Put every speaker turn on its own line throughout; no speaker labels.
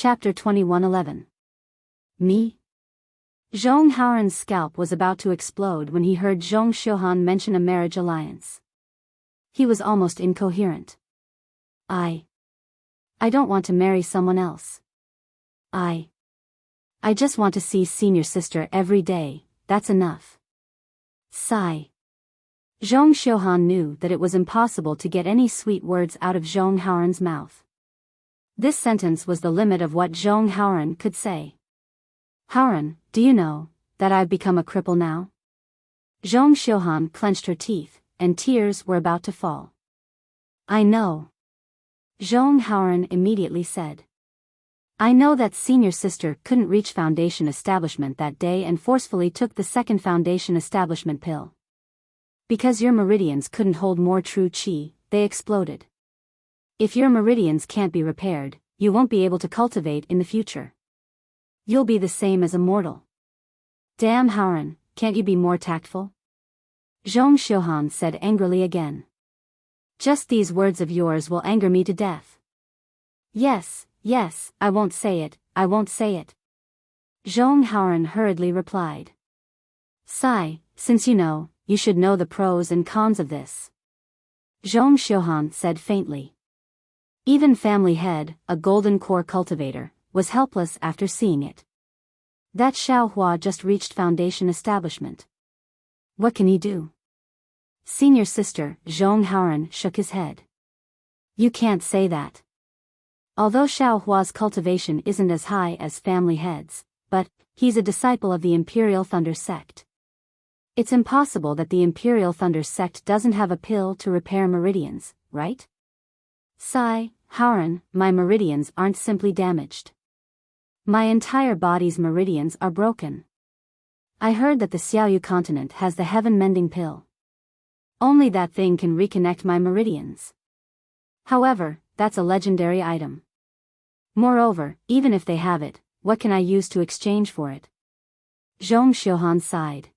Chapter 21:11. Me? Zhong Haoran's scalp was about to explode when he heard Zhong Xiuhan mention a marriage alliance. He was almost incoherent. I don't want to marry someone else. I just want to see senior sister every day, that's enough. Sigh. Zhong Xiuhan knew that it was impossible to get any sweet words out of Zhong Haoran's mouth. This sentence was the limit of what Zhong Haoran could say. Haoran, do you know that I've become a cripple now? Zhong Xiuhan clenched her teeth, and tears were about to fall. I know. Zhong Haoran immediately said. I know that senior sister couldn't reach Foundation establishment that day and forcefully took the second Foundation establishment pill. Because your meridians couldn't hold more true qi, they exploded. If your meridians can't be repaired, you won't be able to cultivate in the future. You'll be the same as Immortal. Damn Haoran, can't you be more tactful? Zhong Xiuhan said angrily again. Just these words of yours will anger me to death. Yes, I won't say it. Zhong Haoran hurriedly replied. Sigh, since you know, you should know the pros and cons of this. Zhong Xiuhan said faintly. Even family head, a golden core cultivator, was helpless after seeing it. That Xiaohua just reached Foundation establishment. What can he do? Senior sister, Zhong Haoran shook his head. You can't say that. Although Xiaohua's cultivation isn't as high as family head's, but he's a disciple of the Imperial Thunder sect. It's impossible that the Imperial Thunder sect doesn't have a pill to repair meridians, right? Sigh, Haoran, my meridians aren't simply damaged. My entire body's meridians are broken. I heard that the Xiaoyu continent has the heaven-mending pill. Only that thing can reconnect my meridians. However, that's a legendary item. Moreover, even if they have it, what can I use to exchange for it? Zhong Xiuhan sighed.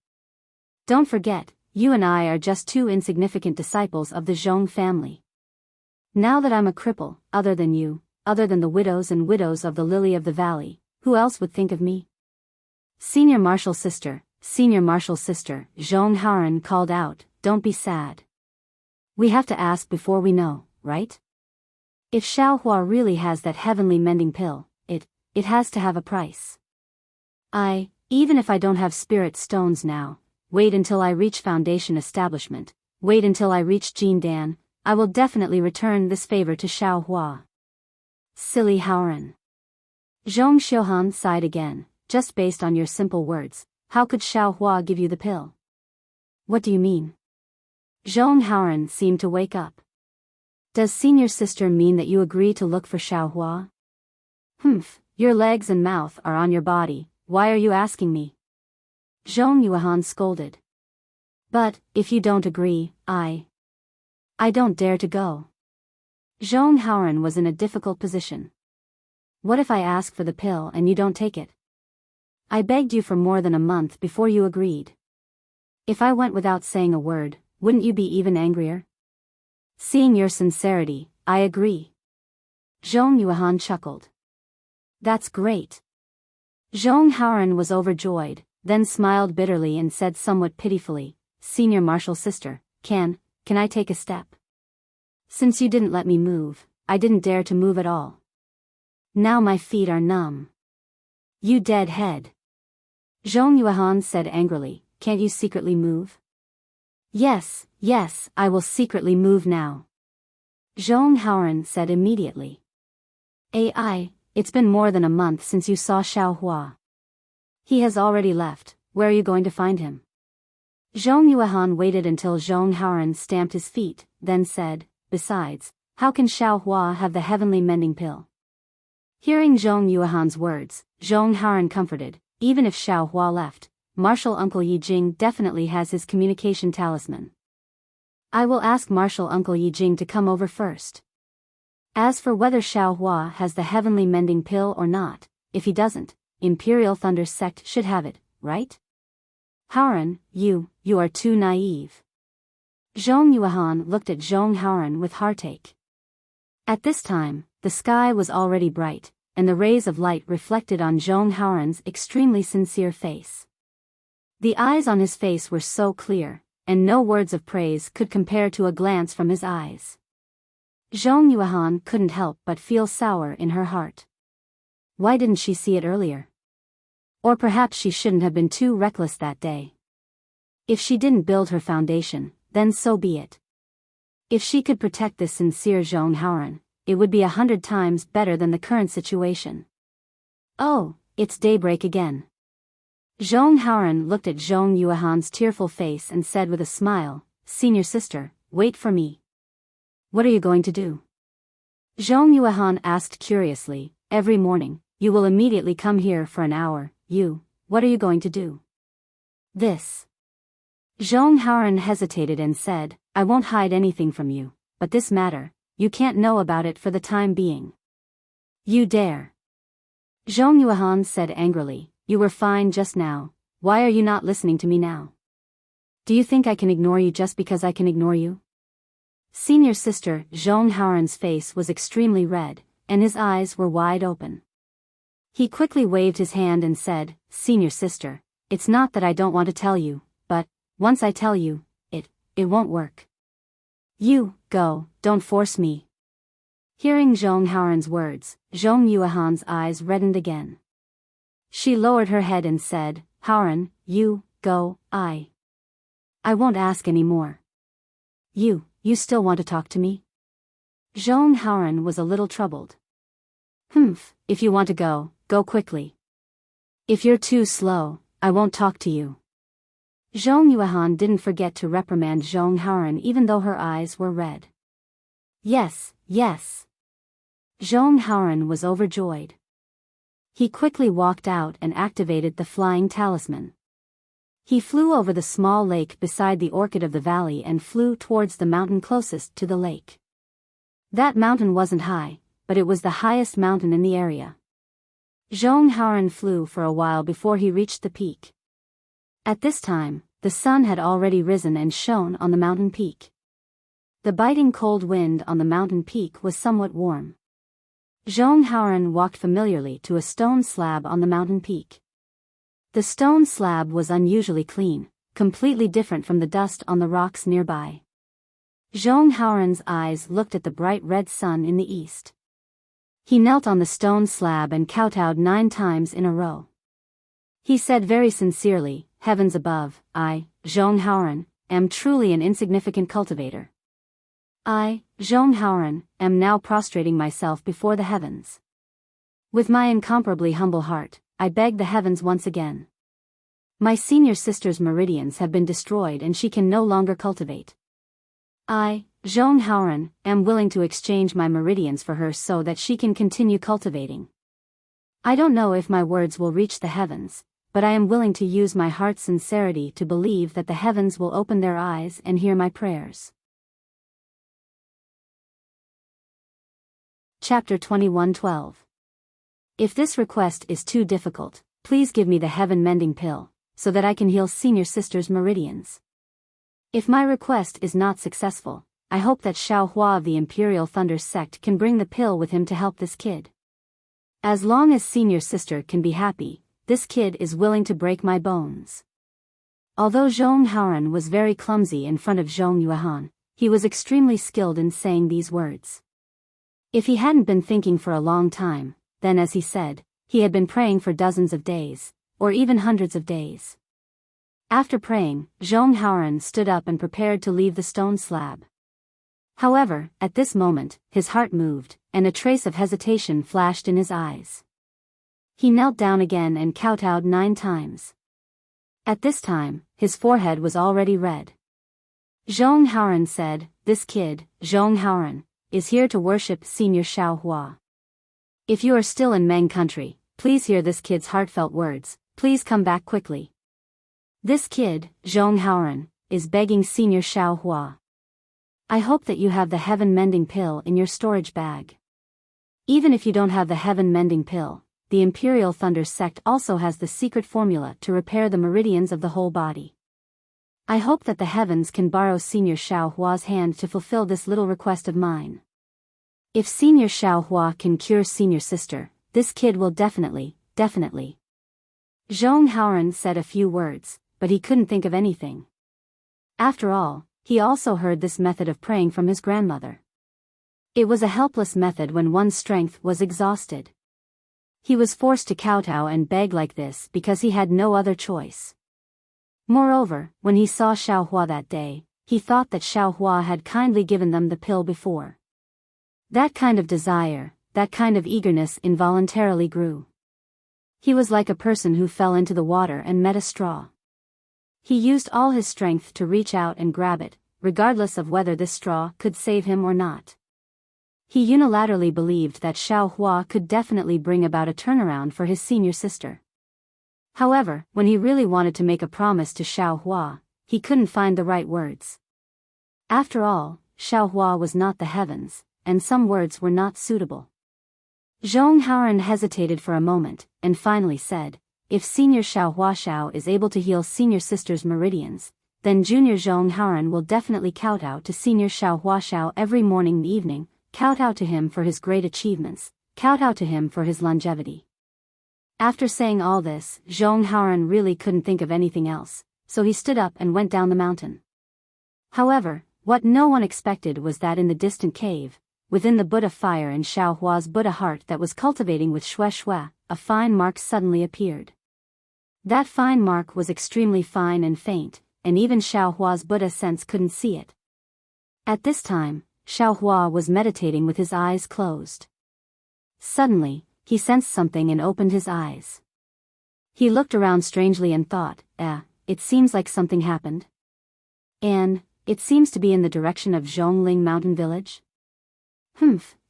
Don't forget, you and I are just two insignificant disciples of the Zhong family. Now that I'm a cripple, other than you, other than the widows and widows of the Lily of the Valley, who else would think of me? Senior martial sister, Zhong Haoran called out, don't be sad. We have to ask before we know, right? If Xiaohua really has that heavenly mending pill, it has to have a price. Even if I don't have spirit stones now, wait until I reach Foundation establishment, wait until I reach Jindan, I will definitely return this favor to Xiaohua. Silly Haoran. Zhong Xiuhan sighed again, just based on your simple words, how could Xiaohua give you the pill? What do you mean? Zhong Haoran seemed to wake up. Does senior sister mean that you agree to look for Xiaohua? Your legs and mouth are on your body, why are you asking me? Zhong Yuhan scolded. But, if you don't agree, I don't dare to go. Zhong Haoran was in a difficult position. What if I ask for the pill and you don't take it? I begged you for more than a month before you agreed. If I went without saying a word, wouldn't you be even angrier? Seeing your sincerity, I agree. Zhong Yuhan chuckled. That's great. Zhong Haoran was overjoyed, then smiled bitterly and said somewhat pitifully, Senior martial sister, can I take a step? Since you didn't let me move, I didn't dare to move at all. Now my feet are numb. You dead head. Zhong Yuhan said angrily, can't you secretly move? Yes, I will secretly move now. Zhong Haoran said immediately. It's been more than a month since you saw Xiaohua. He has already left, where are you going to find him? Zhong Yuhan waited until Zhong Haoran stamped his feet, then said, besides, how can Xiaohua have the heavenly mending pill? Hearing Zhong Yuhan's words, Zhong Haoran comforted, even if Xiaohua left, Martial Uncle Yi Jing definitely has his communication talisman. I will ask Martial Uncle Yi Jing to come over first. As for whether Xiaohua has the heavenly mending pill or not, if he doesn't, Imperial Thunder sect should have it, right? Haoran, you are too naive. Zhong Yuhan looked at Zhong Haoran with heartache. At this time, the sky was already bright, and the rays of light reflected on Zhong Haoran's extremely sincere face. The eyes on his face were so clear, and no words of praise could compare to a glance from his eyes. Zhong Yuehan couldn't help but feel sour in her heart. Why didn't she see it earlier? Or perhaps she shouldn't have been too reckless that day. If she didn't build her foundation, then so be it. If she could protect this sincere Zhong Haoran, it would be 100 times better than the current situation. Oh, it's daybreak again. Zhong Haoran looked at Zhong Yuehan's tearful face and said with a smile, "Senior sister, wait for me." "What are you going to do?" Zhong Yuehan asked curiously. "Every morning, you will immediately come here for an hour. What are you going to do?" "This." Zhong Haoran hesitated and said, "I won't hide anything from you, but this matter, you can't know about it for the time being." "You dare." Zhong Yuehan said angrily, "You were fine just now, why are you not listening to me now? Do you think I can ignore you just because I can ignore you?" Senior sister Zhong Haoran's face was extremely red, and his eyes were wide open. He quickly waved his hand and said, "Senior sister, it's not that I don't want to tell you, but, once I tell you, it won't work. You, go, don't force me." Hearing Zhong Haoran's words, Zhong Yuehan's eyes reddened again. She lowered her head and said, "Haoran, you, go, I won't ask any more." You still want to talk to me?" Zhong Haoran was a little troubled. If you want to go, go quickly. If you're too slow, I won't talk to you." Zhong Yuehan didn't forget to reprimand Zhong Haoran even though her eyes were red. Yes. Zhong Haoran was overjoyed. He quickly walked out and activated the flying talisman. He flew over the small lake beside the orchid of the valley and flew towards the mountain closest to the lake. That mountain wasn't high, but it was the highest mountain in the area. Zhong Haoran flew for a while before he reached the peak. At this time, the sun had already risen and shone on the mountain peak. The biting cold wind on the mountain peak was somewhat warm. Zhong Haoran walked familiarly to a stone slab on the mountain peak. The stone slab was unusually clean, completely different from the dust on the rocks nearby. Zhong Haoran's eyes looked at the bright red sun in the east. He knelt on the stone slab and kowtowed 9 times in a row. He said very sincerely, "Heavens above, I, Zhong Haoran, am truly an insignificant cultivator. I, Zhong Haoran, am now prostrating myself before the heavens. With my incomparably humble heart, I beg the heavens once again. My senior sister's meridians have been destroyed and she can no longer cultivate. I, Zhong Haoran, am willing to exchange my meridians for her so that she can continue cultivating. I don't know if my words will reach the heavens, but I am willing to use my heart's sincerity to believe that the heavens will open their eyes and hear my prayers." Chapter 21:12. If this request is too difficult, please give me the heaven-mending pill, so that I can heal senior sister's meridians. If my request is not successful, I hope that Xiao Hua of the Imperial Thunder sect can bring the pill with him to help this kid. As long as senior sister can be happy, this kid is willing to break my bones. Although Zhong Haoran was very clumsy in front of Zhong Yuehan, he was extremely skilled in saying these words. If he hadn't been thinking for a long time, then as he said, he had been praying for dozens of days, or even hundreds of days. After praying, Zhong Haoran stood up and prepared to leave the stone slab. However, at this moment, his heart moved, and a trace of hesitation flashed in his eyes. He knelt down again and kowtowed 9 times. At this time, his forehead was already red. Zhong Haoran said, "This kid, Zhong Haoran, is here to worship Senior Xiao Hua. If you are still in Meng country, please hear this kid's heartfelt words, please come back quickly. This kid, Zhong Haoran, is begging Senior Xiao Hua. I hope that you have the heaven-mending pill in your storage bag. Even if you don't have the heaven-mending pill, the Imperial Thunder sect also has the secret formula to repair the meridians of the whole body. I hope that the heavens can borrow Senior Xiao Hua's hand to fulfill this little request of mine. If Senior Xiao Hua can cure senior sister, this kid will definitely. Zhong Haoran said a few words, but he couldn't think of anything. After all, he also heard this method of praying from his grandmother. It was a helpless method when one's strength was exhausted. He was forced to kowtow and beg like this because he had no other choice. Moreover, when he saw Xiaohua that day, he thought that Xiaohua had kindly given them the pill before. That kind of desire, that kind of eagerness involuntarily grew. He was like a person who fell into the water and met a straw. He used all his strength to reach out and grab it, regardless of whether this straw could save him or not. He unilaterally believed that Xiaohua could definitely bring about a turnaround for his senior sister. However, when he really wanted to make a promise to Xiaohua, he couldn't find the right words. After all, Xiaohua was not the heavens, and some words were not suitable. Zhong Haoran hesitated for a moment, and finally said, if Senior Xiaohua is able to heal Senior Sister's meridians, then Junior Zhong Haoran will definitely kowtow to Senior Xiaohua every morning and evening, kowtow to him for his great achievements, kowtow to him for his longevity. After saying all this, Zhong Haoran really couldn't think of anything else, so he stood up and went down the mountain. However, what no one expected was that in the distant cave, within the Buddha fire in Xiaohua's Buddha heart that was cultivating with Shui, a fine mark suddenly appeared. That fine mark was extremely fine and faint, and even Xiaohua's Buddha sense couldn't see it. At this time, Xiaohua was meditating with his eyes closed. Suddenly, he sensed something and opened his eyes. He looked around strangely and thought, it seems like something happened. And, it seems to be in the direction of Zhongling Mountain Village.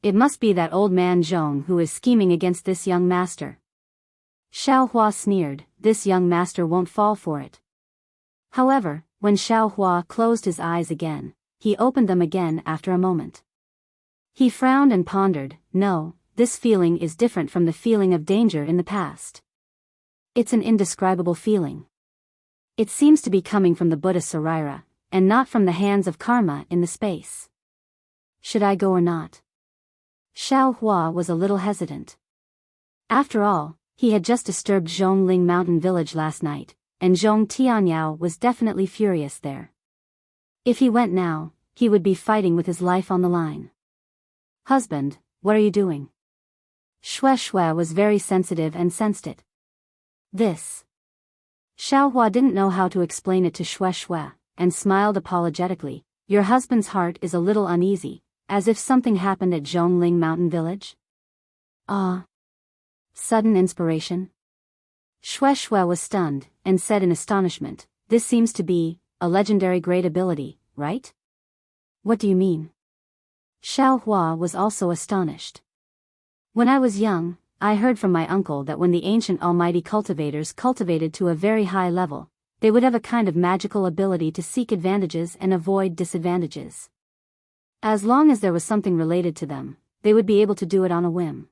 It must be that old man Zhong who is scheming against this young master. Xiaohua sneered, this young master won't fall for it. However, when Xiaohua closed his eyes again, he opened them again after a moment. He frowned and pondered, no, this feeling is different from the feeling of danger in the past. It's an indescribable feeling. It seems to be coming from the Buddha Sarira, and not from the hands of karma in the space. Should I go or not? Xiaohua was a little hesitant. After all, he had just disturbed Zhongling Mountain Village last night, and Zhong Tianyao was definitely furious there. If he went now, he would be fighting with his life on the line. Husband, what are you doing? Shui was very sensitive and sensed it. This. Xiaohua didn't know how to explain it to Shui, and smiled apologetically, your husband's heart is a little uneasy, as if something happened at Zhongling Mountain Village. Sudden inspiration. Shui was stunned, and said in astonishment, this seems to be a legendary great ability, right? What do you mean? Xiaohua was also astonished. When I was young, I heard from my uncle that when the ancient almighty cultivators cultivated to a very high level, they would have a kind of magical ability to seek advantages and avoid disadvantages. As long as there was something related to them, they would be able to do it on a whim.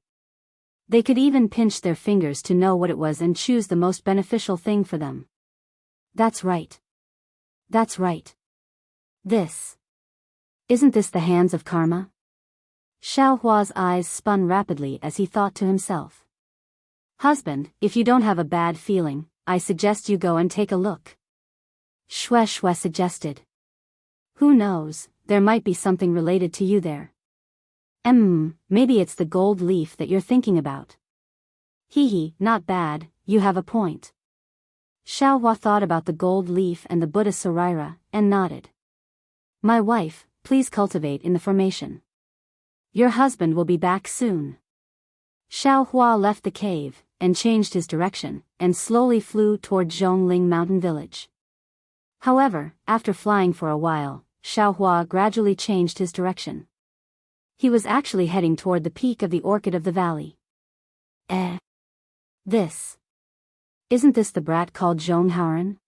They could even pinch their fingers to know what it was and choose the most beneficial thing for them. That's right. That's right. Isn't this the hands of karma? Xiaohua's eyes spun rapidly as he thought to himself. Husband, if you don't have a bad feeling, I suggest you go and take a look. Shui suggested. Who knows, there might be something related to you there. Maybe it's the gold leaf that you're thinking about. Not bad, you have a point. Xiaohua thought about the gold leaf and the Buddha Sarira, and nodded. My wife, please cultivate in the formation. Your husband will be back soon. Xiaohua left the cave, and changed his direction, and slowly flew toward Zhongling Mountain Village. However, after flying for a while, Xiaohua gradually changed his direction. He was actually heading toward the peak of the Orchid of the Valley. Isn't this the brat called Zhong Haoran?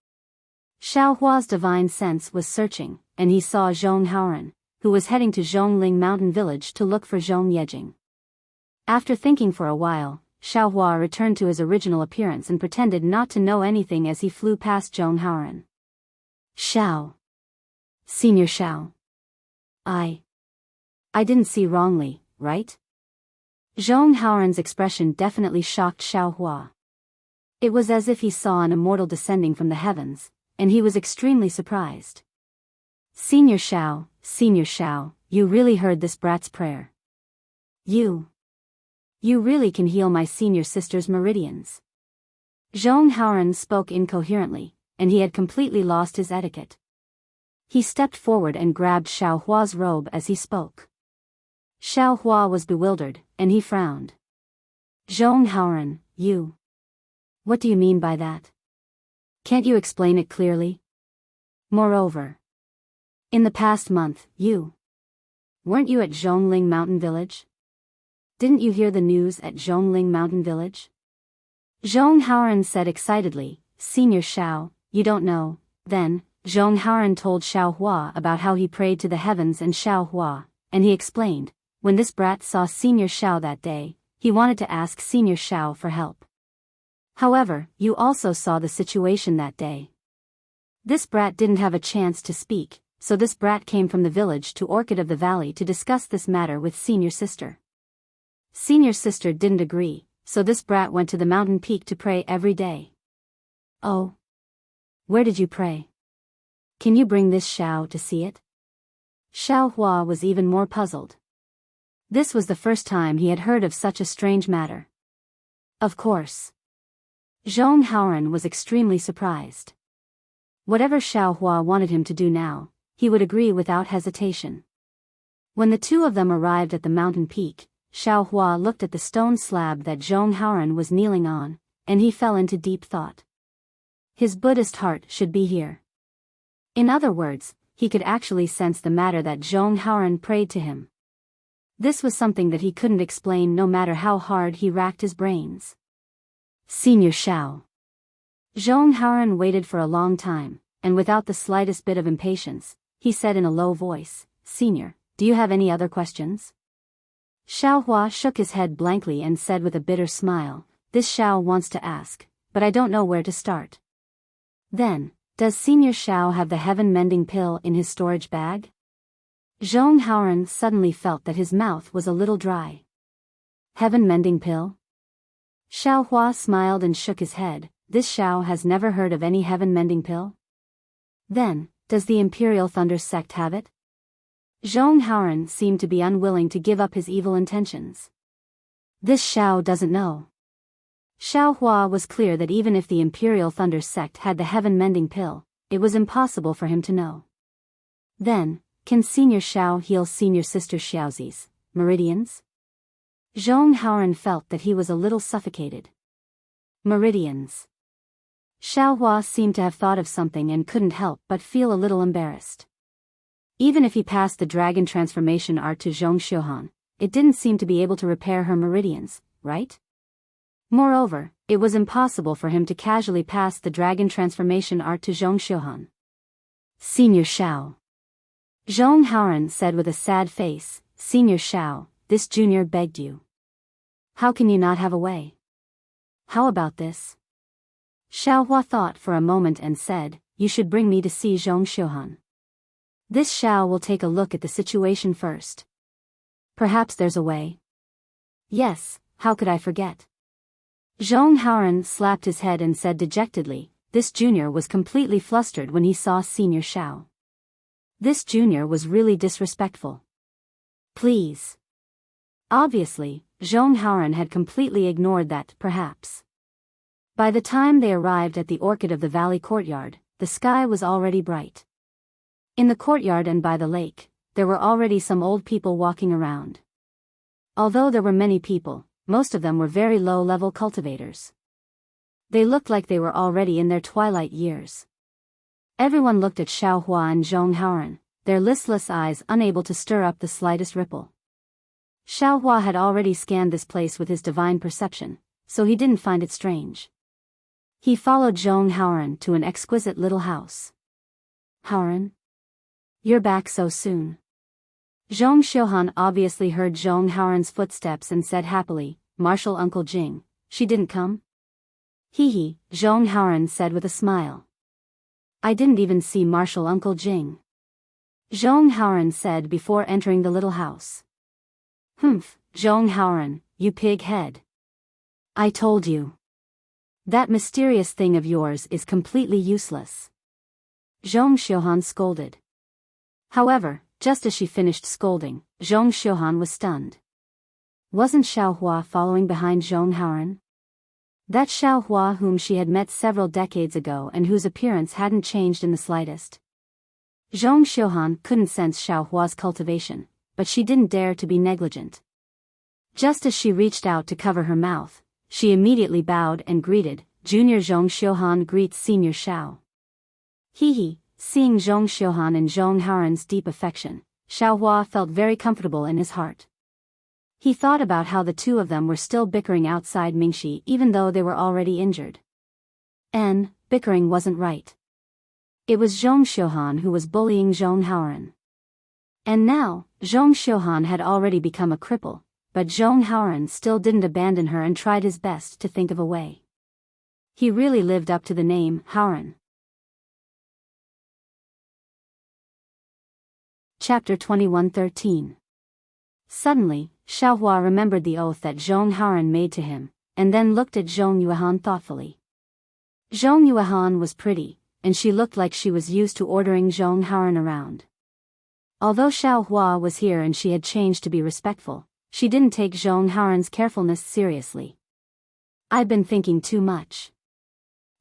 Xiaohua's divine sense was searching, and he saw Zhong Haoran, who was heading to Zhongling Mountain Village to look for Zhong Yejing. After thinking for a while, Xiaohua returned to his original appearance and pretended not to know anything as he flew past Zhong Haoran. Senior Xiao. I didn't see wrongly, right? Zhong Haoran's expression definitely shocked Xiao Hua. It was as if he saw an immortal descending from the heavens, and he was extremely surprised. Senior Xiao, you really heard this brat's prayer. You really can heal my senior sister's meridians. Zhong Haoran spoke incoherently, and he had completely lost his etiquette. He stepped forward and grabbed Xiao Hua's robe as he spoke. Xiao Hua was bewildered, and he frowned. Zhong Haoran, you. What do you mean by that? Can't you explain it clearly? Moreover, in the past month, weren't you at Zhongling Mountain Village? Didn't you hear the news at Zhongling Mountain Village? Zhong Haoran said excitedly, Senior Xiao, you don't know. Then, Zhong Haoran told Xiao Hua about how he prayed to the heavens and Xiao Hua, and he explained, when this brat saw Senior Xiao that day, he wanted to ask Senior Xiao for help. However, you also saw the situation that day. This brat didn't have a chance to speak, so this brat came from the village to Orchid of the Valley to discuss this matter with Senior Sister. Senior Sister didn't agree, so this brat went to the mountain peak to pray every day. Oh. Where did you pray? Can you bring this Xiao to see it? Xiao Hua was even more puzzled. This was the first time he had heard of such a strange matter. Of course. Zhong Haoran was extremely surprised. Whatever Xiao Hua wanted him to do now, he would agree without hesitation. When the two of them arrived at the mountain peak, Xiao Hua looked at the stone slab that Zhong Haoran was kneeling on, and he fell into deep thought. His Buddhist heart should be here. In other words, he could actually sense the matter that Zhong Haoran prayed to him. This was something that he couldn't explain no matter how hard he racked his brains. Senior Xiao. Zhong Haoran waited for a long time, and without the slightest bit of impatience, he said in a low voice, Senior, do you have any other questions? Xiao Hua shook his head blankly and said with a bitter smile, This Xiao wants to ask, but I don't know where to start. Then, does Senior Xiao have the heaven-mending pill in his storage bag? Zhong Haoran suddenly felt that his mouth was a little dry. Heaven-mending pill? Xiao Hua smiled and shook his head, This Xiao has never heard of any heaven-mending pill? Then, does the Imperial Thunder sect have it? Zhong Haoran seemed to be unwilling to give up his evil intentions. This Xiao doesn't know. Xiao Hua was clear that even if the Imperial Thunder sect had the heaven-mending pill, it was impossible for him to know. Then, can Senior Xiao heal Senior Sister Xiaozi's meridians? Zhong Haoran felt that he was a little suffocated. Meridians. Xiao Hua seemed to have thought of something and couldn't help but feel a little embarrassed. Even if he passed the dragon transformation art to Zhong Xiuhan, it didn't seem to be able to repair her meridians, right? Moreover, it was impossible for him to casually pass the dragon transformation art to Zhong Xiuhan. Senior Xiao. Zhong Haoran said with a sad face, Senior Xiao, this junior begged you. How can you not have a way? How about this? Xiao Hua thought for a moment and said, You should bring me to see Zhong Xiuhan. This Xiao will take a look at the situation first. Perhaps there's a way. Yes, how could I forget? Zhong Haoran slapped his head and said dejectedly, This junior was completely flustered when he saw Senior Xiao. This junior was really disrespectful. Please. Obviously, Zhong Haoran had completely ignored that, perhaps. By the time they arrived at the Orchid of the Valley courtyard, the sky was already bright. In the courtyard and by the lake, there were already some old people walking around. Although there were many people, most of them were very low-level cultivators. They looked like they were already in their twilight years. Everyone looked at Xiao Hua and Zhong Haoran, their listless eyes unable to stir up the slightest ripple. Xiao Hua had already scanned this place with his divine perception, so he didn't find it strange. He followed Zhong Haoran to an exquisite little house. Haoran? You're back so soon. Zhong Xiuhan obviously heard Zhong Haoran's footsteps and said happily, Martial Uncle Jing, she didn't come? Hee, Zhong Haoran said with a smile. I didn't even see Martial Uncle Jing. Zhong Haoran said before entering the little house. Zhong Haoran, you pig head. I told you. That mysterious thing of yours is completely useless. Zhong Xiuhan scolded. However, just as she finished scolding, Zhong Xiuhan was stunned. Wasn't Xiaohua following behind Zhong Haoran? That Xiaohua whom she had met several decades ago and whose appearance hadn't changed in the slightest. Zhong Xiuhan couldn't sense Xiaohua's cultivation, but she didn't dare to be negligent. Just as she reached out to cover her mouth, she immediately bowed and greeted, Junior Zhong Xiuhan greets Senior Xiao. He, seeing Zhong Xiuhan and Zhong Haoran's deep affection, Xiaohua felt very comfortable in his heart. He thought about how the two of them were still bickering outside Mingxi even though they were already injured. And bickering wasn't right. It was Zhong Xiuhan who was bullying Zhong Haoran. And now, Zhong Xiuhan had already become a cripple, but Zhong Haoran still didn't abandon her and tried his best to think of a way. He really lived up to the name, Haoran. Chapter 21:13. Suddenly, Xiaohua remembered the oath that Zhong Haoran made to him, and then looked at Zhong Yuehan thoughtfully. Zhong Yuehan was pretty, and she looked like she was used to ordering Zhong Haoran around. Although Xiaohua was here and she had changed to be respectful, she didn't take Zhong Haoran's carefulness seriously. I've been thinking too much.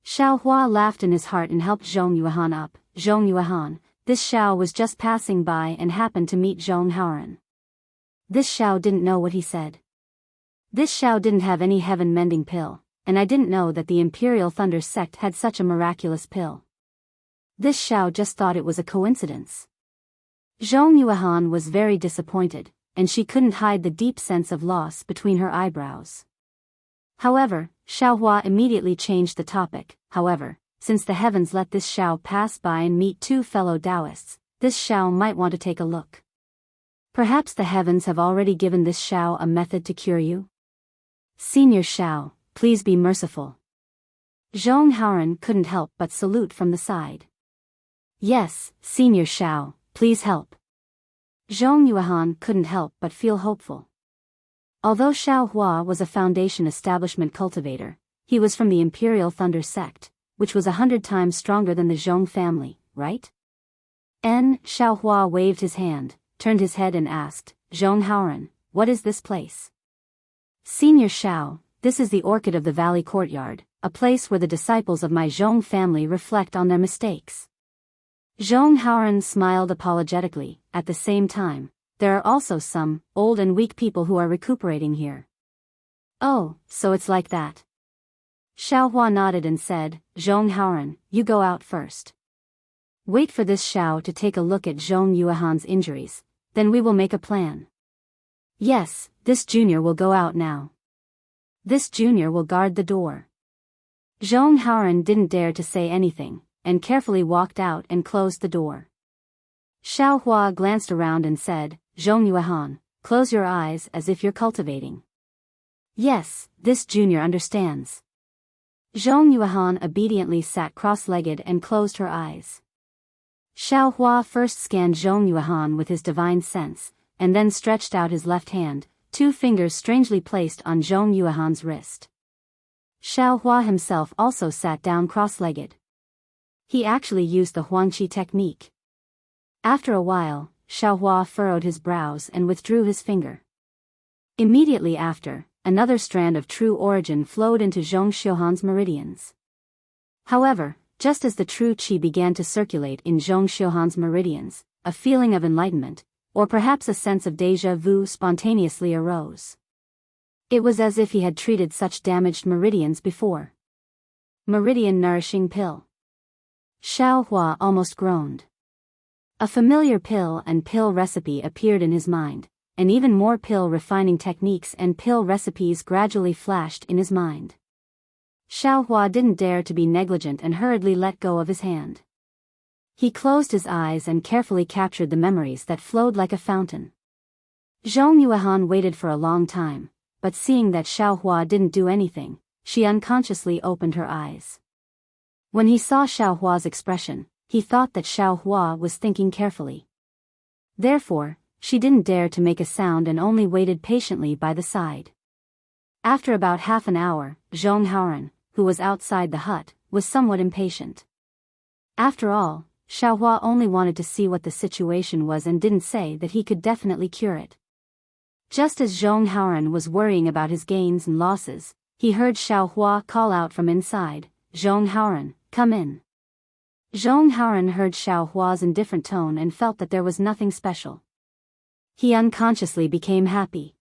Xiaohua laughed in his heart and helped Zhong Yuehan up. Zhong Yuehan, this Xiao was just passing by and happened to meet Zhong Haoran. This Xiao didn't know what he said. This Xiao didn't have any heaven-mending pill, and I didn't know that the Imperial Thunder sect had such a miraculous pill. This Xiao just thought it was a coincidence. Zhong Yuehan was very disappointed, and she couldn't hide the deep sense of loss between her eyebrows. However, Xiaohua immediately changed the topic. However, since the heavens let this Xiao pass by and meet two fellow Taoists, this Xiao might want to take a look. Perhaps the heavens have already given this Xiao a method to cure you? Senior Xiao, please be merciful. Zhong Haoran couldn't help but salute from the side. Yes, Senior Xiao, please help. Zhong Yuehan couldn't help but feel hopeful. Although Xiaohua was a Foundation establishment cultivator, he was from the Imperial Thunder sect, which was 100 times stronger than the Zhong family, right? Xiaohua waved his hand, turned his head and asked, Zhong Haoran, what is this place? Senior Xiao, this is the Orchid of the Valley Courtyard, a place where the disciples of my Zhong family reflect on their mistakes. Zhong Haoran smiled apologetically. At the same time, there are also some old and weak people who are recuperating here. Oh, so it's like that. Xiaohua nodded and said, Zhong Haoran, you go out first. Wait for this Xiao to take a look at Zhong Yuehan's injuries, then we will make a plan. Yes, this junior will go out now. This junior will guard the door. Zhong Haoran didn't dare to say anything, and carefully walked out and closed the door. Xiaohua glanced around and said, Zhong Yuehan, close your eyes as if you're cultivating. Yes, this junior understands. Zhong Yuehan obediently sat cross-legged and closed her eyes. Xiaohua first scanned Zhong Yuehan with his divine sense, and then stretched out his left hand, two fingers strangely placed on Zhong Yuehan's wrist. Xiaohua himself also sat down cross-legged. He actually used the Huangqi technique. After a while, Xiaohua furrowed his brows and withdrew his finger. Immediately after, another strand of true origin flowed into Zhong Xiuhan's meridians. However, just as the true qi began to circulate in Zhong Xiuhan's meridians, a feeling of enlightenment, or perhaps a sense of déjà vu spontaneously arose. It was as if he had treated such damaged meridians before. Meridian nourishing pill. Xiaohua almost groaned. A familiar pill and pill recipe appeared in his mind, and even more pill refining techniques and pill recipes gradually flashed in his mind. Xiaohua didn't dare to be negligent and hurriedly let go of his hand. He closed his eyes and carefully captured the memories that flowed like a fountain. Zhong Yuehan waited for a long time, but seeing that Xiaohua didn't do anything, she unconsciously opened her eyes. When he saw Xiaohua's expression, he thought that Xiaohua was thinking carefully. Therefore, she didn't dare to make a sound and only waited patiently by the side. After about half an hour, Zhong Haoran, who was outside the hut, was somewhat impatient. After all, Xiaohua only wanted to see what the situation was and didn't say that he could definitely cure it. Just as Zhong Haoran was worrying about his gains and losses, he heard Xiaohua call out from inside, "Zhong Haoran, come in." Zhong Haoran heard Xiaohua's indifferent tone and felt that there was nothing special. He unconsciously became happy.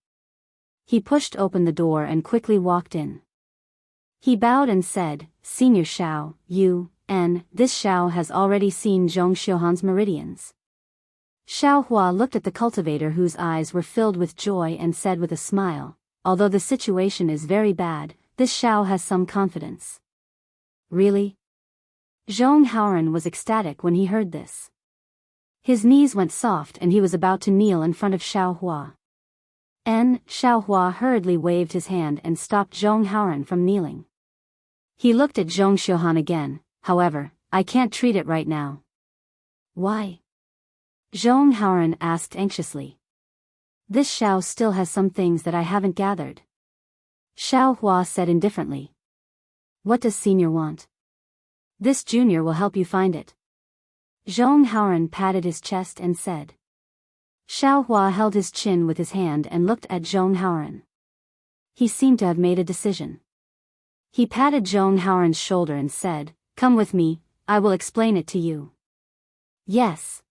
He pushed open the door and quickly walked in. He bowed and said, "Senior Xiao, this Xiao has already seen Zhong Xiuhan's meridians." Xiaohua looked at the cultivator whose eyes were filled with joy and said with a smile, "Although the situation is very bad, this Xiao has some confidence." "Really?" Zhong Haoran was ecstatic when he heard this. His knees went soft and he was about to kneel in front of Xiaohua. Xiaohua hurriedly waved his hand and stopped Zhong Haoran from kneeling. He looked at Zhong Xiuhan again. "However, I can't treat it right now." "Why?" Zhong Haoran asked anxiously. "This Xiao still has some things that I haven't gathered." Xiaohua said indifferently. "What does Senior want?" "This junior will help you find it." Zhong Haoran patted his chest and said. Xiaohua held his chin with his hand and looked at Zhong Haoran. He seemed to have made a decision. He patted Zhong Haoran's shoulder and said, "Come with me, I will explain it to you." "Yes."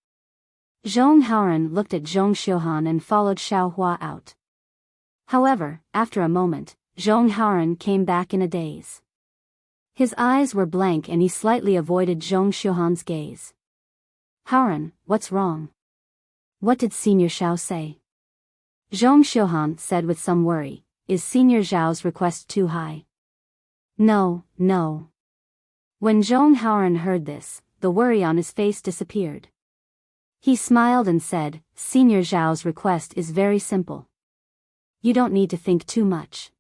Zhong Haoran looked at Zhong Xiuhan and followed Xiaohua out. However, after a moment, Zhong Haoran came back in a daze. His eyes were blank and he slightly avoided Zhong Xiuhan's gaze. "Haoran, what's wrong? What did Senior Xiao say?" Zhong Xiuhan said with some worry, "Is Senior Zhao's request too high?" No. When Zhong Haoran heard this, the worry on his face disappeared. He smiled and said, "Senior Zhao's request is very simple. You don't need to think too much.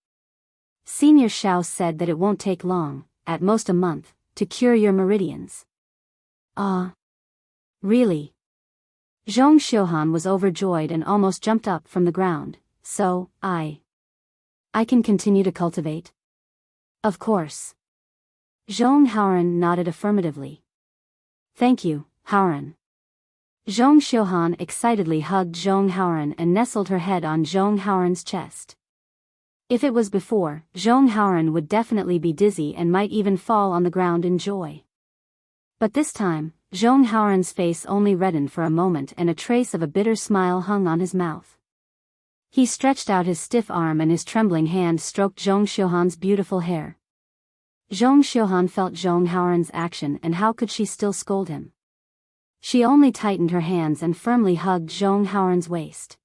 Senior Xiao said that it won't take long, at most a month, to cure your meridians." "Ah. Really?" Zhong Xiuhan was overjoyed and almost jumped up from the ground. "So, I can continue to cultivate?" "Of course." Zhong Haoran nodded affirmatively. "Thank you, Haoran." Zhong Xiuhan excitedly hugged Zhong Haoran and nestled her head on Zhong Haoran's chest. If it was before, Zhong Haoran would definitely be dizzy and might even fall on the ground in joy. But this time, Zhong Haoran's face only reddened for a moment and a trace of a bitter smile hung on his mouth. He stretched out his stiff arm and his trembling hand stroked Zhong Xiuhan's beautiful hair. Zhong Xiuhan felt Zhong Haoran's action and how could she still scold him? She only tightened her hands and firmly hugged Zhong Haoran's waist.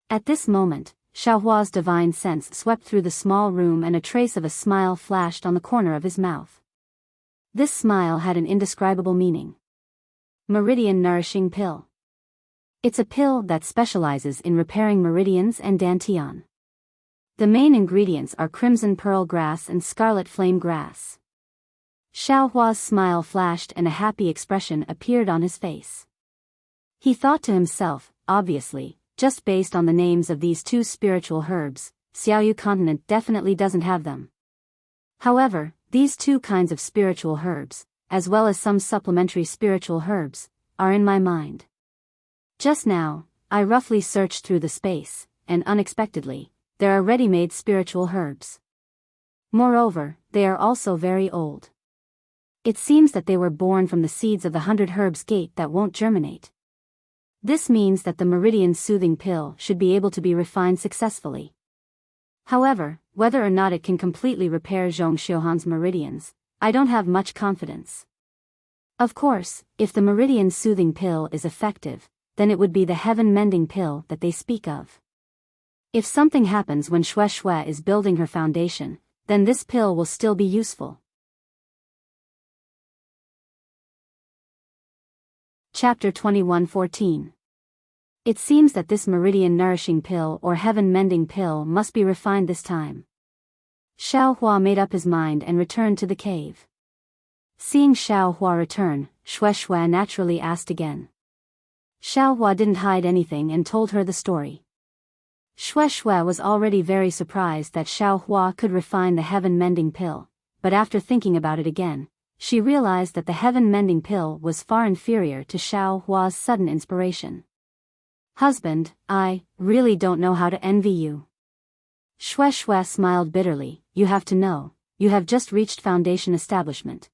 At this moment, Xiaohua's divine sense swept through the small room and a trace of a smile flashed on the corner of his mouth. This smile had an indescribable meaning. Meridian Nourishing Pill. It's a pill that specializes in repairing meridians and dantian. The main ingredients are crimson pearl grass and scarlet flame grass. Xiaohua's smile flashed and a happy expression appeared on his face. He thought to himself, obviously, just based on the names of these two spiritual herbs, Xiaoyu continent definitely doesn't have them. However, these two kinds of spiritual herbs, as well as some supplementary spiritual herbs, are in my mind. Just now, I roughly searched through the space, and unexpectedly, there are ready-made spiritual herbs. Moreover, they are also very old. It seems that they were born from the seeds of the 100 herbs gate that won't germinate. This means that the meridian soothing pill should be able to be refined successfully. However, whether or not it can completely repair Zhong Xiuhan's meridians, I don't have much confidence. Of course, if the meridian soothing pill is effective, then it would be the heaven mending pill that they speak of. If something happens when Xue Xue is building her foundation, then this pill will still be useful. Chapter 21:14. It seems that this meridian nourishing pill or heaven mending pill must be refined this time. Xiaohua made up his mind and returned to the cave. Seeing Xiaohua return, Xue Xue naturally asked again. Xiaohua didn't hide anything and told her the story. Xue Xue was already very surprised that Xiao Hua could refine the heaven-mending pill, but after thinking about it again, she realized that the heaven-mending pill was far inferior to Xiao Hua's sudden inspiration. Husband, I really don't know how to envy you. Xue Xue smiled bitterly. You have to know, you have just reached foundation establishment.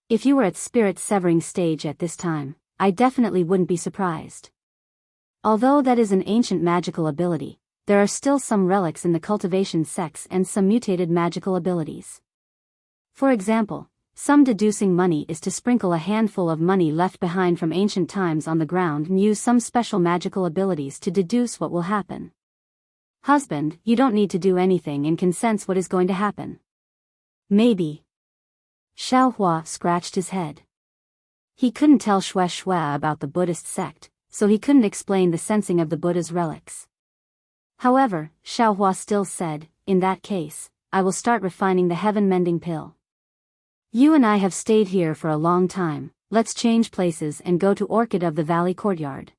If you were at spirit severing stage at this time, I definitely wouldn't be surprised. Although that is an ancient magical ability, there are still some relics in the cultivation sects and some mutated magical abilities. For example, some deducing money is to sprinkle a handful of money left behind from ancient times on the ground and use some special magical abilities to deduce what will happen. Husband, you don't need to do anything and can sense what is going to happen. Maybe. Xiao Hua scratched his head. He couldn't tell Xue Xue about the Buddhist sect, so he couldn't explain the sensing of the Buddha's relics. However, Xiao Hua still said, in that case, I will start refining the heaven-mending pill. You and I have stayed here for a long time, let's change places and go to Orchid of the Valley Courtyard.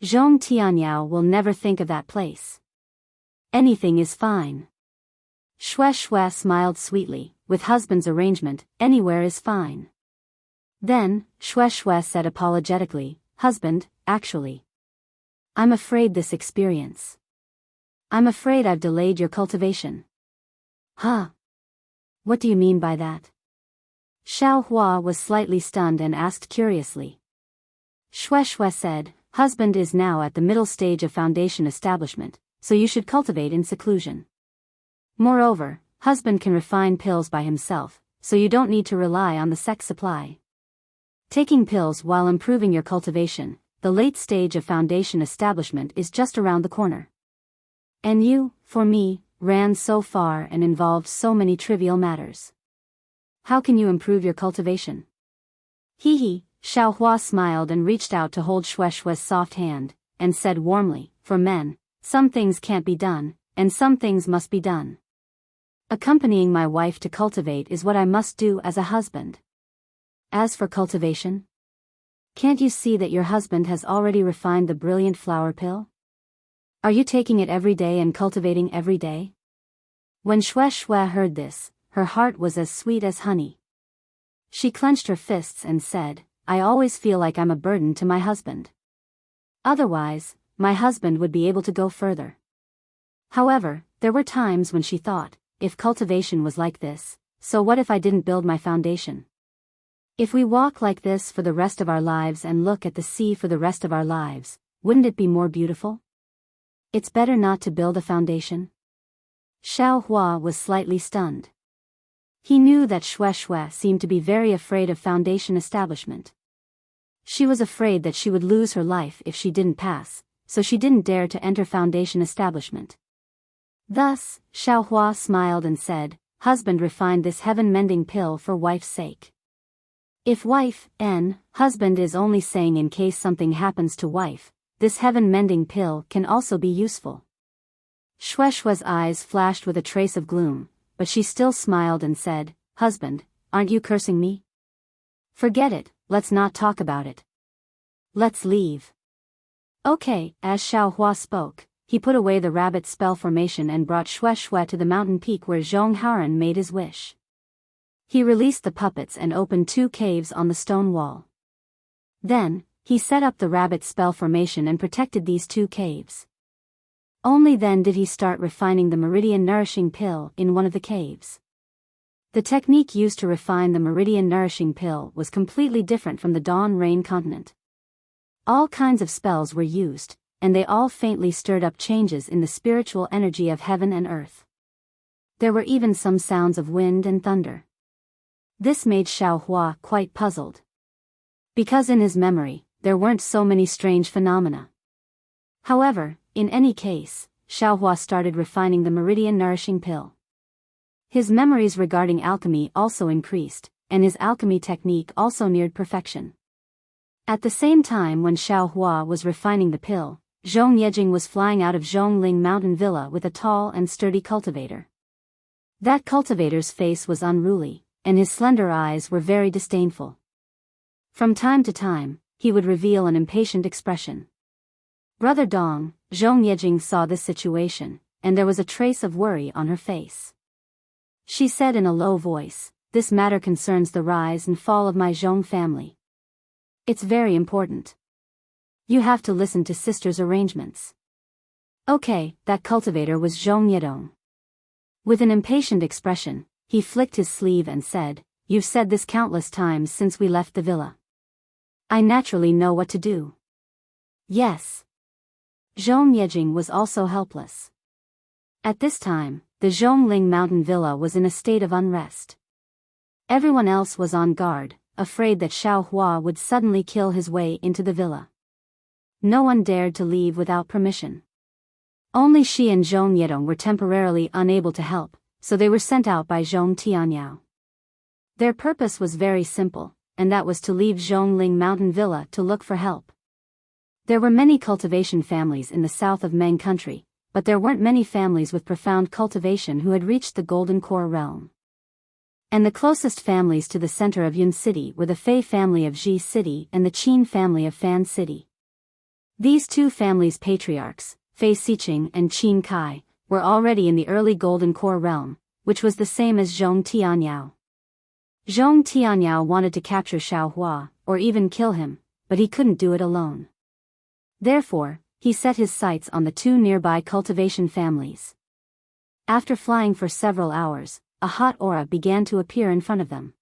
Zhong Tianyao will never think of that place. Anything is fine. Xue Xue smiled sweetly, with husband's arrangement, anywhere is fine. Then, Xue Xue said apologetically, husband, actually. I'm afraid this experience. I'm afraid I've delayed your cultivation. Huh? What do you mean by that? Xiao Hua was slightly stunned and asked curiously. Xue Xue said, husband is now at the middle stage of foundation establishment, so you should cultivate in seclusion. Moreover, husband can refine pills by himself, so you don't need to rely on the sect supply. Taking pills while improving your cultivation, the late stage of foundation establishment is just around the corner. And you, for me, ran so far and involved so many trivial matters. How can you improve your cultivation? Hee. Xiao Hua smiled and reached out to hold Xue Xue's soft hand, and said warmly, for men, some things can't be done, and some things must be done. Accompanying my wife to cultivate is what I must do as a husband. As for cultivation, can't you see that your husband has already refined the brilliant flower pill? Are you taking it every day and cultivating every day? When Xue Xue heard this, her heart was as sweet as honey. She clenched her fists and said, I always feel like I'm a burden to my husband. Otherwise, my husband would be able to go further. However, there were times when she thought, if cultivation was like this, so what if I didn't build my foundation? If we walk like this for the rest of our lives and look at the sea for the rest of our lives, wouldn't it be more beautiful? It's better not to build a foundation. Xiao Hua was slightly stunned. He knew that Xue Xue seemed to be very afraid of foundation establishment. She was afraid that she would lose her life if she didn't pass, so she didn't dare to enter foundation establishment. Thus, Xiao Hua smiled and said, husband refined this heaven-mending pill for wife's sake. If wife, husband is only saying in case something happens to wife, this heaven-mending pill can also be useful. Xue Xue's eyes flashed with a trace of gloom, but she still smiled and said, husband, aren't you cursing me? Forget it, let's not talk about it. Let's leave. Okay, as Xiao Hua spoke, he put away the rabbit spell formation and brought Xue Xue to the mountain peak where Zhong Haoran made his wish. He released the puppets and opened 2 caves on the stone wall. Then, he set up the rabbit spell formation and protected these 2 caves. Only then did he start refining the meridian nourishing pill in one of the caves. The technique used to refine the meridian nourishing pill was completely different from the dawn rain continent. All kinds of spells were used, and they all faintly stirred up changes in the spiritual energy of heaven and earth. There were even some sounds of wind and thunder. This made Xiao Hua quite puzzled. Because in his memory, there weren't so many strange phenomena. However, in any case, Xiao Hua started refining the meridian nourishing pill. His memories regarding alchemy also increased, and his alchemy technique also neared perfection. At the same time when Xiao Hua was refining the pill, Zhong Yejing was flying out of Zhongling Mountain Villa with a tall and sturdy cultivator. That cultivator's face was unruly, and his slender eyes were very disdainful. From time to time, he would reveal an impatient expression. Brother Dong, Zhong Yejing saw this situation, and there was a trace of worry on her face. She said in a low voice, "This matter concerns the rise and fall of my Zhong family. It's very important. You have to listen to sister's arrangements." Okay, that cultivator was Zhong Yedong. With an impatient expression, he flicked his sleeve and said, "You've said this countless times since we left the villa. I naturally know what to do." Yes. Zhong Yejing was also helpless. At this time, the Zhongling mountain villa was in a state of unrest. Everyone else was on guard, afraid that Xiao Hua would suddenly kill his way into the villa. No one dared to leave without permission. Only she and Zhong Yedong were temporarily unable to help, so they were sent out by Zhong Tianyao. Their purpose was very simple, and that was to leave Zhongling mountain villa to look for help. There were many cultivation families in the south of Meng country, but there weren't many families with profound cultivation who had reached the Golden Core realm. And the closest families to the center of Yun City were the Fei family of Ji City and the Qin family of Fan City. These two families' patriarchs, Fei Xiqing and Qin Kai, were already in the early Golden Core realm, which was the same as Zhong Tianyao. Zhong Tianyao wanted to capture Xiao Hua, or even kill him, but he couldn't do it alone. Therefore, he set his sights on the two nearby cultivation families. After flying for several hours, a hot aura began to appear in front of them.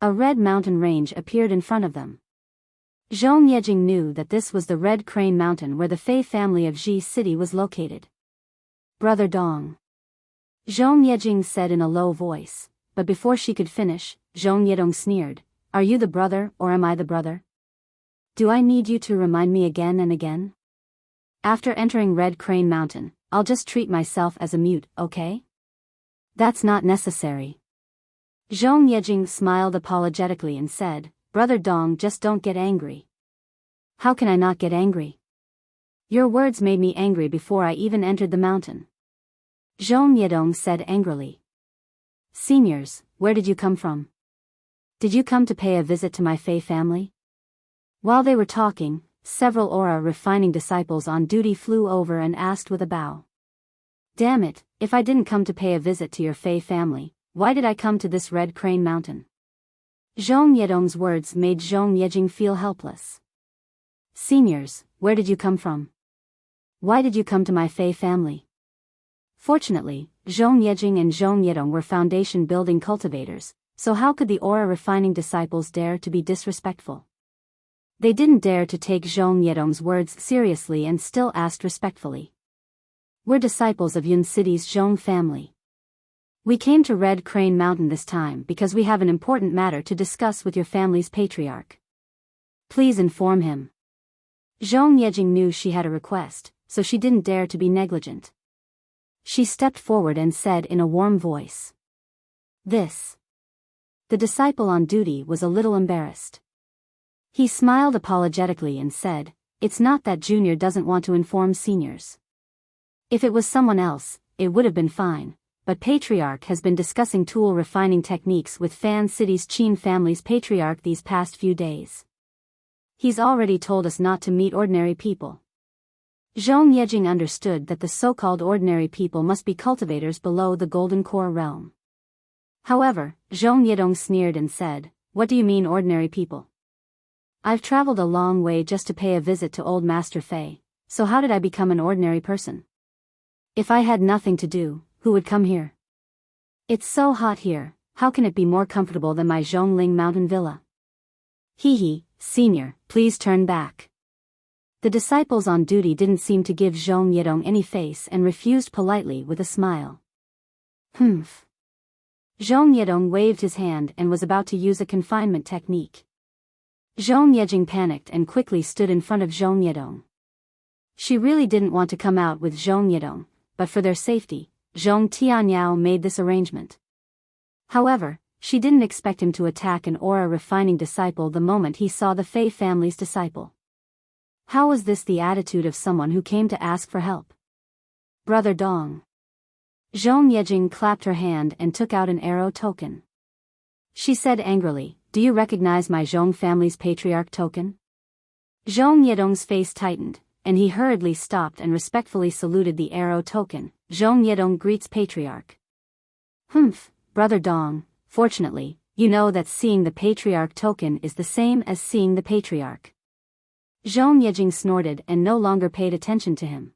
A red mountain range appeared in front of them. Zhong Yejing knew that this was the Red Crane Mountain where the Fei family of Ji City was located. "Brother Dong," Zhong Yejing said in a low voice, but before she could finish, Zhong Yedong sneered, "Are you the brother or am I the brother? Do I need you to remind me again and again? After entering Red Crane Mountain, I'll just treat myself as a mute, okay?" "That's not necessary." Zhong Yejing smiled apologetically and said, "Brother Dong, just don't get angry." "How can I not get angry? Your words made me angry before I even entered the mountain." Zhong Yedong said angrily. "Seniors, where did you come from? Did you come to pay a visit to my Fei family?" While they were talking, several aura refining disciples on duty flew over and asked with a bow. "Damn it, if I didn't come to pay a visit to your Fei family, why did I come to this Red Crane Mountain?" Zhong Yedong's words made Zhong Yejing feel helpless. "Seniors, where did you come from? Why did you come to my Fei family?" Fortunately, Zhong Yejing and Zhong Yedong were foundation-building cultivators, so how could the aura refining disciples dare to be disrespectful? They didn't dare to take Zhong Yedong's words seriously and still asked respectfully. "We're disciples of Yun City's Zhong family. We came to Red Crane Mountain this time because we have an important matter to discuss with your family's patriarch. Please inform him." Zhong Yejing knew she had a request, so she didn't dare to be negligent. She stepped forward and said in a warm voice. "This." The disciple on duty was a little embarrassed. He smiled apologetically and said, "It's not that Junior doesn't want to inform seniors. If it was someone else, it would have been fine, but Patriarch has been discussing tool refining techniques with Fan City's Qin family's patriarch these past few days. He's already told us not to meet ordinary people." Zhong Yejing understood that the so-called ordinary people must be cultivators below the Golden Core realm. However, Zhong Yedong sneered and said, "What do you mean ordinary people? I've traveled a long way just to pay a visit to old Master Fei, so how did I become an ordinary person? If I had nothing to do, who would come here? It's so hot here, how can it be more comfortable than my Zhongling mountain villa? Hee, senior, please turn back." The disciples on duty didn't seem to give Zhong Yedong any face and refused politely with a smile. "Humph." Zhong Yedong waved his hand and was about to use a confinement technique. Zhong Yejing panicked and quickly stood in front of Zhong Yedong. She really didn't want to come out with Zhong Yedong, but for their safety, Zhong Tianyao made this arrangement. However, she didn't expect him to attack an aura refining disciple the moment he saw the Fei family's disciple. How was this the attitude of someone who came to ask for help? "Brother Dong." Zhong Yejing clapped her hand and took out an arrow token. She said angrily, "Do you recognize my Zhong family's patriarch token?" Zhong Yedong's face tightened, and he hurriedly stopped and respectfully saluted the arrow token. Zhong Yedong greets Patriarch. Humph, Brother Dong, fortunately, you know that seeing the Patriarch token is the same as seeing the Patriarch. Zhong Yejing snorted and no longer paid attention to him.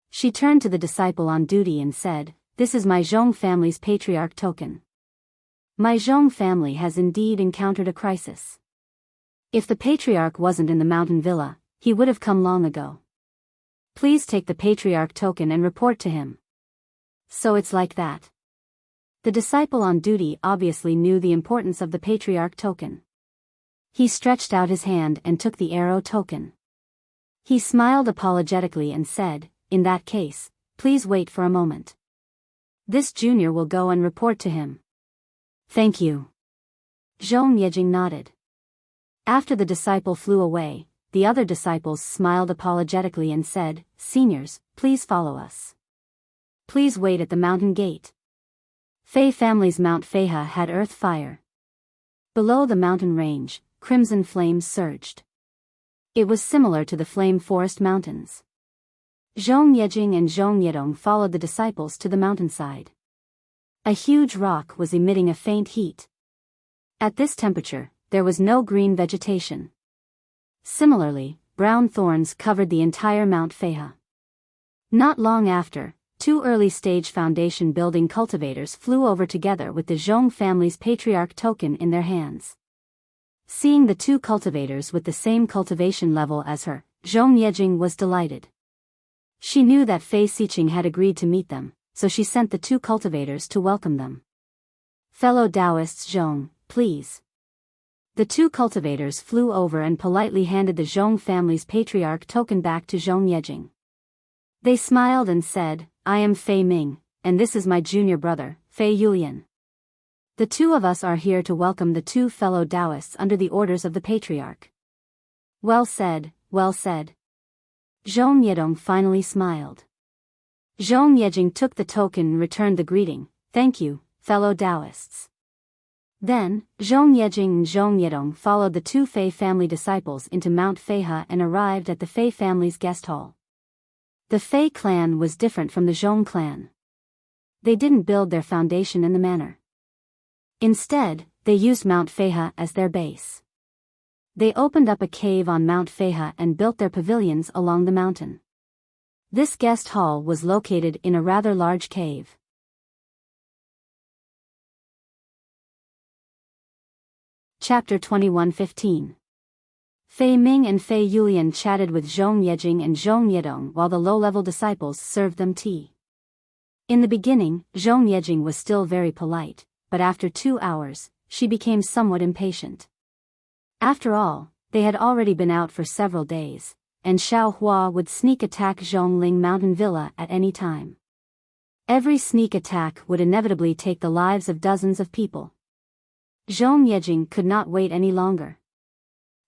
She turned to the disciple on duty and said, "This is my Zhong family's Patriarch token. My Zhong family has indeed encountered a crisis. If the Patriarch wasn't in the mountain villa, he would have come long ago. Please take the Patriarch token and report to him." So it's like that. The disciple on duty obviously knew the importance of the Patriarch token. He stretched out his hand and took the arrow token. He smiled apologetically and said, "In that case, please wait for a moment. This junior will go and report to him." "Thank you." Zhong Yejing nodded. After the disciple flew away, the other disciples smiled apologetically and said, "Seniors, please follow us. Please wait at the mountain gate." Fei family's Mount Feiha had earth fire. Below the mountain range, crimson flames surged. It was similar to the Flame Forest Mountains. Zhong Yejing and Zhong Yedong followed the disciples to the mountainside. A huge rock was emitting a faint heat. At this temperature, there was no green vegetation. Similarly, brown thorns covered the entire Mount Feiha. Not long after, two early-stage foundation building cultivators flew over together with the Zhong family's Patriarch token in their hands. Seeing the two cultivators with the same cultivation level as her, Zhong Yejing was delighted. She knew that Fei Xiqing had agreed to meet them, so she sent the two cultivators to welcome them. "Fellow Taoists Zhong, please." The two cultivators flew over and politely handed the Zhong family's Patriarch token back to Zhong Yejing. They smiled and said, "I am Fei Ming, and this is my junior brother, Fei Yulian. The two of us are here to welcome the two fellow Taoists under the orders of the Patriarch." "Well said, well said." Zhong Yedong finally smiled. Zhong Yejing took the token and returned the greeting, "Thank you, fellow Taoists." Then, Zhong Yejing and Zhong Yedong followed the two Fei family disciples into Mount Feiha and arrived at the Fei family's guest hall. The Fei clan was different from the Zhong clan. They didn't build their foundation in the manner. Instead, they used Mount Feiha as their base. They opened up a cave on Mount Feiha and built their pavilions along the mountain. This guest hall was located in a rather large cave. Chapter 21:15. Fei Ming and Fei Yulian chatted with Zhong Yejing and Zhong Yedong while the low-level disciples served them tea. In the beginning, Zhong Yejing was still very polite, but after 2 hours, she became somewhat impatient. After all, they had already been out for several days, and Xiao Hua would sneak attack Zhongling Mountain Villa at any time. Every sneak attack would inevitably take the lives of dozens of people. Zhong Yejing could not wait any longer.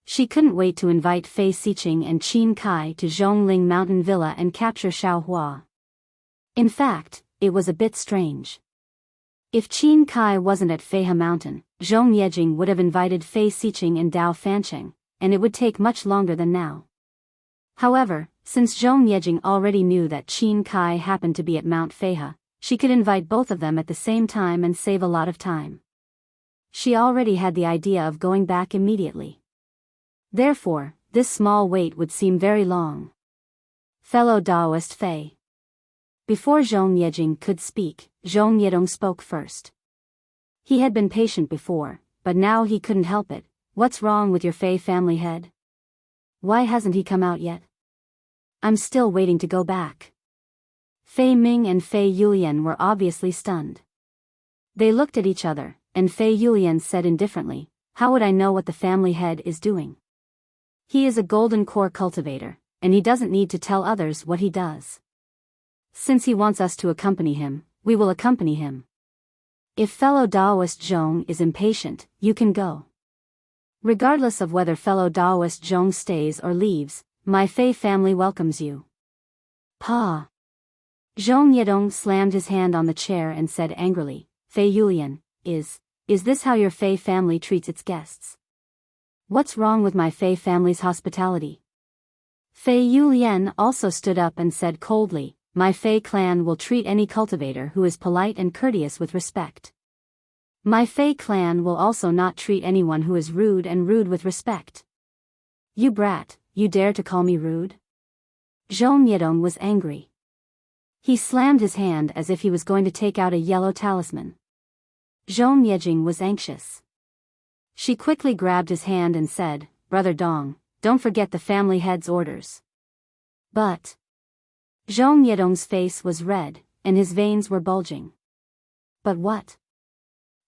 She couldn't wait to invite Fei Xiqing and Qin Kai to Zhongling Mountain Villa and capture Xiao Hua. In fact, it was a bit strange. If Qin Kai wasn't at Feiha Mountain, Zhong Yejing would have invited Fei Xiqing and Dao Fancheng, and it would take much longer than now. However, since Zhong Yejing already knew that Qin Kai happened to be at Mount Feiha, she could invite both of them at the same time and save a lot of time. She already had the idea of going back immediately. Therefore, this small wait would seem very long. "Fellow Taoist Fei." Before Zhong Yejing could speak, Zhong Yedong spoke first. He had been patient before, but now he couldn't help it. "What's wrong with your Fei family head? Why hasn't he come out yet? I'm still waiting to go back." Fei Ming and Fei Yulian were obviously stunned. They looked at each other, and Fei Yulian said indifferently, "How would I know what the family head is doing? He is a golden core cultivator, and he doesn't need to tell others what he does. Since he wants us to accompany him, we will accompany him. If fellow Taoist Zhong is impatient, you can go. Regardless of whether fellow Taoist Zhong stays or leaves, my Fei family welcomes you." "Pa!" Zhong Yedong slammed his hand on the chair and said angrily, "Fei Yulian, is this how your Fei family treats its guests? What's wrong with my Fei family's hospitality?" Fei Yulian also stood up and said coldly, my Fei clan will treat any cultivator who is polite and courteous with respect. My Fei clan will also not treat anyone who is rude with respect. You brat, you dare to call me rude? Zhong Yedong was angry. He slammed his hand as if he was going to take out a yellow talisman. Zhong Yejing was anxious. She quickly grabbed his hand and said, Brother Dong, don't forget the family head's orders. But Zhong Yedong's face was red, and his veins were bulging. But what?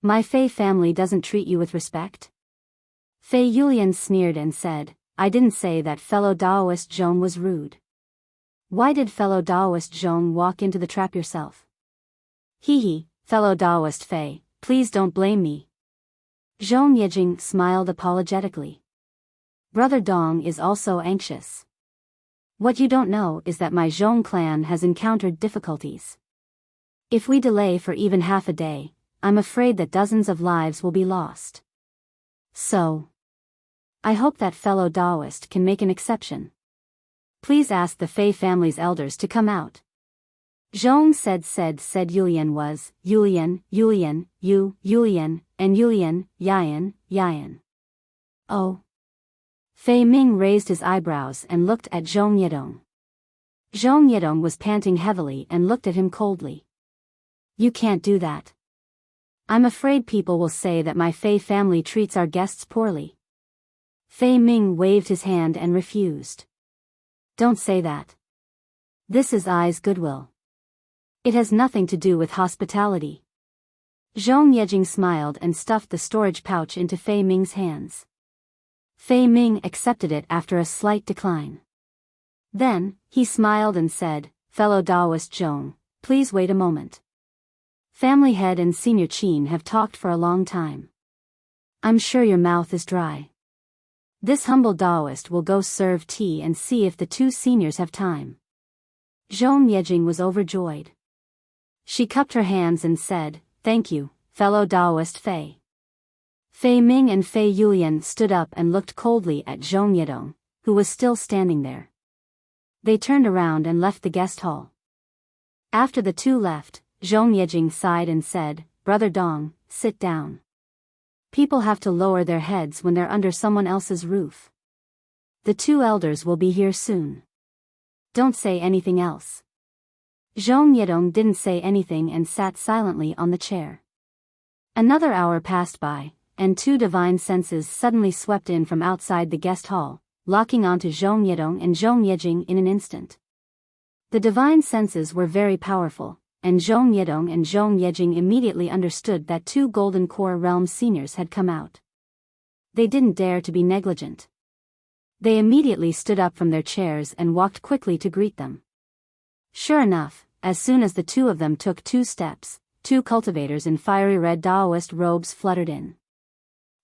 My Fei family doesn't treat you with respect? Fei Yulian sneered and said, I didn't say that fellow Daoist Zhong was rude. Why did fellow Daoist Zhong walk into the trap yourself? Hee, fellow Daoist Fei, please don't blame me. Zhong Yejing smiled apologetically. Brother Dong is also anxious. What you don't know is that my Zhong clan has encountered difficulties. If we delay for even half a day, I'm afraid that dozens of lives will be lost. So, I hope that fellow Daoist can make an exception. Please ask the Fei family's elders to come out. Zhong said Yulian was, Yulian, Yulian, and Yulian, Yayan. Oh. Fei Ming raised his eyebrows and looked at Zhong Yedong. Zhong Yedong was panting heavily and looked at him coldly. You can't do that. I'm afraid people will say that my Fei family treats our guests poorly. Fei Ming waved his hand and refused. Don't say that. This is I's goodwill. It has nothing to do with hospitality. Zhong Yejing smiled and stuffed the storage pouch into Fei Ming's hands. Fei Ming accepted it after a slight decline. Then, he smiled and said, Fellow Daoist Zhong, please wait a moment. Family head and Senior Qin have talked for a long time. I'm sure your mouth is dry. This humble Daoist will go serve tea and see if the two seniors have time. Zhong Yejing was overjoyed. She cupped her hands and said, Thank you, fellow Daoist Fei. Fei Ming and Fei Yulian stood up and looked coldly at Zhong Yedong, who was still standing there. They turned around and left the guest hall. After the two left, Zhong Yejing sighed and said, Brother Dong, sit down. People have to lower their heads when they're under someone else's roof. The two elders will be here soon. Don't say anything else. Zhong Yedong didn't say anything and sat silently on the chair. Another hour passed by, and two divine senses suddenly swept in from outside the guest hall, locking onto Zhong Yedong and Zhong Yejing in an instant. The divine senses were very powerful, and Zhong Yedong and Zhong Yejing immediately understood that two Golden Core Realm seniors had come out. They didn't dare to be negligent. They immediately stood up from their chairs and walked quickly to greet them. Sure enough, as soon as the two of them took 2 steps, 2 cultivators in fiery red Daoist robes fluttered in.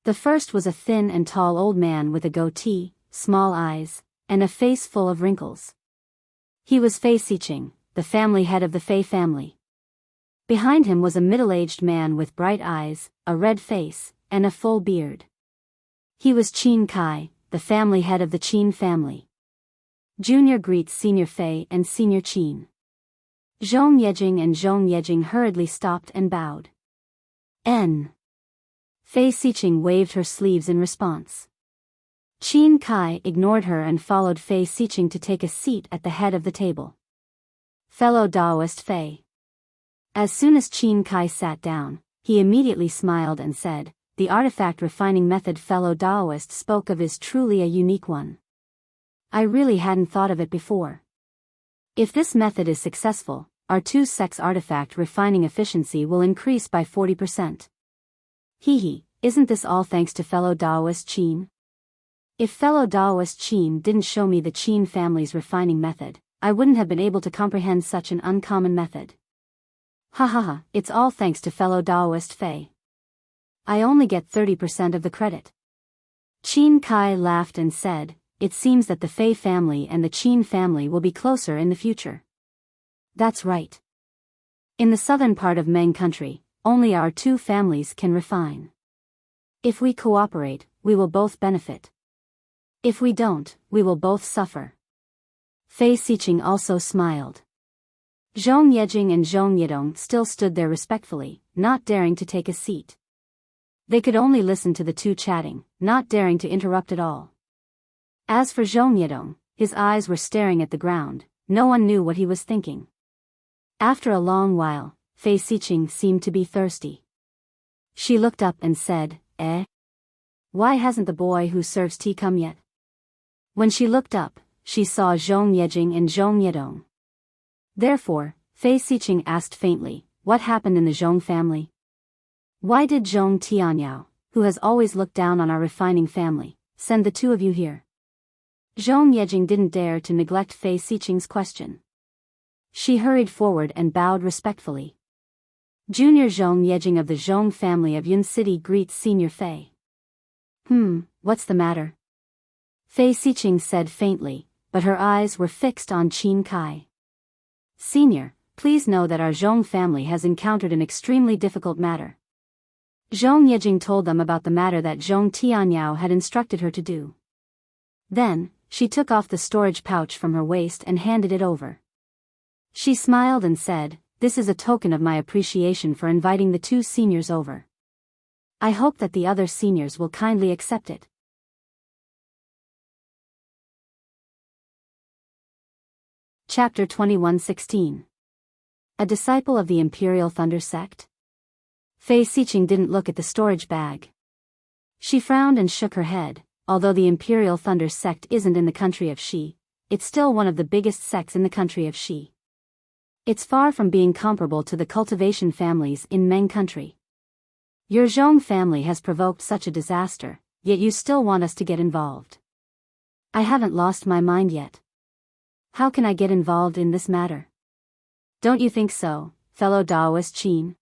The first was a thin and tall old man with a goatee, small eyes, and a face full of wrinkles. He was Fei Siqing, the family head of the Fei family. Behind him was a middle-aged man with bright eyes, a red face, and a full beard. He was Qin Kai, the family head of the Qin family. Junior greets Senior Fei and Senior Qin. Zhong Yejing and Zhong Yejing hurriedly stopped and bowed. N. Fei Siqing waved her sleeves in response. Qin Kai ignored her and followed Fei Siqing to take a seat at the head of the table. Fellow Daoist Fei. As soon as Qin Kai sat down, he immediately smiled and said, The artifact refining method fellow Daoist spoke of is truly a unique one. I really hadn't thought of it before. If this method is successful, our 2-sex artifact refining efficiency will increase by 40%. Isn't this all thanks to fellow Daoist Qin? If fellow Daoist Qin didn't show me the Qin family's refining method, I wouldn't have been able to comprehend such an uncommon method. It's all thanks to fellow Daoist Fei. I only get 30% of the credit. Qin Kai laughed and said, It seems that the Fei family and the Qin family will be closer in the future. That's right. In the southern part of Meng country, only our 2 families can refine. If we cooperate, we will both benefit. If we don't, we will both suffer. Fei Xiqing also smiled. Zhong Yejing and Zhong Yedong still stood there respectfully, not daring to take a seat. They could only listen to the two chatting, not daring to interrupt at all. As for Zhong Yedong, his eyes were staring at the ground, no one knew what he was thinking. After a long while, Fei Xiqing seemed to be thirsty. She looked up and said, Why hasn't the boy who serves tea come yet? When she looked up, she saw Zhong Yejing and Zhong Yedong. Therefore, Fei Xiqing asked faintly, what happened in the Zhong family? Why did Zhong Tianyao, who has always looked down on our refining family, send the two of you here? Zhong Yejing didn't dare to neglect Fei Xiqing's question. She hurried forward and bowed respectfully. Junior Zhong Yejing of the Zhong family of Yun City greets Senior Fei. What's the matter? Fei Xiqing said faintly, but her eyes were fixed on Qin Kai. Senior, please know that our Zhong family has encountered an extremely difficult matter. Zhong Yejing told them about the matter that Zhong Tianyao had instructed her to do. Then, she took off the storage pouch from her waist and handed it over. She smiled and said, this is a token of my appreciation for inviting the two seniors over. I hope that the other seniors will kindly accept it. Chapter 21:16. A disciple of the Imperial Thunder Sect? Fei Xiqing didn't look at the storage bag. She frowned and shook her head. Although the Imperial Thunder Sect isn't in the country of Shi, it's still one of the biggest sects in the country of Shi. It's far from being comparable to the cultivation families in Meng country. Your Zhong family has provoked such a disaster, yet you still want us to get involved. I haven't lost my mind yet. How can I get involved in this matter? Don't you think so, fellow Daoist Qin?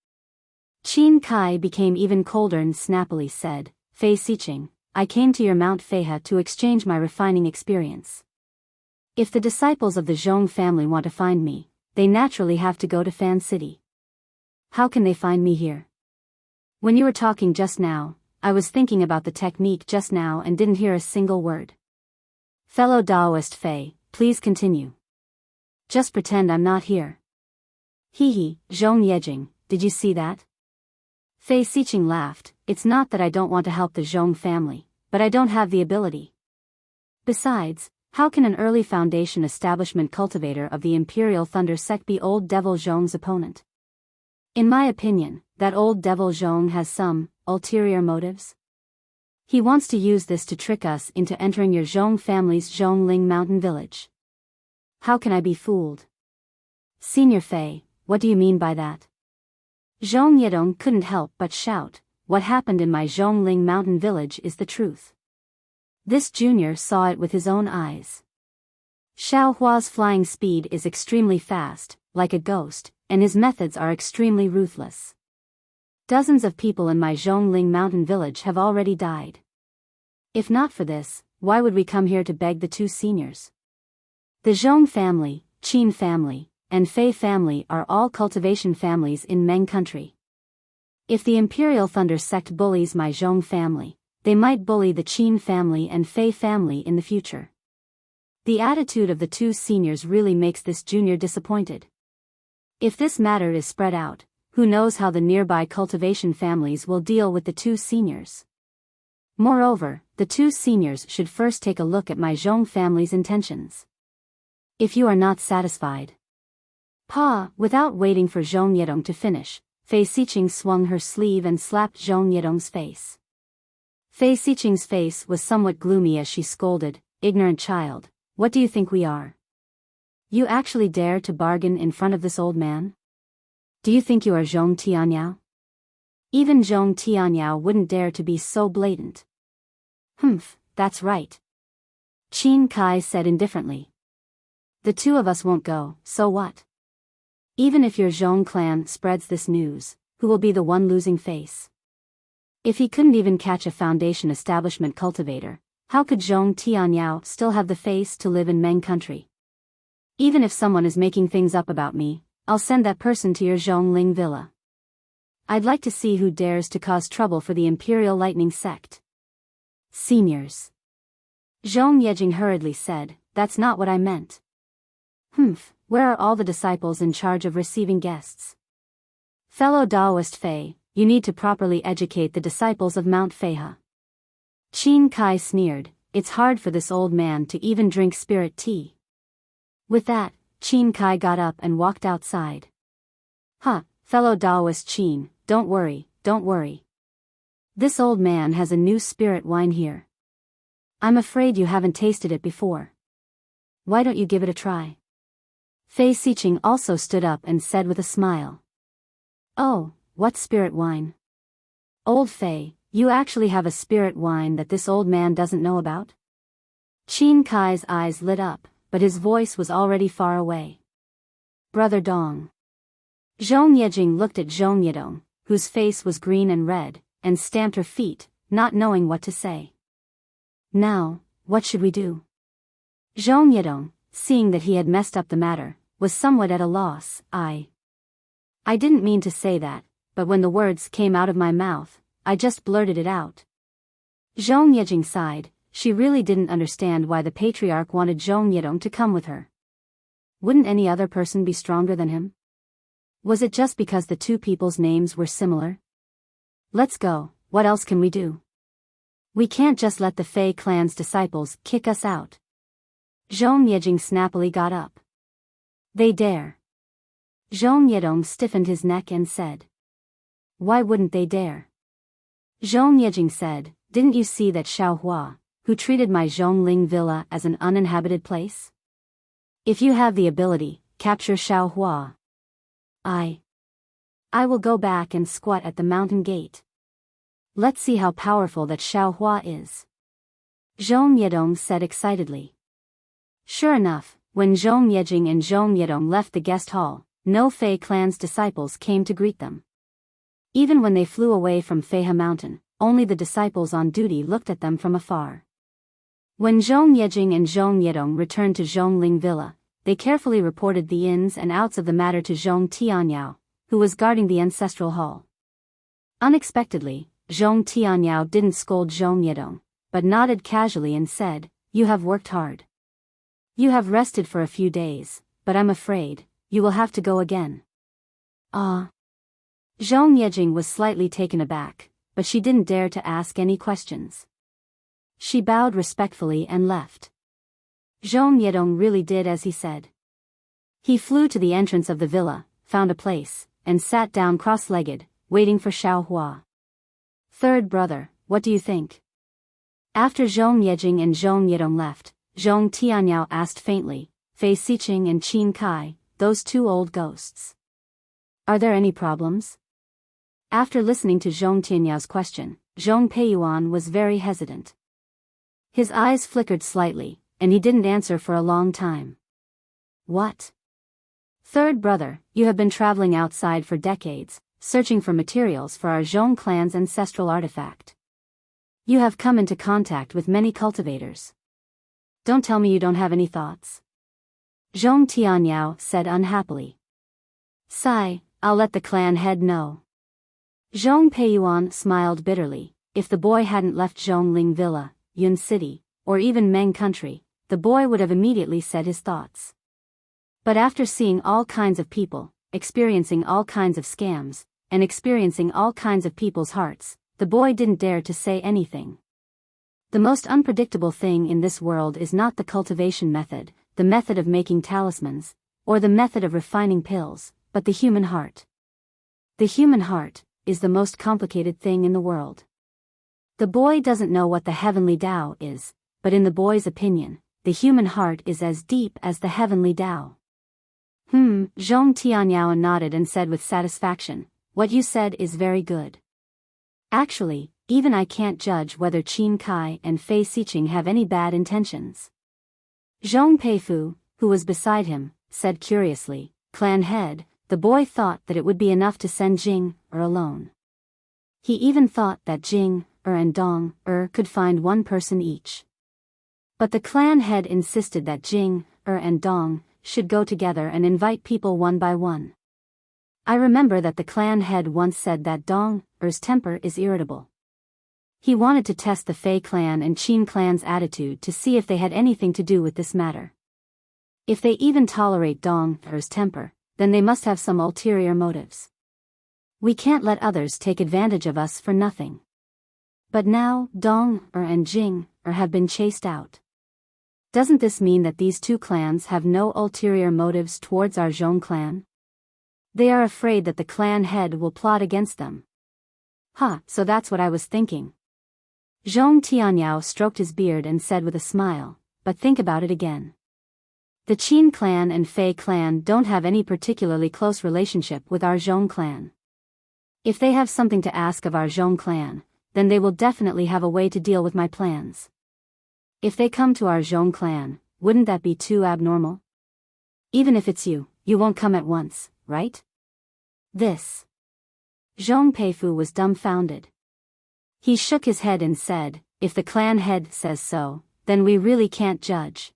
Qin Kai became even colder and snappily said, Fei Xiqing, I came to your Mount Feihe to exchange my refining experience. If the disciples of the Zhong family want to find me, they naturally have to go to Fan City. How can they find me here? When you were talking just now, I was thinking about the technique just now and didn't hear a single word. Fellow Daoist Fei, please continue. Just pretend I'm not here. Hee, Zhong Yejing, did you see that? Fei Xiqing laughed. It's not that I don't want to help the Zhong family, but I don't have the ability. Besides, how can an early Foundation establishment cultivator of the Imperial Thunder Sect be old Devil Zhong's opponent? In my opinion, that old Devil Zhong has some ulterior motives. He wants to use this to trick us into entering your Zhong family's Zhongling mountain village. How can I be fooled? Senior Fei, what do you mean by that? Zhong Yedong couldn't help but shout, what happened in my Zhongling mountain village is the truth. This junior saw it with his own eyes. Xiao Hua's flying speed is extremely fast, like a ghost, and his methods are extremely ruthless. Dozens of people in my Zhongling mountain village have already died. If not for this, why would we come here to beg the two seniors? The Zhong family, Qin family, and Fei family are all cultivation families in Meng country. If the Imperial Thunder Sect bullies my Zhong family, they might bully the Qin family and Fei family in the future. The attitude of the two seniors really makes this junior disappointed. If this matter is spread out, who knows how the nearby cultivation families will deal with the two seniors. Moreover, the two seniors should first take a look at my Zhong family's intentions. If you are not satisfied. Without waiting for Zhong Yedong to finish, Fei Xiqing swung her sleeve and slapped Zhong Yedong's face. Fei Xiqing's face was somewhat gloomy as she scolded, ignorant child, what do you think we are? You actually dare to bargain in front of this old man? Do you think you are Zhong Tianyao? Even Zhong Tianyao wouldn't dare to be so blatant. That's right. Qin Kai said indifferently. The two of us won't go, so what? Even if your Zhong clan spreads this news, who will be the one losing face? If he couldn't even catch a Foundation establishment cultivator, how could Zhong Tianyao still have the face to live in Meng country? Even if someone is making things up about me, I'll send that person to your Zhongling villa. I'd like to see who dares to cause trouble for the Imperial Lightning Sect. Seniors. Zhong Yejing hurriedly said, that's not what I meant. Where are all the disciples in charge of receiving guests? Fellow Taoist Fei, you need to properly educate the disciples of Mount Feihe. Qin Kai sneered, it's hard for this old man to even drink spirit tea. With that, Qin Kai got up and walked outside. Fellow Taoist Qin, don't worry. This old man has a new spirit wine here. I'm afraid you haven't tasted it before. Why don't you give it a try? Fei Siqing also stood up and said with a smile. Oh, what spirit wine? Old Fei, you actually have a spirit wine that this old man doesn't know about? Qin Kai's eyes lit up, but his voice was already far away. Brother Dong. Zhong Yejing looked at Zhong Yedong, whose face was green and red, and stamped her feet, not knowing what to say. Now, what should we do? Zhong Yedong, seeing that he had messed up the matter, was somewhat at a loss. I didn't mean to say that, but when the words came out of my mouth, I just blurted it out. Zhong Yejing sighed. She really didn't understand why the patriarch wanted Zhong Yedong to come with her. Wouldn't any other person be stronger than him? Was it just because the two people's names were similar? Let's go, what else can we do? We can't just let the Fei clan's disciples kick us out. Zhong Yejing snappily got up. They dare. Zhong Yedong stiffened his neck and said. Why wouldn't they dare? Zhong Yejing said, didn't you see that Xiaohua, who treated my Zhongling villa as an uninhabited place? If you have the ability, capture Xiaohua. I will go back and squat at the mountain gate. Let's see how powerful that Xiaohua is. Zhong Yedong said excitedly. Sure enough, when Zhong Yejing and Zhong Yedong left the guest hall, no Fei clan's disciples came to greet them. Even when they flew away from Feihe Mountain, only the disciples on duty looked at them from afar. When Zhong Yejing and Zhong Yedong returned to Zhongling Villa, they carefully reported the ins and outs of the matter to Zhong Tianyao, who was guarding the ancestral hall. Unexpectedly, Zhong Tianyao didn't scold Zhong Yedong, but nodded casually and said, You have worked hard. You have rested for a few days, but I'm afraid, you will have to go again. Zhong Yejing was slightly taken aback, but she didn't dare to ask any questions. She bowed respectfully and left. Zhong Yedong really did as he said. He flew to the entrance of the villa, found a place, and sat down cross-legged, waiting for Xiaohua. Third brother, what do you think? After Zhong Yejing and Zhong Yedong left, Zhong Tianyao asked faintly, Fei Siqing and Qin Kai, those two old ghosts. Are there any problems? After listening to Zhong Tianyao's question, Zhong Peiyuan was very hesitant. His eyes flickered slightly, and he didn't answer for a long time. What? Third brother, you have been traveling outside for decades, searching for materials for our Zhong clan's ancestral artifact. You have come into contact with many cultivators. Don't tell me you don't have any thoughts. Zhong Tianyao said unhappily. Sigh, I'll let the clan head know. Zhong Peiyuan smiled bitterly. If the boy hadn't left Zhongling Villa, Yun City, or even Meng Country, the boy would have immediately said his thoughts. But after seeing all kinds of people, experiencing all kinds of scams, and experiencing all kinds of people's hearts, the boy didn't dare to say anything. The most unpredictable thing in this world is not the cultivation method, the method of making talismans, or the method of refining pills, but the human heart. The human heart is the most complicated thing in the world. The boy doesn't know what the heavenly Tao is, but in the boy's opinion, the human heart is as deep as the heavenly Tao. Zhong Tianyao nodded and said with satisfaction, what you said is very good. Actually, even I can't judge whether Qin Kai and Fei Siqing have any bad intentions. Zhong Peifu, who was beside him, said curiously, Clan head, the boy thought that it would be enough to send Jing alone. He even thought that Jing and Dong could find one person each. But the clan head insisted that Jing and Dong should go together and invite people one by one. I remember that the clan head once said that Dong's temper is irritable. He wanted to test the Fei clan and Qin clan's attitude to see if they had anything to do with this matter. If they even tolerate Dong's temper, then they must have some ulterior motives. We can't let others take advantage of us for nothing. But now, Dong and Jing have been chased out. Doesn't this mean that these two clans have no ulterior motives towards our Zhong clan? They are afraid that the clan head will plot against them. So that's what I was thinking. Zhong Tianyao stroked his beard and said with a smile, but think about it again. The Qin clan and Fei clan don't have any particularly close relationship with our Zhong clan. If they have something to ask of our Zhong clan, then they will definitely have a way to deal with my plans. If they come to our Zhong clan, wouldn't that be too abnormal? Even if it's you won't come at once, right? This. Zhong Peifu was dumbfounded. He shook his head and said, if the clan head says so, then we really can't judge.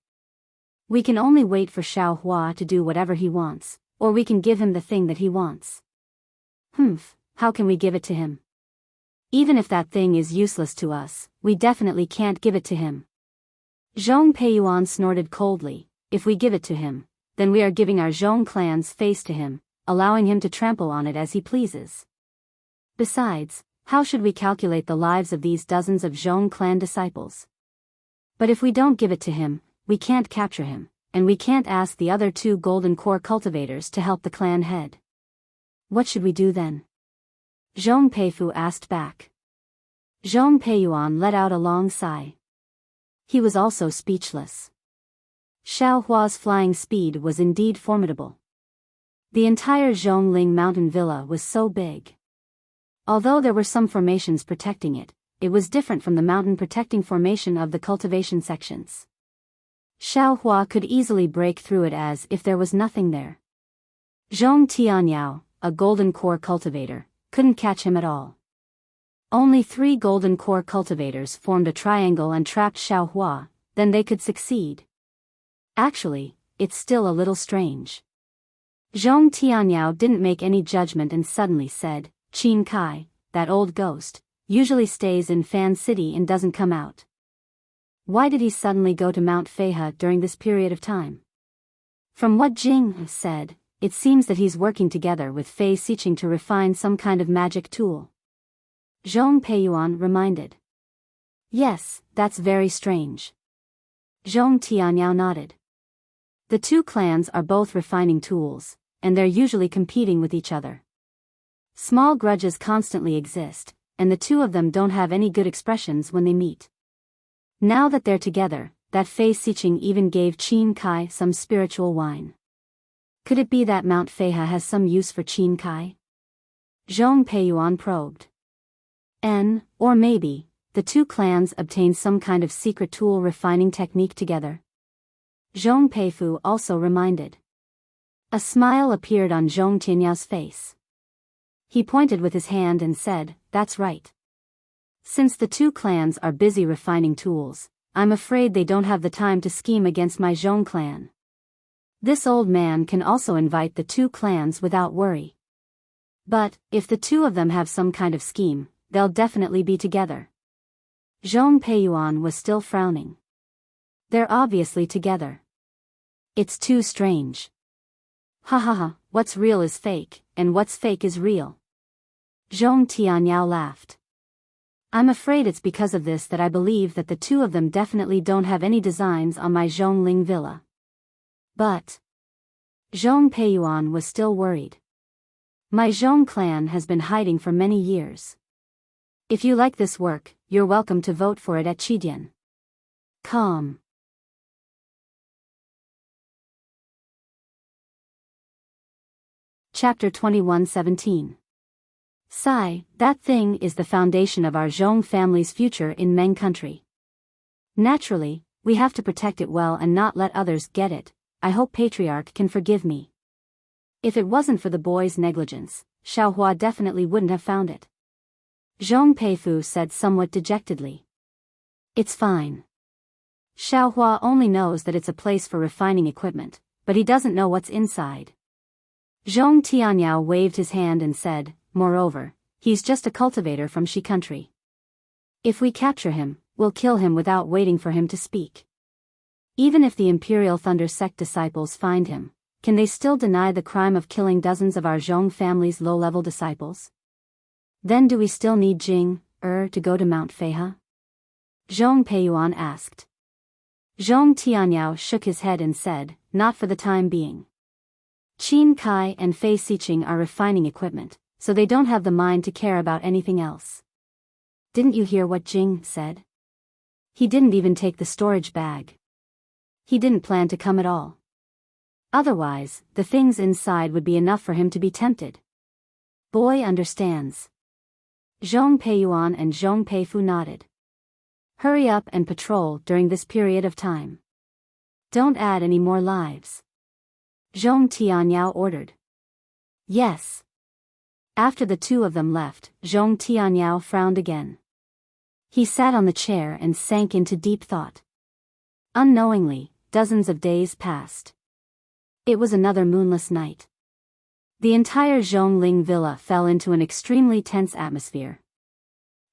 We can only wait for Xiao Hua to do whatever he wants, or we can give him the thing that he wants. How can we give it to him? Even if that thing is useless to us, we definitely can't give it to him. Zhong Peiyuan snorted coldly. If we give it to him, then we are giving our Zhong clan's face to him, allowing him to trample on it as he pleases. Besides, how should we calculate the lives of these dozens of Zhong clan disciples? But if we don't give it to him, we can't capture him, and we can't ask the other two golden core cultivators to help the clan head. What should we do then? Zhong Peifu asked back. Zhong Peiyuan let out a long sigh. He was also speechless. Xiao Hua's flying speed was indeed formidable. The entire Zhongling mountain villa was so big. Although there were some formations protecting it, it was different from the mountain protecting formation of the cultivation sections. Xiao Hua could easily break through it as if there was nothing there. Zhong Tianyao, a golden core cultivator, couldn't catch him at all. Only 3 golden core cultivators formed a triangle and trapped Xiao Hua, then they could succeed. Actually, it's still a little strange. Zhong Tianyao didn't make any judgment and suddenly said, Qin Kai, that old ghost, usually stays in Fan City and doesn't come out. Why did he suddenly go to Mount Feihe during this period of time? From what Jing said, it seems that he's working together with Fei Xiqing to refine some kind of magic tool. Zhong Peiyuan reminded. Yes, that's very strange. Zhong Tianyao nodded. The two clans are both refining tools, and they're usually competing with each other. Small grudges constantly exist, and the two of them don't have any good expressions when they meet. Now that they're together, that Fei Xiqing even gave Qin Kai some spiritual wine. Could it be that Mount Feihe has some use for Qin Kai? Zhong Peiyuan probed. Or maybe, the two clans obtained some kind of secret tool refining technique together. Zhong Peifu also reminded. A smile appeared on Zhong Tinyao's face. He pointed with his hand and said, that's right. Since the two clans are busy refining tools, I'm afraid they don't have the time to scheme against my Zhong clan. This old man can also invite the two clans without worry. But, if the two of them have some kind of scheme, they'll definitely be together. Zhong Peiyuan was still frowning. They're obviously together. It's too strange. What's real is fake, and what's fake is real. Zhong Tianyao laughed. I'm afraid it's because of this that I believe that the two of them definitely don't have any designs on my Zhongling villa. But Zhong Peiyuan was still worried. My Zhong clan has been hiding for many years. If you like this work, you're welcome to vote for it at Qidian. Com. Chapter 21:17. Sai, that thing is the foundation of our Zhong family's future in Meng country. Naturally, we have to protect it well and not let others get it. I hope Patriarch can forgive me. If it wasn't for the boy's negligence, Xiao Hua definitely wouldn't have found it. Zhong Peifu said somewhat dejectedly. It's fine. Xiao Hua only knows that it's a place for refining equipment, but he doesn't know what's inside. Zhong Tianyao waved his hand and said, moreover, he's just a cultivator from Shi country. If we capture him, we'll kill him without waiting for him to speak. Even if the Imperial Thunder Sect disciples find him, can they still deny the crime of killing dozens of our Zhong family's low-level disciples? Then do we still need Jing, to go to Mount Feihe? Zhong Peiyuan asked. Zhong Tianyao shook his head and said, not for the time being. Qin Kai and Fei Siqing are refining equipment, so they don't have the mind to care about anything else. Didn't you hear what Jing said? He didn't even take the storage bag. He didn't plan to come at all. Otherwise, the things inside would be enough for him to be tempted. Boy understands. Zhong Peiyuan and Zhong Peifu nodded. Hurry up and patrol during this period of time. Don't add any more lives. Zhong Tianyao ordered. Yes. After the two of them left, Zhong Tianyao frowned again. He sat on the chair and sank into deep thought. Unknowingly, dozens of days passed. It was another moonless night. The entire Zhongling villa fell into an extremely tense atmosphere.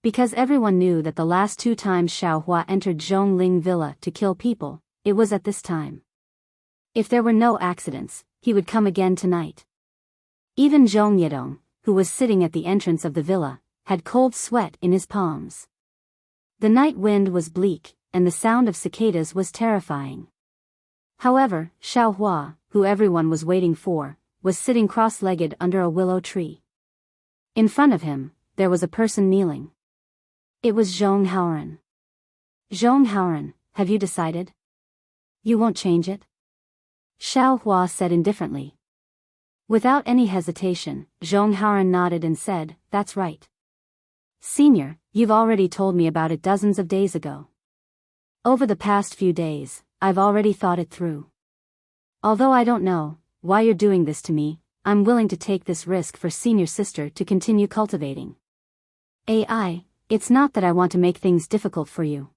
Because everyone knew that the last two times Xiao Hua entered Zhongling villa to kill people, it was at this time. If there were no accidents, he would come again tonight. Even Zhong Yedong, who was sitting at the entrance of the villa, had cold sweat in his palms. The night wind was bleak, and the sound of cicadas was terrifying. However, Xiao Hua, who everyone was waiting for, was sitting cross-legged under a willow tree. In front of him, there was a person kneeling. It was Zhong Haoran. Zhong Haoran, have you decided? You won't change it? Xiao Hua said indifferently. Without any hesitation, Zhong Haoran nodded and said, that's right. Senior, you've already told me about it dozens of days ago. Over the past few days, I've already thought it through. Although I don't know why you're doing this to me, I'm willing to take this risk for senior sister to continue cultivating. It's not that I want to make things difficult for you.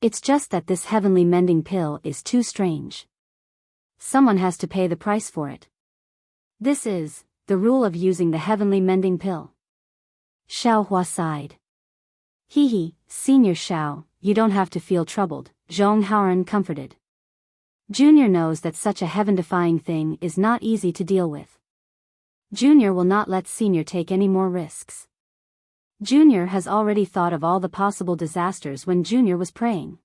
It's just that this heavenly mending pill is too strange. Someone has to pay the price for it. This is the rule of using the heavenly mending pill. Xiao Hua sighed. Senior Xiao, you don't have to feel troubled, Zhong Haoran comforted. Junior knows that such a heaven-defying thing is not easy to deal with. Junior will not let Senior take any more risks. Junior has already thought of all the possible disasters when Junior was praying.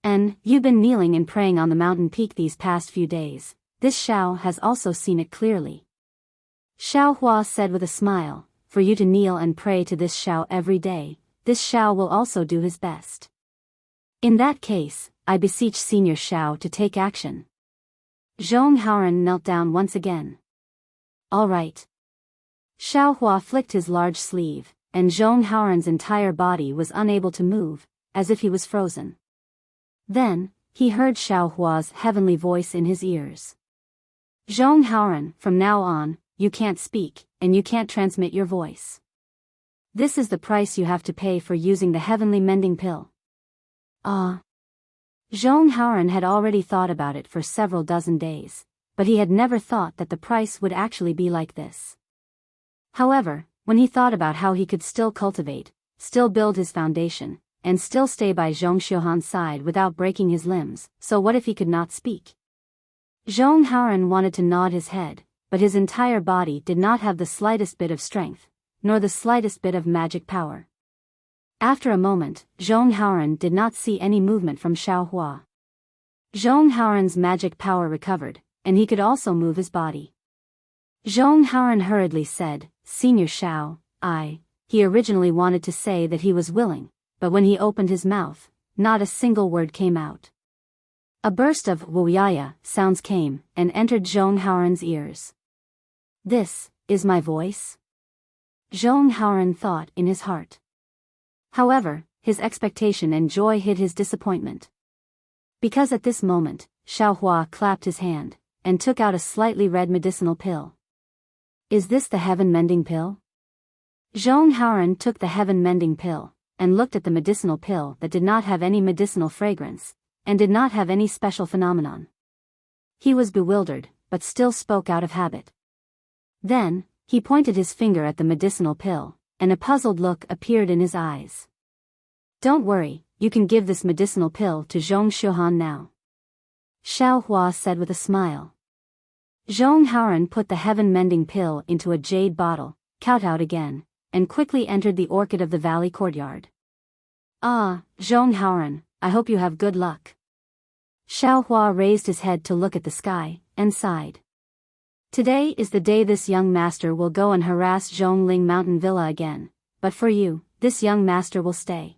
And you've been kneeling and praying on the mountain peak these past few days. This Xiao has also seen it clearly. Xiao Hua said with a smile, for you to kneel and pray to this Xiao every day, this Xiao will also do his best. In that case, I beseech Senior Xiao to take action. Zhong Haoran knelt down once again. All right. Xiao Hua flicked his large sleeve, and Zhong Haoran's entire body was unable to move, as if he was frozen. Then, he heard Xiao Hua's heavenly voice in his ears. Zhong Haoran, from now on, you can't speak, and you can't transmit your voice. This is the price you have to pay for using the heavenly mending pill. Zhong Haoran had already thought about it for several dozen days, but he had never thought that the price would actually be like this. However, when he thought about how he could still cultivate, still build his foundation, and still stay by Zhong Xiuhan's side without breaking his limbs, so what if he could not speak? Zhong Haoran wanted to nod his head, but his entire body did not have the slightest bit of strength, nor the slightest bit of magic power. After a moment, Zhong Haoran did not see any movement from Xiao Hua. Zhong Haoran's magic power recovered, and he could also move his body. Zhong Haoran hurriedly said, Senior Xiao, he originally wanted to say that he was willing, but when he opened his mouth, not a single word came out. A burst of Wuxia sounds came and entered Zhong Haoran's ears. This is my voice? Zhong Haoran thought in his heart. However, his expectation and joy hid his disappointment. Because at this moment, Xiao Hua clapped his hand, and took out a slightly red medicinal pill. Is this the heaven-mending pill? Zhong Haoran took the heaven-mending pill, and looked at the medicinal pill that did not have any medicinal fragrance, and did not have any special phenomenon. He was bewildered, but still spoke out of habit. Then, he pointed his finger at the medicinal pill, and a puzzled look appeared in his eyes. Don't worry, you can give this medicinal pill to Zhong Xiuhan now. Xiao Hua said with a smile. Zhong Haoran put the heaven-mending pill into a jade bottle, kowtowed again, and quickly entered the orchid of the valley courtyard. Ah, Zhong Haoran, I hope you have good luck. Xiao Hua raised his head to look at the sky, and sighed. Today is the day this young master will go and harass Zhongling Mountain Villa again, but for you, this young master will stay.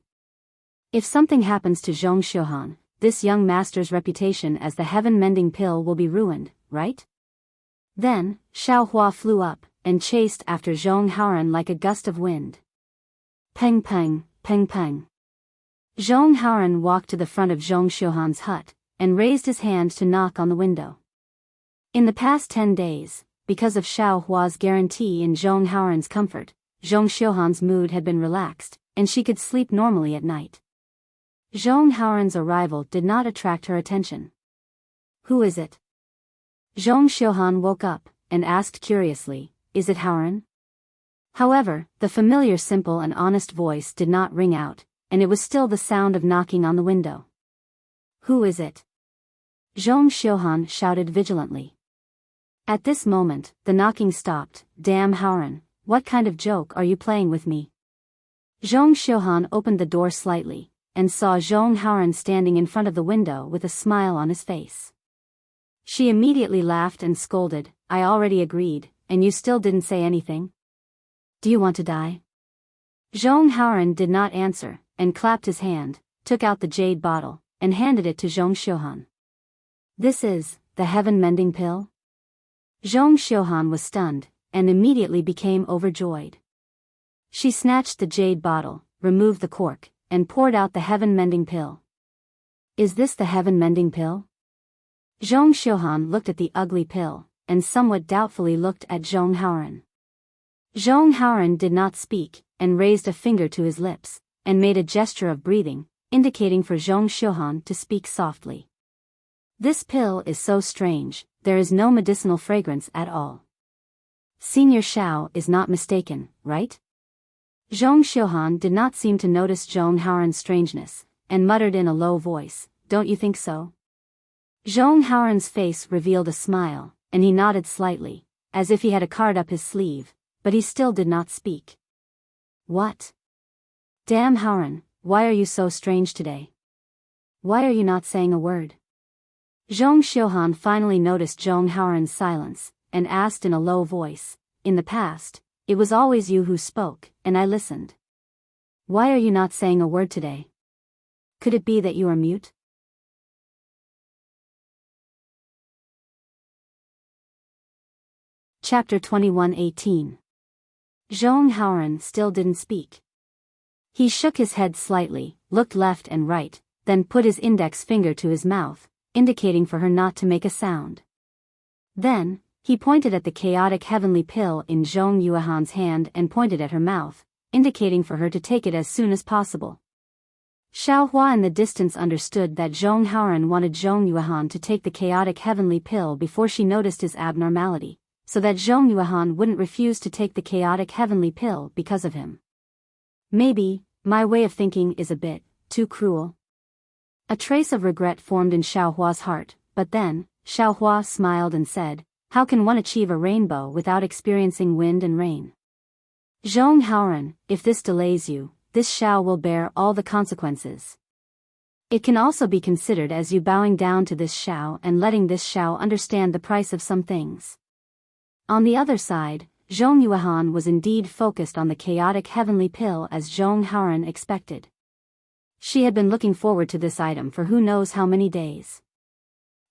If something happens to Zhong Xiuhan, this young master's reputation as the heaven-mending pill will be ruined, right? Then, Xiao Hua flew up, and chased after Zhong Haoran like a gust of wind. Peng peng, peng peng. Zhong Haoran walked to the front of Zhong Xiuhan's hut, and raised his hand to knock on the window. In the past 10 days, because of Xiao Hua's guarantee in Zhong Haoran's comfort, Zhong Xiuhan's mood had been relaxed, and she could sleep normally at night. Zhong Haoran's arrival did not attract her attention. Who is it? Zhong Xiuhan woke up, and asked curiously, is it Haoran? However, the familiar simple and honest voice did not ring out, and it was still the sound of knocking on the window. Who is it? Zhong Xiuhan shouted vigilantly. At this moment, the knocking stopped. Damn Haoran, what kind of joke are you playing with me? Zhong Xiuhan opened the door slightly, and saw Zhong Haoran standing in front of the window with a smile on his face. She immediately laughed and scolded, I already agreed, and you still didn't say anything? Do you want to die? Zhong Haoran did not answer, and clapped his hand, took out the jade bottle, and handed it to Zhong Xiuhan. This is the heaven-mending pill? Zhong Xiuhan was stunned, and immediately became overjoyed. She snatched the jade bottle, removed the cork, and poured out the heaven-mending pill. Is this the heaven-mending pill? Zhong Xiuhan looked at the ugly pill, and somewhat doubtfully looked at Zhong Haoran. Zhong Haoran did not speak, and raised a finger to his lips, and made a gesture of breathing, indicating for Zhong Xiuhan to speak softly. This pill is so strange, there is no medicinal fragrance at all. Senior Xiao is not mistaken, right? Zhong Xiuhan did not seem to notice Zhong Haoran's strangeness, and muttered in a low voice, don't you think so? Zhong Haoran's face revealed a smile, and he nodded slightly, as if he had a card up his sleeve, but he still did not speak. What? Damn Haoran, why are you so strange today? Why are you not saying a word? Zhong Xiuhan finally noticed Zhong Haoran's silence, and asked in a low voice, in the past, it was always you who spoke, and I listened. Why are you not saying a word today? Could it be that you are mute? Chapter 21:18. Zhong Haoran still didn't speak. He shook his head slightly, looked left and right, then put his index finger to his mouth, indicating for her not to make a sound. Then, he pointed at the chaotic heavenly pill in Zhong Yuehan's hand and pointed at her mouth, indicating for her to take it as soon as possible. Xiao Hua in the distance understood that Zhong Haoran wanted Zhong Yuehan to take the chaotic heavenly pill before she noticed his abnormality, so that Zhong Yuehan wouldn't refuse to take the chaotic heavenly pill because of him. Maybe, my way of thinking is a bit too cruel. A trace of regret formed in Xiao Hua's heart, but then, Xiao Hua smiled and said, how can one achieve a rainbow without experiencing wind and rain? Zhong Haoran, if this delays you, this Xiao will bear all the consequences. It can also be considered as you bowing down to this Xiao and letting this Xiao understand the price of some things. On the other side, Zhong Yuehan was indeed focused on the chaotic heavenly pill as Zhong Haoran expected. She had been looking forward to this item for who knows how many days.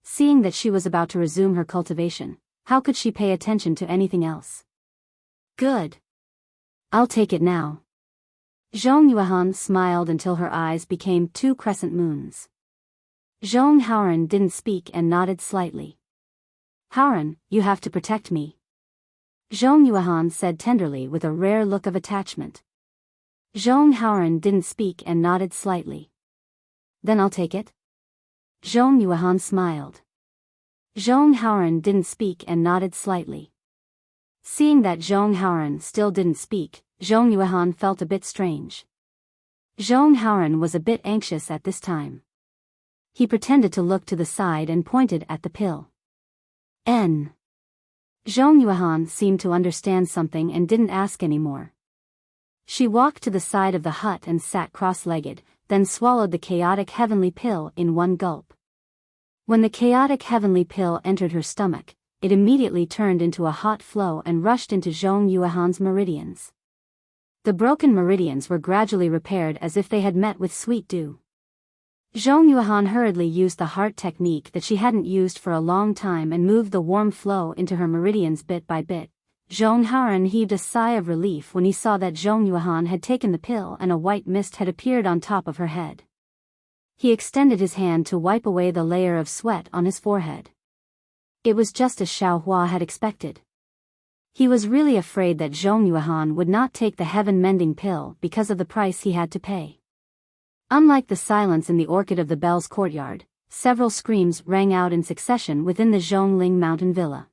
Seeing that she was about to resume her cultivation, how could she pay attention to anything else? Good. I'll take it now. Zhong Yuehan smiled until her eyes became 2 crescent moons. Zhong Haoran didn't speak and nodded slightly. Haoran, you have to protect me. Zhong Yuehan said tenderly with a rare look of attachment. Zhong Haoran didn't speak and nodded slightly. Then I'll take it? Zhong Yuehan smiled. Zhong Haoran didn't speak and nodded slightly. Seeing that Zhong Haoran still didn't speak, Zhong Yuehan felt a bit strange. Zhong Haoran was a bit anxious at this time. He pretended to look to the side and pointed at the pill. N. Zhong Yuan seemed to understand something and didn't ask anymore. She walked to the side of the hut and sat cross-legged, then swallowed the chaotic heavenly pill in one gulp. When the chaotic heavenly pill entered her stomach, it immediately turned into a hot flow and rushed into Zhong Yuan's meridians. The broken meridians were gradually repaired as if they had met with sweet dew. Zhong Yuan hurriedly used the heart technique that she hadn't used for a long time and moved the warm flow into her meridians bit by bit. Zhong Haran heaved a sigh of relief when he saw that Zhong Yuan had taken the pill and a white mist had appeared on top of her head. He extended his hand to wipe away the layer of sweat on his forehead. It was just as Xiaohua had expected. He was really afraid that Zhong Yuan would not take the heaven-mending pill because of the price he had to pay. Unlike the silence in the Orchid of the Bells courtyard, several screams rang out in succession within the Zhongling mountain villa.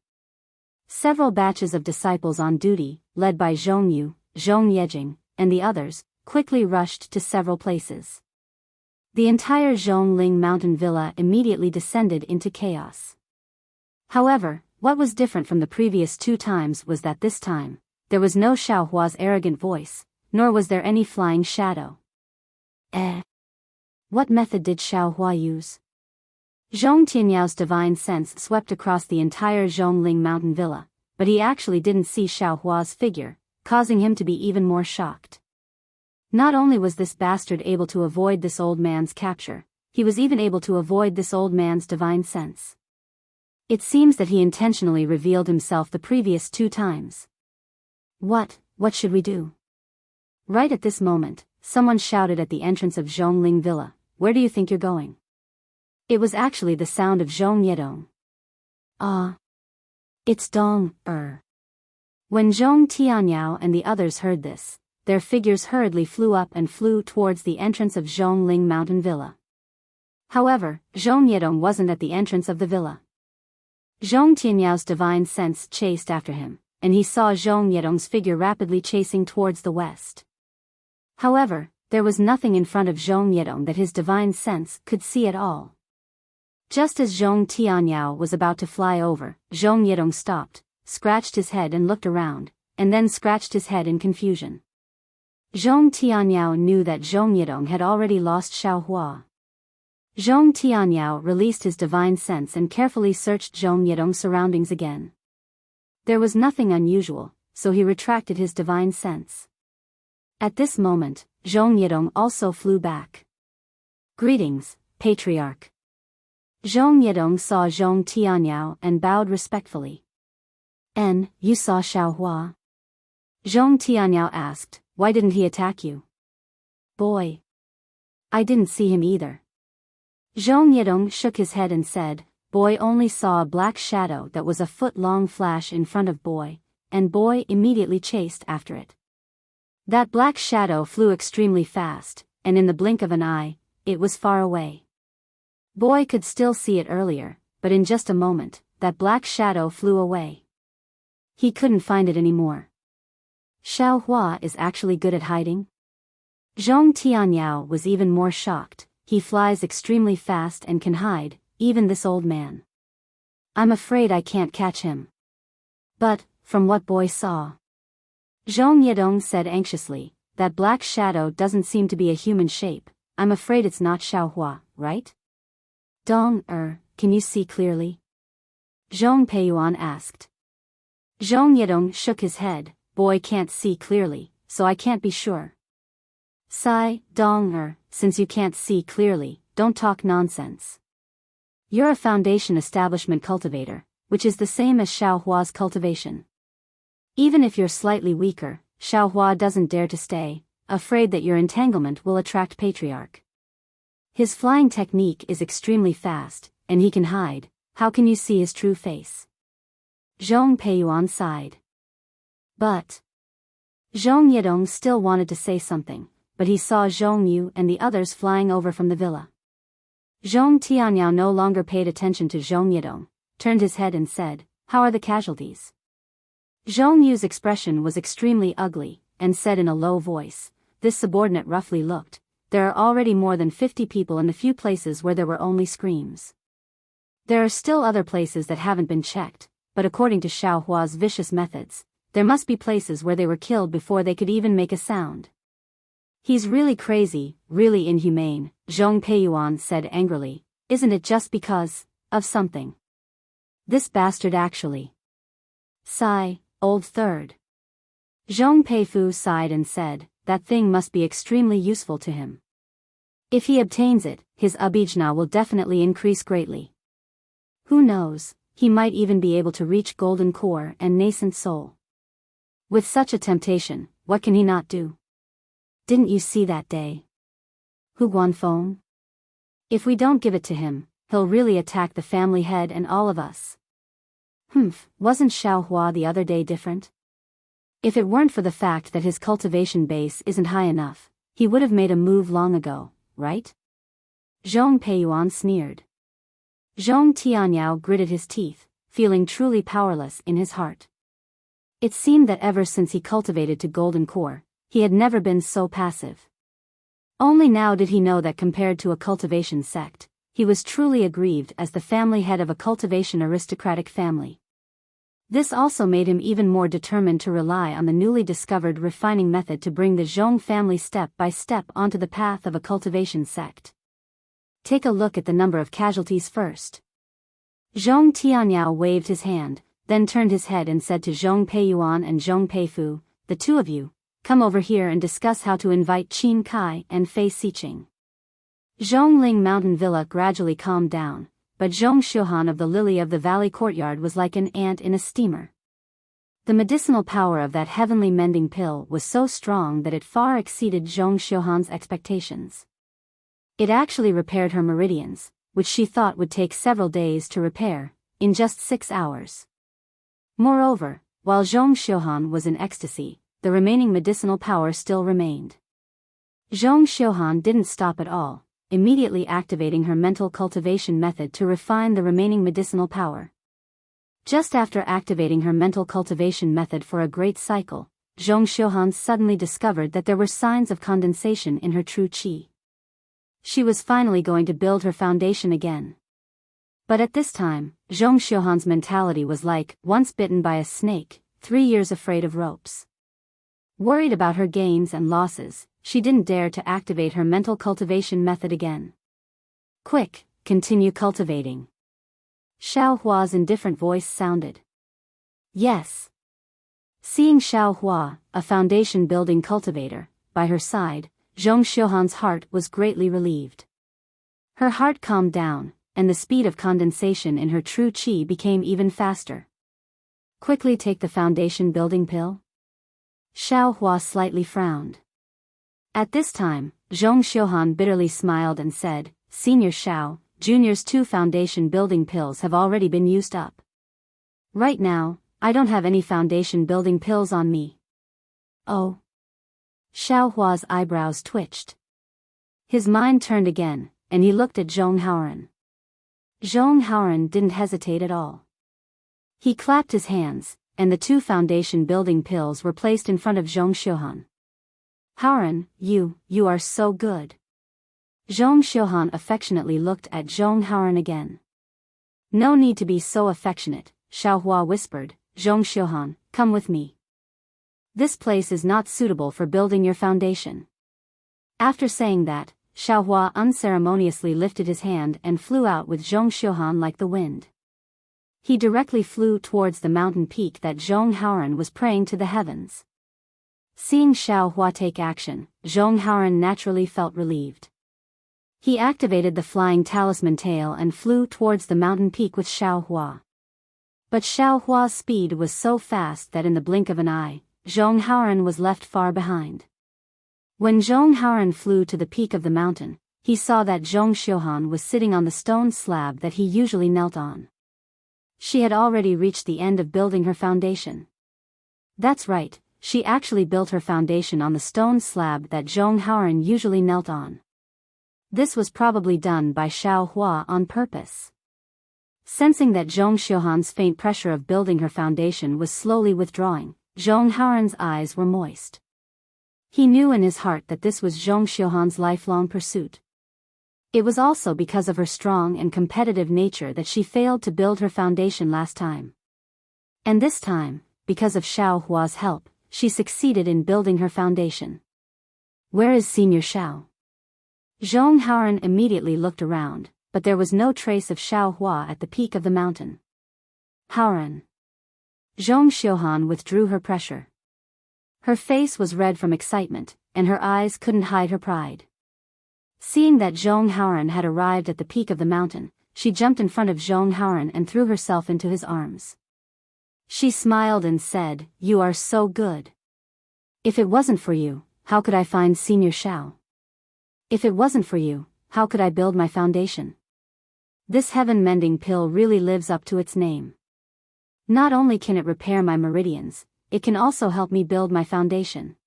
Several batches of disciples on duty, led by Zhong Yu, Zhong Yejing, and the others, quickly rushed to several places. The entire Zhongling mountain villa immediately descended into chaos. However, what was different from the previous 2 times was that this time, there was no Xiaohua's arrogant voice, nor was there any flying shadow. What method did Xiaohua use? Zhong Tianyao's divine sense swept across the entire Zhongling mountain villa, but he actually didn't see Xiaohua's figure, causing him to be even more shocked. Not only was this bastard able to avoid this old man's capture, he was even able to avoid this old man's divine sense. It seems that he intentionally revealed himself the previous 2 times. What should we do? Right at this moment, someone shouted at the entrance of Zhongling Villa, "Where do you think you're going?" It was actually the sound of Zhong Yedong. It's Dong, When Zhong Tianyao and the others heard this, their figures hurriedly flew up and flew towards the entrance of Zhongling mountain villa. However, Zhong Yedong wasn't at the entrance of the villa. Zhong Tianyao's divine sense chased after him, and he saw Zhong Yedong's figure rapidly chasing towards the west. However, there was nothing in front of Zhong Yedong that his divine sense could see at all. Just as Zhong Tianyao was about to fly over, Zhong Yedong stopped, scratched his head and looked around, and then scratched his head in confusion. Zhong Tianyao knew that Zhong Yedong had already lost Xiaohua. Zhong Tianyao released his divine sense and carefully searched Zhong Yedong's surroundings again. There was nothing unusual, so he retracted his divine sense. At this moment, Zhong Yedong also flew back. "Greetings, Patriarch." Zhong Yedong saw Zhong Tianyao and bowed respectfully. "And, you saw Xiaohua?" Zhong Tianyao asked, "Why didn't he attack you?" "Boy. I didn't see him either." Zhong Yedong shook his head and said, "Boy only saw a black shadow that was a foot-long flash in front of Boy, and Boy immediately chased after it. That black shadow flew extremely fast, and in the blink of an eye, it was far away. Boy could still see it earlier, but in just a moment, that black shadow flew away. He couldn't find it anymore. Xiaohua is actually good at hiding?" Zhong Tianyao was even more shocked. "He flies extremely fast and can hide, even this old man. I'm afraid I can't catch him." "But, from what Boy saw," Zhong Yedong said anxiously, "that black shadow doesn't seem to be a human shape. I'm afraid it's not Xiaohua, right?" "Dong, can you see clearly?" Zhong Peiyuan asked. Zhong Yedong shook his head, "Boy can't see clearly, so I can't be sure." "Sai, Dong, since you can't see clearly, don't talk nonsense. You're a foundation establishment cultivator, which is the same as Xiaohua's cultivation. Even if you're slightly weaker, Xiaohua doesn't dare to stay, afraid that your entanglement will attract Patriarch. His flying technique is extremely fast, and he can hide. How can you see his true face?" Zhong Peiyuan sighed. "But..." Zhong Yedong still wanted to say something, but he saw Zhong Yu and the others flying over from the villa. Zhong Tianyao no longer paid attention to Zhong Yedong, turned his head and said, "How are the casualties?" Zhong Yu's expression was extremely ugly, and said in a low voice, "This subordinate roughly looked, there are already more than 50 people in the few places where there were only screams. There are still other places that haven't been checked, but according to Xiao Hua's vicious methods, there must be places where they were killed before they could even make a sound. He's really crazy, really inhumane, Zhong Peiyuan said angrily. Isn't it just because of something? This bastard actually. Sigh, old third. Zhong Peifu sighed and said, that thing must be extremely useful to him. If he obtains it, his abhijna will definitely increase greatly. Who knows, he might even be able to reach golden core and nascent soul. With such a temptation, what can he not do? Didn't you see that day? Hu Guanfeng? If we don't give it to him, he'll really attack the family head and all of us. Wasn't Xiao Hua the other day different? If it weren't for the fact that his cultivation base isn't high enough, he would have made a move long ago, right? Zhong Peiyuan sneered. Zhong Tianyao gritted his teeth, feeling truly powerless in his heart. It seemed that ever since he cultivated to golden core, he had never been so passive. Only now did he know that compared to a cultivation sect, he was truly aggrieved as the family head of a cultivation aristocratic family. This also made him even more determined to rely on the newly discovered refining method to bring the Zhong family step by step onto the path of a cultivation sect. Take a look at the number of casualties first. Zhong Tianyao waved his hand, then turned his head and said to Zhong Peiyuan and Zhong Peifu, the two of you, come over here and discuss how to invite Qin Kai and Fei Siqing. Zhongling Mountain Villa gradually calmed down, but Zhong Xiuhan of the Lily of the Valley courtyard was like an ant in a steamer. The medicinal power of that heavenly mending pill was so strong that it far exceeded Zhong Xiuhan's expectations. It actually repaired her meridians, which she thought would take several days to repair, in just 6 hours. Moreover, while Zhong Xiuhan was in ecstasy, the remaining medicinal power still remained. Zhong Xiuhan didn't stop at all, immediately activating her mental cultivation method to refine the remaining medicinal power. Just after activating her mental cultivation method for a great cycle, Zhong Xiuhan suddenly discovered that there were signs of condensation in her true qi. She was finally going to build her foundation again. But at this time, Zhong Xiuhan's mentality was like, once bitten by a snake, 3 years afraid of ropes. Worried about her gains and losses, she didn't dare to activate her mental cultivation method again. Quick, continue cultivating. Xiao Hua's indifferent voice sounded. Yes. Seeing Xiao Hua, a foundation-building cultivator, by her side, Zhong Xiuhan's heart was greatly relieved. Her heart calmed down, and the speed of condensation in her true qi became even faster. Quickly take the foundation-building pill? Xiao Hua slightly frowned. At this time, Zhong Xiuhan bitterly smiled and said, Senior Xiao, Junior's 2 foundation-building pills have already been used up. Right now, I don't have any foundation-building pills on me. Oh. Xiao Hua's eyebrows twitched. His mind turned again, and he looked at Zhong Haoran. Zhong Haoran didn't hesitate at all. He clapped his hands, and the 2 foundation-building pills were placed in front of Zhong Xiuhan. Haoran, you are so good. Zhong Xiuhan affectionately looked at Zhong Haoran again. No need to be so affectionate, Xiao Hua whispered, Zhong Xiuhan, come with me. This place is not suitable for building your foundation. After saying that, Xiao Hua unceremoniously lifted his hand and flew out with Zhong Xiuhan like the wind. He directly flew towards the mountain peak that Zhong Haoran was praying to the heavens. Seeing Xiao Hua take action, Zhong Haoran naturally felt relieved. He activated the flying talisman tail and flew towards the mountain peak with Xiao Hua. But Xiao Hua's speed was so fast that in the blink of an eye, Zhong Haoran was left far behind. When Zhong Haoran flew to the peak of the mountain, he saw that Zhong Xiuhan was sitting on the stone slab that he usually knelt on. She had already reached the end of building her foundation. That's right, she actually built her foundation on the stone slab that Zhong Haoran usually knelt on. This was probably done by Xiao Hua on purpose. Sensing that Zhong Xiuhan's faint pressure of building her foundation was slowly withdrawing, Zhong Haoran's eyes were moist. He knew in his heart that this was Zhong Xiuhan's lifelong pursuit. It was also because of her strong and competitive nature that she failed to build her foundation last time. And this time, because of Xiao Hua's help, she succeeded in building her foundation. Where is Senior Xiao? Zhong Haoran immediately looked around, but there was no trace of Xiao Hua at the peak of the mountain. Haoran. Zhong Xiuhan withdrew her pressure. Her face was red from excitement, and her eyes couldn't hide her pride. Seeing that Zhong Haoran had arrived at the peak of the mountain, she jumped in front of Zhong Haoran and threw herself into his arms. She smiled and said, "You are so good. If it wasn't for you, how could I find Senior Xiao? If it wasn't for you, how could I build my foundation? This heaven-mending pill really lives up to its name. Not only can it repair my meridians, it can also help me build my foundation."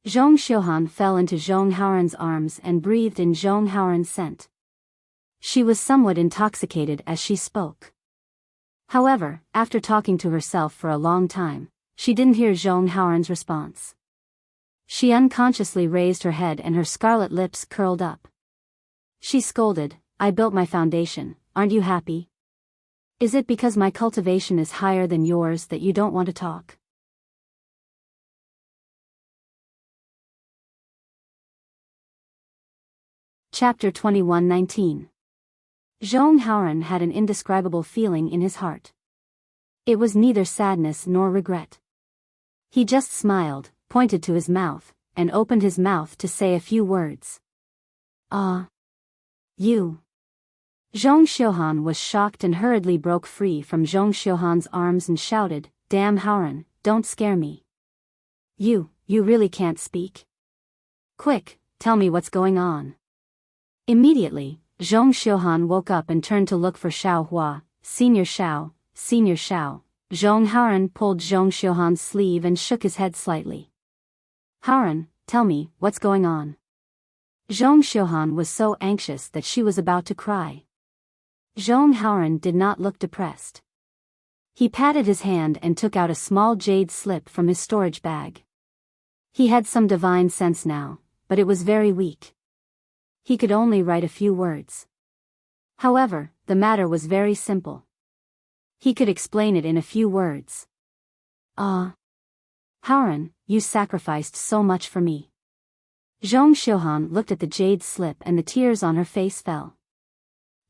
Zhong Xiuhan fell into Zhong Haoran's arms and breathed in Zhong Haoran's scent. She was somewhat intoxicated as she spoke. However, after talking to herself for a long time, she didn't hear Zhong Haoran's response. She unconsciously raised her head and her scarlet lips curled up. She scolded, "I built my foundation, aren't you happy? Is it because my cultivation is higher than yours that you don't want to talk?" Chapter 21:19. Zhong Haoran had an indescribable feeling in his heart. It was neither sadness nor regret. He just smiled, pointed to his mouth, and opened his mouth to say a few words. "Ah. You." Zhong Xiuhan was shocked and hurriedly broke free from Zhong Xiuhan's arms and shouted, "Damn Haoran, don't scare me. You really can't speak? Quick, tell me what's going on." Immediately, Zhong Xiuhan woke up and turned to look for Xiao Hua. "Senior Xiao, Senior Xiao." Zhong Haoran pulled Zhong Xiuhan's sleeve and shook his head slightly. "Haoran, tell me, what's going on?" Zhong Xiuhan was so anxious that she was about to cry. Zhong Haoran did not look depressed. He patted his hand and took out a small jade slip from his storage bag. He had some divine sense now, but it was very weak. He could only write a few words. However, the matter was very simple. He could explain it in a few words. "Ah. Haoran, you sacrificed so much for me." Zhong Xiuhan looked at the jade slip and the tears on her face fell.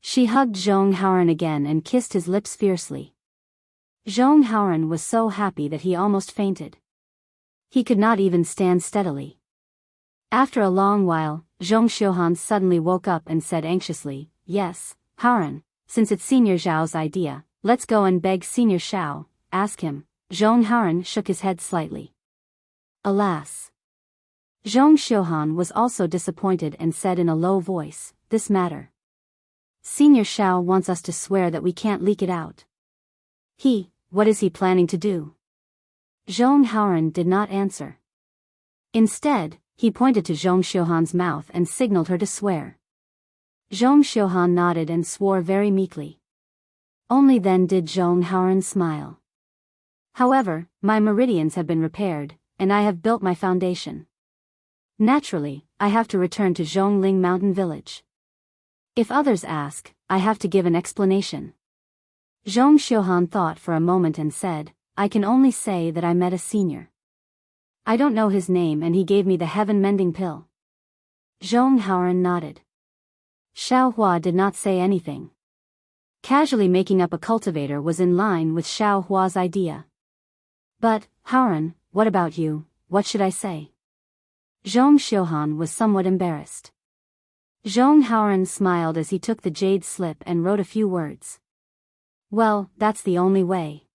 She hugged Zhong Haoran again and kissed his lips fiercely. Zhong Haoran was so happy that he almost fainted. He could not even stand steadily. After a long while, Zhong Xiuhan suddenly woke up and said anxiously, "Yes, Haoran, since it's Senior Zhao's idea, let's go and beg Senior Xiao, ask him." Zhong Haoran shook his head slightly. Alas. Zhong Xiuhan was also disappointed and said in a low voice, "This matter. Senior Xiao wants us to swear that we can't leak it out." What is he planning to do?" Zhong Haoran did not answer. Instead, he pointed to Zhong Xiuhan's mouth and signaled her to swear. Zhong Xiuhan nodded and swore very meekly. Only then did Zhong Haoran smile. "However, my meridians have been repaired, and I have built my foundation. Naturally, I have to return to Zhongling Mountain Village. If others ask, I have to give an explanation." Zhong Xiuhan thought for a moment and said, "I can only say that I met a senior. I don't know his name and he gave me the heaven-mending pill." Zhong Haoran nodded. Xiao Hua did not say anything. Casually making up a cultivator was in line with Xiao Hua's idea. "But, Haoran, what about you, what should I say?" Zhong Xiuhan was somewhat embarrassed. Zhong Haoran smiled as he took the jade slip and wrote a few words. "Well, that's the only way."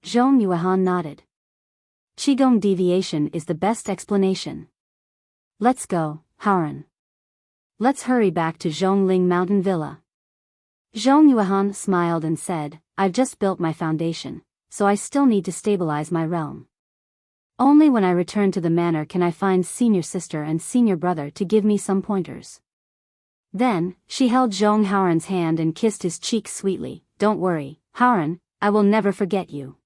Zhong Yuehan nodded. "Qigong deviation is the best explanation. Let's go, Haoran. Let's hurry back to Zhongling Mountain Villa." Zhong Yuehan smiled and said, "I've just built my foundation, so I still need to stabilize my realm. Only when I return to the manor can I find senior sister and senior brother to give me some pointers." Then, she held Zhong Haoran's hand and kissed his cheek sweetly. "Don't worry, Haoran, I will never forget you."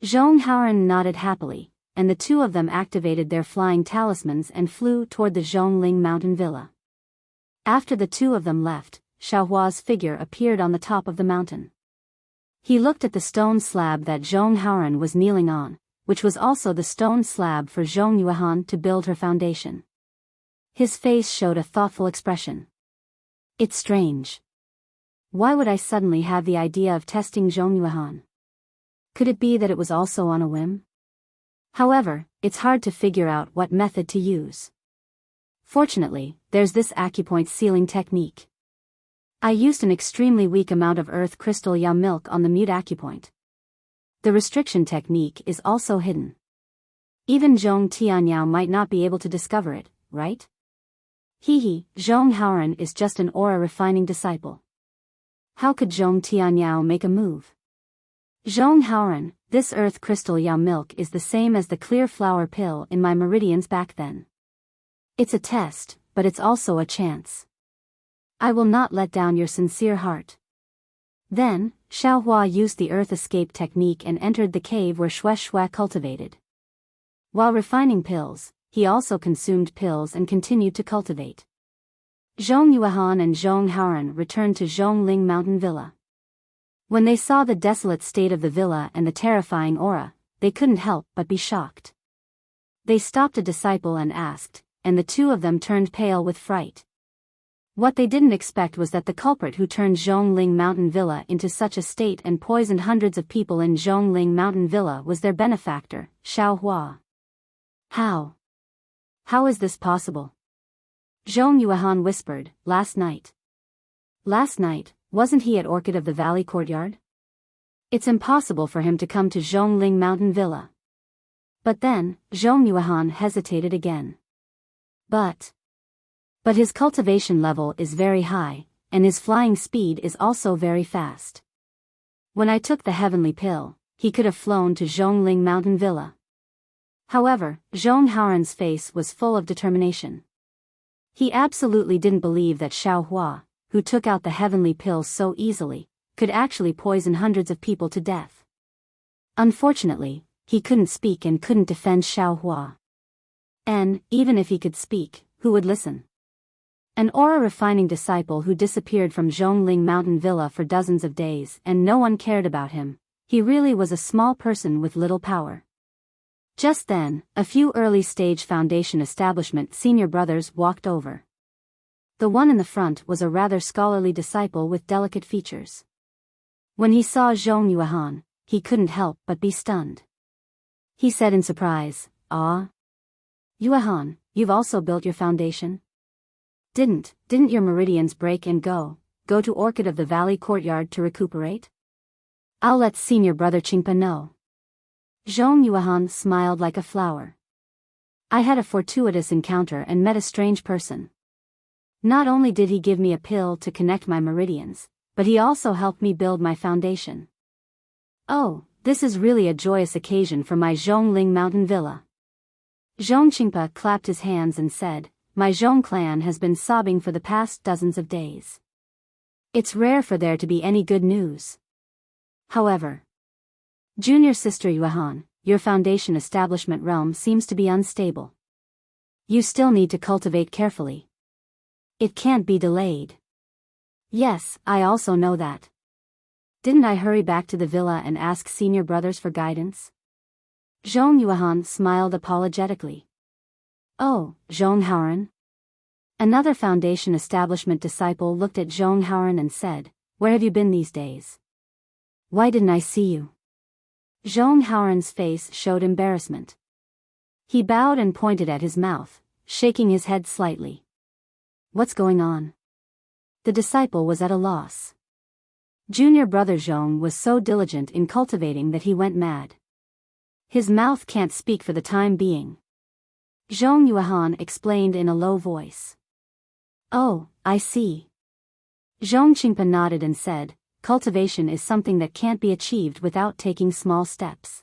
Zhong Haoran nodded happily, and the two of them activated their flying talismans and flew toward the Zhongling mountain villa. After the two of them left, Xiaohua's figure appeared on the top of the mountain. He looked at the stone slab that Zhong Haoran was kneeling on, which was also the stone slab for Zhong Yuehan to build her foundation. His face showed a thoughtful expression. It's strange. Why would I suddenly have the idea of testing Zhong Yuehan? Could it be that it was also on a whim? However, it's hard to figure out what method to use. Fortunately, there's this acupoint sealing technique. I used an extremely weak amount of earth crystal Yao milk on the mute acupoint. The restriction technique is also hidden. Even Zhong Tianyao might not be able to discover it, right? Zhong Haoran is just an aura refining disciple. How could Zhong Tianyao make a move? Zhong Haoran, this earth crystal Yao milk is the same as the clear flower pill in my meridians back then. It's a test, but it's also a chance. I will not let down your sincere heart. Then, Xiaohua used the earth escape technique and entered the cave where Shui cultivated. While refining pills, he also consumed pills and continued to cultivate. Zhong Yuehan and Zhong Haoran returned to Zhongling Mountain Villa. When they saw the desolate state of the villa and the terrifying aura, they couldn't help but be shocked. They stopped a disciple and asked, and the two of them turned pale with fright. What they didn't expect was that the culprit who turned Zhongling Mountain Villa into such a state and poisoned hundreds of people in Zhongling Mountain Villa was their benefactor, Xiaohua. How? How is this possible? Zhong Yuehan whispered, last night. Last night, wasn't he at Orchid of the Valley courtyard? It's impossible for him to come to Zhongling Mountain Villa. But then, Zhong Yuehan hesitated again. But his cultivation level is very high, and his flying speed is also very fast. When I took the heavenly pill, he could have flown to Zhongling Mountain Villa. However, Zhong Haoran's face was full of determination. He absolutely didn't believe that Xiaohua, who took out the heavenly pill so easily, could actually poison hundreds of people to death. Unfortunately, he couldn't speak and couldn't defend Xiaohua. And, even if he could speak, who would listen? An aura-refining disciple who disappeared from Zhongling Mountain Villa for dozens of days and no one cared about him, he really was a small person with little power. Just then, a few early-stage Foundation establishment senior brothers walked over. The one in the front was a rather scholarly disciple with delicate features. When he saw Zhong Yuehan, he couldn't help but be stunned. He said in surprise, "Ah? Yuehan, you've also built your foundation? Didn't your meridians break and go to Orchid of the Valley courtyard to recuperate? I'll let senior brother Qingpa know." Zhong Yuehan smiled like a flower. I had a fortuitous encounter and met a strange person. Not only did he give me a pill to connect my meridians, but he also helped me build my foundation. Oh, this is really a joyous occasion for my Zhongling Mountain Villa. Zhong Qingpa clapped his hands and said, "My Zhong clan has been sobbing for the past dozens of days. It's rare for there to be any good news. However, junior sister Yuehan, your foundation establishment realm seems to be unstable. You still need to cultivate carefully. It can't be delayed." "Yes, I also know that. Didn't I hurry back to the villa and ask senior brothers for guidance?" Zhong Yuehan smiled apologetically. "Oh, Zhong Haoran?" Another Foundation establishment disciple looked at Zhong Haoran and said, "Where have you been these days? Why didn't I see you?" Zhong Haoran's face showed embarrassment. He bowed and pointed at his mouth, shaking his head slightly. "What's going on?" The disciple was at a loss. Junior brother Zhong was so diligent in cultivating that he went mad. His mouth can't speak for the time being. Zhong Yuehan explained in a low voice. "Oh, I see." Zhong Qingpa nodded and said, "Cultivation is something that can't be achieved without taking small steps.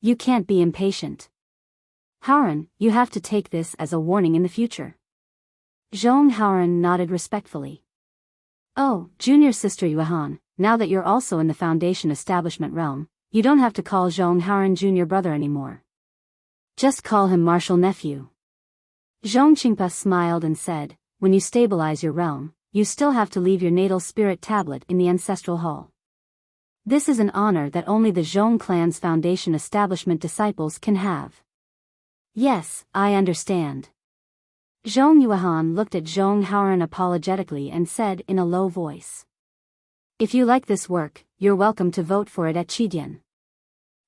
You can't be impatient. Haoran, you have to take this as a warning in the future." Zhong Haoran nodded respectfully. "Oh, junior sister Yuehan, now that you're also in the Foundation establishment realm, you don't have to call Zhong Haoran junior brother anymore. Just call him Martial Nephew. Zhong Qingpa smiled and said, when you stabilize your realm, you still have to leave your natal spirit tablet in the ancestral hall. This is an honor that only the Zhong clan's foundation establishment disciples can have. Yes, I understand. Zhong Yuehan looked at Zhong Haoran apologetically and said in a low voice. If you like this work, you're welcome to vote for it at Qidian.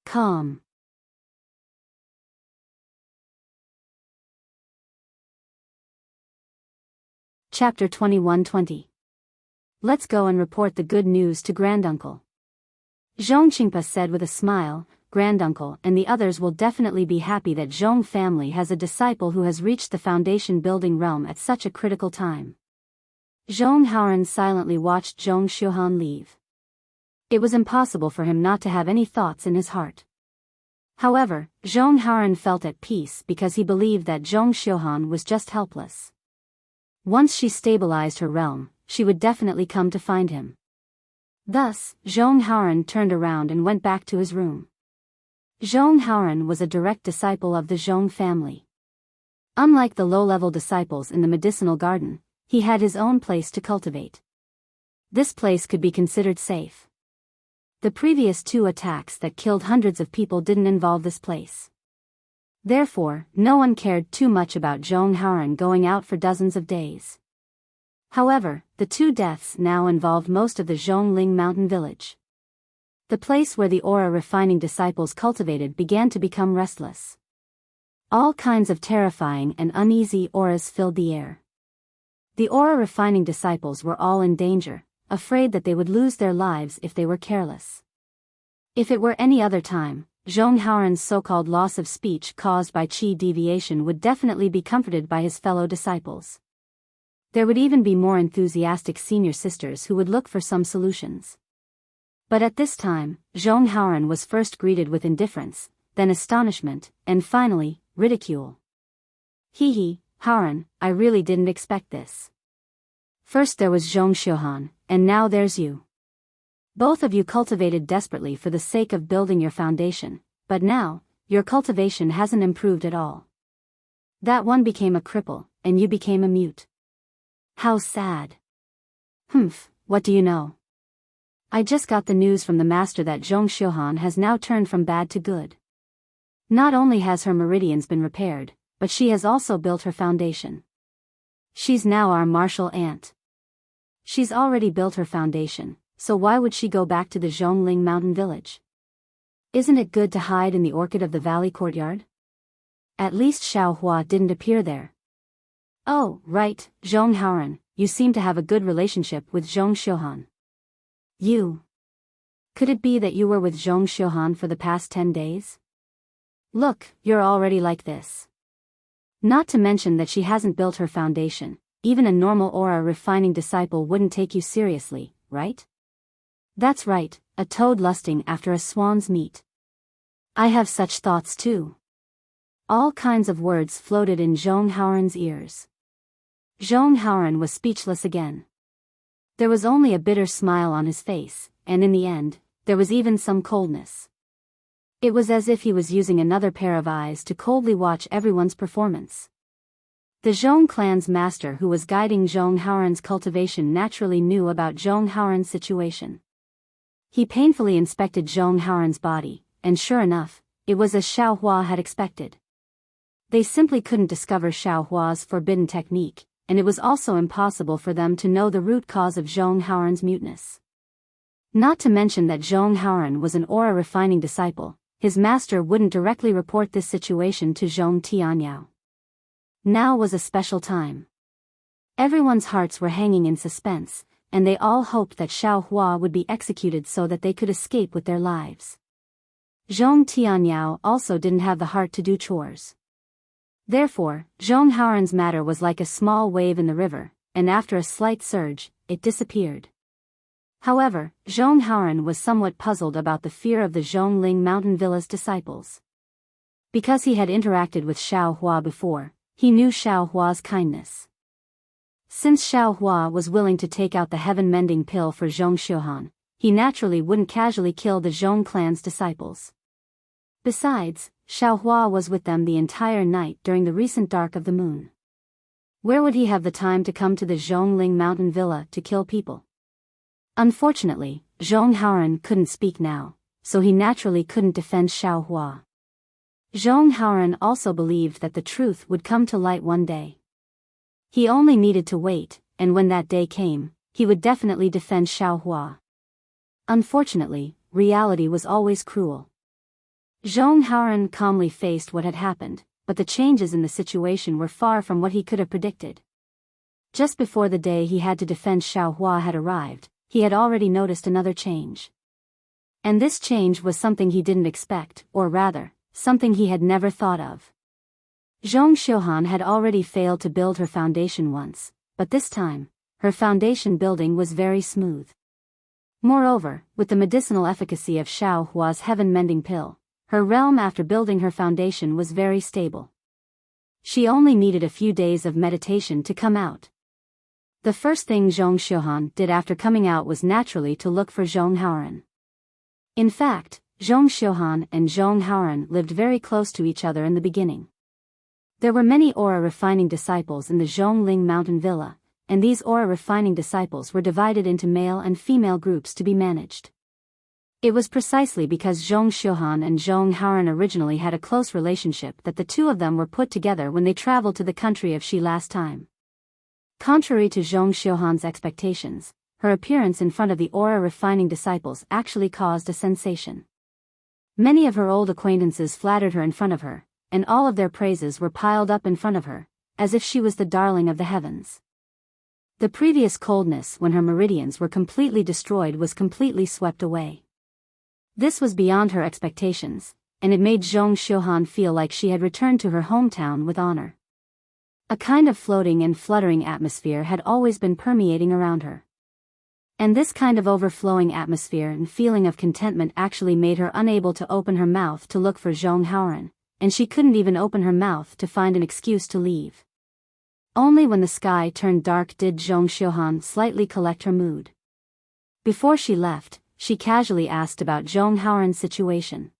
Calm. Chapter 21-20. Let's go and report the good news to Granduncle. Zhong Qingpa said with a smile, Granduncle and the others will definitely be happy that Zhong family has a disciple who has reached the foundation building realm at such a critical time. Zhong Haoran silently watched Zhong Xiuhan leave. It was impossible for him not to have any thoughts in his heart. However, Zhong Haoran felt at peace because he believed that Zhong Xiuhan was just helpless. Once she stabilized her realm, she would definitely come to find him. Thus, Zhong Haoran turned around and went back to his room. Zhong Haoran was a direct disciple of the Zhong family. Unlike the low-level disciples in the medicinal garden, he had his own place to cultivate. This place could be considered safe. The previous 2 attacks that killed hundreds of people didn't involve this place. Therefore, no one cared too much about Zhong Haoran going out for dozens of days. However, the 2 deaths now involved most of the Zhongling mountain village. The place where the aura refining disciples cultivated began to become restless. All kinds of terrifying and uneasy auras filled the air. The aura refining disciples were all in danger, afraid that they would lose their lives if they were careless. If it were any other time, Zhong Haoran's so-called loss of speech caused by qi deviation would definitely be comforted by his fellow disciples. There would even be more enthusiastic senior sisters who would look for some solutions. But at this time, Zhong Haoran was first greeted with indifference, then astonishment, and finally, ridicule. Hee, Haoran, I really didn't expect this. First there was Zhong Xiuhan, and now there's you. Both of you cultivated desperately for the sake of building your foundation, but now, your cultivation hasn't improved at all. That one became a cripple, and you became a mute. How sad. Humph, what do you know? I just got the news from the master that Zhong Xiuhan has now turned from bad to good. Not only has her meridians been repaired, but she has also built her foundation. She's now our martial aunt. She's already built her foundation, so why would she go back to the Zhongling mountain village? Isn't it good to hide in the orchid of the valley courtyard? At least Xiao Hua didn't appear there. Oh, right, Zhong Haoran, you seem to have a good relationship with Zhong Xiuhan. You. Could it be that you were with Zhong Xiuhan for the past 10 days? Look, you're already like this. Not to mention that she hasn't built her foundation, even a normal aura refining disciple wouldn't take you seriously, right? That's right, a toad lusting after a swan's meat. I have such thoughts too. All kinds of words floated in Zhong Haoran's ears. Zhong Haoran was speechless again. There was only a bitter smile on his face, and in the end, there was even some coldness. It was as if he was using another pair of eyes to coldly watch everyone's performance. The Zhong clan's master who was guiding Zhong Haoran's cultivation naturally knew about Zhong Haoran's situation. He painfully inspected Zhong Haoran's body, and sure enough, it was as Xiao Hua had expected. They simply couldn't discover Xiao Hua's forbidden technique, and it was also impossible for them to know the root cause of Zhong Haoran's muteness. Not to mention that Zhong Haoran was an aura refining disciple, his master wouldn't directly report this situation to Zhong Tianyao. Now was a special time. Everyone's hearts were hanging in suspense, and they all hoped that Xiao Hua would be executed so that they could escape with their lives. Zhong Tianyao also didn't have the heart to do chores. Therefore, Zhong Haoran's matter was like a small wave in the river, and after a slight surge, it disappeared. However, Zhong Haoran was somewhat puzzled about the fear of the Zhongling mountain villa's disciples. Because he had interacted with Xiao Hua before, he knew Xiao Hua's kindness. Since Xiao Hua was willing to take out the heaven-mending pill for Zhong Xiuhan, he naturally wouldn't casually kill the Zhong clan's disciples. Besides, Xiaohua was with them the entire night during the recent dark of the moon. Where would he have the time to come to the Zhongling mountain villa to kill people? Unfortunately, Zhong Haoran couldn't speak now, so he naturally couldn't defend Xiaohua. Zhong Haoran also believed that the truth would come to light one day. He only needed to wait, and when that day came, he would definitely defend Xiaohua. Unfortunately, reality was always cruel. Zhong Haoran calmly faced what had happened, but the changes in the situation were far from what he could have predicted. Just before the day he had to defend Xiaohua had arrived, he had already noticed another change. And this change was something he didn't expect, or rather, something he had never thought of. Zhong Xiuhan had already failed to build her foundation once, but this time, her foundation building was very smooth. Moreover, with the medicinal efficacy of Xiaohua's heaven-mending pill, her realm after building her foundation was very stable. She only needed a few days of meditation to come out. The first thing Zhong Xiuhan did after coming out was naturally to look for Zhong Haoran. In fact, Zhong Xiuhan and Zhong Haoran lived very close to each other in the beginning. There were many aura refining disciples in the Zhongling mountain villa, and these aura refining disciples were divided into male and female groups to be managed. It was precisely because Zhong Xiuhan and Zhong Haoran originally had a close relationship that the two of them were put together when they traveled to the country of Xi last time. Contrary to Zhong Xiuhan's expectations, her appearance in front of the aura refining disciples actually caused a sensation. Many of her old acquaintances flattered her in front of her, and all of their praises were piled up in front of her, as if she was the darling of the heavens. The previous coldness when her meridians were completely destroyed was completely swept away. This was beyond her expectations, and it made Zhong Xiuhan feel like she had returned to her hometown with honor. A kind of floating and fluttering atmosphere had always been permeating around her. And this kind of overflowing atmosphere and feeling of contentment actually made her unable to open her mouth to look for Zhong Haoran, and she couldn't even open her mouth to find an excuse to leave. Only when the sky turned dark did Zhong Xiuhan slightly collect her mood. Before she left, she casually asked about Zhong Haoran's situation.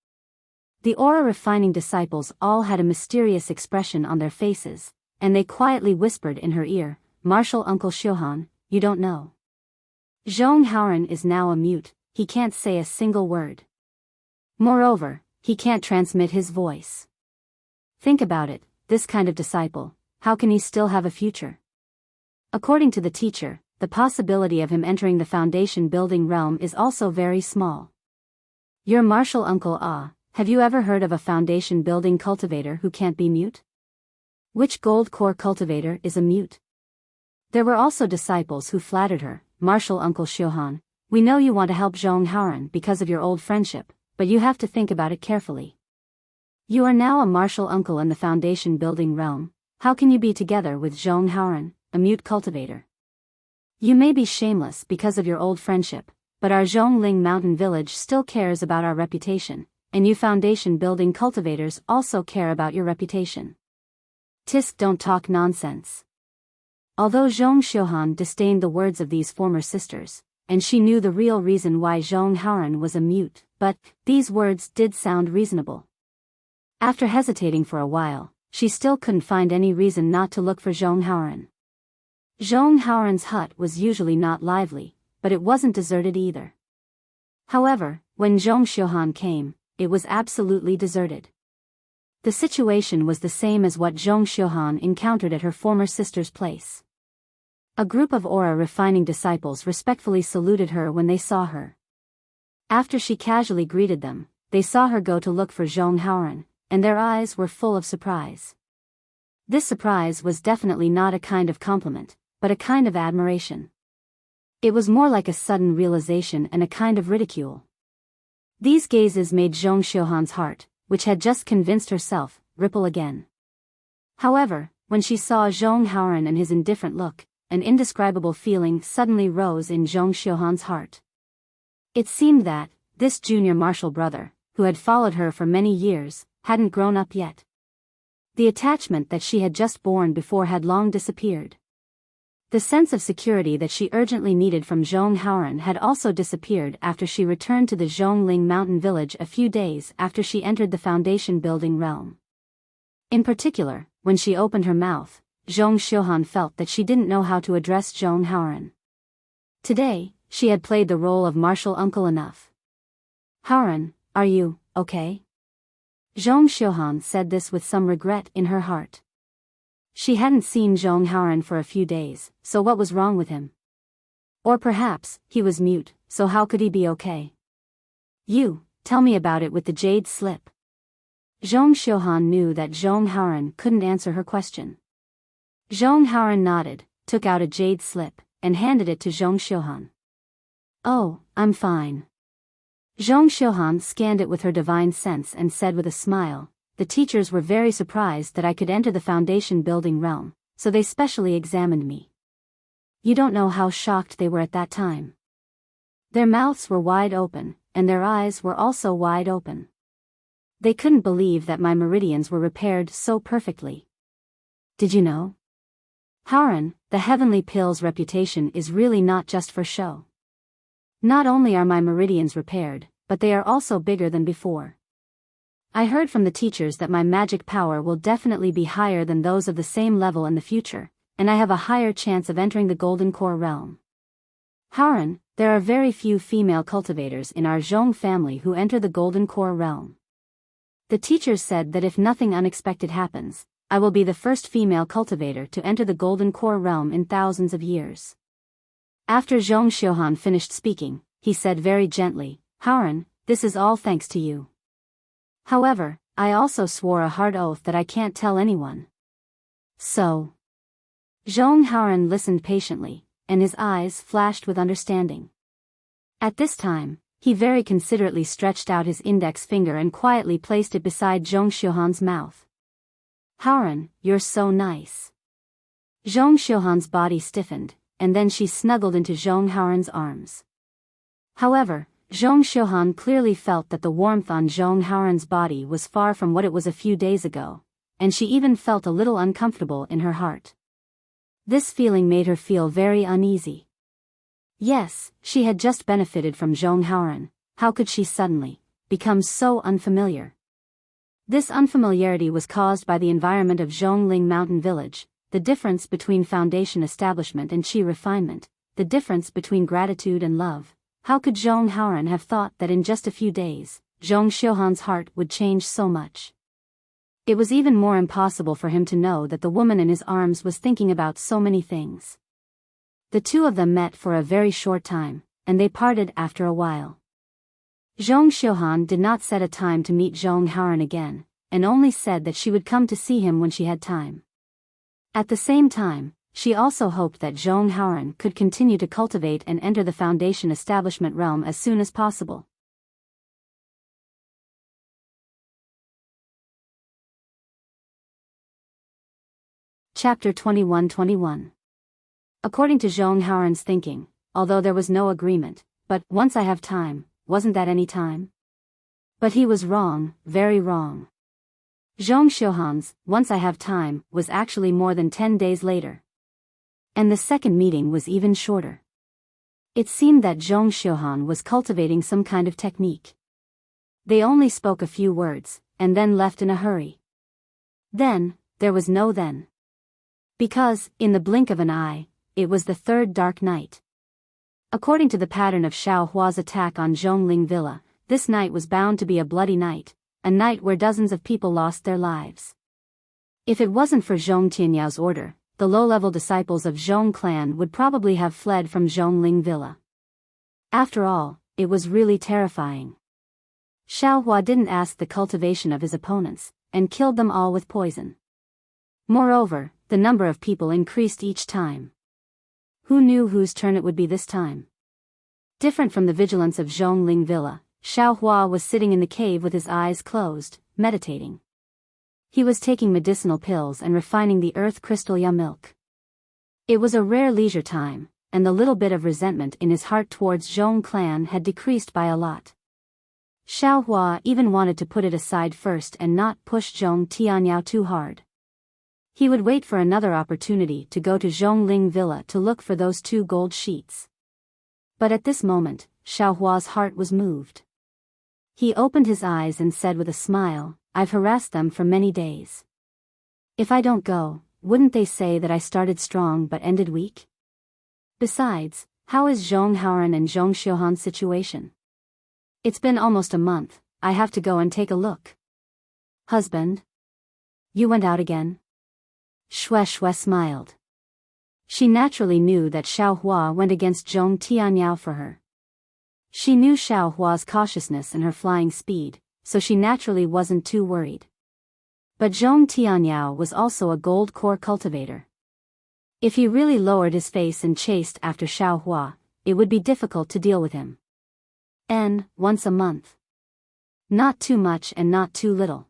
The aura refining disciples all had a mysterious expression on their faces, and they quietly whispered in her ear, "Martial Uncle Xiuhan, you don't know. Zhong Haoran is now a mute, he can't say a single word. Moreover, he can't transmit his voice. Think about it, this kind of disciple, how can he still have a future? According to the teacher, the possibility of him entering the foundation building realm is also very small. Your martial uncle have you ever heard of a foundation building cultivator who can't be mute? Which gold core cultivator is a mute?" There were also disciples who flattered her, "Martial Uncle Xiuhan, we know you want to help Zhong Haoran because of your old friendship, but you have to think about it carefully. You are now a martial uncle in the foundation building realm, how can you be together with Zhong Haoran, a mute cultivator? You may be shameless because of your old friendship, but our Zhongling mountain village still cares about our reputation, and you foundation building cultivators also care about your reputation. Tisk, don't talk nonsense." Although Zhong Xiuhan disdained the words of these former sisters, and she knew the real reason why Zhong Haoran was a mute, but these words did sound reasonable. After hesitating for a while, she still couldn't find any reason not to look for Zhong Haoran. Zhong Haoran's hut was usually not lively, but it wasn't deserted either. However, when Zhong Xiuhan came, it was absolutely deserted. The situation was the same as what Zhong Xiuhan encountered at her former sister's place. A group of aura refining disciples respectfully saluted her when they saw her. After she casually greeted them, they saw her go to look for Zhong Haoran, and their eyes were full of surprise. This surprise was definitely not a kind of compliment, but a kind of admiration. It was more like a sudden realization and a kind of ridicule. These gazes made Zhong Xiuhan's heart, which had just convinced herself, ripple again. However, when she saw Zhong Haoran and his indifferent look, an indescribable feeling suddenly rose in Zhong Xiuhan's heart. It seemed that, this junior martial brother, who had followed her for many years, hadn't grown up yet. The attachment that she had just borne before had long disappeared. The sense of security that she urgently needed from Zhong Haoran had also disappeared after she returned to the Zhongling mountain village a few days after she entered the foundation building realm. In particular, when she opened her mouth, Zhong Xiuhan felt that she didn't know how to address Zhong Haoran. Today, she had played the role of martial uncle enough. "Haoran, are you okay?" Zhong Xiuhan said this with some regret in her heart. She hadn't seen Zhong Haoran for a few days, so what was wrong with him? Or perhaps, he was mute, so how could he be okay? "You, tell me about it with the jade slip." Zhong Xiuhan knew that Zhong Haoran couldn't answer her question. Zhong Haoran nodded, took out a jade slip, and handed it to Zhong Xiuhan. "Oh, I'm fine." Zhong Xiuhan scanned it with her divine sense and said with a smile, "The teachers were very surprised that I could enter the foundation building realm, so they specially examined me." You don't know how shocked they were at that time. Their mouths were wide open, and their eyes were also wide open. They couldn't believe that my meridians were repaired so perfectly. Did you know? Haoran, the heavenly pill's reputation is really not just for show. Not only are my meridians repaired, but they are also bigger than before. I heard from the teachers that my magic power will definitely be higher than those of the same level in the future, and I have a higher chance of entering the Golden Core realm. Haoran, there are very few female cultivators in our Zhong family who enter the Golden Core realm. The teachers said that if nothing unexpected happens, I will be the first female cultivator to enter the Golden Core realm in thousands of years. After Zhong Xiuhan finished speaking, he said very gently, "Haoran, this is all thanks to you. However, I also swore a hard oath that I can't tell anyone." "So?" Zhong Haoran listened patiently, and his eyes flashed with understanding. At this time, he very considerately stretched out his index finger and quietly placed it beside Zhong Xiuhan's mouth. "Haoran, you're so nice." Zhong Xiuhan's body stiffened, and then she snuggled into Zhong Haoran's arms. However, Zhong Xiuhan clearly felt that the warmth on Zhong Haoran's body was far from what it was a few days ago, and she even felt a little uncomfortable in her heart. This feeling made her feel very uneasy. Yes, she had just benefited from Zhong Haoran, how could she suddenly become so unfamiliar? This unfamiliarity was caused by the environment of Zhongling Mountain Village, the difference between foundation establishment and qi refinement, the difference between gratitude and love. How could Zhong Haoran have thought that in just a few days, Zhong Xiuhan's heart would change so much? It was even more impossible for him to know that the woman in his arms was thinking about so many things. The two of them met for a very short time, and they parted after a while. Zhong Xiuhan did not set a time to meet Zhong Haoran again, and only said that she would come to see him when she had time. At the same time, she also hoped that Zhong Haoran could continue to cultivate and enter the foundation establishment realm as soon as possible. Chapter 21-21. According to Zhong Haoran's thinking, although there was no agreement, but "once I have time," wasn't that any time? But he was wrong, very wrong. Zhong Xiuhan's "once I have time" was actually more than 10 days later. And the second meeting was even shorter. It seemed that Zhong Xiuhan was cultivating some kind of technique. They only spoke a few words, and then left in a hurry. Then, there was no then. Because, in the blink of an eye, it was the third dark night. According to the pattern of Xiao Hua's attack on Zhongling Villa, this night was bound to be a bloody night, a night where dozens of people lost their lives. If it wasn't for Zhong Tianyao's order, the low-level disciples of Zhong clan would probably have fled from Zhongling Villa. After all, it was really terrifying. Xiao Hua didn't ask the cultivation of his opponents, and killed them all with poison. Moreover, the number of people increased each time. Who knew whose turn it would be this time? Different from the vigilance of Zhongling Villa, Xiao Hua was sitting in the cave with his eyes closed, meditating. He was taking medicinal pills and refining the earth crystal ya milk. It was a rare leisure time, and the little bit of resentment in his heart towards Zhong clan had decreased by a lot. Xiao Hua even wanted to put it aside first and not push Zhong Tianyao too hard. He would wait for another opportunity to go to Zhongling Villa to look for those 2 gold sheets. But at this moment, Xiaohua's heart was moved. He opened his eyes and said with a smile, I've harassed them for many days. If I don't go, wouldn't they say that I started strong but ended weak? Besides, how is Zhong Haoran and Zhong Xiuhan's situation? It's been almost a month, I have to go and take a look. Husband? You went out again? Shui smiled. She naturally knew that Xiaohua went against Zhong Tianyao for her. She knew Xiaohua's cautiousness and her flying speed, so she naturally wasn't too worried. But Zhong Tianyao was also a gold core cultivator. If he really lowered his face and chased after Xiaohua, it would be difficult to deal with him. Once a month. Not too much and not too little.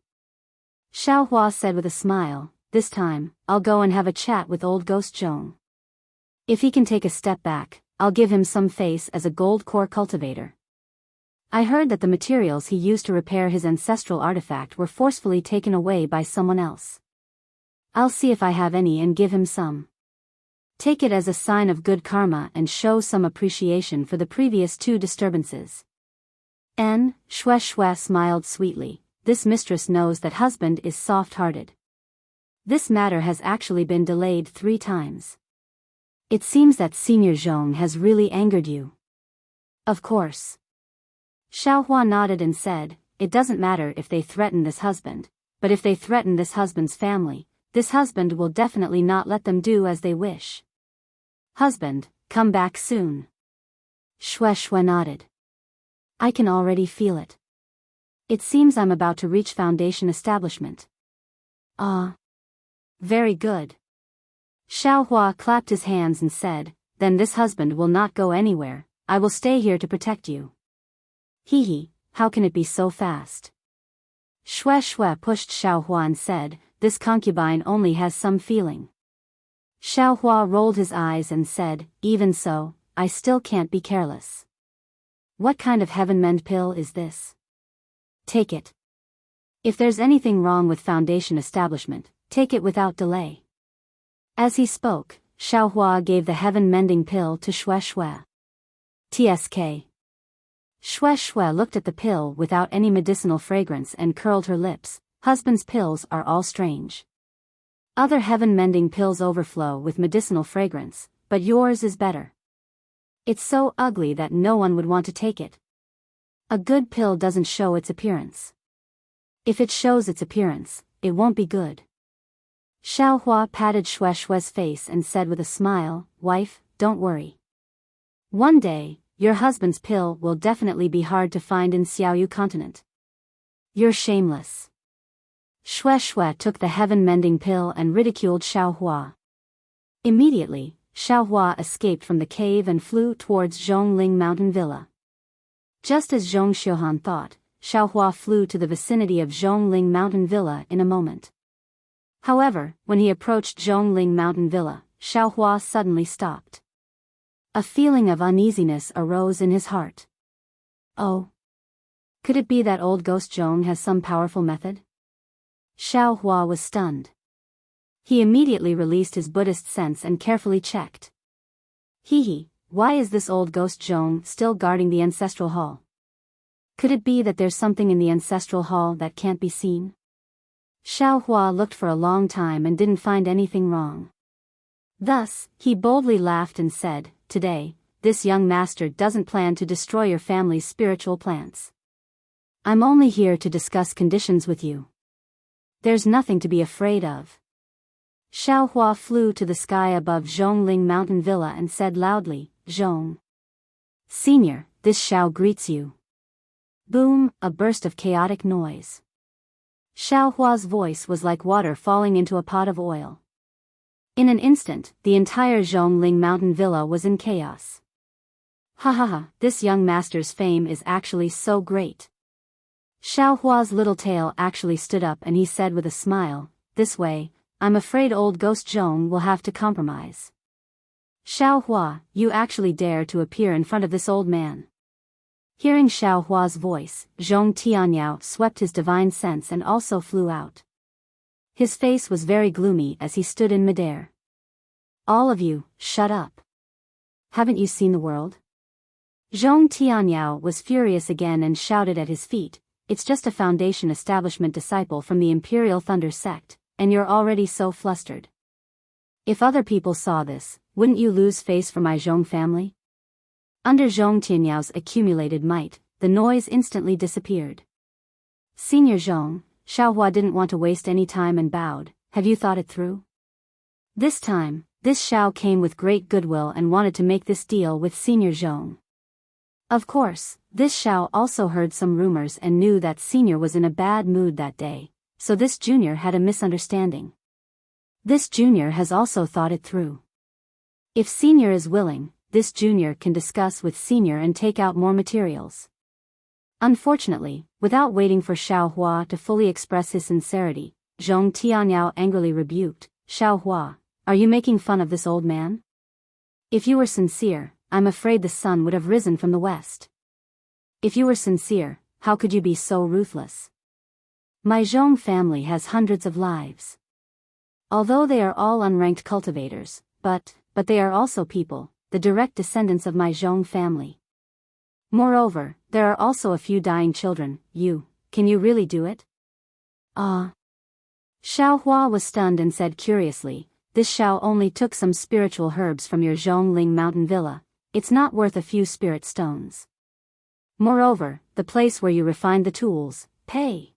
Xiaohua said with a smile, this time, I'll go and have a chat with old ghost Zhong. If he can take a step back, I'll give him some face as a gold core cultivator. I heard that the materials he used to repair his ancestral artifact were forcefully taken away by someone else. I'll see if I have any and give him some. Take it as a sign of good karma and show some appreciation for the previous 2 disturbances. Shui smiled sweetly, this mistress knows that husband is soft-hearted. This matter has actually been delayed 3 times. It seems that Senior Zhong has really angered you. Of course. Xiaohua nodded and said, it doesn't matter if they threaten this husband, but if they threaten this husband's family, this husband will definitely not let them do as they wish. Husband, come back soon. Shui nodded. I can already feel it. It seems I'm about to reach Foundation establishment. Ah. Very good. Xiaohua clapped his hands and said, then this husband will not go anywhere, I will stay here to protect you. Hee, how can it be so fast? Shui pushed Xiaohua and said, this concubine only has some feeling. Xiaohua rolled his eyes and said, even so, I still can't be careless. What kind of heaven-mend pill is this? Take it. If there's anything wrong with Foundation establishment, take it without delay. As he spoke, Xiaohua gave the heaven-mending pill to Shui. TSK. Shui looked at the pill without any medicinal fragrance and curled her lips. Husband's pills are all strange. Other heaven-mending pills overflow with medicinal fragrance, but yours is better. It's so ugly that no one would want to take it. A good pill doesn't show its appearance. If it shows its appearance, it won't be good. Xiaohua patted Shui's face and said with a smile, wife, don't worry. One day, your husband's pill will definitely be hard to find in Xiaoyu continent. You're shameless. Shui took the heaven-mending pill and ridiculed Xiaohua. Immediately, Xiaohua escaped from the cave and flew towards Zhongling Mountain Villa. Just as Zhong Xiuhan thought, Xiaohua flew to the vicinity of Zhongling Mountain Villa in a moment. However, when he approached Zhongling Mountain Villa, Xiaohua suddenly stopped. A feeling of uneasiness arose in his heart. Oh. Could it be that old ghost Zhong has some powerful method? Xiaohua was stunned. He immediately released his Buddhist sense and carefully checked. Why is this old ghost Zhong still guarding the ancestral hall? Could it be that there's something in the ancestral hall that can't be seen? Xiaohua looked for a long time and didn't find anything wrong. Thus, he boldly laughed and said, today, this young master doesn't plan to destroy your family's spiritual plants. I'm only here to discuss conditions with you. There's nothing to be afraid of. Xiaohua flew to the sky above Zhongling Mountain Villa and said loudly, Zhong. Senior, this Xiao greets you. Boom, a burst of chaotic noise. Xiaohua's voice was like water falling into a pot of oil. In an instant, the entire Zhongling Mountain Villa was in chaos. Ha, this young master's fame is actually so great. Xiaohua's little tail actually stood up and he said with a smile, this way, I'm afraid old ghost Zhong will have to compromise. Xiaohua, you actually dare to appear in front of this old man. Hearing Xiaohua's voice, Zhong Tianyao swept his divine sense and also flew out. His face was very gloomy as he stood in midair. All of you, shut up. Haven't you seen the world? Zhong Tianyao was furious again and shouted at his feet, "It's just a Foundation establishment disciple from the Imperial Thunder sect, and you're already so flustered. If other people saw this, wouldn't you lose face for my Zhong family?" Under Zhong Tianyao's accumulated might, the noise instantly disappeared. "Senior Zhong," Xiaohua didn't want to waste any time and bowed, "have you thought it through?" This time, this Xiao came with great goodwill and wanted to make this deal with Senior Zhong. Of course, this Xiao also heard some rumors and knew that Senior was in a bad mood that day, so this junior had a misunderstanding. This junior has also thought it through. If Senior is willing, this junior can discuss with Senior and take out more materials. Unfortunately, without waiting for Xiaohua to fully express his sincerity, Zhong Tianyao angrily rebuked, "Xiaohua, are you making fun of this old man? If you were sincere, I'm afraid the sun would have risen from the west. If you were sincere, how could you be so ruthless? My Zhong family has hundreds of lives. Although they are all unranked cultivators, but they are also people, the direct descendants of my Zhong family. Moreover, there are also a few dying children. Can you really do it?" Xiaohua was stunned and said curiously, "This Xiao only took some spiritual herbs from your Zhongling mountain villa. It's not worth a few spirit stones. Moreover, the place where you refined the tools, pay."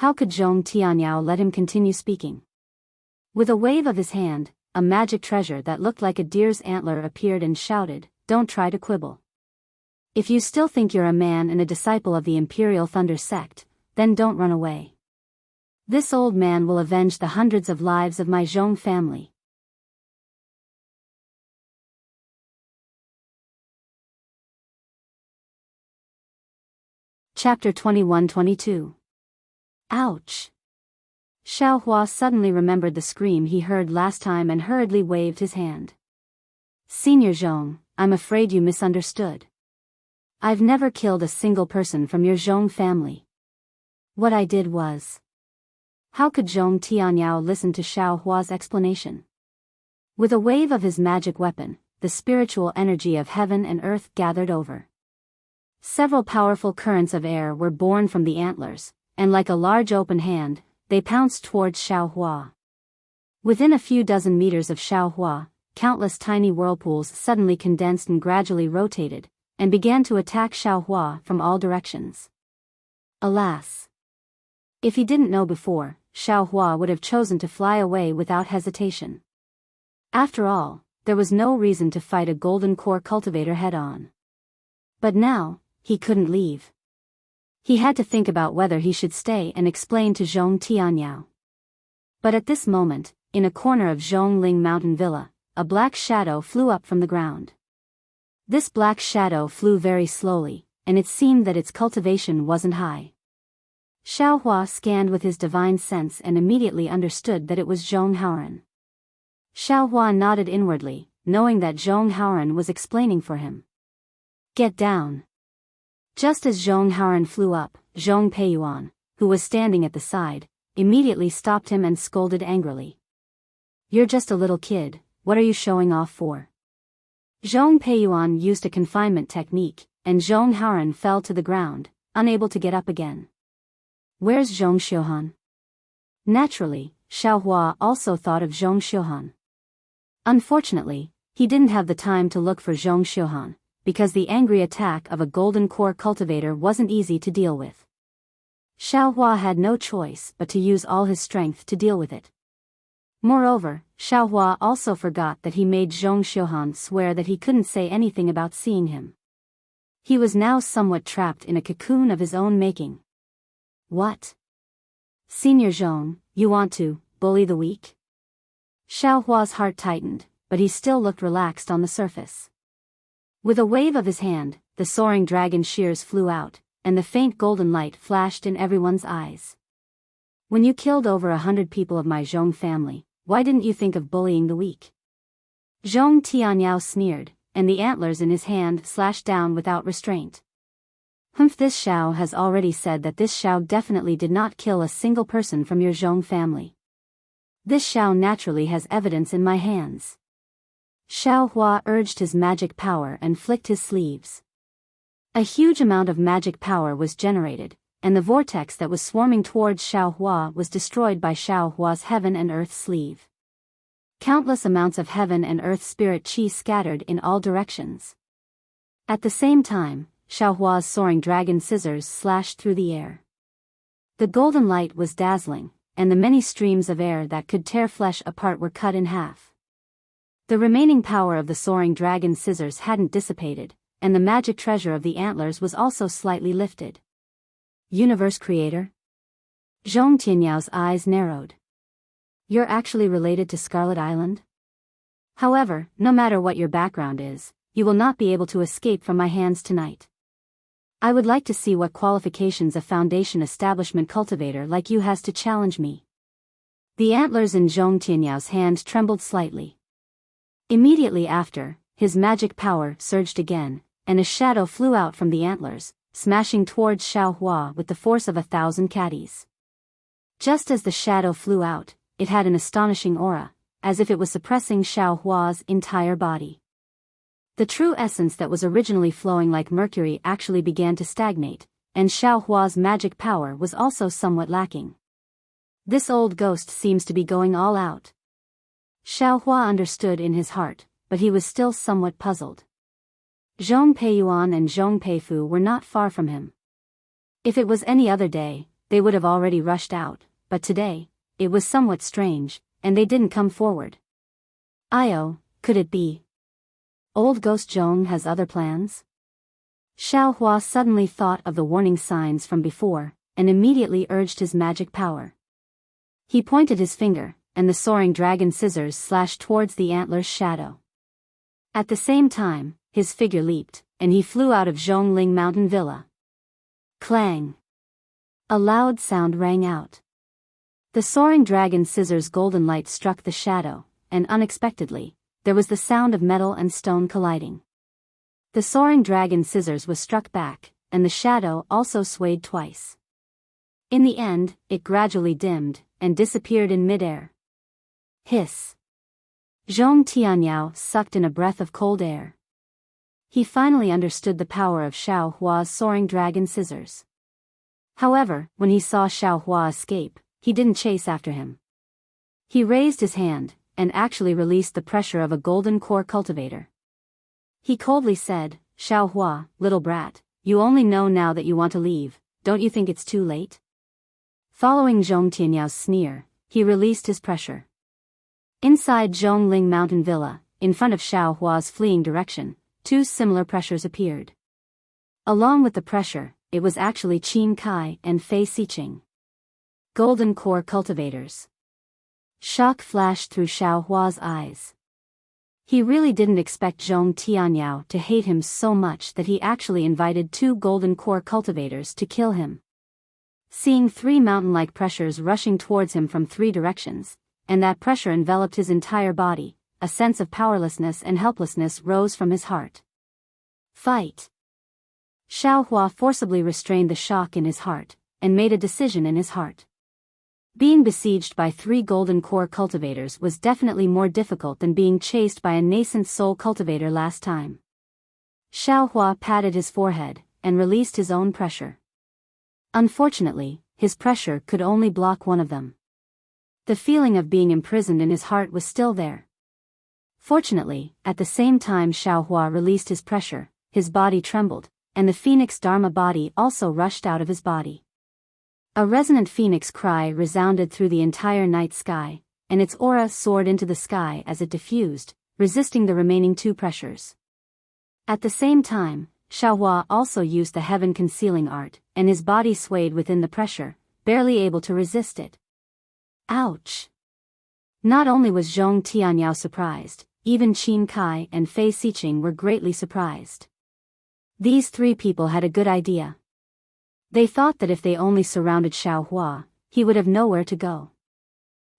How could Zhong Tianyao let him continue speaking? With a wave of his hand, a magic treasure that looked like a deer's antler appeared and shouted, "Don't try to quibble. If you still think you're a man and a disciple of the Imperial Thunder sect, then don't run away. This old man will avenge the hundreds of lives of my Zhong family." Chapter 21-22. Ouch! Xiaohua suddenly remembered the scream he heard last time and hurriedly waved his hand. "Senior Zhong, I'm afraid you misunderstood. I've never killed a single person from your Zhong family. What I did was..." How could Zhong Tianyao listen to Xiaohua's explanation? With a wave of his magic weapon, the spiritual energy of heaven and earth gathered over. Several powerful currents of air were born from the antlers, and like a large open hand, they pounced towards Xiaohua. Within a few dozen meters of Xiaohua, countless tiny whirlpools suddenly condensed and gradually rotated, and began to attack Xiaohua from all directions. Alas! If he didn't know before, Xiaohua would have chosen to fly away without hesitation. After all, there was no reason to fight a golden core cultivator head-on. But now, he couldn't leave. He had to think about whether he should stay and explain to Zhong Tianyao. But at this moment, in a corner of Zhongling Mountain Villa, a black shadow flew up from the ground. This black shadow flew very slowly, and it seemed that its cultivation wasn't high. Xiaohua scanned with his divine sense and immediately understood that it was Zhong Haoran. Xiaohua nodded inwardly, knowing that Zhong Haoran was explaining for him. "Get down." Just as Zhong Haoran flew up, Zhong Peiyuan, who was standing at the side, immediately stopped him and scolded angrily. "You're just a little kid, what are you showing off for?" Zhong Peiyuan used a confinement technique, and Zhong Haoran fell to the ground, unable to get up again. "Where's Zhong Xiuhan?" Naturally, Xiaohua also thought of Zhong Xiuhan. Unfortunately, he didn't have the time to look for Zhong Xiuhan, because the angry attack of a golden core cultivator wasn't easy to deal with. Xiaohua had no choice but to use all his strength to deal with it. Moreover, Xiaohua also forgot that he made Zhong Xiuhan swear that he couldn't say anything about seeing him. He was now somewhat trapped in a cocoon of his own making. "What? Senior Zhong, you want to bully the weak?" Xiaohua's heart tightened, but he still looked relaxed on the surface. With a wave of his hand, the soaring dragon shears flew out, and the faint golden light flashed in everyone's eyes. "When you killed over 100 people of my Zhong family, why didn't you think of bullying the weak?" Zhong Tianyao sneered, and the antlers in his hand slashed down without restraint. This Xiao has already said that this Xiao definitely did not kill a single person from your Zhong family. This Xiao naturally has evidence in my hands. Xiao Hua urged his magic power and flicked his sleeves. A huge amount of magic power was generated, and the vortex that was swarming towards Xiao Hua was destroyed by Xiao Hua's heaven and earth sleeve. Countless amounts of heaven and earth spirit chi scattered in all directions. At the same time, Xiao Hua's soaring dragon scissors slashed through the air. The golden light was dazzling, and the many streams of air that could tear flesh apart were cut in half. The remaining power of the soaring dragon scissors hadn't dissipated, and the magic treasure of the antlers was also slightly lifted. Universe Creator? Zhong Tianyao eyes narrowed. You're actually related to Scarlet Island? However, no matter what your background is, you will not be able to escape from my hands tonight. I would like to see what qualifications a foundation establishment cultivator like you has to challenge me. The antlers in Zhong Tianyao hand trembled slightly. Immediately after, his magic power surged again, and a shadow flew out from the antlers, smashing towards Xiao Hua with the force of 1,000 caddies. Just as the shadow flew out, it had an astonishing aura, as if it was suppressing Xiao Hua's entire body. The true essence that was originally flowing like mercury actually began to stagnate, and Xiao Hua's magic power was also somewhat lacking. This old ghost seems to be going all out. Xiao Hua understood in his heart, but he was still somewhat puzzled. Zhong Peiyuan and Zhong Peifu were not far from him. If it was any other day, they would have already rushed out, but today, it was somewhat strange, and they didn't come forward. Io, could it be? Old Ghost Zhong has other plans? Xiao Hua suddenly thought of the warning signs from before, and immediately urged his magic power. He pointed his finger, and the soaring dragon scissors slashed towards the antler's shadow. At the same time, his figure leaped, and he flew out of Zhongling Mountain Villa. Clang! A loud sound rang out. The soaring dragon scissors' golden light struck the shadow, and unexpectedly, there was the sound of metal and stone colliding. The soaring dragon scissors was struck back, and the shadow also swayed twice. In the end, it gradually dimmed, and disappeared in midair. Hiss! Zhong Tianyao sucked in a breath of cold air. He finally understood the power of Xiao Hua's soaring dragon scissors. However, when he saw Xiao Hua escape, he didn't chase after him. He raised his hand, and actually released the pressure of a golden core cultivator. He coldly said, Xiao Hua, little brat, you only know now that you want to leave, don't you think it's too late? Following Zhong Tianyao's sneer, he released his pressure. Inside Zhongling Mountain Villa, in front of Xiao Hua's fleeing direction, two similar pressures appeared. Along with the pressure, it was actually Qin Kai and Fei Siqing. Golden core cultivators. Shock flashed through Xiao Hua's eyes. He really didn't expect Zhong Tianyao to hate him so much that he actually invited two golden core cultivators to kill him. Seeing three mountain-like pressures rushing towards him from three directions, and that pressure enveloped his entire body, a sense of powerlessness and helplessness rose from his heart. Fight! Xiao Hua forcibly restrained the shock in his heart, and made a decision in his heart. Being besieged by three golden core cultivators was definitely more difficult than being chased by a nascent soul cultivator last time. Xiao Hua patted his forehead, and released his own pressure. Unfortunately, his pressure could only block one of them. The feeling of being imprisoned in his heart was still there. Fortunately, at the same time Xiao Hua released his pressure, his body trembled, and the phoenix Dharma body also rushed out of his body. A resonant phoenix cry resounded through the entire night sky, and its aura soared into the sky as it diffused, resisting the remaining two pressures. At the same time, Xiao Hua also used the heaven concealing art, and his body swayed within the pressure, barely able to resist it. Ouch! Not only was Zhong Tianyao surprised, even Qin Kai and Fei Siqing were greatly surprised. These three people had a good idea. They thought that if they only surrounded Xiao Hua, he would have nowhere to go.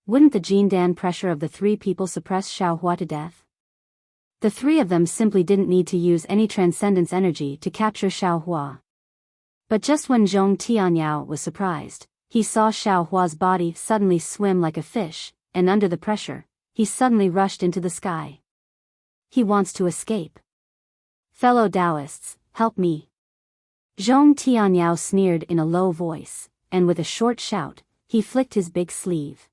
Wouldn't the Jindan pressure of the three people suppress Xiao Hua to death? The three of them simply didn't need to use any transcendence energy to capture Xiao Hua. But just when Zhong Tianyao was surprised, he saw Xiao Hua's body suddenly swim like a fish, and under the pressure, he suddenly rushed into the sky. He wants to escape. Fellow Taoists, help me. Zhong Tianyao sneered in a low voice, and with a short shout, he flicked his big sleeve.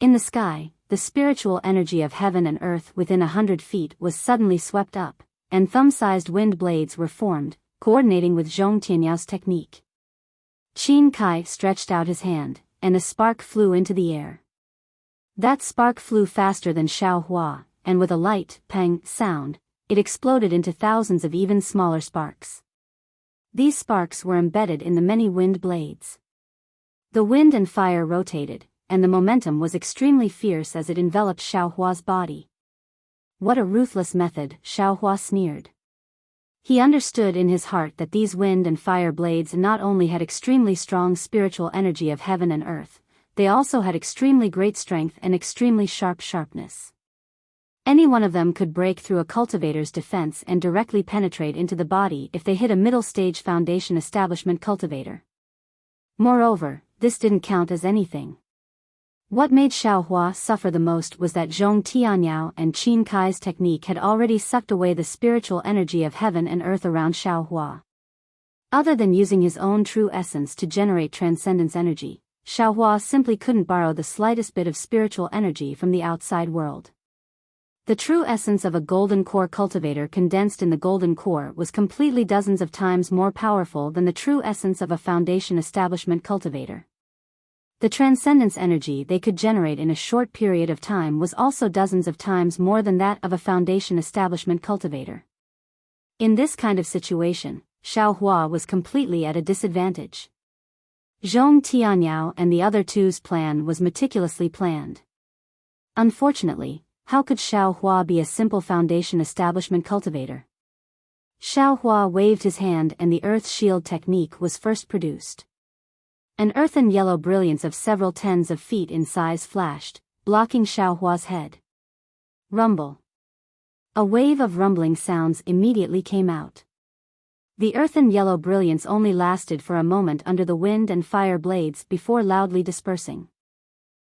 In the sky, the spiritual energy of heaven and earth within 100 feet was suddenly swept up, and thumb-sized wind blades were formed, coordinating with Zhong Tianyao's technique. Qin Kai stretched out his hand, and a spark flew into the air. That spark flew faster than Xiao Hua, and with a light, pang, sound, it exploded into thousands of even smaller sparks. These sparks were embedded in the many wind blades. The wind and fire rotated, and the momentum was extremely fierce as it enveloped Xiao Hua's body. What a ruthless method, Xiao Hua sneered. He understood in his heart that these wind and fire blades not only had extremely strong spiritual energy of heaven and earth, they also had extremely great strength and extremely sharpness. Any one of them could break through a cultivator's defense and directly penetrate into the body if they hit a middle-stage foundation establishment cultivator. Moreover, this didn't count as anything. What made Xiao Hua suffer the most was that Zhong Tianyao and Qin Kai's technique had already sucked away the spiritual energy of heaven and earth around Xiao Hua. Other than using his own true essence to generate transcendence energy, Xiao Hua simply couldn't borrow the slightest bit of spiritual energy from the outside world. The true essence of a golden core cultivator condensed in the golden core was completely dozens of times more powerful than the true essence of a foundation establishment cultivator. The transcendence energy they could generate in a short period of time was also dozens of times more than that of a foundation establishment cultivator. In this kind of situation, Xiao Hua was completely at a disadvantage. Zhong Tianyao and the other two's plan was meticulously planned. Unfortunately, how could Xiao Hua be a simple foundation establishment cultivator? Xiao Hua waved his hand and the earth shield technique was first produced. An earthen yellow brilliance of several tens of feet in size flashed, blocking Xiao Hua's head. Rumble. A wave of rumbling sounds immediately came out. The earthen yellow brilliance only lasted for a moment under the wind and fire blades before loudly dispersing.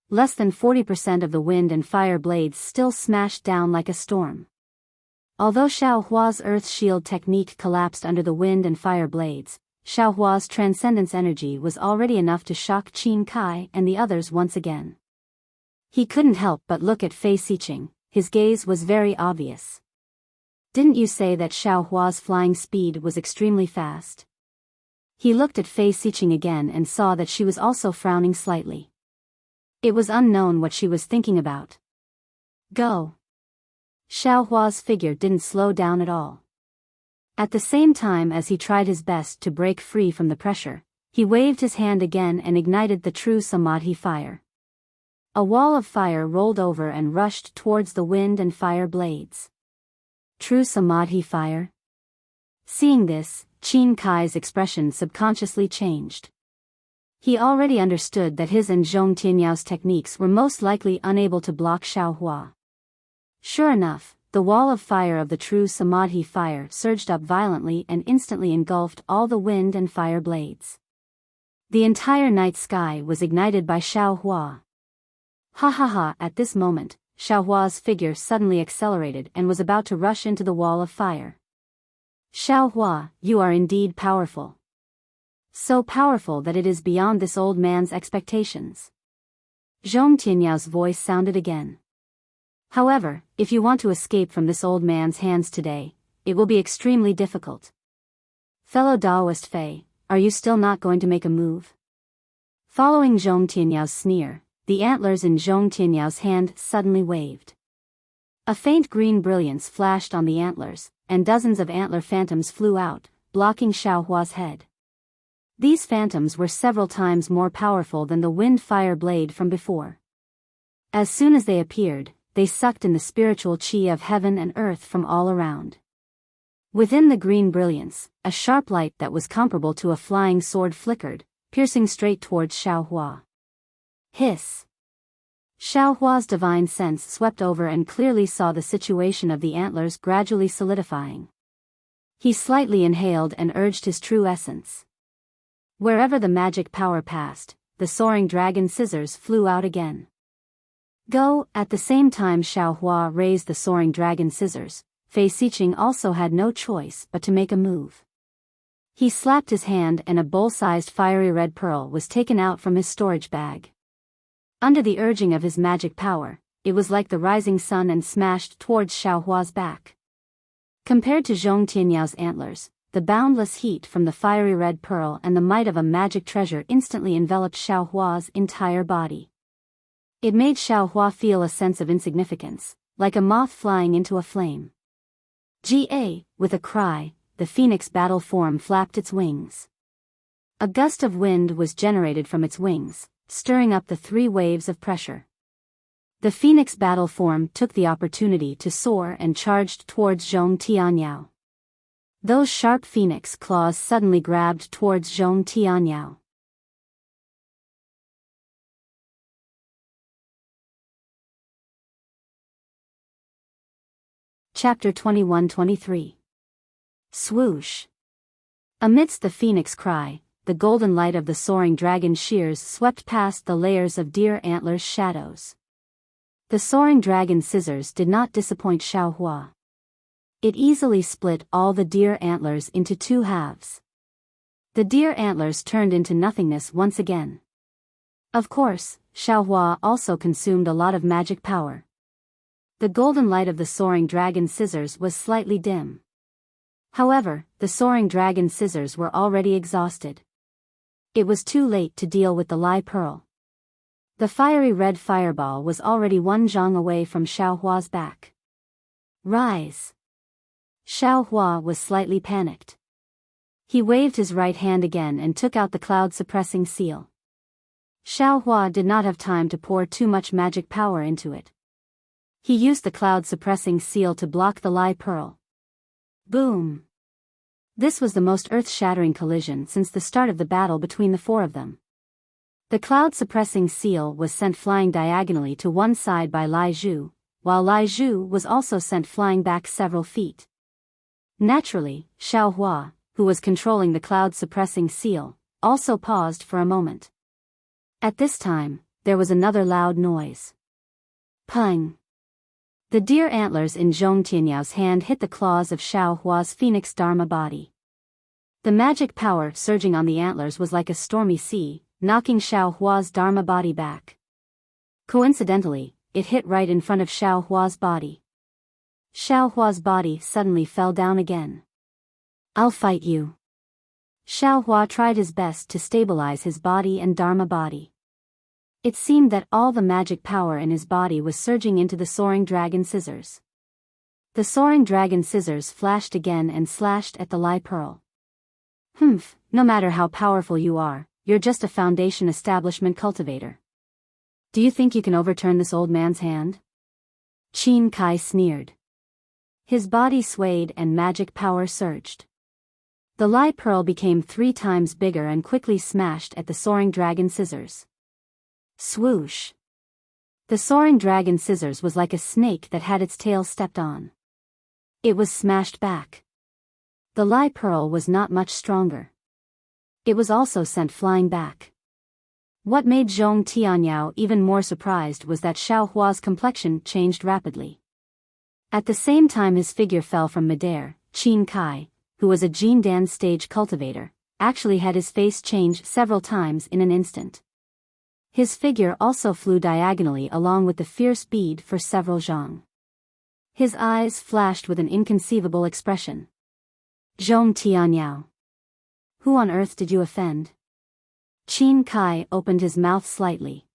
Less than 40% of the wind and fire blades still smashed down like a storm. Although Xiao Hua's earth shield technique collapsed under the wind and fire blades, Xiao Hua's transcendence energy was already enough to shock Qin Kai and the others once again. He couldn't help but look at Fei Xiqing, his gaze was very obvious. Didn't you say that Xiao Hua's flying speed was extremely fast? He looked at Fei Xiqing again and saw that she was also frowning slightly. It was unknown what she was thinking about. Go. Xiao Hua's figure didn't slow down at all. At the same time as he tried his best to break free from the pressure, he waved his hand again and ignited the true Samadhi fire. A wall of fire rolled over and rushed towards the wind and fire blades. True Samadhi fire? Seeing this, Qin Kai's expression subconsciously changed. He already understood that his and Zhong Tianyao's techniques were most likely unable to block Xiao Hua. Sure enough, the wall of fire of the true Samadhi fire surged up violently and instantly engulfed all the wind and fire blades. The entire night sky was ignited by Xiao Hua. Ha ha ha! At this moment, Xiao Hua's figure suddenly accelerated and was about to rush into the wall of fire. Xiao Hua, you are indeed powerful. So powerful that it is beyond this old man's expectations. Zhong Tianyao's voice sounded again. However, if you want to escape from this old man's hands today, it will be extremely difficult. Fellow Taoist Fei, are you still not going to make a move? Following Zhong Tianyao's sneer, the antlers in Zhong Tianyao's hand suddenly waved. A faint green brilliance flashed on the antlers, and dozens of antler phantoms flew out, blocking Xiao Hua's head. These phantoms were several times more powerful than the wind-fire blade from before. As soon as they appeared, they sucked in the spiritual qi of heaven and earth from all around. Within the green brilliance, a sharp light that was comparable to a flying sword flickered, piercing straight towards Xiao Hua. Hiss! Xiao Hua's divine sense swept over and clearly saw the situation of the antlers gradually solidifying. He slightly inhaled and urged his true essence. Wherever the magic power passed, the soaring dragon scissors flew out again. Go. At the same time Xiao Hua raised the soaring dragon scissors, Fei Siqing also had no choice but to make a move. He slapped his hand and a bowl-sized fiery red pearl was taken out from his storage bag. Under the urging of his magic power, it was like the rising sun and smashed towards Xiao Hua's back. Compared to Zhong Tianyao antlers, the boundless heat from the fiery red pearl and the might of a magic treasure instantly enveloped Xiao Hua's entire body. It made Xiao Hua feel a sense of insignificance, like a moth flying into a flame. With a cry, the phoenix battle form flapped its wings. A gust of wind was generated from its wings, stirring up the 3 waves of pressure. The phoenix battle form took the opportunity to soar and charged towards Zhong Tianyao. Those sharp phoenix claws suddenly grabbed towards Zhong Tianyao. Chapter 21-23. Swoosh. Amidst the phoenix cry, the golden light of the soaring dragon shears swept past the layers of deer antlers' shadows. The soaring dragon scissors did not disappoint Xiao Hua. It easily split all the deer antlers into 2 halves. The deer antlers turned into nothingness once again. Of course, Xiao Hua also consumed a lot of magic power. The golden light of the soaring dragon scissors was slightly dim. However, the soaring dragon scissors were already exhausted. It was too late to deal with the Lai Pearl. The fiery red fireball was already 1 zhang away from Xiao Hua's back. Rise! Xiao Hua was slightly panicked. He waved his right hand again and took out the cloud-suppressing seal. Xiao Hua did not have time to pour too much magic power into it. He used the cloud-suppressing seal to block the Lai Pearl. Boom! This was the most earth-shattering collision since the start of the battle between the 4 of them. The cloud-suppressing seal was sent flying diagonally to one side by Lai Zhu, while Lai Zhu was also sent flying back several feet. Naturally, Xiao Hua, who was controlling the cloud-suppressing seal, also paused for a moment. At this time, there was another loud noise. Pung! The deer antlers in Zhong Tianyao's hand hit the claws of Xiao Hua's phoenix dharma body. The magic power surging on the antlers was like a stormy sea, knocking Xiao Hua's dharma body back. Coincidentally, it hit right in front of Xiao Hua's body. Xiao Hua's body suddenly fell down again. I'll fight you. Xiao Hua tried his best to stabilize his body and dharma body. It seemed that all the magic power in his body was surging into the soaring dragon scissors. The soaring dragon scissors flashed again and slashed at the Lai Pearl. No matter how powerful you are, you're just a foundation establishment cultivator. Do you think you can overturn this old man's hand? Qin Kai sneered. His body swayed and magic power surged. The Lai Pearl became 3 times bigger and quickly smashed at the soaring dragon scissors. Swoosh! The soaring dragon scissors was like a snake that had its tail stepped on. It was smashed back. The Lai Pearl was not much stronger. It was also sent flying back. What made Zhong Tianyao even more surprised was that Xiao Hua's complexion changed rapidly. At the same time his figure fell from midair, Qin Kai, who was a Jindan stage cultivator, actually had his face change several times in an instant. His figure also flew diagonally along with the fierce bead for several zhang. His eyes flashed with an inconceivable expression. Zhong Tianyao. Who on earth did you offend? Qin Kai opened his mouth slightly.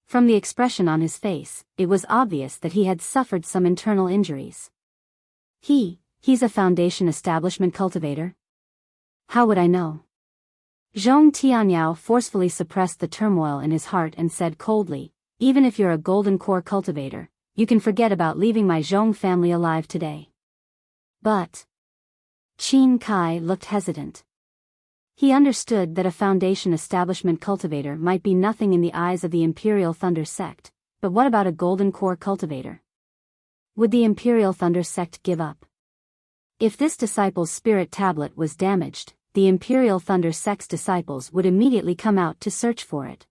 From the expression on his face, it was obvious that he had suffered some internal injuries. He's a foundation establishment cultivator? How would I know? Zhong Tianyao forcefully suppressed the turmoil in his heart and said coldly, even if you're a golden core cultivator, you can forget about leaving my Zhong family alive today. But Qin Kai looked hesitant. He understood that a foundation establishment cultivator might be nothing in the eyes of the Imperial Thunder Sect, but what about a golden core cultivator? Would the Imperial Thunder Sect give up? If this disciple's spirit tablet was damaged, the Imperial Thunder Sect's disciples would immediately come out to search for it.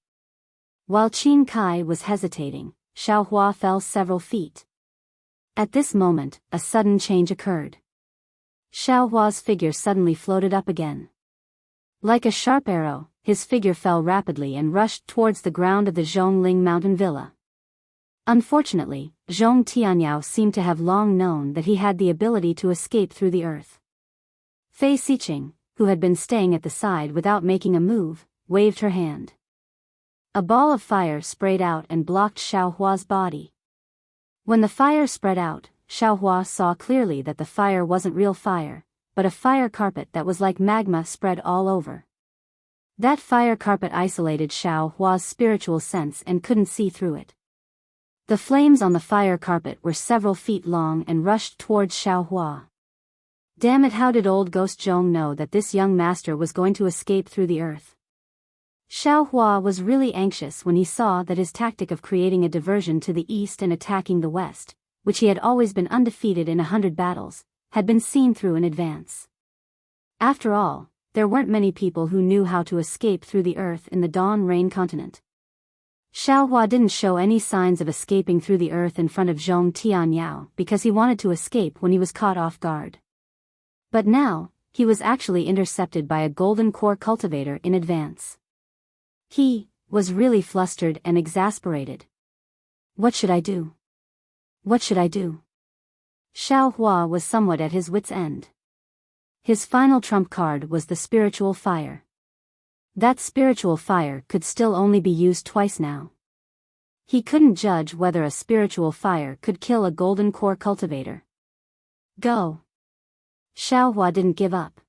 While Qin Kai was hesitating, Xiaohua fell several feet. At this moment, a sudden change occurred. Xiaohua's figure suddenly floated up again. Like a sharp arrow, his figure fell rapidly and rushed towards the ground of the Zhongling mountain villa. Unfortunately, Zhong Tianyao seemed to have long known that he had the ability to escape through the earth. Fei Xiqing, who had been staying at the side without making a move, waved her hand. A ball of fire sprayed out and blocked Xiaohua's body. When the fire spread out, Xiaohua saw clearly that the fire wasn't real fire, but a fire carpet that was like magma spread all over. That fire carpet isolated Xiaohua's spiritual sense and couldn't see through it. The flames on the fire carpet were several feet long and rushed towards Xiaohua. Damn it, how did old Ghost Zhong know that this young master was going to escape through the earth? Xiaohua was really anxious when he saw that his tactic of creating a diversion to the east and attacking the west, which he had always been undefeated in 100 battles, had been seen through in advance. After all, there weren't many people who knew how to escape through the earth in the Dawn Rain continent. Xiaohua didn't show any signs of escaping through the earth in front of Zhong Tianyao because he wanted to escape when he was caught off guard. But now, he was actually intercepted by a golden core cultivator in advance. He was really flustered and exasperated. What should I do? What should I do? Xiaohua was somewhat at his wits' end. His final trump card was the spiritual fire. That spiritual fire could still only be used twice now. He couldn't judge whether a spiritual fire could kill a golden core cultivator. Go! Xiaohua didn't give up.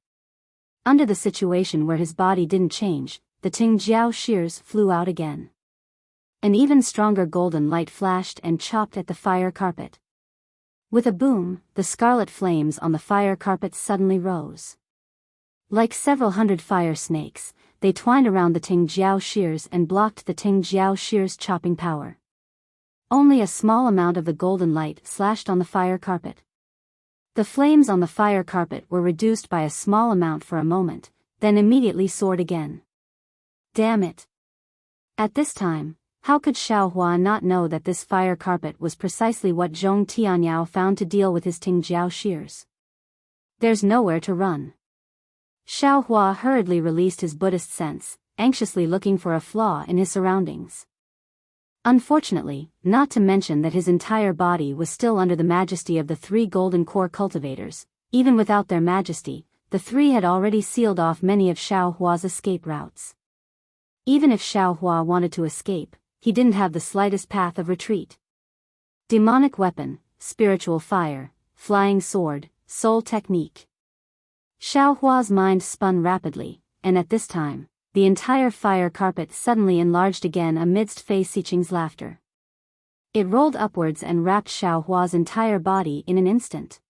Under the situation where his body didn't change, the Tingjiao shears flew out again. An even stronger golden light flashed and chopped at the fire carpet. With a boom, the scarlet flames on the fire carpet suddenly rose. Like several hundred fire snakes, they twined around the Tingjiao shears and blocked the Tingjiao shears' chopping power. Only a small amount of the golden light slashed on the fire carpet. The flames on the fire carpet were reduced by a small amount for a moment, then immediately soared again. Damn it! At this time, how could Xiaohua not know that this fire carpet was precisely what Zhong Tianyao found to deal with his Tingjiao shears? There's nowhere to run. Xiaohua hurriedly released his Buddhist sense, anxiously looking for a flaw in his surroundings. Unfortunately, not to mention that his entire body was still under the majesty of the 3 golden core cultivators, even without their majesty, the 3 had already sealed off many of Xiaohua's escape routes. Even if Xiaohua wanted to escape, he didn't have the slightest path of retreat. Demonic weapon, spiritual fire, flying sword, soul technique. Xiaohua's mind spun rapidly, and at this time, the entire fire carpet suddenly enlarged again amidst Fei Xiqing's laughter. It rolled upwards and wrapped Xiaohua's entire body in an instant.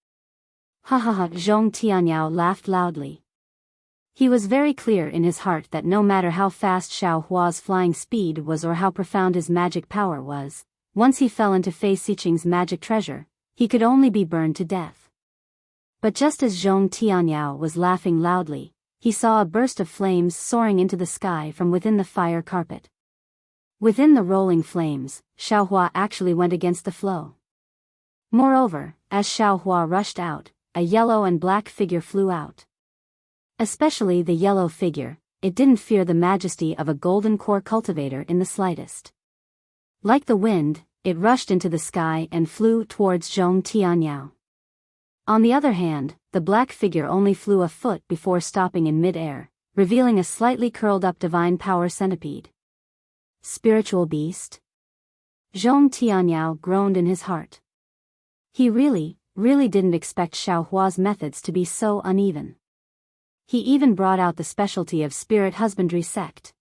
Ha ha ha! Zhong Tianyao laughed loudly. He was very clear in his heart that no matter how fast Xiaohua's flying speed was or how profound his magic power was, once he fell into Fei Xiqing's magic treasure, he could only be burned to death. But just as Zhong Tianyao was laughing loudly, he saw a burst of flames soaring into the sky from within the fire carpet. Within the rolling flames, Xiaohua actually went against the flow. Moreover, as Xiaohua rushed out, a yellow and black figure flew out. Especially the yellow figure, it didn't fear the majesty of a golden core cultivator in the slightest. Like the wind, it rushed into the sky and flew towards Zhong Tianyao. On the other hand, the black figure only flew a foot before stopping in mid-air, revealing a slightly curled-up divine power centipede. Spiritual beast? Zhong Tianyao groaned in his heart. He really didn't expect Xiaohua's methods to be so uneven. He even brought out the specialty of spirit husbandry sect.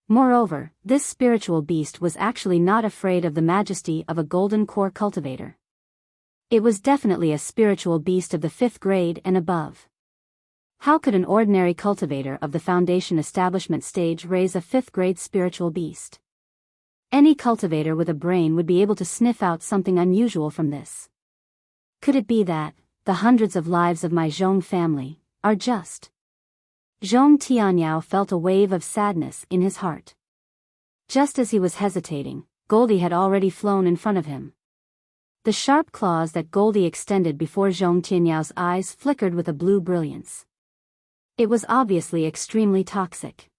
Moreover, this spiritual beast was actually not afraid of the majesty of a golden core cultivator. It was definitely a spiritual beast of the 5th grade and above. How could an ordinary cultivator of the Foundation establishment stage raise a 5th grade spiritual beast? Any cultivator with a brain would be able to sniff out something unusual from this. Could it be that the hundreds of lives of my Zhong family are just? Zhong Tianyao felt a wave of sadness in his heart. Just as he was hesitating, Goldie had already flown in front of him. The sharp claws that Goldie extended before Zhong Tianyao eyes flickered with a blue brilliance. It was obviously extremely toxic.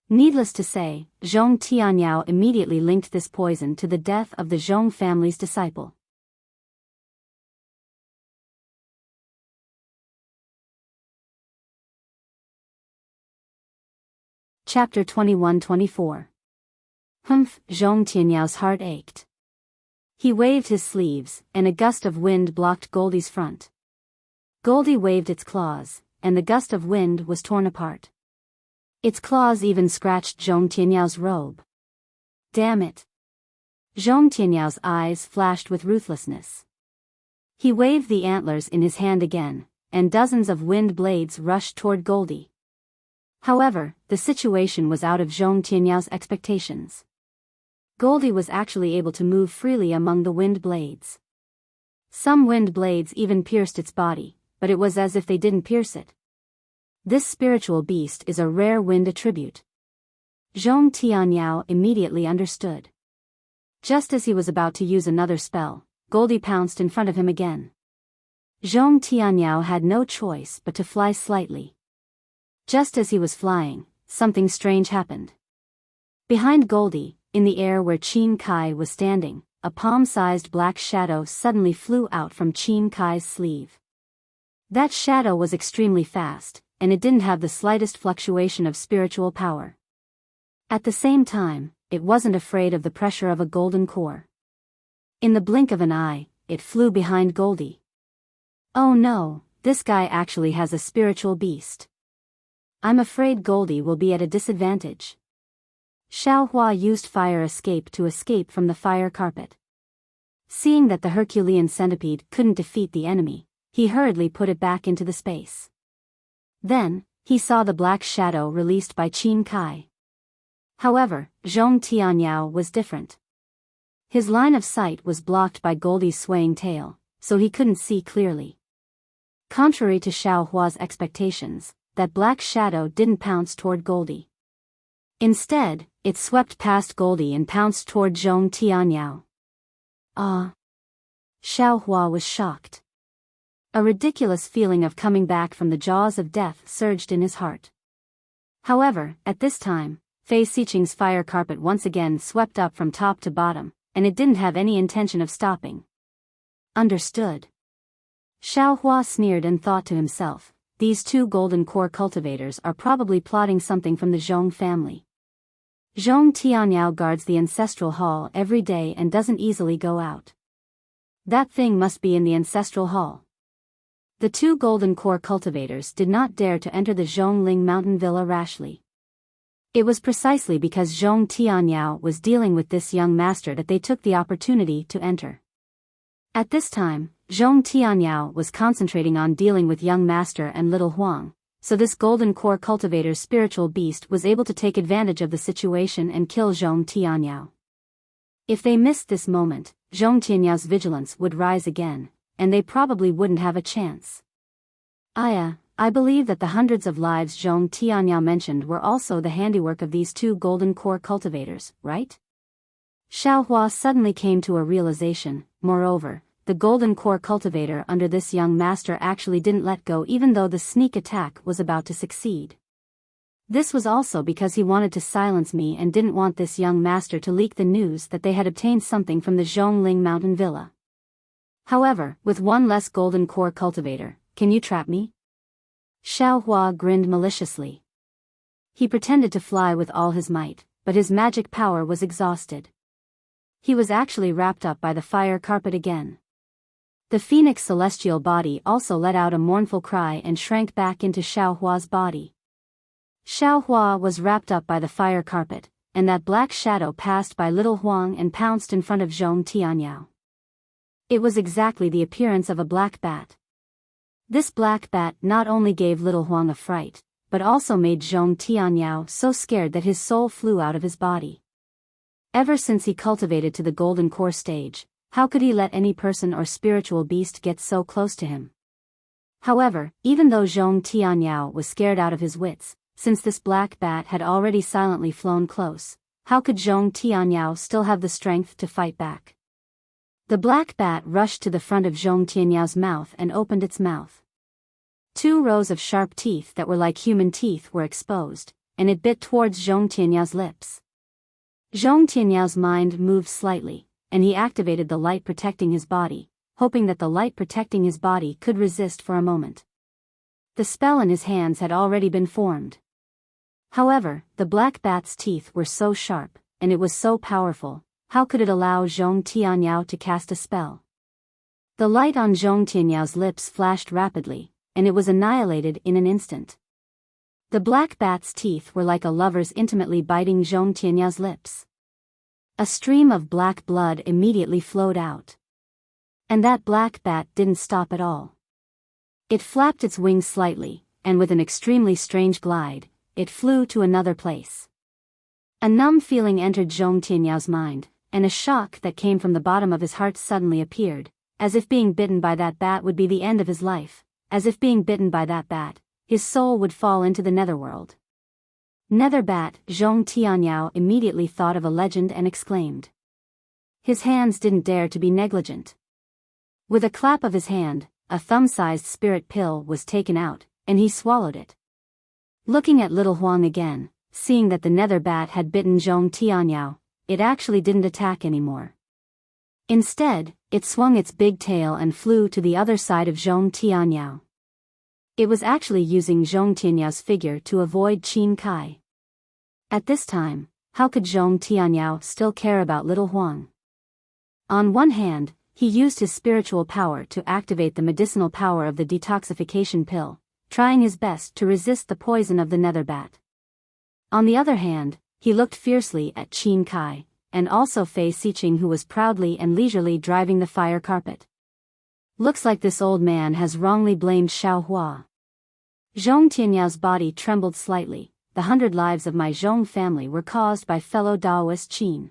Needless to say, Zhong Tianyao immediately linked this poison to the death of the Zhong family's disciple. Chapter 21-24. Humph, Zhong Tianyao's heart ached. He waved his sleeves, and a gust of wind blocked Goldie's front. Goldie waved its claws, and the gust of wind was torn apart. Its claws even scratched Zhong Tianyao's robe. Damn it! Zhong Tianyao's eyes flashed with ruthlessness. He waved the antlers in his hand again, and dozens of wind blades rushed toward Goldie. However, the situation was out of Zhong Tianyao's expectations. Goldie was actually able to move freely among the wind blades. Some wind blades even pierced its body, but it was as if they didn't pierce it. This spiritual beast is a rare wind attribute. Zhong Tianyao immediately understood. Just as he was about to use another spell, Goldie pounced in front of him again. Zhong Tianyao had no choice but to fly slightly. Just as he was flying, something strange happened. Behind Goldie, in the air where Qin Kai was standing, a palm-sized black shadow suddenly flew out from Qin Kai's sleeve. That shadow was extremely fast, and it didn't have the slightest fluctuation of spiritual power. At the same time, it wasn't afraid of the pressure of a golden core. In the blink of an eye, it flew behind Goldie. Oh no, this guy actually has a spiritual beast. I'm afraid Goldie will be at a disadvantage. Xiaohua used fire escape to escape from the fire carpet. Seeing that the Herculean centipede couldn't defeat the enemy, he hurriedly put it back into the space. Then, he saw the black shadow released by Qin Kai. However, Zhong Tianyao was different. His line of sight was blocked by Goldie's swaying tail, so he couldn't see clearly. Contrary to Xiaohua's expectations, that black shadow didn't pounce toward Goldie. Instead, it swept past Goldie and pounced toward Zhong Tianyao. Ah! Xiaohua was shocked. A ridiculous feeling of coming back from the jaws of death surged in his heart. However, at this time, Fei Xiqing's fire carpet once again swept up from top to bottom, and it didn't have any intention of stopping. Understood. Xiaohua sneered and thought to himself, these two golden core cultivators are probably plotting something from the Zhong family. Zhong Tianyao guards the ancestral hall every day and doesn't easily go out. That thing must be in the ancestral hall. The two golden core cultivators did not dare to enter the Zhongling mountain villa rashly. It was precisely because Zhong Tianyao was dealing with this young master that they took the opportunity to enter. At this time, Zhong Tianyao was concentrating on dealing with young master and little Huang, so this golden core cultivator's spiritual beast was able to take advantage of the situation and kill Zhong Tianyao. If they missed this moment, Zhong Tianyao's vigilance would rise again, and they probably wouldn't have a chance. I believe that the hundreds of lives Zhong Tianyao mentioned were also the handiwork of these two golden core cultivators, right? Xiaohua suddenly came to a realization. Moreover, the golden core cultivator under this young master actually didn't let go even though the sneak attack was about to succeed. This was also because he wanted to silence me and didn't want this young master to leak the news that they had obtained something from the Zhongling mountain villa. However, with one less golden core cultivator, can you trap me? Xiaohua grinned maliciously. He pretended to fly with all his might, but his magic power was exhausted. He was actually wrapped up by the fire carpet again. The phoenix celestial body also let out a mournful cry and shrank back into Xiaohua's body. Xiaohua was wrapped up by the fire carpet, and that black shadow passed by little Huang and pounced in front of Zhong Tianyao. It was exactly the appearance of a black bat. This black bat not only gave little Huang a fright, but also made Zhong Tianyao so scared that his soul flew out of his body. Ever since he cultivated to the golden core stage, how could he let any person or spiritual beast get so close to him? However, even though Zhong Tianyao was scared out of his wits, since this black bat had already silently flown close, how could Zhong Tianyao still have the strength to fight back? The black bat rushed to the front of Zhong Tianyao's mouth and opened its mouth. 2 rows of sharp teeth that were like human teeth were exposed, and it bit towards Zhong Tianyao's lips. Zhong Tianyao's mind moved slightly, and he activated the light protecting his body, hoping that the light protecting his body could resist for a moment. The spell in his hands had already been formed. However, the black bat's teeth were so sharp, and it was so powerful, how could it allow Zhong Tianyao to cast a spell? The light on Zhong Tianyao's lips flashed rapidly, and it was annihilated in an instant. The black bat's teeth were like a lover's intimately biting Zhong Tianyao's lips. A stream of black blood immediately flowed out. And that black bat didn't stop at all. It flapped its wings slightly, and with an extremely strange glide, it flew to another place. A numb feeling entered Zhong Tianyao's mind, and a shock that came from the bottom of his heart suddenly appeared, as if being bitten by that bat would be the end of his life, as if being bitten by that bat, his soul would fall into the netherworld. Nether bat, Zhong Tianyao immediately thought of a legend and exclaimed. His hands didn't dare to be negligent. With a clap of his hand, a thumb-sized spirit pill was taken out, and he swallowed it. Looking at little Huang again, seeing that the nether bat had bitten Zhong Tianyao, it actually didn't attack anymore. Instead, it swung its big tail and flew to the other side of Zhong Tianyao. It was actually using Zhong Tianyao's figure to avoid Qin Kai. At this time, how could Zhong Tianyao still care about little Huang? On one hand, he used his spiritual power to activate the medicinal power of the detoxification pill, trying his best to resist the poison of the nether bat. On the other hand, he looked fiercely at Qin Kai, and also Fei Siqing, who was proudly and leisurely driving the fire carpet. Looks like this old man has wrongly blamed Xiao Hua. Zhong Tianyao's body trembled slightly. The 100 lives of my Zhong family were caused by fellow Daoist Qin.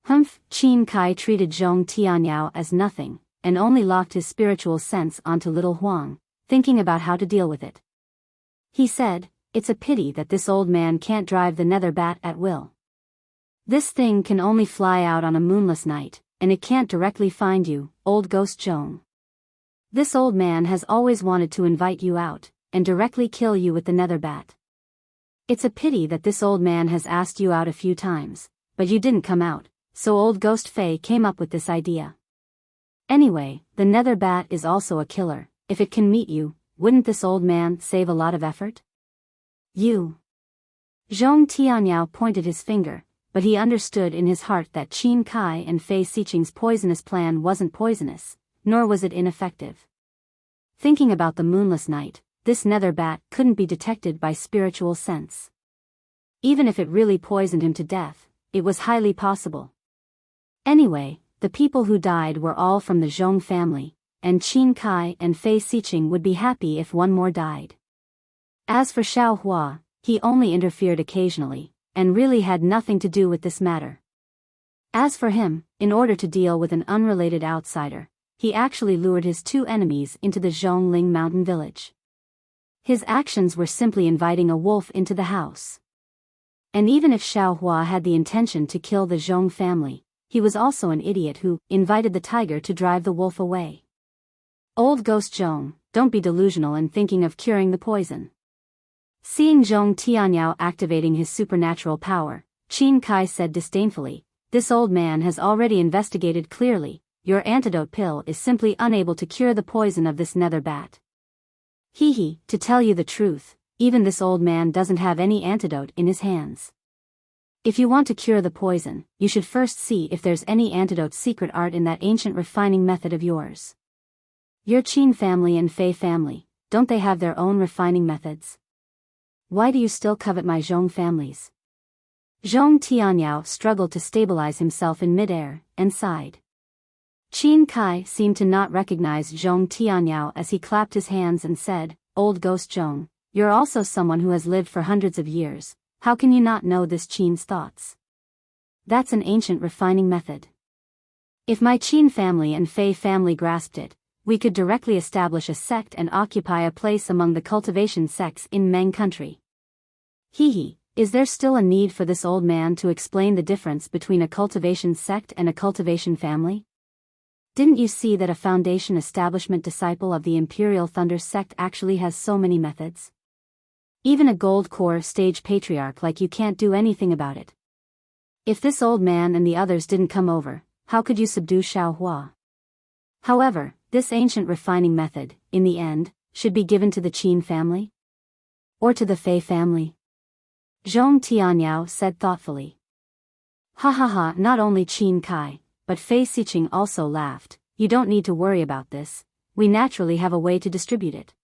Qin Kai treated Zhong Tianyao as nothing, and only locked his spiritual sense onto little Huang, thinking about how to deal with it. He said, "It's a pity that this old man can't drive the nether bat at will. This thing can only fly out on a moonless night, and it can't directly find you, old ghost Zhong. This old man has always wanted to invite you out, and directly kill you with the nether bat. It's a pity that this old man has asked you out a few times, but you didn't come out, so old ghost Fei came up with this idea. Anyway, the nether bat is also a killer. If it can meet you, wouldn't this old man save a lot of effort? You." Zhong Tianyao pointed his finger, but he understood in his heart that Qin Kai and Fei Siqing's poisonous plan wasn't poisonous, nor was it ineffective. Thinking about the moonless night, this nether bat couldn't be detected by spiritual sense. Even if it really poisoned him to death, it was highly possible. Anyway, the people who died were all from the Zhong family, and Qin Kai and Fei Siqing would be happy if one more died. As for Xiao Hua, he only interfered occasionally, and really had nothing to do with this matter. As for him, in order to deal with an unrelated outsider, he actually lured his 2 enemies into the Zhongling mountain village. His actions were simply inviting a wolf into the house. And even if Xiao Hua had the intention to kill the Zhong family, he was also an idiot who invited the tiger to drive the wolf away. Old ghost Zhong, don't be delusional in thinking of curing the poison. Seeing Zhong Tianyao activating his supernatural power, Qin Kai said disdainfully, "This old man has already investigated clearly. Your antidote pill is simply unable to cure the poison of this nether bat. To tell you the truth, even this old man doesn't have any antidote in his hands. If you want to cure the poison, you should first see if there's any antidote secret art in that ancient refining method of yours. Your Qin family and Fei family, don't they have their own refining methods? Why do you still covet my Zhong families?" Zhong Tianyao struggled to stabilize himself in midair, and sighed. Qin Kai seemed to not recognize Zhong Tianyao as he clapped his hands and said, "Old ghost Zhong, you're also someone who has lived for hundreds of years. How can you not know this Qin's thoughts? That's an ancient refining method. If my Qin family and Fei family grasped it, we could directly establish a sect and occupy a place among the cultivation sects in Meng country." Is there still a need for this old man to explain the difference between a cultivation sect and a cultivation family? Didn't you see that a foundation establishment disciple of the Imperial Thunder sect actually has so many methods? Even a gold core stage patriarch like you can't do anything about it. If this old man and the others didn't come over, how could you subdue Xiaohua? However, this ancient refining method, in the end, should be given to the Qin family? Or to the Fei family? Zhong Tianyao said thoughtfully. Ha ha ha, not only Qin Kai, but Fei Siqing also laughed. You don't need to worry about this, we naturally have a way to distribute it.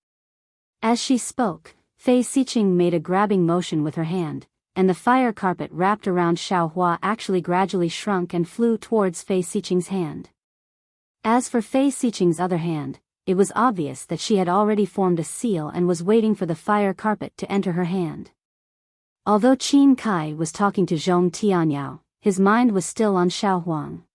As she spoke, Fei Siqing made a grabbing motion with her hand, and the fire carpet wrapped around Xiaohua actually gradually shrunk and flew towards Fei Siqing's hand. As for Fei Siqing's other hand, it was obvious that she had already formed a seal and was waiting for the fire carpet to enter her hand. Although Qin Kai was talking to Zhong Tianyao, his mind was still on Xiao Huang.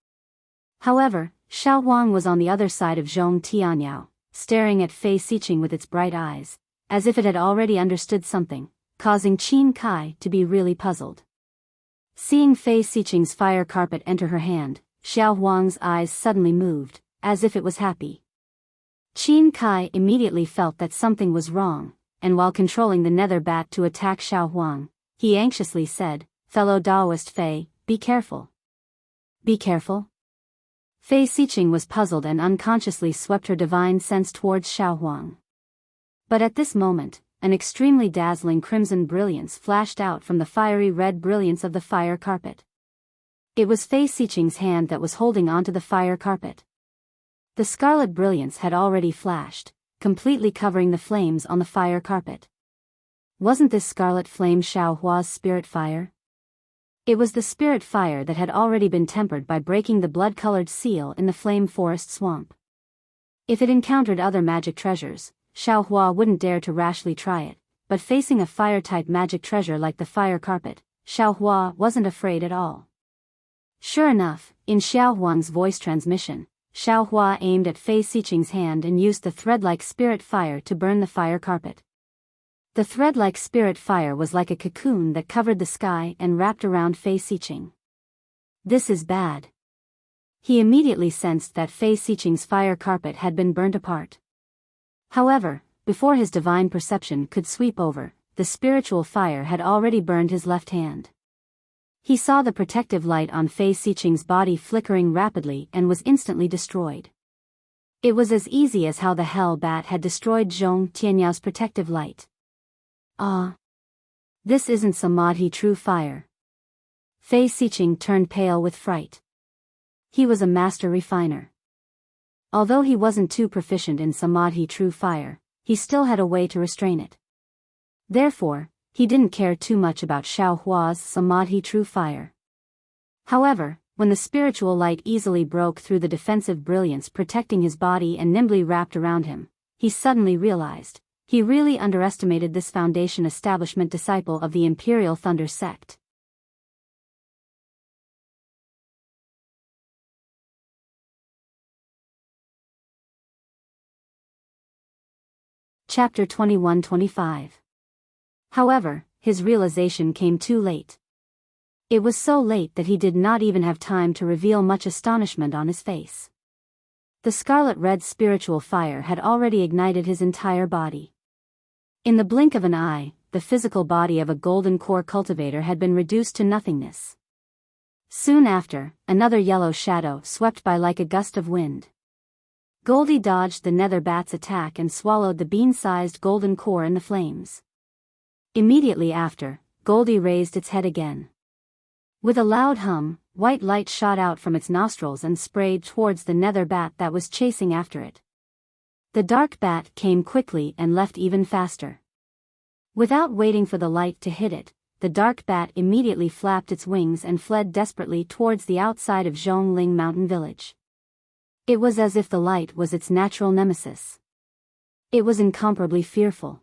However, Xiao Huang was on the other side of Zhong Tianyao, staring at Fei Siqing with its bright eyes, as if it had already understood something, causing Qin Kai to be really puzzled. Seeing Fei Siqing's fire carpet enter her hand, Xiao Huang's eyes suddenly moved, as if it was happy. Qin Kai immediately felt that something was wrong, and while controlling the nether bat to attack Xiao Huang, he anxiously said, "Fellow Daoist Fei, be careful." Be careful? Fei Siqing was puzzled and unconsciously swept her divine sense towards Xiao Huang. But at this moment, an extremely dazzling crimson brilliance flashed out from the fiery red brilliance of the fire carpet. It was Fei Siqing's hand that was holding onto the fire carpet. The scarlet brilliance had already flashed, completely covering the flames on the fire carpet. Wasn't this scarlet flame Xiaohua's spirit fire? It was the spirit fire that had already been tempered by breaking the blood-colored seal in the flame forest swamp. If it encountered other magic treasures, Xiaohua wouldn't dare to rashly try it, but facing a fire-type magic treasure like the fire carpet, Xiaohua wasn't afraid at all. Sure enough, in Xiao Huang's voice transmission, Xiaohua aimed at Fei Siqing's hand and used the thread-like spirit fire to burn the fire carpet. The thread-like spirit fire was like a cocoon that covered the sky and wrapped around Fei Siqing. This is bad. He immediately sensed that Fei Siqing's fire carpet had been burnt apart. However, before his divine perception could sweep over, the spiritual fire had already burned his left hand. He saw the protective light on Fei Siqing's body flickering rapidly and was instantly destroyed. It was as easy as how the hell bat had destroyed Zhong Tianyao's protective light. Ah! This isn't Samadhi true fire. Fei Siqing turned pale with fright. He was a master refiner. Although he wasn't too proficient in Samadhi true fire, he still had a way to restrain it. Therefore, he didn't care too much about Xiaohua's Samadhi true fire. However, when the spiritual light easily broke through the defensive brilliance protecting his body and nimbly wrapped around him, he suddenly realized, he really underestimated this foundation establishment disciple of the Imperial Thunder sect. Chapter 21-25. However, his realization came too late. It was so late that he did not even have time to reveal much astonishment on his face. The scarlet-red spiritual fire had already ignited his entire body. In the blink of an eye, the physical body of a golden core cultivator had been reduced to nothingness. Soon after, another yellow shadow swept by like a gust of wind. Goldie dodged the nether bat's attack and swallowed the bean-sized golden core in the flames. Immediately after, Goldie raised its head again. With a loud hum, white light shot out from its nostrils and sprayed towards the nether bat that was chasing after it. The dark bat came quickly and left even faster. Without waiting for the light to hit it, the dark bat immediately flapped its wings and fled desperately towards the outside of Zhongling Mountain Village. It was as if the light was its natural nemesis. It was incomparably fearful.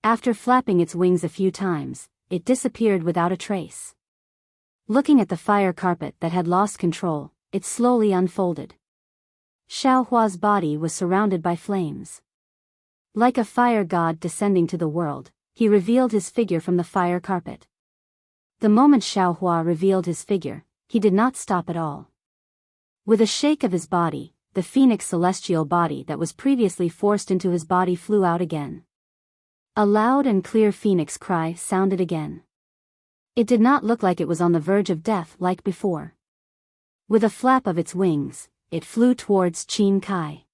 After flapping its wings a few times, it disappeared without a trace. Looking at the fire carpet that had lost control, it slowly unfolded. Xiaohua's body was surrounded by flames. Like a fire god descending to the world, he revealed his figure from the fire carpet. The moment Xiaohua revealed his figure, he did not stop at all. With a shake of his body, the phoenix celestial body that was previously forced into his body flew out again. A loud and clear phoenix cry sounded again. It did not look like it was on the verge of death like before. With a flap of its wings, it flew towards Qin Kai.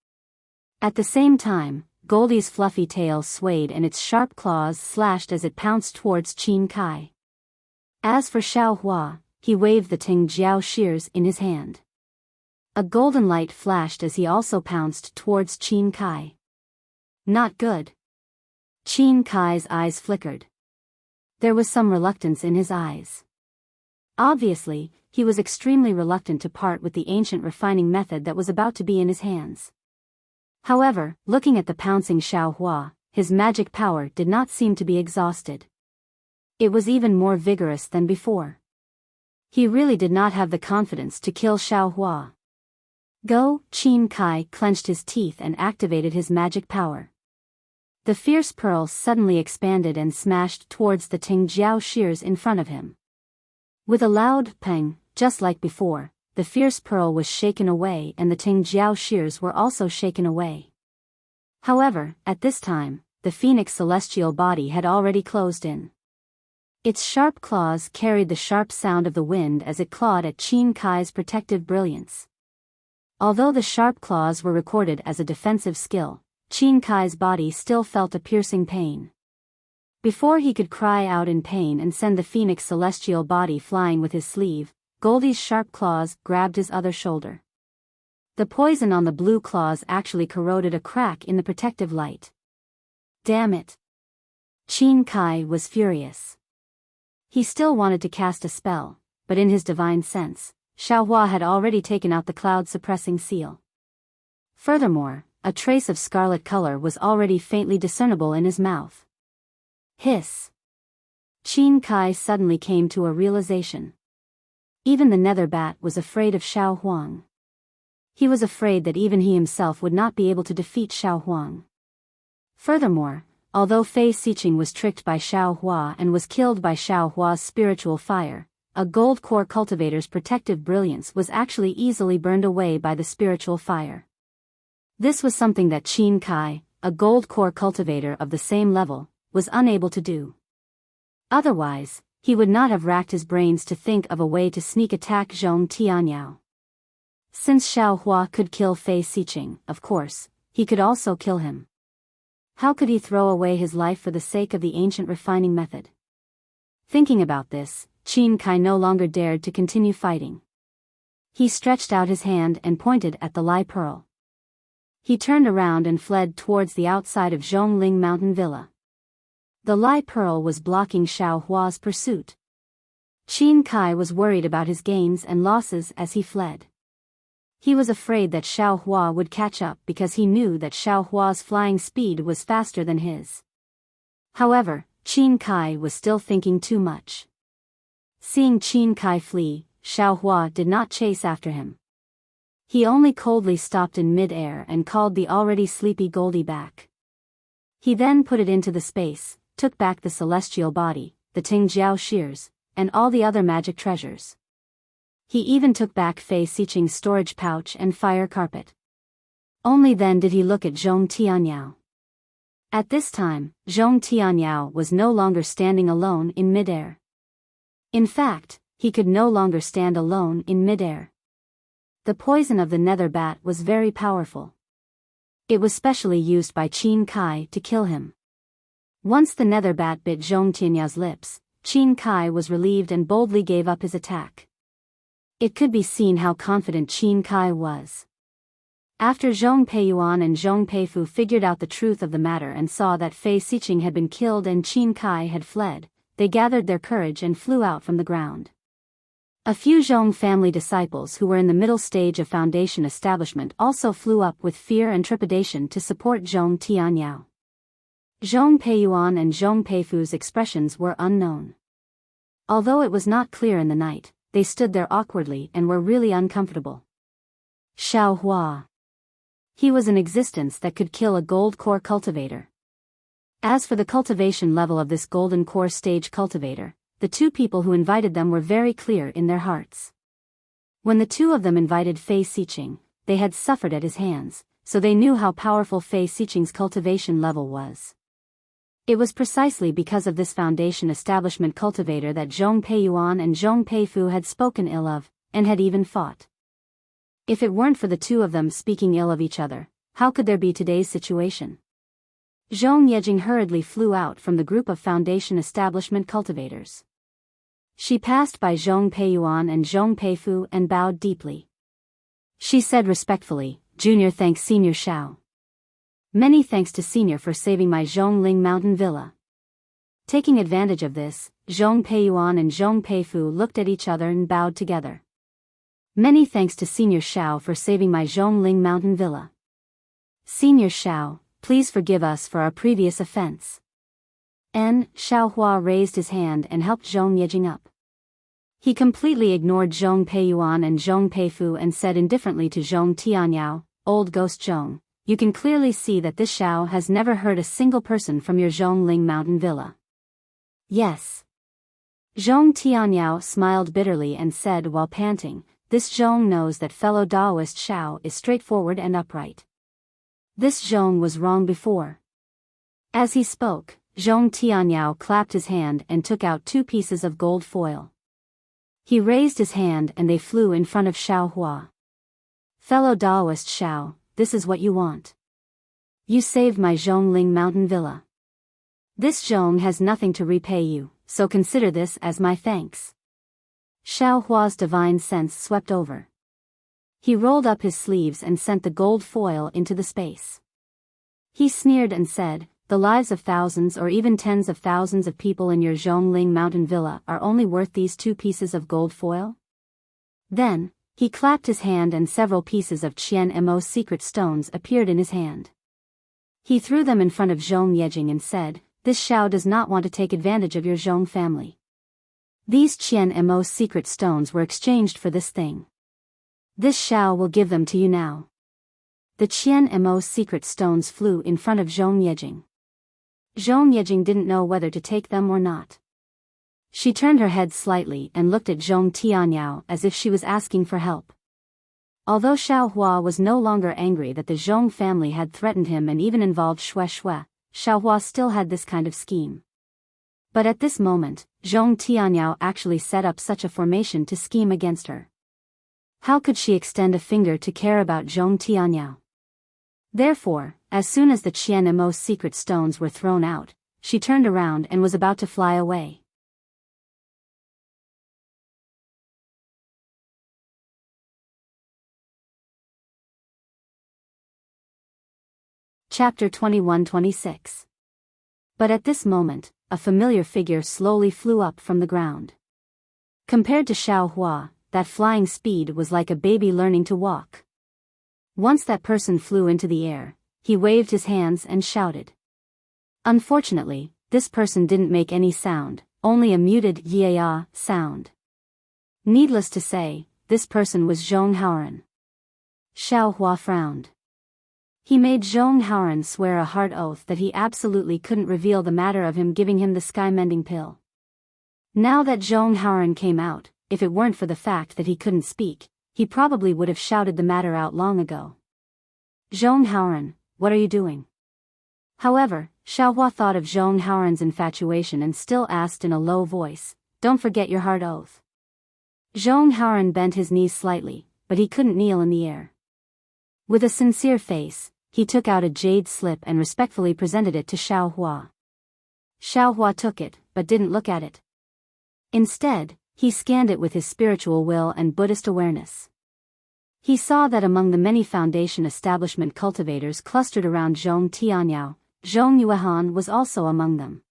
At the same time, Goldie's fluffy tail swayed and its sharp claws slashed as it pounced towards Qin Kai. As for Xiaohua, he waved the Ting Jiao shears in his hand. A golden light flashed as he also pounced towards Qin Kai. Not good. Qin Kai's eyes flickered. There was some reluctance in his eyes. Obviously, he was extremely reluctant to part with the ancient refining method that was about to be in his hands. However, looking at the pouncing Xiaohua, his magic power did not seem to be exhausted. It was even more vigorous than before. He really did not have the confidence to kill Xiaohua. Go! Qin Kai clenched his teeth and activated his magic power. The fierce pearl suddenly expanded and smashed towards the Ting Jiao shears in front of him. With a loud pang, just like before, the fierce pearl was shaken away and the Ting Jiao shears were also shaken away. However, at this time, the phoenix celestial body had already closed in. Its sharp claws carried the sharp sound of the wind as it clawed at Qin Kai's protective brilliance. Although the sharp claws were recorded as a defensive skill, Qin Kai's body still felt a piercing pain. Before he could cry out in pain and send the phoenix celestial body flying with his sleeve, Goldie's sharp claws grabbed his other shoulder. The poison on the blue claws actually corroded a crack in the protective light. Damn it! Qin Kai was furious. He still wanted to cast a spell, but in his divine sense, Xiaohua had already taken out the cloud-suppressing seal. Furthermore, a trace of scarlet color was already faintly discernible in his mouth. Hiss! Qin Kai suddenly came to a realization. Even the nether bat was afraid of Xiao Huang. He was afraid that even he himself would not be able to defeat Xiao Huang. Furthermore, although Fei Xiqing was tricked by Xiao Hua and was killed by Xiao Hua's spiritual fire, a gold core cultivator's protective brilliance was actually easily burned away by the spiritual fire. This was something that Qin Kai, a gold core cultivator of the same level, was unable to do. Otherwise, he would not have racked his brains to think of a way to sneak attack Zhong Tianyao. Since Xiao Hua could kill Fei Xiqing, of course, he could also kill him. How could he throw away his life for the sake of the ancient refining method? Thinking about this, Qin Kai no longer dared to continue fighting. He stretched out his hand and pointed at the Lai Pearl. He turned around and fled towards the outside of Zhongling Mountain Villa. The Lai Pearl was blocking Xiao Hua's pursuit. Qin Kai was worried about his gains and losses as he fled. He was afraid that Xiao Hua would catch up because he knew that Xiao Hua's flying speed was faster than his. However, Qin Kai was still thinking too much. Seeing Qin Kai flee, Xiao Hua did not chase after him. He only coldly stopped in mid-air and called the already sleepy Goldie back. He then put it into the space, took back the celestial body, the Ting Jiao shears, and all the other magic treasures. He even took back Fei Xiqing's storage pouch and fire carpet. Only then did he look at Zhong Tianyao. At this time, Zhong Tianyao was no longer standing alone in mid-air. In fact, he could no longer stand alone in mid-air. The poison of the nether bat was very powerful. It was specially used by Qin Kai to kill him. Once the nether bat bit Zhong Tianyao's lips, Qin Kai was relieved and boldly gave up his attack. It could be seen how confident Qin Kai was. After Zhong Peiyuan and Zhong Peifu figured out the truth of the matter and saw that Fei Xiqing had been killed and Qin Kai had fled, they gathered their courage and flew out from the ground. A few Zhong family disciples who were in the middle stage of foundation establishment also flew up with fear and trepidation to support Zhong Tianyao. Zhong Peiyuan and Zhong Peifu's expressions were unknown. Although it was not clear in the night, they stood there awkwardly and were really uncomfortable. Xiao Hua. He was an existence that could kill a gold core cultivator. As for the cultivation level of this golden core stage cultivator, the two people who invited them were very clear in their hearts. When the two of them invited Fei Xiqing, they had suffered at his hands, so they knew how powerful Fei Xiqing's cultivation level was. It was precisely because of this foundation establishment cultivator that Zhong Peiyuan and Zhong Peifu had spoken ill of, and had even fought. If it weren't for the two of them speaking ill of each other, how could there be today's situation? Zhong Yejing hurriedly flew out from the group of foundation establishment cultivators. She passed by Zhong Peiyuan and Zhong Peifu and bowed deeply. She said respectfully, "Junior thanks Senior Shao. Many thanks to Senior for saving my Zhongling Mountain Villa." Taking advantage of this, Zhong Peiyuan and Zhong Peifu looked at each other and bowed together. "Many thanks to Senior Shao for saving my Zhongling Mountain Villa. Senior Shao, please forgive us for our previous offense." Xiaohua raised his hand and helped Zhong Yejing up. He completely ignored Zhong Peiyuan and Zhong Peifu and said indifferently to Zhong Tianyao, "Old Ghost Zhong, you can clearly see that this Shao has never hurt a single person from your Zhongling Mountain Villa." "Yes." Zhong Tianyao smiled bitterly and said while panting, "This Zhong knows that fellow Daoist Shao is straightforward and upright. This Zhong was wrong before." As he spoke, Zhong Tianyao clapped his hand and took out 2 pieces of gold foil. He raised his hand and they flew in front of Xiaohua. "Fellow Daoist Shao, this is what you want. You saved my Zhongling Mountain Villa. This Zhong has nothing to repay you, so consider this as my thanks." Xiaohua's divine sense swept over. He rolled up his sleeves and sent the gold foil into the space. He sneered and said, "The lives of thousands or even tens of thousands of people in your Zhongling Mountain Villa are only worth these 2 pieces of gold foil?" Then, he clapped his hand and several pieces of Qian Mo's secret stones appeared in his hand. He threw them in front of Zhong Yejing and said, "This Shao does not want to take advantage of your Zhong family. These Qian Mo's secret stones were exchanged for this thing. This Shao will give them to you now." The Qian Mo's secret stones flew in front of Zhong Yejing. Zhong Yejing didn't know whether to take them or not. She turned her head slightly and looked at Zhong Tianyao as if she was asking for help. Although Xiaohua was no longer angry that the Zhong family had threatened him and even involved Shui, Xiaohua still had this kind of scheme. But at this moment, Zhong Tianyao actually set up such a formation to scheme against her. How could she extend a finger to care about Zhong Tianyao? Therefore, as soon as the Qian Mo's secret stones were thrown out, she turned around and was about to fly away. Chapter 21-26. But at this moment, a familiar figure slowly flew up from the ground. Compared to Xiaohua, that flying speed was like a baby learning to walk. Once that person flew into the air, he waved his hands and shouted. Unfortunately, this person didn't make any sound, only a muted yeah sound. Needless to say, this person was Zhong Haoran. Xiaohua frowned. He made Zhong Haoran swear a hard oath that he absolutely couldn't reveal the matter of him giving him the sky-mending pill. Now that Zhong Haoran came out, if it weren't for the fact that he couldn't speak, he probably would have shouted the matter out long ago. "Zhong Haoran, what are you doing?" However, Xiaohua thought of Zhong Haoran's infatuation and still asked in a low voice, "Don't forget your hard oath." Zhong Haoran bent his knees slightly, but he couldn't kneel in the air. With a sincere face, he took out a jade slip and respectfully presented it to Xiaohua. Xiaohua took it, but didn't look at it. Instead, he scanned it with his spiritual will and Buddhist awareness. He saw that among the many foundation establishment cultivators clustered around Zhong Tianyao, Zhong Yuehan was also among them.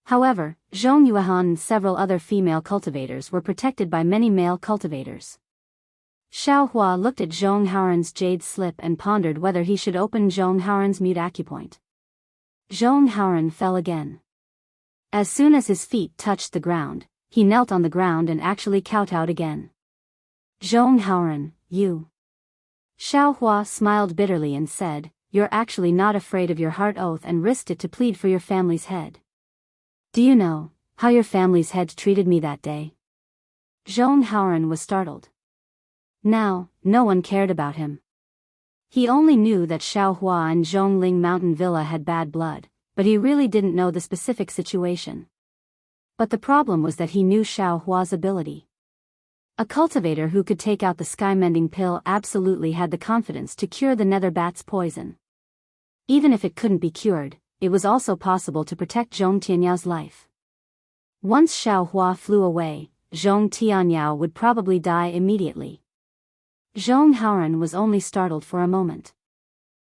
However, Zhong Yuehan and several other female cultivators were protected by many male cultivators. Xiaohua looked at Zhong Haoran's jade slip and pondered whether he should open Zhong Haoran's mute acupoint. Zhong Haoran fell again. As soon as his feet touched the ground, he knelt on the ground and actually kowtowed again. "Zhong Haoran, you." Xiaohua smiled bitterly and said, "You're actually not afraid of your heart oath and risked it to plead for your family's head. Do you know, how your family's head treated me that day?" Zhong Haoran was startled. Now, no one cared about him. He only knew that Xiaohua and Zhongling Mountain Villa had bad blood, but he really didn't know the specific situation. But the problem was that he knew Xiaohua's ability. A cultivator who could take out the sky-mending pill absolutely had the confidence to cure the nether bat's poison. Even if it couldn't be cured, it was also possible to protect Zhong Tianyao life. Once Xiaohua flew away, Zhong Tianyao would probably die immediately. Zhong Haoran was only startled for a moment.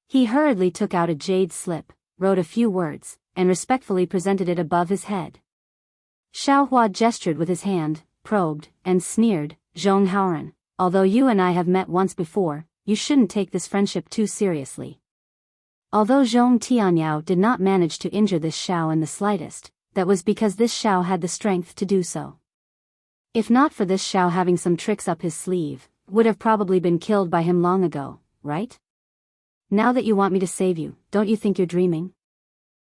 He hurriedly took out a jade slip, wrote a few words, and respectfully presented it above his head. Xiaohua gestured with his hand, probed, and sneered, "Zhong Haoran, although you and I have met once before, you shouldn't take this friendship too seriously." Although Zhong Tianyao did not manage to injure this Xiao in the slightest, that was because this Xiao had the strength to do so. If not for this Xiao having some tricks up his sleeve, would have probably been killed by him long ago, right? "Now that you want me to save you, don't you think you're dreaming?"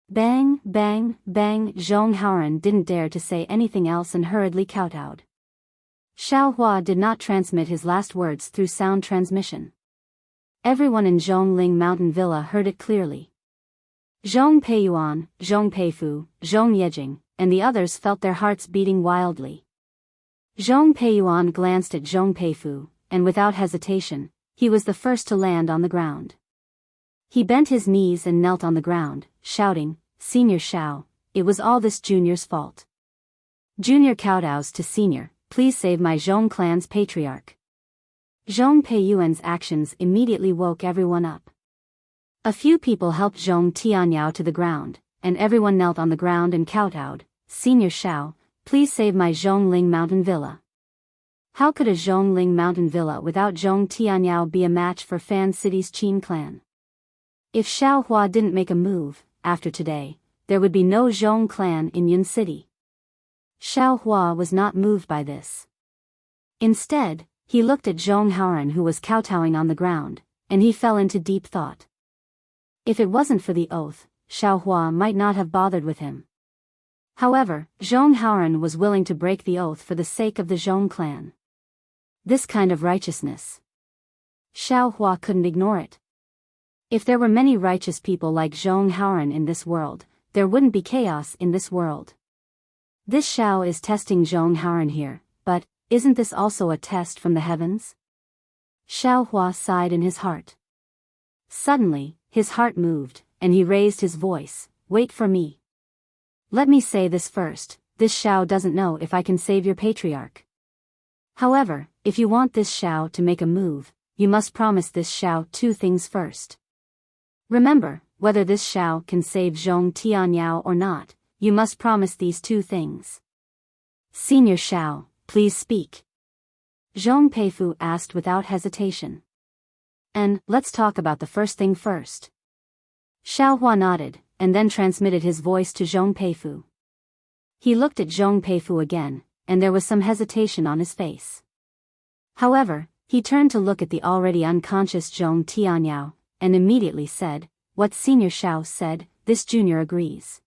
Bang, bang, bang. Zhong Haoran didn't dare to say anything else and hurriedly kowtowed. Xiaohua did not transmit his last words through sound transmission. Everyone in Zhongling Mountain Villa heard it clearly. Zhong Peiyuan, Zhong Peifu, Zhong Yejing, and the others felt their hearts beating wildly. Zhong Peiyuan glanced at Zhong Peifu, and without hesitation, he was the first to land on the ground. He bent his knees and knelt on the ground, shouting, "Senior Xiao, it was all this junior's fault. Junior kowtows to senior, please save my Zhong clan's patriarch." Zhong Peiyuan's actions immediately woke everyone up. A few people helped Zhong Tianyao to the ground, and everyone knelt on the ground and kowtowed, "Senior Xiao, please save my Zhongling Mountain Villa." How could a Zhongling Mountain Villa without Zhong Tianyao be a match for Fan City's Qin clan? If Xiaohua didn't make a move, after today, there would be no Zhong clan in Yun City. Xiaohua was not moved by this. Instead, he looked at Zhong Haoran who was kowtowing on the ground, and he fell into deep thought. If it wasn't for the oath, Xiaohua might not have bothered with him. However, Zhong Haoran was willing to break the oath for the sake of the Zhong clan. This kind of righteousness. Xiaohua couldn't ignore it. If there were many righteous people like Zhong Haoran in this world, there wouldn't be chaos in this world. This Xiao is testing Zhong Haoran here, but isn't this also a test from the heavens? Xiaohua sighed in his heart. Suddenly, his heart moved, and he raised his voice, "Wait for me. Let me say this first, this Xiao doesn't know if I can save your patriarch. However, if you want this Xiao to make a move, you must promise this Xiao two things first. Remember, whether this Xiao can save Zhong Tianyao or not, you must promise these two things." "Senior Xiao, please speak," Zhong Peifu asked without hesitation. "And let's talk about the first thing first." Xiaohua nodded, and then transmitted his voice to Zhong Peifu. He looked at Zhong Peifu again, and there was some hesitation on his face. However, he turned to look at the already unconscious Zhong Tianyao, and immediately said, "What Senior Xiao said, this junior agrees.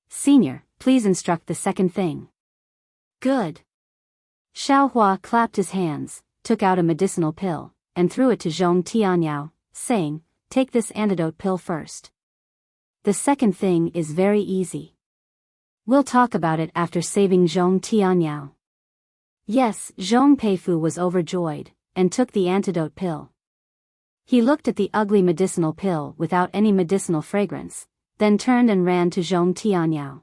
Senior, please instruct the second thing." "Good." Xiaohua clapped his hands, took out a medicinal pill, and threw it to Zhong Tianyao, saying, "Take this antidote pill first. The second thing is very easy. We'll talk about it after saving Zhong Tianyao." Yes, Zhong Peifu was overjoyed, and took the antidote pill. He looked at the ugly medicinal pill without any medicinal fragrance, then turned and ran to Zhong Tianyao.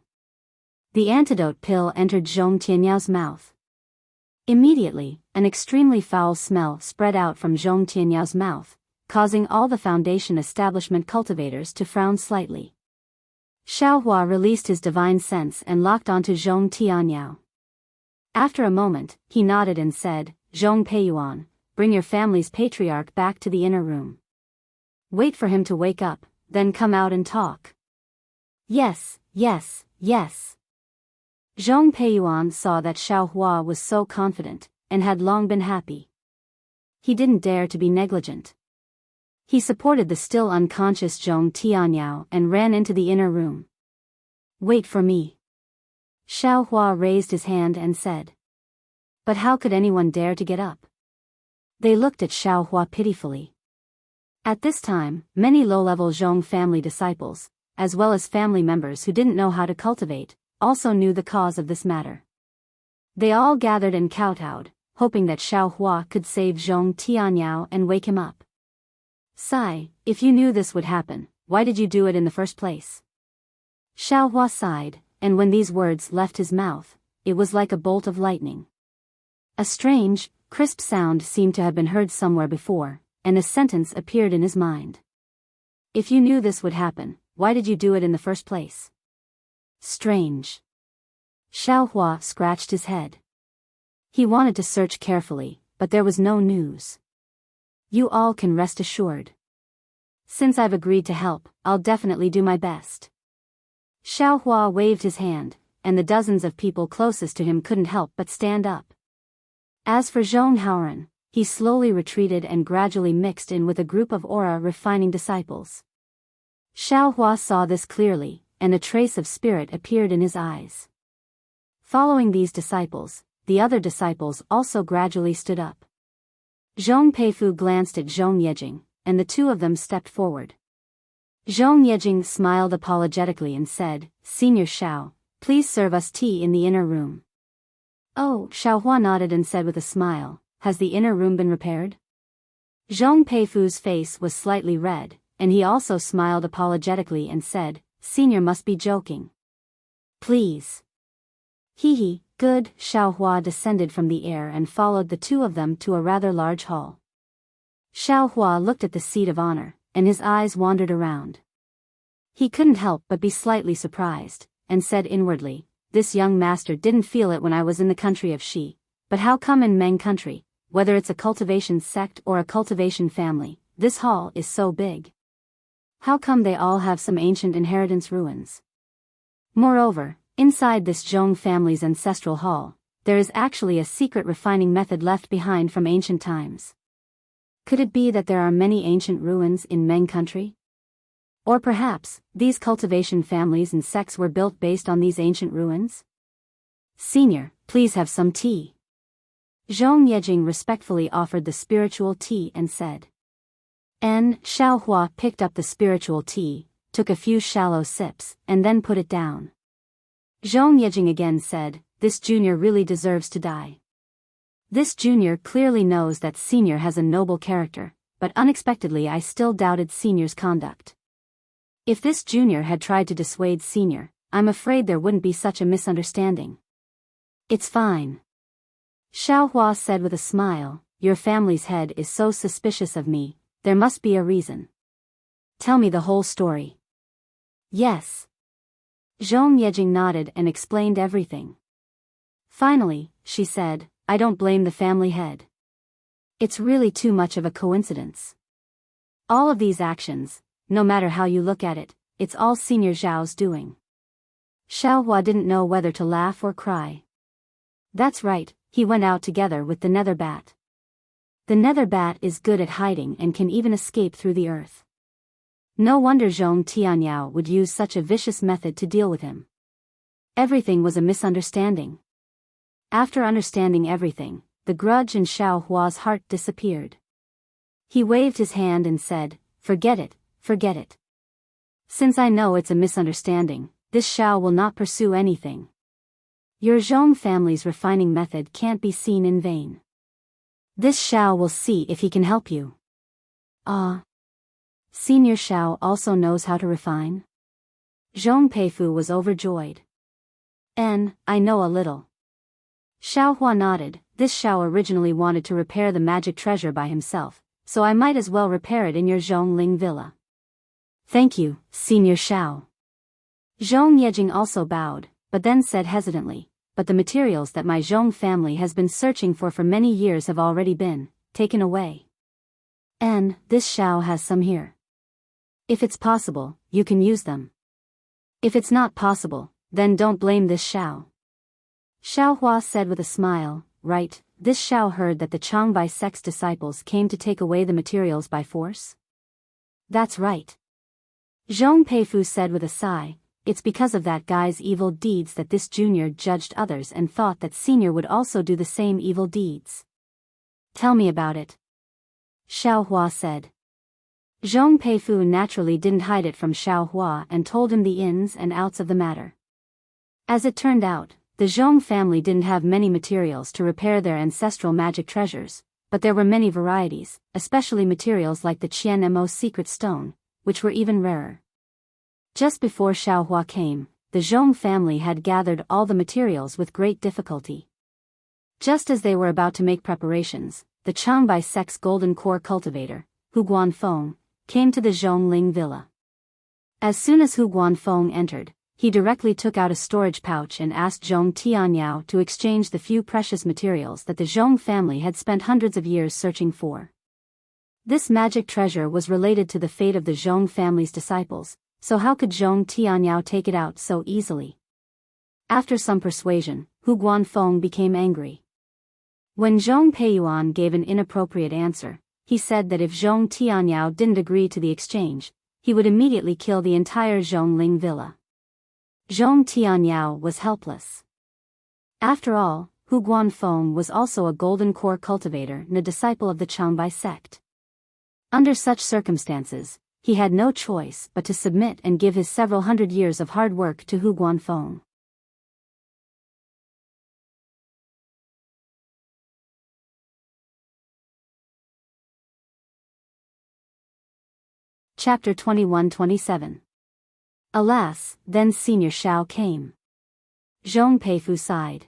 The antidote pill entered Zhong Tianyao's mouth. Immediately, an extremely foul smell spread out from Zhong Tianyao's mouth, causing all the Foundation establishment cultivators to frown slightly. Xiaohua released his divine sense and locked onto Zhong Tianyao. After a moment, he nodded and said, "Zhong Peiyuan, bring your family's patriarch back to the inner room. Wait for him to wake up, then come out and talk." "Yes, yes, yes." Zhong Peiyuan saw that Xiaohua was so confident, and had long been happy. He didn't dare to be negligent. He supported the still unconscious Zhong Tianyao and ran into the inner room. "Wait for me." Xiao Hua raised his hand and said. But how could anyone dare to get up? They looked at Xiao Hua pitifully. At this time, many low-level Zhong family disciples, as well as family members who didn't know how to cultivate, also knew the cause of this matter. They all gathered and kowtowed, hoping that Xiao Hua could save Zhong Tianyao and wake him up. Sigh, if you knew this would happen, why did you do it in the first place? Xiao Hua sighed, and when these words left his mouth, it was like a bolt of lightning. A strange, crisp sound seemed to have been heard somewhere before, and a sentence appeared in his mind. If you knew this would happen, why did you do it in the first place? Strange. Xiao Hua scratched his head. He wanted to search carefully, but there was no news. You all can rest assured. Since I've agreed to help, I'll definitely do my best. Xiao Hua waved his hand, and the dozens of people closest to him couldn't help but stand up. As for Zhong Haoren, he slowly retreated and gradually mixed in with a group of aura-refining disciples. Xiao Hua saw this clearly, and a trace of spirit appeared in his eyes. Following these disciples, the other disciples also gradually stood up. Zhong Peifu glanced at Zhong Yejing, and the two of them stepped forward. Zhong Yejing smiled apologetically and said, Senior Xiao, please serve us tea in the inner room. Oh, Xiao Hua nodded and said with a smile, has the inner room been repaired? Zhong Peifu's face was slightly red, and he also smiled apologetically and said, Senior must be joking. Please. Hee, good. Xiao Hua descended from the air and followed the two of them to a rather large hall. Xiao Hua looked at the seat of honor, and his eyes wandered around. He couldn't help but be slightly surprised, and said inwardly, this young master didn't feel it when I was in the country of Shi, but how come in Meng country, whether it's a cultivation sect or a cultivation family, this hall is so big? How come they all have some ancient inheritance ruins? Moreover, inside this Zhong family's ancestral hall, there is actually a secret refining method left behind from ancient times. Could it be that there are many ancient ruins in Meng country? Or perhaps, these cultivation families and sects were built based on these ancient ruins? Senior, please have some tea. Zhong Yejing respectfully offered the spiritual tea and said. Xiao Hua picked up the spiritual tea, took a few shallow sips, and then put it down. Zhong Yejing again said, this junior really deserves to die. This junior clearly knows that senior has a noble character, but unexpectedly I still doubted senior's conduct. If this junior had tried to dissuade senior, I'm afraid there wouldn't be such a misunderstanding. It's fine. Xiao Hua said with a smile, your family's head is so suspicious of me, there must be a reason. Tell me the whole story. Yes. Zhong Yejing nodded and explained everything. Finally, she said, I don't blame the family head. It's really too much of a coincidence. All of these actions, no matter how you look at it, it's all Senior Zhao's doing. Xiao Hua didn't know whether to laugh or cry. That's right, he went out together with the nether bat. The nether bat is good at hiding and can even escape through the earth. No wonder Zhong Tianyao would use such a vicious method to deal with him. Everything was a misunderstanding. After understanding everything, the grudge in Xiao Hua's heart disappeared. He waved his hand and said, forget it, forget it. Since I know it's a misunderstanding, this Xiao will not pursue anything. Your Zhong family's refining method can't be seen in vain. This Xiao will see if he can help you. Ah. Senior Xiao also knows how to refine? Zhong Peifu was overjoyed. I know a little. Xiao Hua nodded, this Xiao originally wanted to repair the magic treasure by himself, so I might as well repair it in your Zhongling villa. Thank you, Senior Xiao. Zhong Yejing also bowed, but then said hesitantly, but the materials that my Zhong family has been searching for many years have already been taken away. This Xiao has some here. If it's possible, you can use them. If it's not possible, then don't blame this Xiao. Xiao Hua said with a smile, right, this Xiao heard that the Changbai sect's disciples came to take away the materials by force? That's right. Zhong Peifu said with a sigh, it's because of that guy's evil deeds that this junior judged others and thought that senior would also do the same evil deeds. Tell me about it, Xiao Hua said. Zhong Peifu naturally didn't hide it from Xiao Hua and told him the ins and outs of the matter. As it turned out, the Zhong family didn't have many materials to repair their ancestral magic treasures, but there were many varieties, especially materials like the Qian Mo secret stone, which were even rarer. Just before Xiao Hua came, the Zhong family had gathered all the materials with great difficulty. Just as they were about to make preparations, the Changbai sect's golden core cultivator, Hu Guanfeng, came to the Zhongling villa. As soon as Hu Guanfeng entered, he directly took out a storage pouch and asked Zhong Tianyao to exchange the few precious materials that the Zhong family had spent hundreds of years searching for. This magic treasure was related to the fate of the Zhong family's disciples, so how could Zhong Tianyao take it out so easily? After some persuasion, Hu Guanfeng became angry. When Zhong Peiyuan gave an inappropriate answer, he said that if Zhong Tianyao didn't agree to the exchange, he would immediately kill the entire Zhongling villa. Zhong Tianyao was helpless. After all, Hu Guanfeng was also a golden core cultivator and a disciple of the Changbai sect. Under such circumstances, he had no choice but to submit and give his several hundred years of hard work to Hu Guanfeng. Chapter 21-27. Alas, then Senior Xiao came. Zhong Peifu sighed.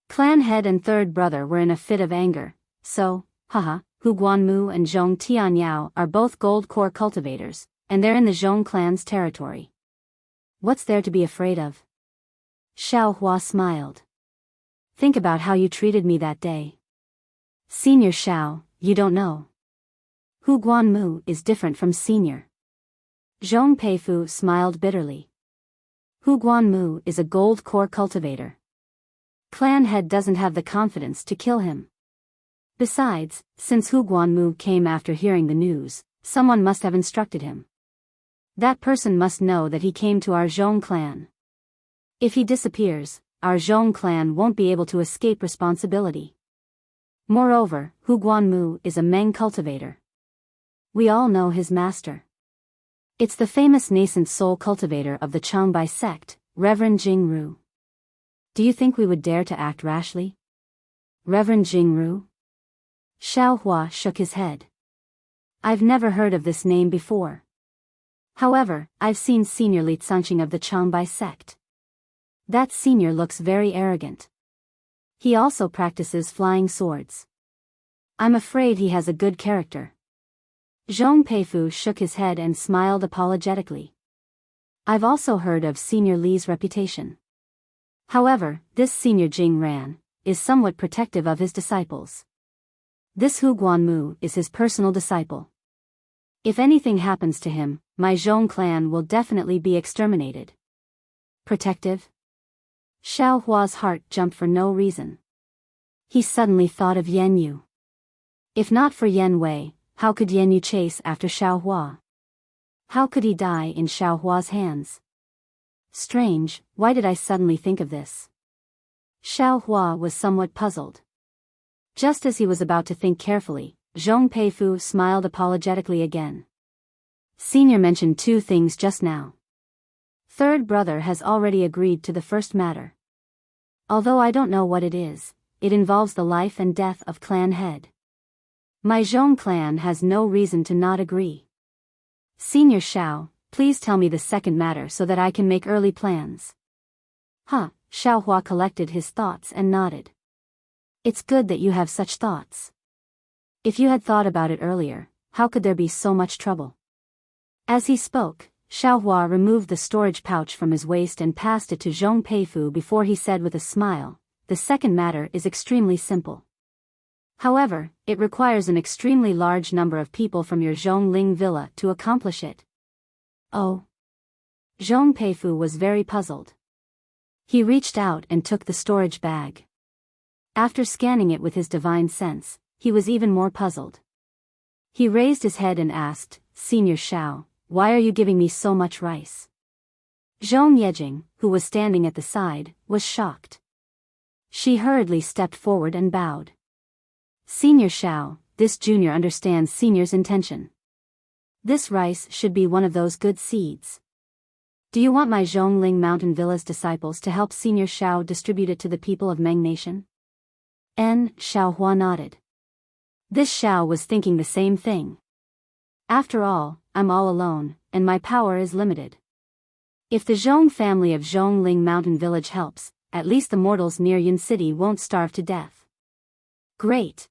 Clan head and third brother were in a fit of anger, so, haha, Hu Guanmu and Zhong Tianyao are both gold core cultivators, and they're in the Zhong clan's territory. What's there to be afraid of? Xiao Hua smiled. Think about how you treated me that day. Senior Xiao, you don't know. Hu Guanmu is different from Senior. Zhong Peifu smiled bitterly. Hu Guanmu is a gold core cultivator. Clan head doesn't have the confidence to kill him. Besides, since Hu Guanmu came after hearing the news, someone must have instructed him. That person must know that he came to our Zhong clan. If he disappears, our Zhong clan won't be able to escape responsibility. Moreover, Hu Guanmu is a Meng cultivator. We all know his master. It's the famous nascent soul cultivator of the Changbai sect, Reverend Jingru. Do you think we would dare to act rashly? Reverend Jingru? Xiao Hua shook his head. I've never heard of this name before. However, I've seen Senior Li Tsanqing of the Changbai sect. That senior looks very arrogant. He also practices flying swords. I'm afraid he has a good character. Zhong Peifu shook his head and smiled apologetically. I've also heard of Senior Li's reputation. However, this Senior Jing Ran is somewhat protective of his disciples. This Hu Guanmu is his personal disciple. If anything happens to him, my Zhong clan will definitely be exterminated. Protective? Xiao Hua's heart jumped for no reason. He suddenly thought of Yan Yu. If not for Yan Wei, how could Yan Yu chase after Xiao Hua? How could he die in Xiao Hua's hands? Strange, why did I suddenly think of this? Xiao Hua was somewhat puzzled. Just as he was about to think carefully, Zhong Peifu smiled apologetically again. Senior mentioned two things just now. Third brother has already agreed to the first matter. Although I don't know what it is, it involves the life and death of clan head. My Zhong clan has no reason to not agree. Senior Xiao, please tell me the second matter so that I can make early plans. Huh, Xiao Hua collected his thoughts and nodded. It's good that you have such thoughts. If you had thought about it earlier, how could there be so much trouble? As he spoke, Xiao Hua removed the storage pouch from his waist and passed it to Zhong Peifu before he said with a smile, the second matter is extremely simple. However, it requires an extremely large number of people from your Zhongling villa to accomplish it. Oh. Zhong Peifu was very puzzled. He reached out and took the storage bag. After scanning it with his divine sense, he was even more puzzled. He raised his head and asked, Senior Xiao, why are you giving me so much rice? Zhong Yejing, who was standing at the side, was shocked. She hurriedly stepped forward and bowed. Senior Xiao, this junior understands senior's intention. This rice should be one of those good seeds. Do you want my Zhongling Mountain Villa's disciples to help Senior Xiao distribute it to the people of Meng Nation? Xiaohua nodded. This Xiao was thinking the same thing. After all, I'm all alone, and my power is limited. If the Zhong family of Zhongling Mountain Village helps, at least the mortals near Yun City won't starve to death. Great.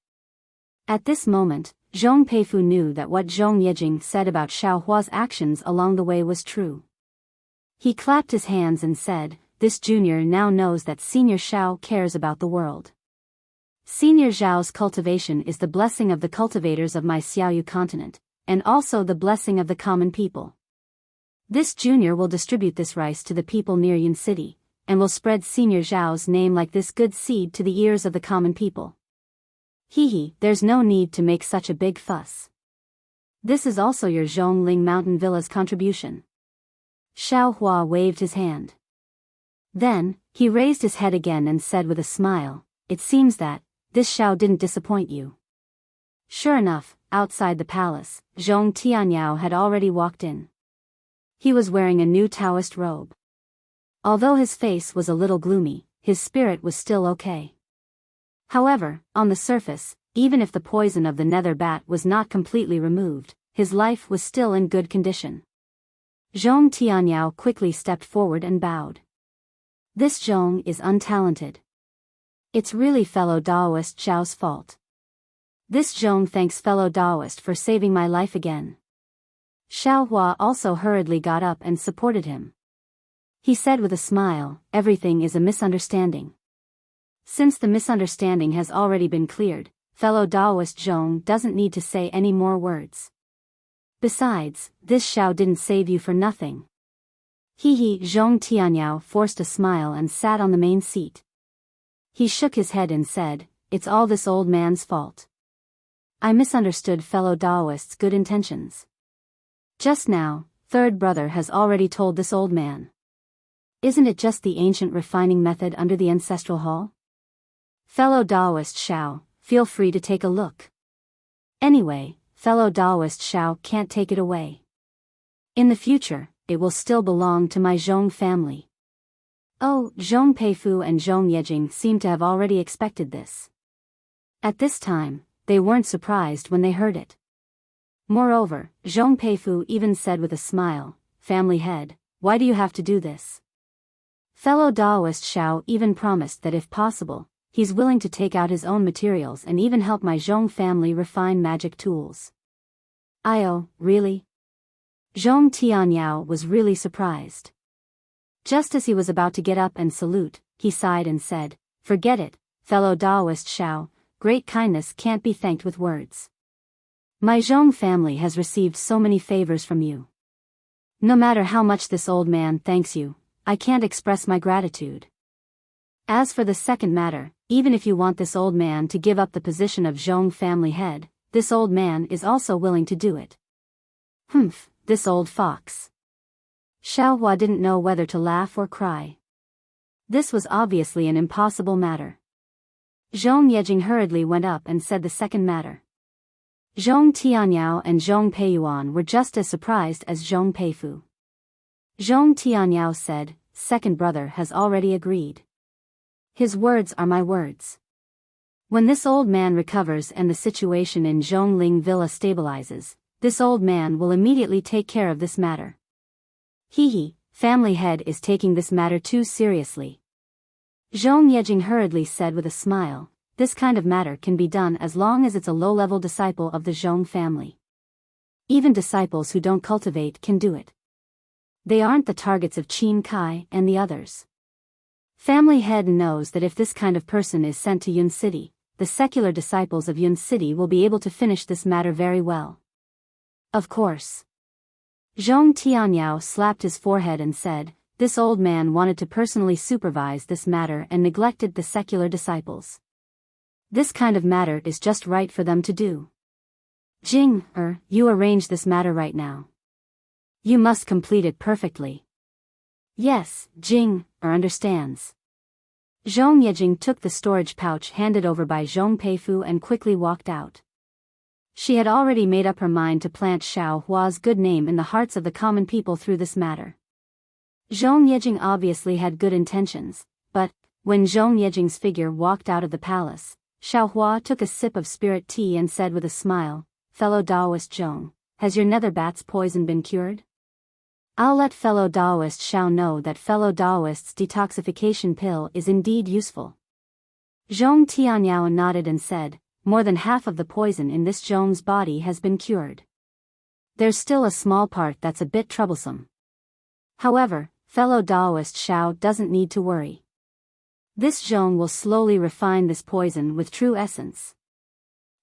At this moment, Zhong Peifu knew that what Zhong Yejing said about Xiaohua's actions along the way was true. He clapped his hands and said, this junior now knows that Senior Xiao cares about the world. Senior Zhao's cultivation is the blessing of the cultivators of my Xiaoyu continent, and also the blessing of the common people. This junior will distribute this rice to the people near Yun City, and will spread Senior Zhao's name like this good seed to the ears of the common people. There's no need to make such a big fuss. This is also your Zhongling Mountain Villa's contribution. Xiaohua waved his hand. Then, he raised his head again and said with a smile, it seems that, this Xiao didn't disappoint you. Sure enough, outside the palace, Zhong Tianyao had already walked in. He was wearing a new Taoist robe. Although his face was a little gloomy, his spirit was still okay. However, on the surface, even if the poison of the nether bat was not completely removed, his life was still in good condition. Zhong Tianyao quickly stepped forward and bowed. This Zhong is untalented. It's really fellow Daoist Xiao's fault. This Zhong thanks fellow Daoist for saving my life again. Xiaohua also hurriedly got up and supported him. He said with a smile, everything is a misunderstanding. Since the misunderstanding has already been cleared, fellow Daoist Zhong doesn't need to say any more words. Besides, this Xiao didn't save you for nothing. Zhong Tianyao forced a smile and sat on the main seat. He shook his head and said, it's all this old man's fault. I misunderstood fellow Daoist's good intentions. Just now, third brother has already told this old man. Isn't it just the ancient refining method under the ancestral hall? Fellow Daoist Xiao, feel free to take a look. Anyway, fellow Daoist Xiao can't take it away. In the future, it will still belong to my Zhong family. Oh, Zhong Peifu and Zhong Yejing seem to have already expected this. At this time, they weren't surprised when they heard it. Moreover, Zhong Peifu even said with a smile, family head, why do you have to do this? Fellow Daoist Xiao even promised that if possible, he's willing to take out his own materials and even help my Zhong family refine magic tools. Really? Zhong Tianyao was really surprised. Just as he was about to get up and salute, he sighed and said, forget it, fellow Daoist Xiao, great kindness can't be thanked with words. My Zhong family has received so many favors from you. No matter how much this old man thanks you, I can't express my gratitude. As for the second matter, even if you want this old man to give up the position of Zhong family head, this old man is also willing to do it. This old fox. Xiaohua didn't know whether to laugh or cry. This was obviously an impossible matter. Zhong Yejing hurriedly went up and said the second matter. Zhong Tianyao and Zhong Peiyuan were just as surprised as Zhong Peifu. Zhong Tianyao said, second brother has already agreed. His words are my words. When this old man recovers and the situation in Zhongling Villa stabilizes, this old man will immediately take care of this matter. Family head is taking this matter too seriously. Zhong Yejing hurriedly said with a smile, this kind of matter can be done as long as it's a low-level disciple of the Zhong family. Even disciples who don't cultivate can do it. They aren't the targets of Qin Kai and the others. Family head knows that if this kind of person is sent to Yun City, the secular disciples of Yun City will be able to finish this matter very well. Of course. Zhong Tianyao slapped his forehead and said, this old man wanted to personally supervise this matter and neglected the secular disciples. This kind of matter is just right for them to do. Jing, you arrange this matter right now. You must complete it perfectly. Yes, Jing, understands. Zhong Yejing took the storage pouch handed over by Zhong Peifu and quickly walked out. She had already made up her mind to plant Xiao Hua's good name in the hearts of the common people through this matter. Zhong Yejing obviously had good intentions, but, when Zhong Yejing's figure walked out of the palace, Xiao Hua took a sip of spirit tea and said with a smile, "Fellow Taoist Zhong, has your nether bat's poison been cured? I'll let fellow Taoist Xiao know that fellow Taoist's detoxification pill is indeed useful." Zhong Tianyao nodded and said, "More than half of the poison in this Zhong's body has been cured. There's still a small part that's a bit troublesome. However, fellow Taoist Xiao doesn't need to worry. This Zhong will slowly refine this poison with true essence."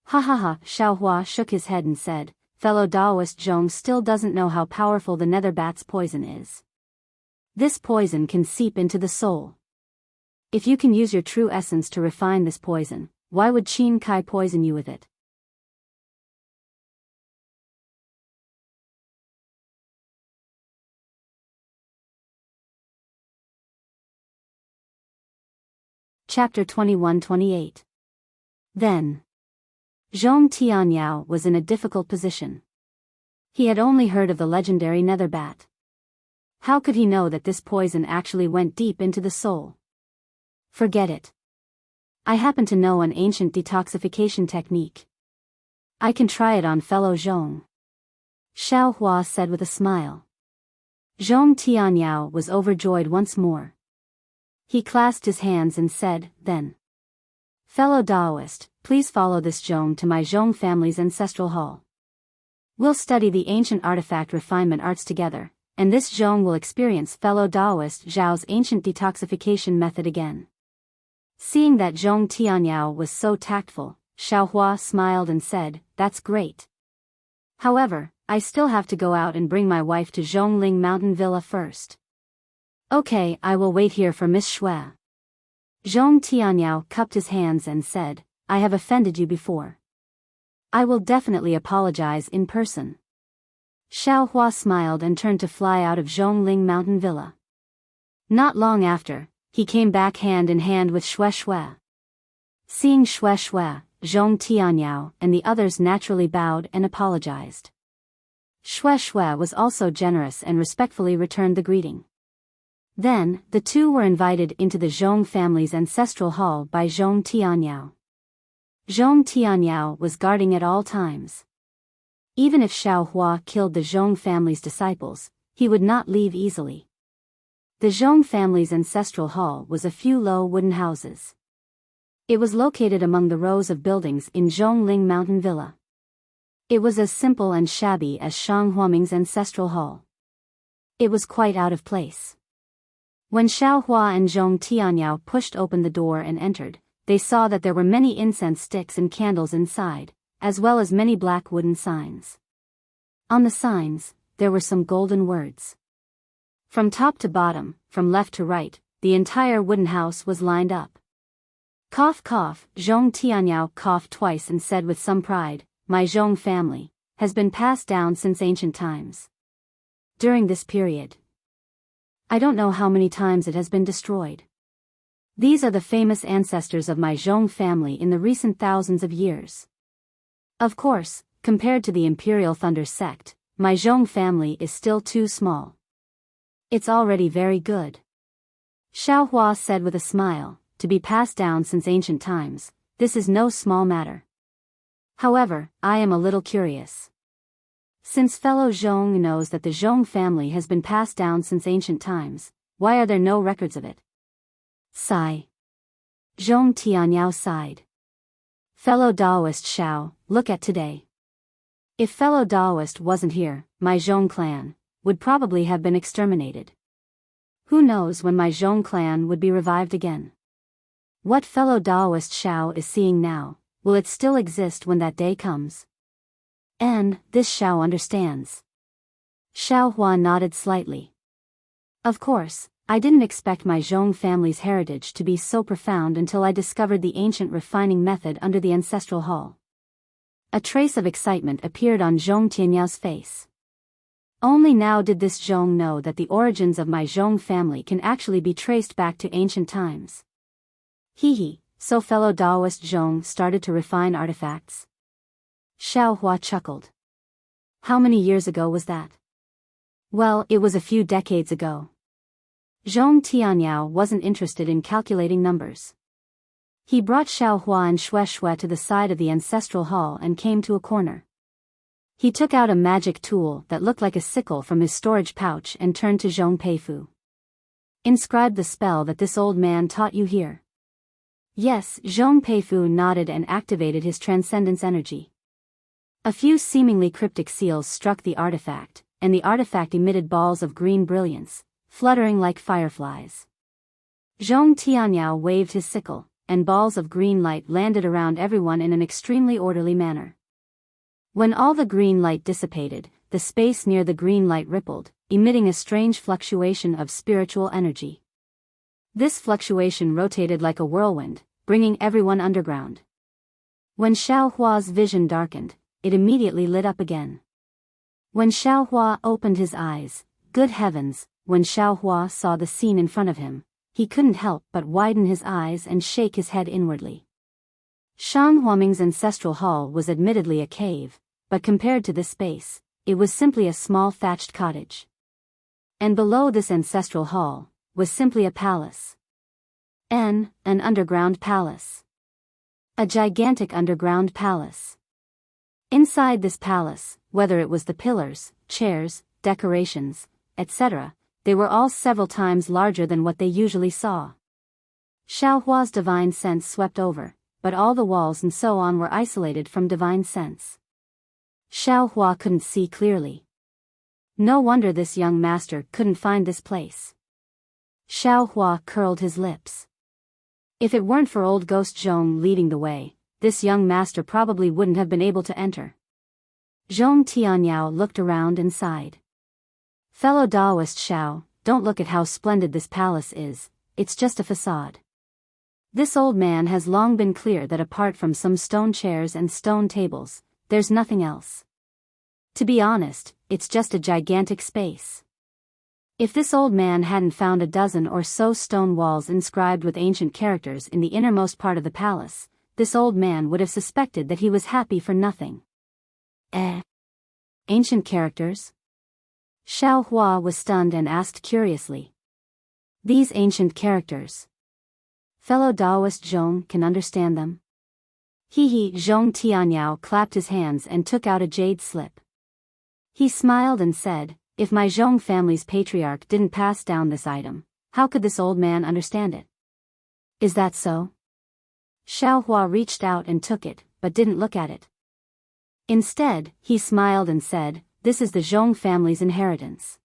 Ha ha ha, Xiao Hua shook his head and said, "Fellow Taoist Zhong still doesn't know how powerful the nether bat's poison is. This poison can seep into the soul. If you can use your true essence to refine this poison, why would Qin Kai poison you with it?" Chapter 21-28. Then. Zhong Tianyao was in a difficult position. He had only heard of the legendary nether bat. How could he know that this poison actually went deep into the soul? Forget it. I happen to know an ancient detoxification technique. I can try it on fellow Zhong. Xiao Hua said with a smile. Zhong Tianyao was overjoyed once more. He clasped his hands and said, "Then. Fellow Taoist, please follow this Zhong to my Zhong family's ancestral hall. We'll study the ancient artifact refinement arts together, and this Zhong will experience fellow Taoist Zhao's ancient detoxification method again." Seeing that Zhong Tianyao was so tactful, Xiao Hua smiled and said, "That's great. However, I still have to go out and bring my wife to Zhongling Mountain Villa first." "Okay, I will wait here for Miss Shui." Zhong Tianyao cupped his hands and said, "I have offended you before. I will definitely apologize in person." Xiao Hua smiled and turned to fly out of Zhongling Mountain Villa. Not long after, he came back hand in hand with Shui Shui. Seeing Shui Shui, Zhong Tianyao and the others naturally bowed and apologized. Shui Shui was also generous and respectfully returned the greeting. Then, the two were invited into the Zhong family's ancestral hall by Zhong Tianyao. Zhong Tianyao was guarding at all times. Even if Xiao Hua killed the Zhong family's disciples, he would not leave easily. The Zhong family's ancestral hall was a few low wooden houses. It was located among the rows of buildings in Zhongling Mountain Villa. It was as simple and shabby as Shang Huaming's ancestral hall. It was quite out of place. When Xiao Hua and Zhong Tianyao pushed open the door and entered, they saw that there were many incense sticks and candles inside, as well as many black wooden signs. On the signs, there were some golden words. From top to bottom, from left to right, the entire wooden house was lined up. Cough cough, Zhong Tianyao coughed twice and said with some pride, "My Zhong family has been passed down since ancient times. During this period, I don't know how many times it has been destroyed. These are the famous ancestors of my Zhong family in the recent thousands of years. Of course, compared to the Imperial Thunder sect, my Zhong family is still too small. It's already very good." Xiao Hua said with a smile, "To be passed down since ancient times, this is no small matter. However, I am a little curious. Since fellow Zhong knows that the Zhong family has been passed down since ancient times, why are there no records of it?" Sigh. Zhong Tianyao sighed. "Fellow Taoist Xiao, look at today. If fellow Taoist wasn't here, my Zhong clan would probably have been exterminated. Who knows when my Zhong clan would be revived again? What fellow Taoist Xiao is seeing now, will it still exist when that day comes? And, this Xiao understands." Xiao Hua nodded slightly. "Of course, I didn't expect my Zhong family's heritage to be so profound until I discovered the ancient refining method under the ancestral hall." A trace of excitement appeared on Zhong Tianyao's face. Only now did this Zhong know that the origins of my Zhong family can actually be traced back to ancient times. Hee, so fellow Daoist Zhong started to refine artifacts? Xiao Hua chuckled. How many years ago was that? Well, it was a few decades ago. Zhong Tianyao wasn't interested in calculating numbers. He brought Xiao Hua and Xue to the side of the ancestral hall and came to a corner. He took out a magic tool that looked like a sickle from his storage pouch and turned to Zhong Peifu. Inscribe the spell that this old man taught you here. Yes, Zhong Peifu nodded and activated his transcendence energy. A few seemingly cryptic seals struck the artifact, and the artifact emitted balls of green brilliance, fluttering like fireflies. Zhong Tianyao waved his sickle, and balls of green light landed around everyone in an extremely orderly manner. When all the green light dissipated, the space near the green light rippled, emitting a strange fluctuation of spiritual energy. This fluctuation rotated like a whirlwind, bringing everyone underground. When Xiao Hua's vision darkened, it immediately lit up again. When Xiao Hua opened his eyes, good heavens, when Xiao Hua saw the scene in front of him, he couldn't help but widen his eyes and shake his head inwardly. Shang Huaming's ancestral hall was admittedly a cave, but compared to this space, it was simply a small thatched cottage. And below this ancestral hall, was simply a palace. An underground palace. A gigantic underground palace. Inside this palace, whether it was the pillars, chairs, decorations, etc., they were all several times larger than what they usually saw. Xiao Hua's divine sense swept over, but all the walls and so on were isolated from divine sense. Xiao Hua couldn't see clearly. No wonder this young master couldn't find this place. Xiao Hua curled his lips. If it weren't for old Ghost Zhong leading the way, this young master probably wouldn't have been able to enter. Zhong Tianyao looked around and sighed. Fellow Daoist Xiao, don't look at how splendid this palace is, it's just a facade. This old man has long been clear that apart from some stone chairs and stone tables, there's nothing else. To be honest, it's just a gigantic space. If this old man hadn't found a dozen or so stone walls inscribed with ancient characters in the innermost part of the palace, this old man would have suspected that he was happy for nothing. Ancient characters? Xiao Hua was stunned and asked curiously. These ancient characters. Fellow Daoist Zhong can understand them? Zhong Tianyao clapped his hands and took out a jade slip. He smiled and said, if my Zhong family's patriarch didn't pass down this item, how could this old man understand it? Is that so? Xiao Hua reached out and took it, but didn't look at it. Instead, he smiled and said, this is the Zhong family's inheritance.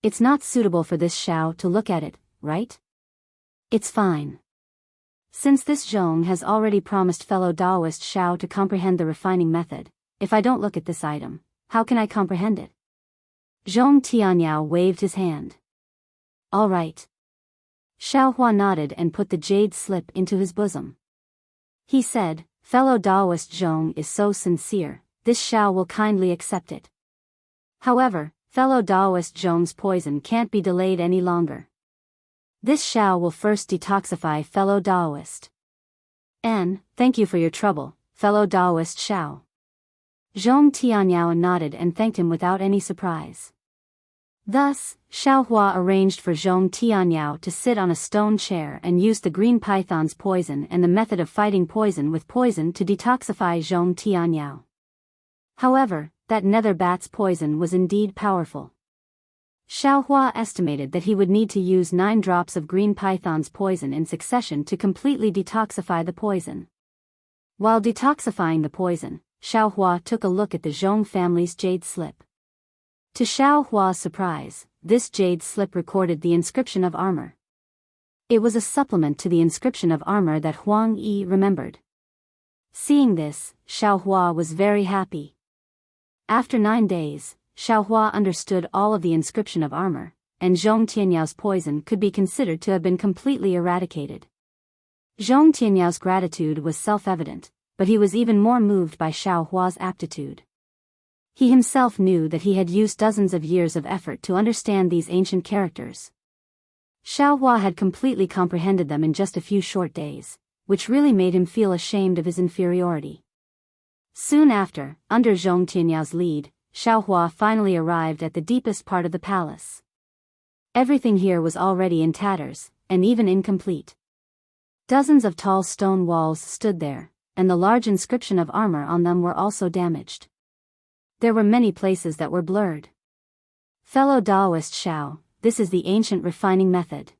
It's not suitable for this Xiao to look at it, right? It's fine. Since this Zhong has already promised fellow Daoist Xiao to comprehend the refining method, if I don't look at this item, how can I comprehend it? Zhong Tianyao waved his hand. All right. Xiao Hua nodded and put the jade slip into his bosom. He said, fellow Daoist Zhong is so sincere, this Xiao will kindly accept it. However, fellow Daoist Zhong's poison can't be delayed any longer. This Xiao will first detoxify fellow Daoist. And, thank you for your trouble, fellow Daoist Xiao. Zhong Tianyao nodded and thanked him without any surprise. Thus, Xiao Hua arranged for Zhong Tianyao to sit on a stone chair and use the green python's poison and the method of fighting poison with poison to detoxify Zhong Tianyao. However, that nether bat's poison was indeed powerful. Xiao Hua estimated that he would need to use 9 drops of green python's poison in succession to completely detoxify the poison. While detoxifying the poison, Xiao Hua took a look at the Zhong family's jade slip. To Xiao Hua's surprise, this jade slip recorded the inscription of armor. It was a supplement to the inscription of armor that Huang Yi remembered. Seeing this, Xiao Hua was very happy. After 9 days, Xiao Hua understood all of the inscription of armor, and Zhong Tianyao's poison could be considered to have been completely eradicated. Zhong Tianyao's gratitude was self-evident, but he was even more moved by Xiao Hua's aptitude. He himself knew that he had used dozens of years of effort to understand these ancient characters. Xiaohua had completely comprehended them in just a few short days, which really made him feel ashamed of his inferiority. Soon after, under Zhong Tianyao's lead, Xiaohua finally arrived at the deepest part of the palace. Everything here was already in tatters, and even incomplete. Dozens of tall stone walls stood there, and the large inscription of armor on them were also damaged. There were many places that were blurred. Fellow Taoist Xiao, this is the ancient refining method.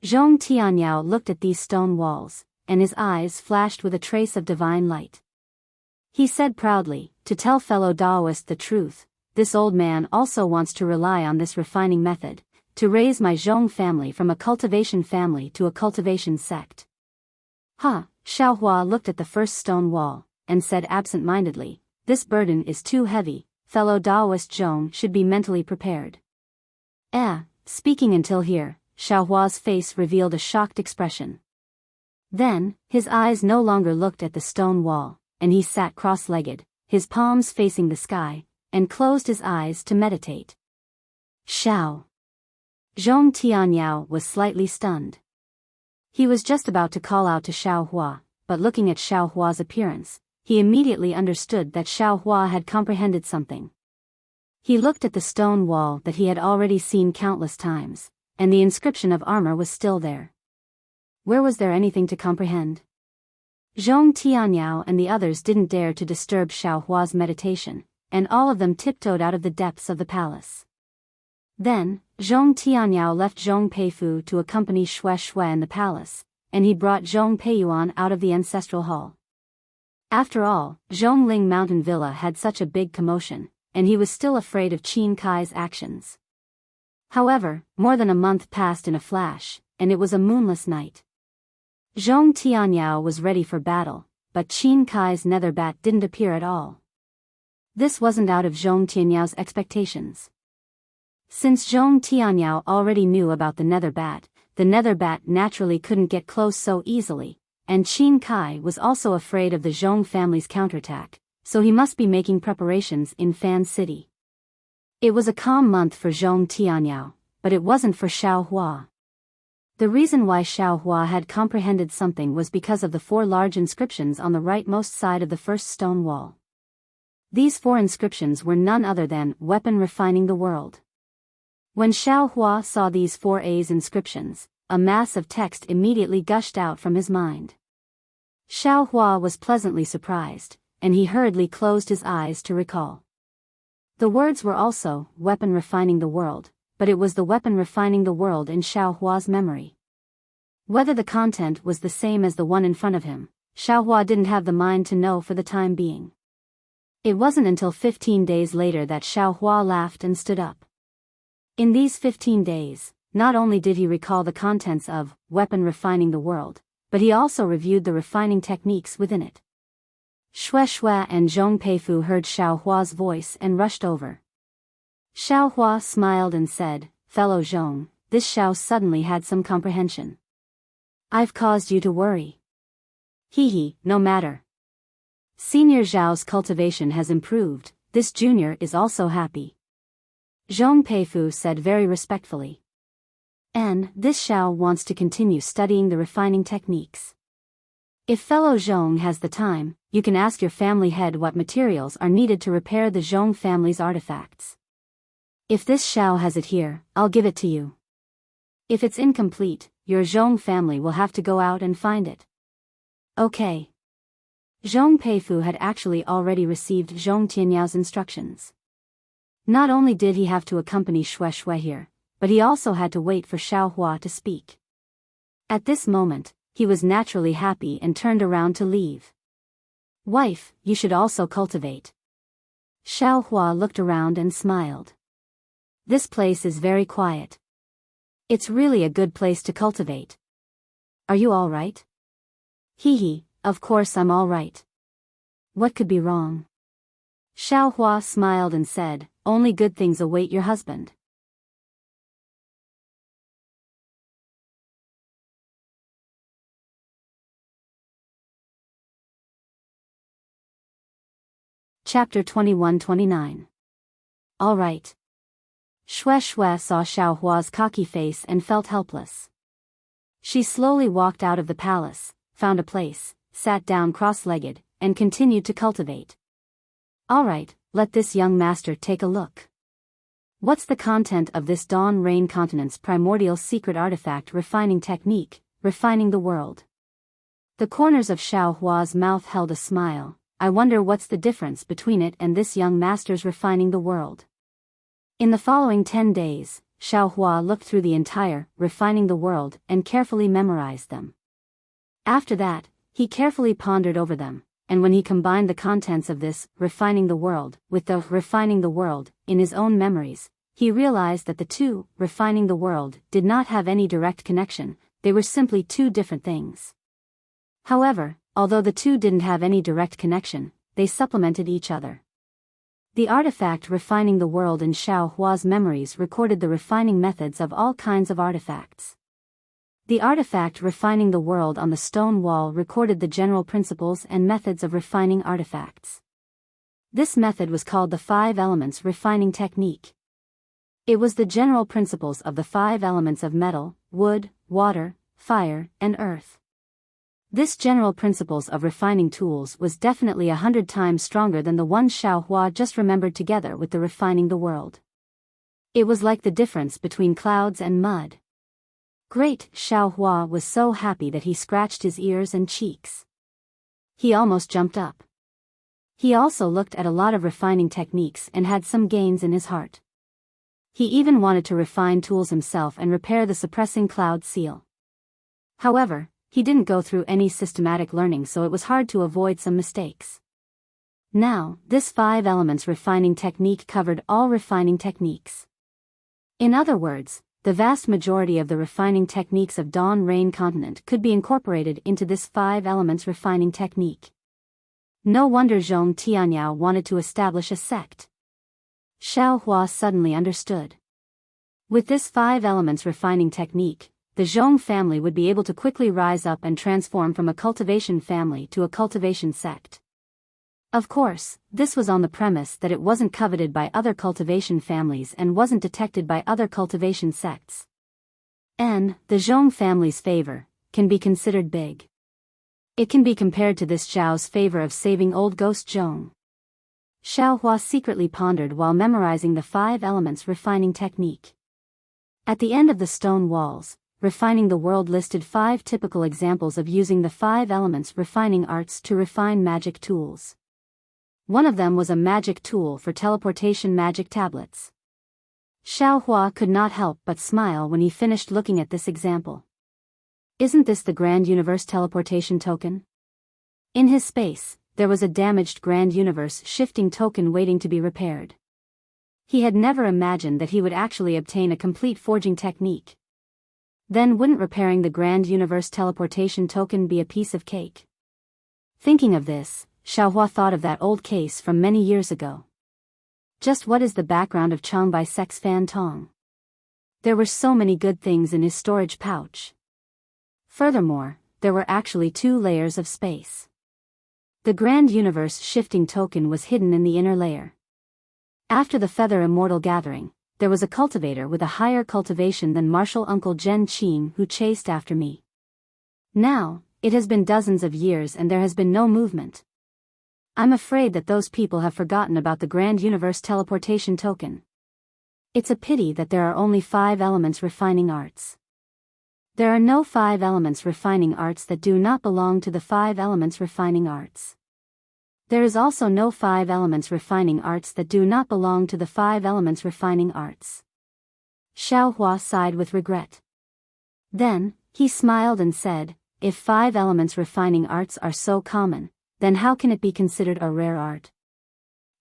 Zhong Tianyao looked at these stone walls, and his eyes flashed with a trace of divine light. He said proudly, to tell fellow Taoist the truth, this old man also wants to rely on this refining method, to raise my Zhong family from a cultivation family to a cultivation sect. Xiaohua looked at the first stone wall, and said absent-mindedly, this burden is too heavy, fellow Taoist Zhong should be mentally prepared. Speaking until here, Xiaohua's face revealed a shocked expression. Then, his eyes no longer looked at the stone wall, and he sat cross-legged, his palms facing the sky, and closed his eyes to meditate. Xiao. Zhong Tianyao was slightly stunned. He was just about to call out to Xiaohua, but looking at Xiaohua's appearance, he immediately understood that Xiaohua had comprehended something. He looked at the stone wall that he had already seen countless times, and the inscription of armor was still there. Where was there anything to comprehend? Zhong Tianyao and the others didn't dare to disturb Xiaohua's meditation, and all of them tiptoed out of the depths of the palace. Then, Zhong Tianyao left Zhong Peifu to accompany Xue in the palace, and he brought Zhong Peiyuan out of the ancestral hall. After all, Zhongling Mountain Villa had such a big commotion, and he was still afraid of Qin Kai's actions. However, more than a month passed in a flash, and it was a moonless night. Zhong Tianyao was ready for battle, but Qin Kai's nether bat didn't appear at all. This wasn't out of Zhong Tianyao's expectations. Since Zhong Tianyao already knew about the nether bat naturally couldn't get close so easily, and Qin Kai was also afraid of the Zhong family's counterattack, so he must be making preparations in Fan City. It was a calm month for Zhong Tianyao, but it wasn't for Xiaohua. The reason why Xiaohua had comprehended something was because of the 4 large inscriptions on the rightmost side of the first stone wall. These 4 inscriptions were none other than weapon refining the world. When Xiaohua saw these 4 A's inscriptions, a mass of text immediately gushed out from his mind. Xiaohua was pleasantly surprised, and he hurriedly closed his eyes to recall. The words were also, weapon refining the world, but it was the weapon refining the world in Xiaohua's memory. Whether the content was the same as the one in front of him, Xiaohua didn't have the mind to know for the time being. It wasn't until 15 days later that Xiaohua laughed and stood up. In these 15 days, not only did he recall the contents of weapon refining the world, but he also reviewed the refining techniques within it. Xue and Zhong Peifu heard Xiaohua's voice and rushed over. Xiaohua smiled and said, fellow Zhong, this Xiao suddenly had some comprehension. I've caused you to worry. No matter. Senior Zhao's cultivation has improved, this junior is also happy. Zhong Peifu said very respectfully. And this Xiao wants to continue studying the refining techniques. If fellow Zhong has the time, you can ask your family head what materials are needed to repair the Zhong family's artifacts. If this Xiao has it here, I'll give it to you. If it's incomplete, your Zhong family will have to go out and find it. Okay. Zhong Peifu had actually already received Zhong Tianyao's instructions. Not only did he have to accompany Xue here, but he also had to wait for Xiaohua to speak. At this moment, he was naturally happy and turned around to leave. Wife, you should also cultivate. Xiaohua looked around and smiled. This place is very quiet. It's really a good place to cultivate. Are you all right? Of course I'm all right. What could be wrong? Xiaohua smiled and said, only good things await your husband. Chapter 21-29. All right. Xue Xue saw Xiaohua's cocky face and felt helpless. She slowly walked out of the palace, found a place, sat down cross-legged, and continued to cultivate. All right, let this young master take a look. What's the content of this Dawn Rain Continent's primordial secret artifact refining technique, refining the world? The corners of Xiaohua's mouth held a smile. I wonder what's the difference between it and this young master's refining the world. In the following 10 days, Xiaohua looked through the entire refining the world and carefully memorized them. After that, he carefully pondered over them, and when he combined the contents of this refining the world with the refining the world in his own memories, he realized that the two refining the world did not have any direct connection, they were simply two different things. However, although the two didn't have any direct connection, they supplemented each other. The artifact refining the world in Xiaohua's memories recorded the refining methods of all kinds of artifacts. The artifact refining the world on the stone wall recorded the general principles and methods of refining artifacts. This method was called the 5 elements refining technique. It was the general principles of the 5 elements of metal, wood, water, fire, and earth. This general principles of refining tools was definitely 100 times stronger than the one Xiaohua just remembered together with the refining the world. It was like the difference between clouds and mud. Great, Xiaohua was so happy that he scratched his ears and cheeks. He almost jumped up. He also looked at a lot of refining techniques and had some gains in his heart. He even wanted to refine tools himself and repair the suppressing cloud seal. However, he didn't go through any systematic learning, so it was hard to avoid some mistakes. Now, this 5 elements refining technique covered all refining techniques. In other words, the vast majority of the refining techniques of Dawn Rain Continent could be incorporated into this 5 elements refining technique. No wonder Zhong Tianyao wanted to establish a sect. Xiaohua suddenly understood. With this 5 elements refining technique, the Zhong family would be able to quickly rise up and transform from a cultivation family to a cultivation sect. Of course, this was on the premise that it wasn't coveted by other cultivation families and wasn't detected by other cultivation sects. And the Zhong family's favor can be considered big. It can be compared to this Zhao's favor of saving old ghost Zhong. Xiaohua secretly pondered while memorizing the 5 elements refining technique. At the end of the stone walls, refining the world listed 5 typical examples of using the 5 elements refining arts to refine magic tools. One of them was a magic tool for teleportation magic tablets. Xiaohua could not help but smile when he finished looking at this example. Isn't this the Grand Universe teleportation token? In his space, there was a damaged Grand Universe shifting token waiting to be repaired. He had never imagined that he would actually obtain a complete forging technique. Then wouldn't repairing the Grand Universe teleportation token be a piece of cake? Thinking of this, Xiaohua thought of that old case from many years ago. Just what is the background of Changbai Sex Fan Tong? There were so many good things in his storage pouch. Furthermore, there were actually 2 layers of space. The Grand Universe shifting token was hidden in the inner layer. After the Feather Immortal gathering, there was a cultivator with a higher cultivation than Martial Uncle Zhen Qing who chased after me. Now, it has been dozens of years and there has been no movement. I'm afraid that those people have forgotten about the Grand Universe teleportation token. It's a pity that there are only 5 elements refining arts. There are no 5 elements refining arts that do not belong to the 5 elements refining arts. There is also no 5 elements refining arts that do not belong to the 5 elements refining arts. Xiaohua sighed with regret. Then, he smiled and said, if 5 elements refining arts are so common, then how can it be considered a rare art?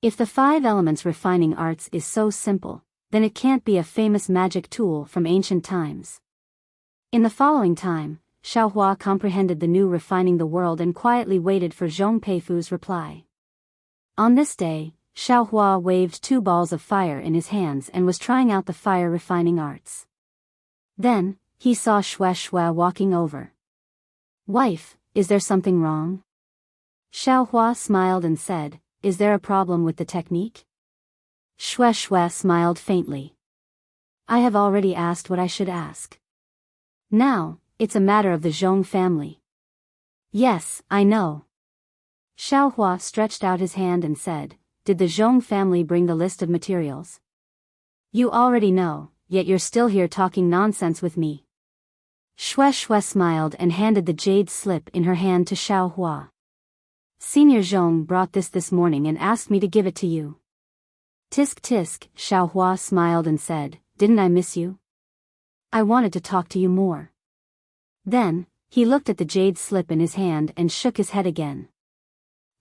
If the 5 elements refining arts is so simple, then it can't be a famous magic tool from ancient times. In the following time, Xiaohua comprehended the new refining the world and quietly waited for Zhong Peifu's reply. On this day, Xiaohua waved 2 balls of fire in his hands and was trying out the fire refining arts. Then, he saw Xue Xue walking over. Wife, is there something wrong? Xiaohua smiled and said, is there a problem with the technique? Xue Xue smiled faintly. I have already asked what I should ask. Now, it's a matter of the Zhong family. Yes, I know. Xiaohua stretched out his hand and said, did the Zhong family bring the list of materials? You already know, yet you're still here talking nonsense with me. Xue Xue smiled and handed the jade slip in her hand to Xiaohua. Senior Zhong brought this morning and asked me to give it to you. Tisk tisk, Xiaohua smiled and said, didn't I miss you? I wanted to talk to you more. Then, he looked at the jade slip in his hand and shook his head again.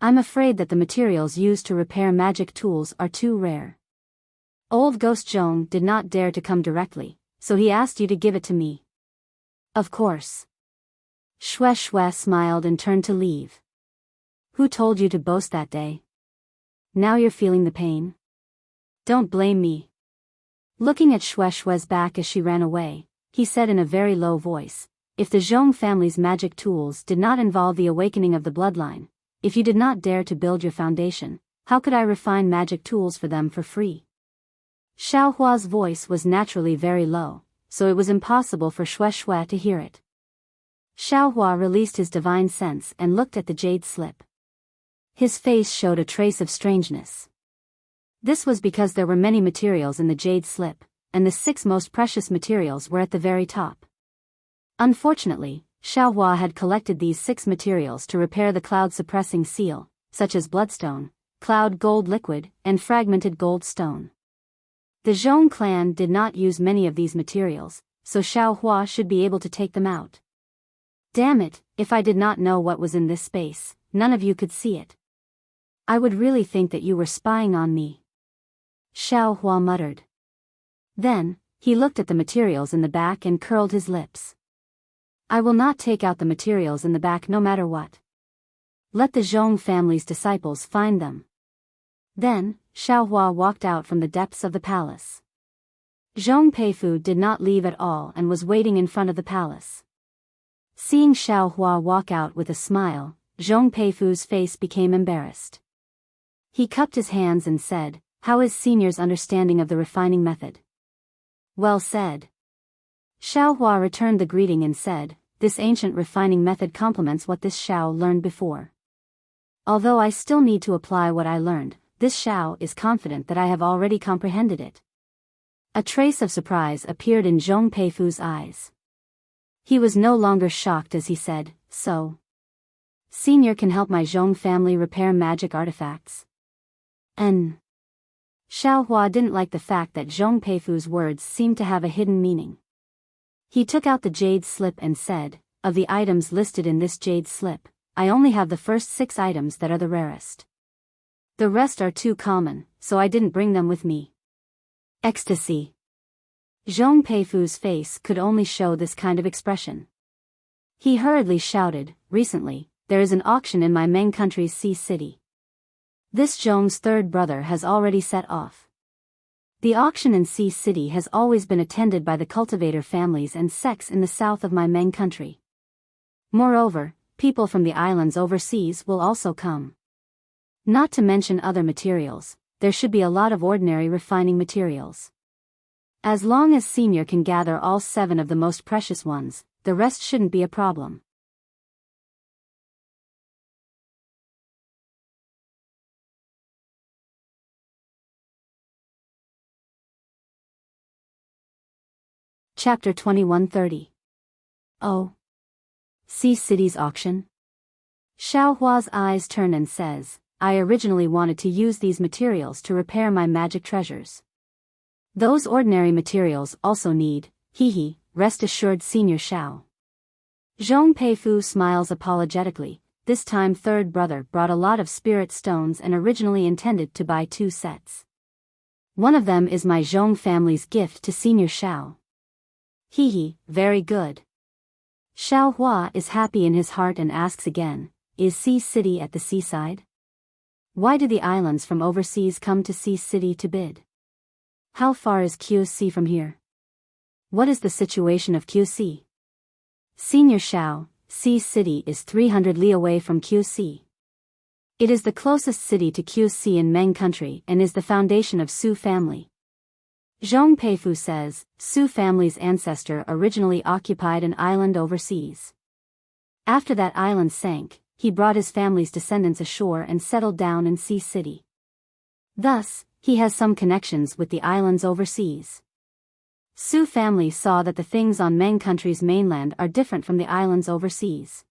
I'm afraid that the materials used to repair magic tools are too rare. Old Ghost Zhong did not dare to come directly, so he asked you to give it to me. Of course. Xue Xue smiled and turned to leave. Who told you to boast that day? Now you're feeling the pain? Don't blame me. Looking at Xue Xue's back as she ran away, he said in a very low voice, if the Zhong family's magic tools did not involve the awakening of the bloodline, if you did not dare to build your foundation, how could I refine magic tools for them for free? Xiaohua's voice was naturally very low, so it was impossible for Xue Xue to hear it. Xiaohua released his divine sense and looked at the jade slip. His face showed a trace of strangeness. This was because there were many materials in the jade slip, and the 6 most precious materials were at the very top. Unfortunately, Xiaohua had collected these 6 materials to repair the cloud-suppressing seal, such as bloodstone, cloud gold liquid, and fragmented gold stone. The Zhong clan did not use many of these materials, so Xiaohua should be able to take them out. Damn it, if I did not know what was in this space, none of you could see it. I would really think that you were spying on me. Xiaohua muttered. Then, he looked at the materials in the back and curled his lips. I will not take out the materials in the back no matter what. Let the Zhong family's disciples find them. Then, Xiaohua walked out from the depths of the palace. Zhong Peifu did not leave at all and was waiting in front of the palace. Seeing Xiaohua walk out with a smile, Zhong Peifu's face became embarrassed. He cupped his hands and said, how is Senior's understanding of the refining method? Well said. Xiaohua returned the greeting and said, this ancient refining method complements what this Xiao learned before. Although I still need to apply what I learned, this Xiao is confident that I have already comprehended it. A trace of surprise appeared in Zhong Peifu's eyes. He was no longer shocked as he said, so. Senior can help my Zhong family repair magic artifacts. Xiaohua didn't like the fact that Zhong Peifu's words seemed to have a hidden meaning. He took out the jade slip and said, of the items listed in this jade slip, I only have the first 6 items that are the rarest. The rest are too common, so I didn't bring them with me. Ecstasy. Zhong Peifu's face could only show this kind of expression. He hurriedly shouted, recently, there is an auction in my main country's sea city. This Zhong's 3rd brother has already set off. The auction in Sea City has always been attended by the cultivator families and sects in the south of my main country. Moreover, people from the islands overseas will also come. Not to mention other materials, there should be a lot of ordinary refining materials. As long as Senior can gather all 7 of the most precious ones, the rest shouldn't be a problem. Chapter 2130. Oh. Sea City's auction? Xiaohua's eyes turn and says, I originally wanted to use these materials to repair my magic treasures. Those ordinary materials also need, rest assured Senior Xiao. Zhong Peifu smiles apologetically, this time 3rd brother brought a lot of spirit stones and originally intended to buy 2 sets. One of them is my Zhong family's gift to Senior Xiao. Very good. Xiaohua is happy in his heart and asks again, is Sea City at the seaside? Why do the islands from overseas come to Sea City to bid? How far is QC from here? What is the situation of QC? Senior Xiao, Sea City is 300 li away from QC. It is the closest city to QC in Meng country and is the foundation of Su family. Zhong Peifu says, Su family's ancestor originally occupied an island overseas. After that island sank, he brought his family's descendants ashore and settled down in Sea City. Thus, he has some connections with the islands overseas. Su family saw that the things on Meng country's mainland are different from the islands overseas.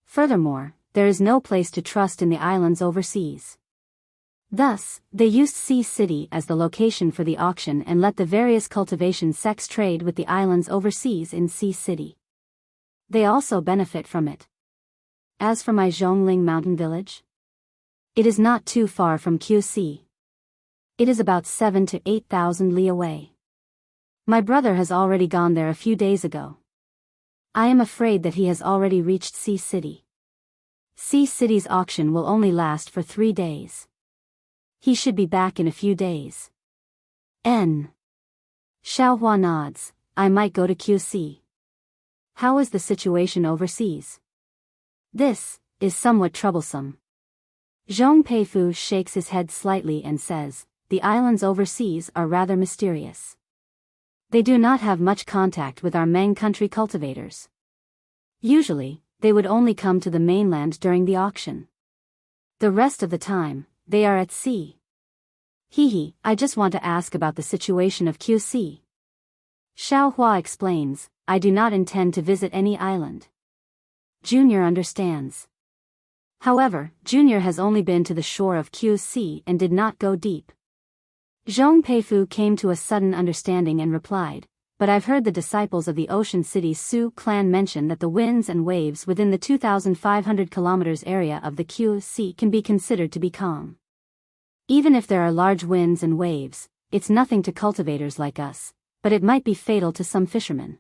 Furthermore, there is no place to trust in the islands overseas. Thus, they used Sea City as the location for the auction and let the various cultivation sects trade with the islands overseas in Sea City. They also benefit from it. As for my Zhongling mountain village, it is not too far from QC. It is about 7,000 to 8,000 li away. My brother has already gone there a few days ago. I am afraid that he has already reached Sea City. Sea City's auction will only last for 3 days. He should be back in a few days. N. Xiaohua nods. I might go to QC. How is the situation overseas? This is somewhat troublesome. Zhong Peifu shakes his head slightly and says, the islands overseas are rather mysterious. They do not have much contact with our Meng country cultivators. Usually, they would only come to the mainland during the auction. The rest of the time, they are at sea. I just want to ask about the situation of QC. Xiaohua explains, I do not intend to visit any island. Junior understands. However, Junior has only been to the shore of QC and did not go deep. Zhong Peifu came to a sudden understanding and replied, but I've heard the disciples of the Ocean City Su clan mention that the winds and waves within the 2,500 kilometers area of the QC can be considered to be calm. Even if there are large winds and waves, it's nothing to cultivators like us, but it might be fatal to some fishermen.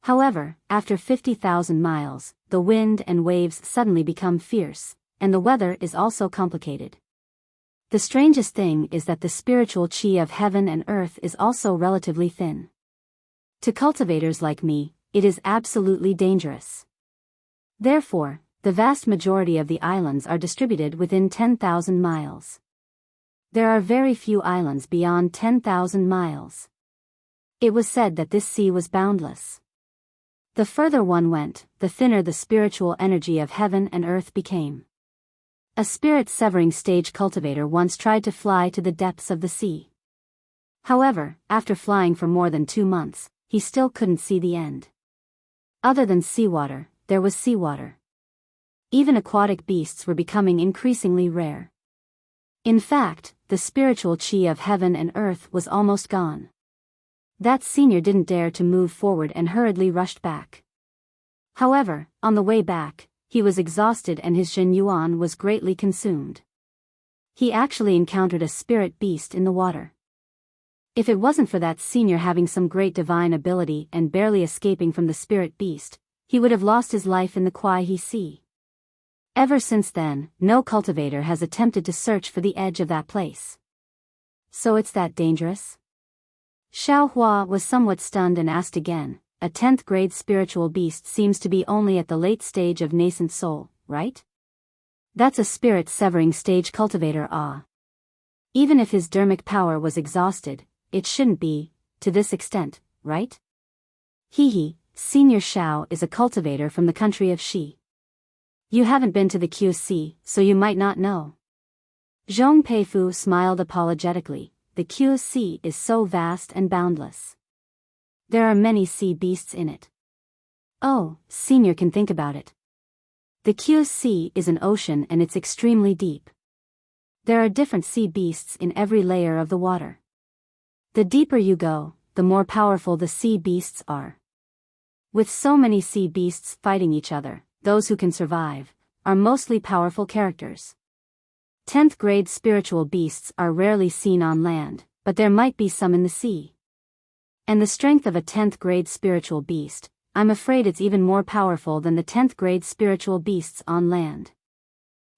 However, after 50,000 miles, the wind and waves suddenly become fierce, and the weather is also complicated. The strangest thing is that the spiritual chi of heaven and earth is also relatively thin. To cultivators like me, it is absolutely dangerous. Therefore, the vast majority of the islands are distributed within 10,000 miles. There are very few islands beyond 10,000 miles. It was said that this sea was boundless. The further one went, the thinner the spiritual energy of heaven and earth became. A spirit-severing stage cultivator once tried to fly to the depths of the sea. However, after flying for more than 2 months, he still couldn't see the end. Other than seawater, there was seawater. Even aquatic beasts were becoming increasingly rare. In fact, the spiritual chi of heaven and earth was almost gone. That senior didn't dare to move forward and hurriedly rushed back. However, on the way back, he was exhausted and his Zhen Yuan was greatly consumed. He actually encountered a spirit beast in the water. If it wasn't for that senior having some great divine ability and barely escaping from the spirit beast, he would have lost his life in the Kuai Sea. Ever since then, no cultivator has attempted to search for the edge of that place. So it's that dangerous? Xiaohua was somewhat stunned and asked again, a 10th grade spiritual beast seems to be only at the late stage of nascent soul, right? That's a spirit-severing stage cultivator. Even if his dermic power was exhausted, it shouldn't be, to this extent, right? Senior Xiao is a cultivator from the country of Shi. You haven't been to the QC, so you might not know. Zhong Peifu smiled apologetically. The QC is so vast and boundless. There are many sea beasts in it. Oh, Senior can think about it. The QC is an ocean and it's extremely deep. There are different sea beasts in every layer of the water. The deeper you go, the more powerful the sea beasts are. With so many sea beasts fighting each other, those who can survive are mostly powerful characters. 10th grade spiritual beasts are rarely seen on land, but there might be some in the sea. And the strength of a 10th grade spiritual beast, I'm afraid it's even more powerful than the 10th grade spiritual beasts on land.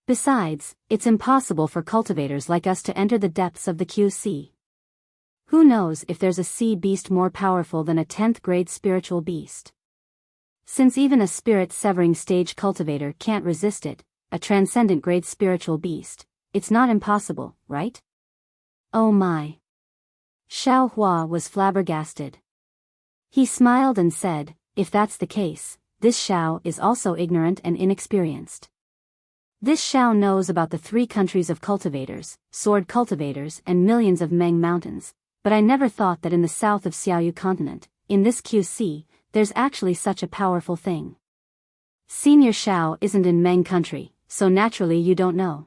Besides, it's impossible for cultivators like us to enter the depths of the QC. Who knows if there's a sea beast more powerful than a 10th grade spiritual beast? Since even a spirit-severing stage cultivator can't resist it, a transcendent great spiritual beast. It's not impossible, right? Oh my. Xiao Hua was flabbergasted. He smiled and said, if that's the case, this Xiao is also ignorant and inexperienced. This Xiao knows about the 3 countries of cultivators, sword cultivators and millions of Meng mountains, but I never thought that in the south of Xiaoyu continent, in this QC, there's actually such a powerful thing. Senior Xiao isn't in Meng country, so naturally you don't know.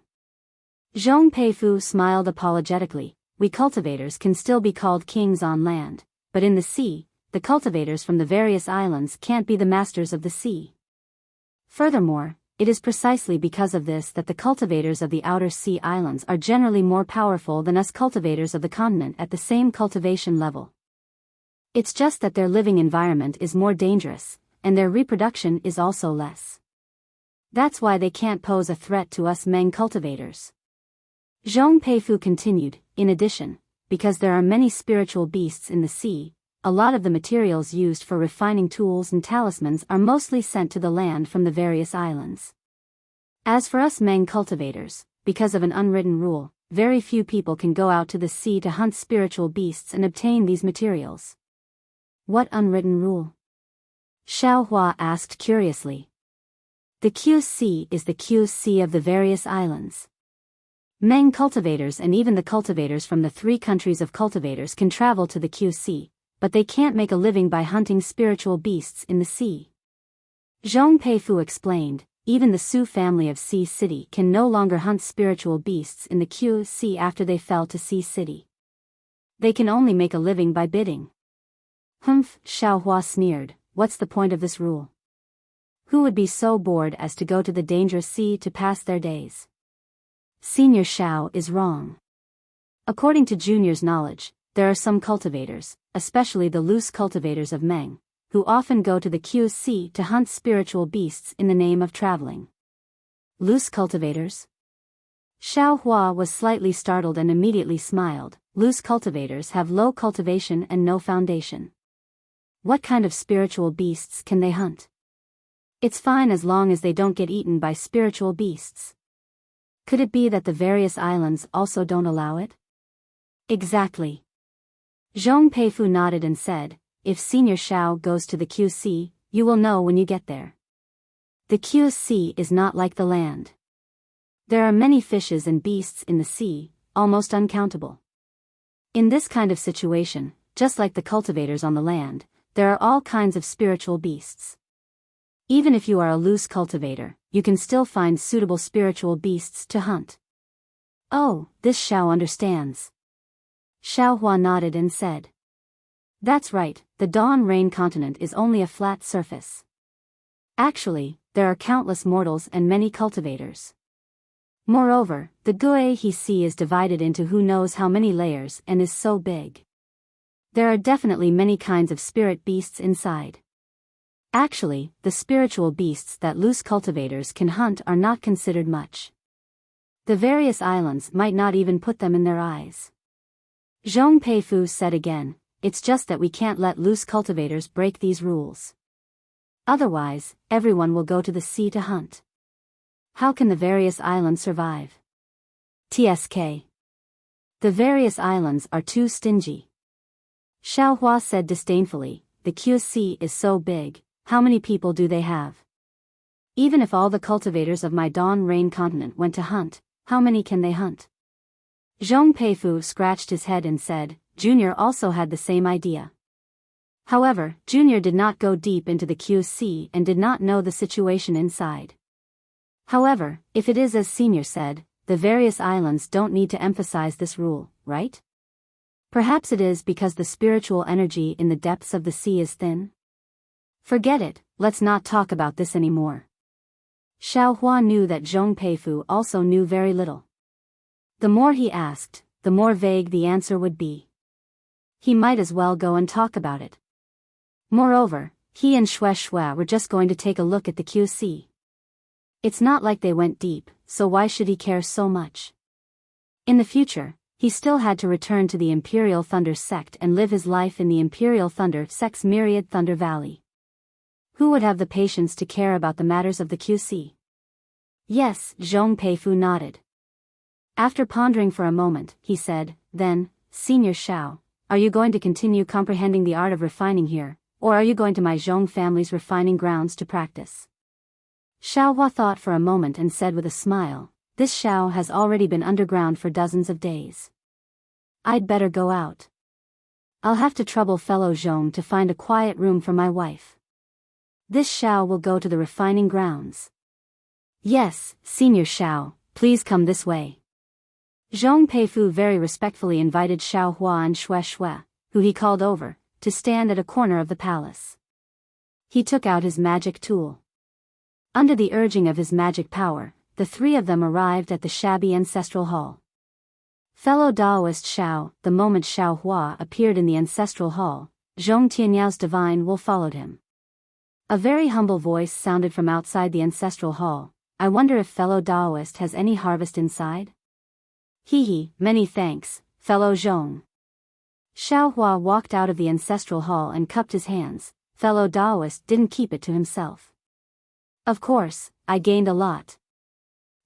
Zhong Peifu smiled apologetically. We cultivators can still be called kings on land, but in the sea, the cultivators from the various islands can't be the masters of the sea. Furthermore, it is precisely because of this that the cultivators of the outer sea islands are generally more powerful than us cultivators of the continent at the same cultivation level. It's just that their living environment is more dangerous, and their reproduction is also less. That's why they can't pose a threat to us Meng cultivators. Zhong Peifu continued, in addition, because there are many spiritual beasts in the sea, a lot of the materials used for refining tools and talismans are mostly sent to the land from the various islands. As for us Meng cultivators, because of an unwritten rule, very few people can go out to the sea to hunt spiritual beasts and obtain these materials. What unwritten rule? Xiao Hua asked curiously. The QC is the QC of the various islands. Meng cultivators and even the cultivators from the 3 countries of cultivators can travel to the QC, but they can't make a living by hunting spiritual beasts in the sea. Zhong Peifu explained, even the Su family of Sea City can no longer hunt spiritual beasts in the QC after they fell to Sea City. They can only make a living by bidding. Humph, Xiao Hua sneered, what's the point of this rule? Who would be so bored as to go to the dangerous sea to pass their days? Senior Xiao is wrong. According to Junior's knowledge, there are some cultivators, especially the loose cultivators of Meng, who often go to the QC to hunt spiritual beasts in the name of traveling. Loose cultivators? Xiao Hua was slightly startled and immediately smiled. Loose cultivators have low cultivation and no foundation. What kind of spiritual beasts can they hunt? It's fine as long as they don't get eaten by spiritual beasts. Could it be that the various islands also don't allow it? Exactly. Zhong Peifu nodded and said, if Senior Xiao goes to the QC, you will know when you get there. The QC is not like the land. There are many fishes and beasts in the sea, almost uncountable. In this kind of situation, just like the cultivators on the land, there are all kinds of spiritual beasts. Even if you are a loose cultivator, you can still find suitable spiritual beasts to hunt. Oh, this Xiao understands. Xiao Hua nodded and said. That's right, the Dawn Rain continent is only a flat surface. Actually, there are countless mortals and many cultivators. Moreover, the Guihe Sea is divided into who knows how many layers and is so big. There are definitely many kinds of spirit beasts inside. Actually, the spiritual beasts that loose cultivators can hunt are not considered much. The various islands might not even put them in their eyes. Zhong Peifu said again, it's just that we can't let loose cultivators break these rules. Otherwise, everyone will go to the sea to hunt. How can the various islands survive? TSK. The various islands are too stingy. Xiao Hua said disdainfully, the QC is so big, how many people do they have? Even if all the cultivators of my Dawn Rain continent went to hunt, how many can they hunt? Zhong Peifu scratched his head and said, Junior also had the same idea. However, Junior did not go deep into the QC and did not know the situation inside. However, if it is as Senior said, the various islands don't need to emphasize this rule, right? Perhaps it is because the spiritual energy in the depths of the sea is thin? Forget it, let's not talk about this anymore. Xiao Hua knew that Zhong Peifu also knew very little. The more he asked, the more vague the answer would be. He might as well go and talk about it. Moreover, he and Xue Xue were just going to take a look at the QC. It's not like they went deep, so why should he care so much? In the future, he still had to return to the Imperial Thunder sect and live his life in the Imperial Thunder sect's myriad Thunder Valley. Who would have the patience to care about the matters of the QC? Yes, Zhong Peifu nodded. After pondering for a moment, he said, then, Senior Xiao, are you going to continue comprehending the art of refining here, or are you going to my Zhong family's refining grounds to practice? Xiao Hua thought for a moment and said with a smile, this Xiao has already been underground for dozens of days. I'd better go out. I'll have to trouble fellow Zhong to find a quiet room for my wife. This Xiao will go to the refining grounds. Yes, Senior Xiao, please come this way. Zhong Peifu very respectfully invited Xiao Hua and Xue Xue, who he called over, to stand at a corner of the palace. He took out his magic tool. Under the urging of his magic power, the three of them arrived at the shabby ancestral hall. Fellow Daoist Xiao, the moment Xiao Hua appeared in the ancestral hall, Zhong Tianyao's divine will followed him. A very humble voice sounded from outside the ancestral hall. I wonder if fellow Daoist has any harvest inside? Hee, many thanks, fellow Zhong. Xiao Hua walked out of the ancestral hall and cupped his hands. Fellow Daoist didn't keep it to himself. Of course, I gained a lot.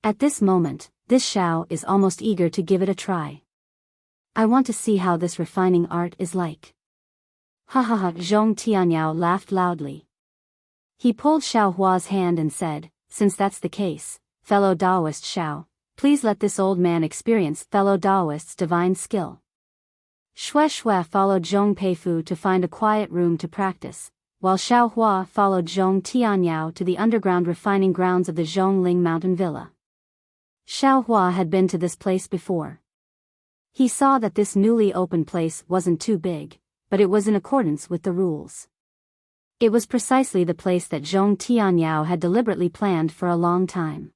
At this moment, this Xiao is almost eager to give it a try. I want to see how this refining art is like. Ha ha ha, Zhong Tianyao laughed loudly. He pulled Xiao Hua's hand and said, since that's the case, fellow Daoist Xiao, please let this old man experience fellow Daoist's divine skill. Xue Xue followed Zhong Peifu to find a quiet room to practice, while Xiao Hua followed Zhong Tianyao to the underground refining grounds of the Zhongling Mountain Villa. Xiao Hua had been to this place before. He saw that this newly opened place wasn't too big, but it was in accordance with the rules. It was precisely the place that Zhong Tianyao had deliberately planned for a long time.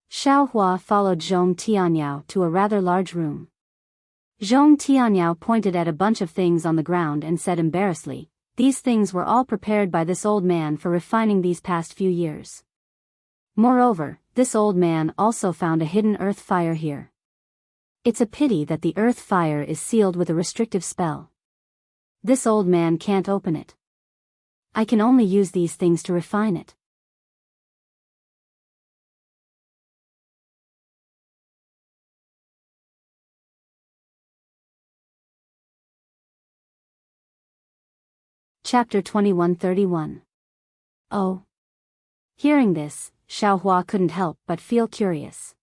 Xiao Hua followed Zhong Tianyao to a rather large room. Zhong Tianyao pointed at a bunch of things on the ground and said embarrassedly, these things were all prepared by this old man for refining these past few years. Moreover, this old man also found a hidden earth fire here. It's a pity that the earth fire is sealed with a restrictive spell. This old man can't open it. I can only use these things to refine it. Chapter 2131. Oh. Hearing this, Xiao Hua couldn't help but feel curious.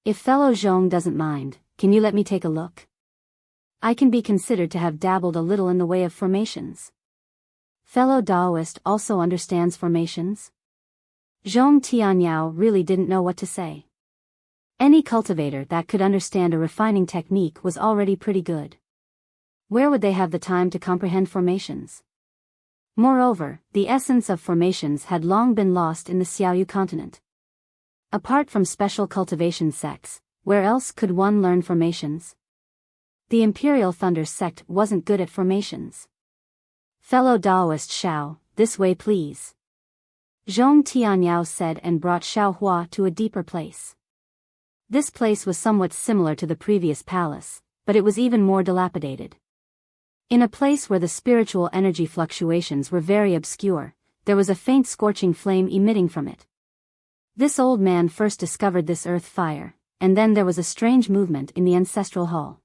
If fellow Zhong doesn't mind, can you let me take a look? I can be considered to have dabbled a little in the way of formations. Fellow Daoist also understands formations? Zhong Tianyao really didn't know what to say. Any cultivator that could understand a refining technique was already pretty good. Where would they have the time to comprehend formations? Moreover, the essence of formations had long been lost in the Xiaoyu continent. Apart from special cultivation sects, where else could one learn formations? The Imperial Thunder sect wasn't good at formations. Fellow Daoist Xiao, this way please. Zhong Tianyao said and brought Xiao Hua to a deeper place. This place was somewhat similar to the previous palace, but it was even more dilapidated. In a place where the spiritual energy fluctuations were very obscure, there was a faint scorching flame emitting from it. This old man first discovered this earth fire, and then there was a strange movement in the ancestral hall.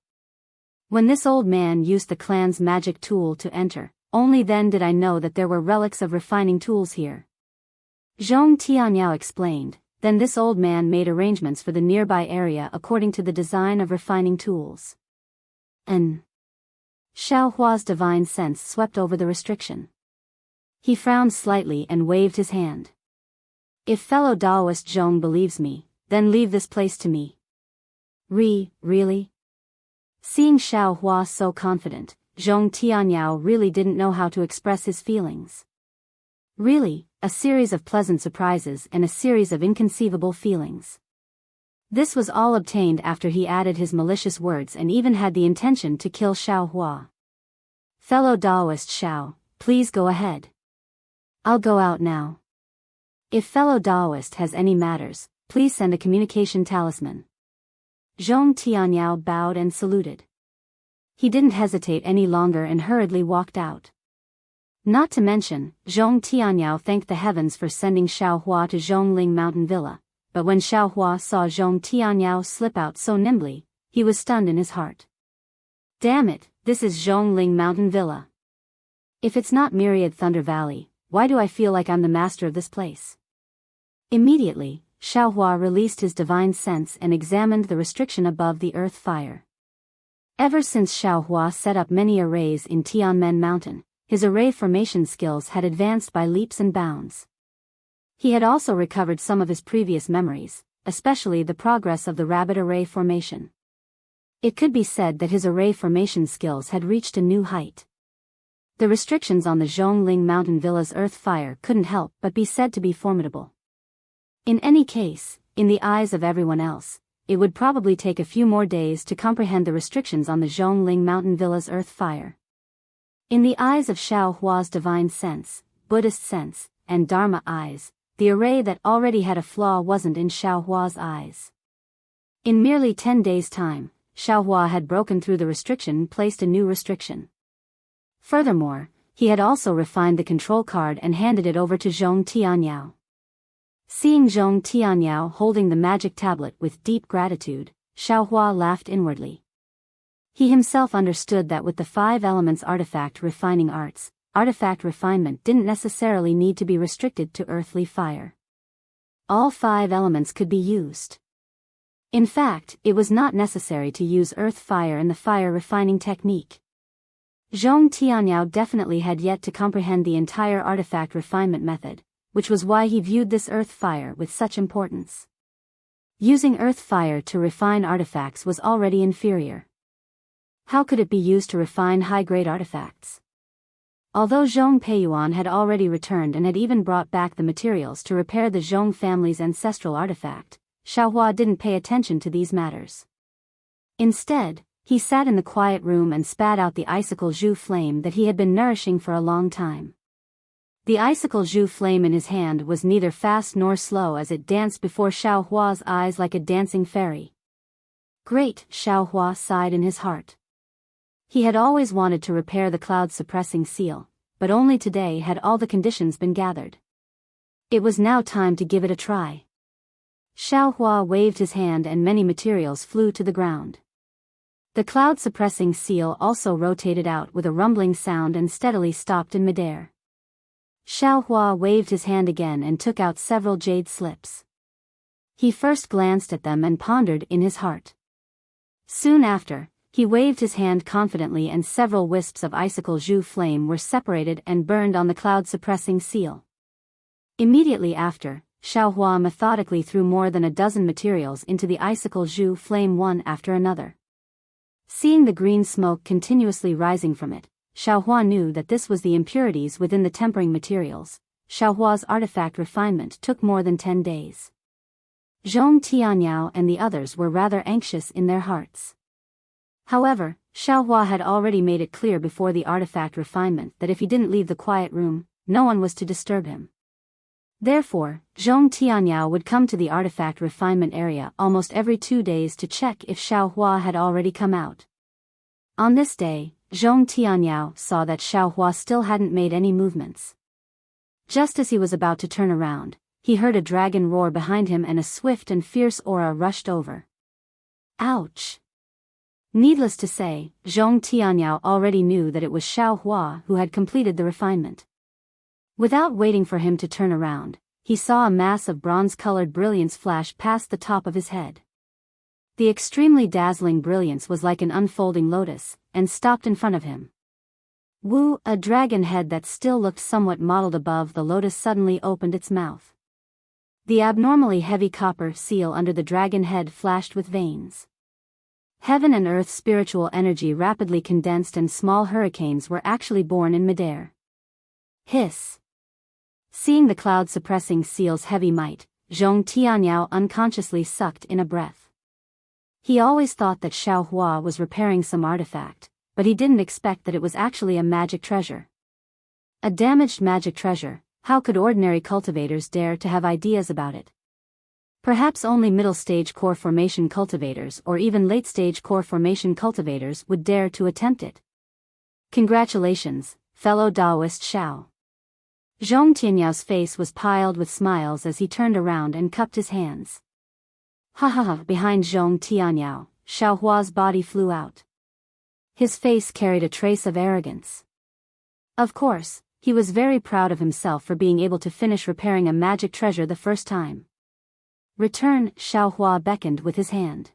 When this old man used the clan's magic tool to enter, only then did I know that there were relics of refining tools here. Zhong Tianyao explained, then this old man made arrangements for the nearby area according to the design of refining tools. Xiao Hua's divine sense swept over the restriction. He frowned slightly and waved his hand. If fellow Daoist Zhong believes me, then leave this place to me. Really? Seeing Xiao Hua so confident, Zhong Tianyao really didn't know how to express his feelings. Really, a series of pleasant surprises and a series of inconceivable feelings. This was all obtained after he added his malicious words and even had the intention to kill Xiao Hua. Fellow Daoist Xiao, please go ahead. I'll go out now. If fellow Daoist has any matters, please send a communication talisman. Zhong Tianyao bowed and saluted. He didn't hesitate any longer and hurriedly walked out. Not to mention, Zhong Tianyao thanked the heavens for sending Xiao Hua to Zhongling Mountain Villa, but when Xiao Hua saw Zhong Tianyao slip out so nimbly, he was stunned in his heart. Damn it, this is Zhongling Mountain Villa. If it's not Myriad Thunder Valley, why do I feel like I'm the master of this place? Immediately, Xiao Hua released his divine sense and examined the restriction above the earth fire. Ever since Xiao Hua set up many arrays in Tianmen Mountain, his array formation skills had advanced by leaps and bounds. He had also recovered some of his previous memories, especially the progress of the rabbit array formation. It could be said that his array formation skills had reached a new height. The restrictions on the Zhongling Mountain Villa's earth fire couldn't help but be said to be formidable. In any case, in the eyes of everyone else, it would probably take a few more days to comprehend the restrictions on the Zhongling Mountain Villa's earth fire. In the eyes of Xiao Hua's divine sense, Buddhist sense, and Dharma eyes, the array that already had a flaw wasn't in Xiao Hua's eyes. In merely 10 days' time, Xiao Hua had broken through the restriction and placed a new restriction. Furthermore, he had also refined the control card and handed it over to Zhong Tianyao. Seeing Zhong Tianyao holding the magic tablet with deep gratitude, Xiao Hua laughed inwardly. He himself understood that with the 5 elements artifact refining arts, artifact refinement didn't necessarily need to be restricted to earthly fire. All 5 elements could be used. In fact, it was not necessary to use earth fire in the fire refining technique. Zhong Tianyao definitely had yet to comprehend the entire artifact refinement method, which was why he viewed this earth fire with such importance. Using earth fire to refine artifacts was already inferior. How could it be used to refine high-grade artifacts? Although Zhong Peiyuan had already returned and had even brought back the materials to repair the Zhong family's ancestral artifact, Xiao Hua didn't pay attention to these matters. Instead, he sat in the quiet room and spat out the icicle Zhu flame that he had been nourishing for a long time. The icicle Zhu flame in his hand was neither fast nor slow as it danced before Xiao Hua's eyes like a dancing fairy. Great, Xiao Hua sighed in his heart. He had always wanted to repair the cloud-suppressing seal, but only today had all the conditions been gathered. It was now time to give it a try. Xiao Hua waved his hand and many materials flew to the ground. The cloud-suppressing seal also rotated out with a rumbling sound and steadily stopped in midair. Xiao Hua waved his hand again and took out several jade slips. He first glanced at them and pondered in his heart. Soon after, he waved his hand confidently and several wisps of icicle Zhu flame were separated and burned on the cloud-suppressing seal. Immediately after, Xiao Hua methodically threw more than a dozen materials into the icicle Zhu flame one after another. Seeing the green smoke continuously rising from it, Xiao Hua knew that this was the impurities within the tempering materials. Xiao Hua's artifact refinement took more than 10 days. Zhong Tianyao and the others were rather anxious in their hearts. However, Xiao Hua had already made it clear before the artifact refinement that if he didn't leave the quiet room, no one was to disturb him. Therefore, Zhong Tianyao would come to the artifact refinement area almost every 2 days to check if Xiao Hua had already come out. On this day, Zhong Tianyao saw that Xiao Hua still hadn't made any movements. Just as he was about to turn around, he heard a dragon roar behind him and a swift and fierce aura rushed over. Ouch! Needless to say, Zhong Tianyao already knew that it was Xiao Hua who had completed the refinement. Without waiting for him to turn around, he saw a mass of bronze-colored brilliance flash past the top of his head. The extremely dazzling brilliance was like an unfolding lotus, and stopped in front of him. Wu, a dragon head that still looked somewhat mottled above the lotus suddenly opened its mouth. The abnormally heavy copper seal under the dragon head flashed with veins. Heaven and earth spiritual energy rapidly condensed and small hurricanes were actually born in midair. Hiss! Seeing the cloud-suppressing seal's heavy might, Zhong Tianyao unconsciously sucked in a breath. He always thought that Xiao Hua was repairing some artifact, but he didn't expect that it was actually a magic treasure. A damaged magic treasure, how could ordinary cultivators dare to have ideas about it? Perhaps only middle-stage core formation cultivators or even late-stage core formation cultivators would dare to attempt it. Congratulations, fellow Taoist Xiao. Zhong Tianyao's face was piled with smiles as he turned around and cupped his hands. Ha ha ha! Behind Zhong Tianyao, Xiao Hua's body flew out. His face carried a trace of arrogance. Of course, he was very proud of himself for being able to finish repairing a magic treasure the first time. Return, Xiao Hua beckoned with his hand.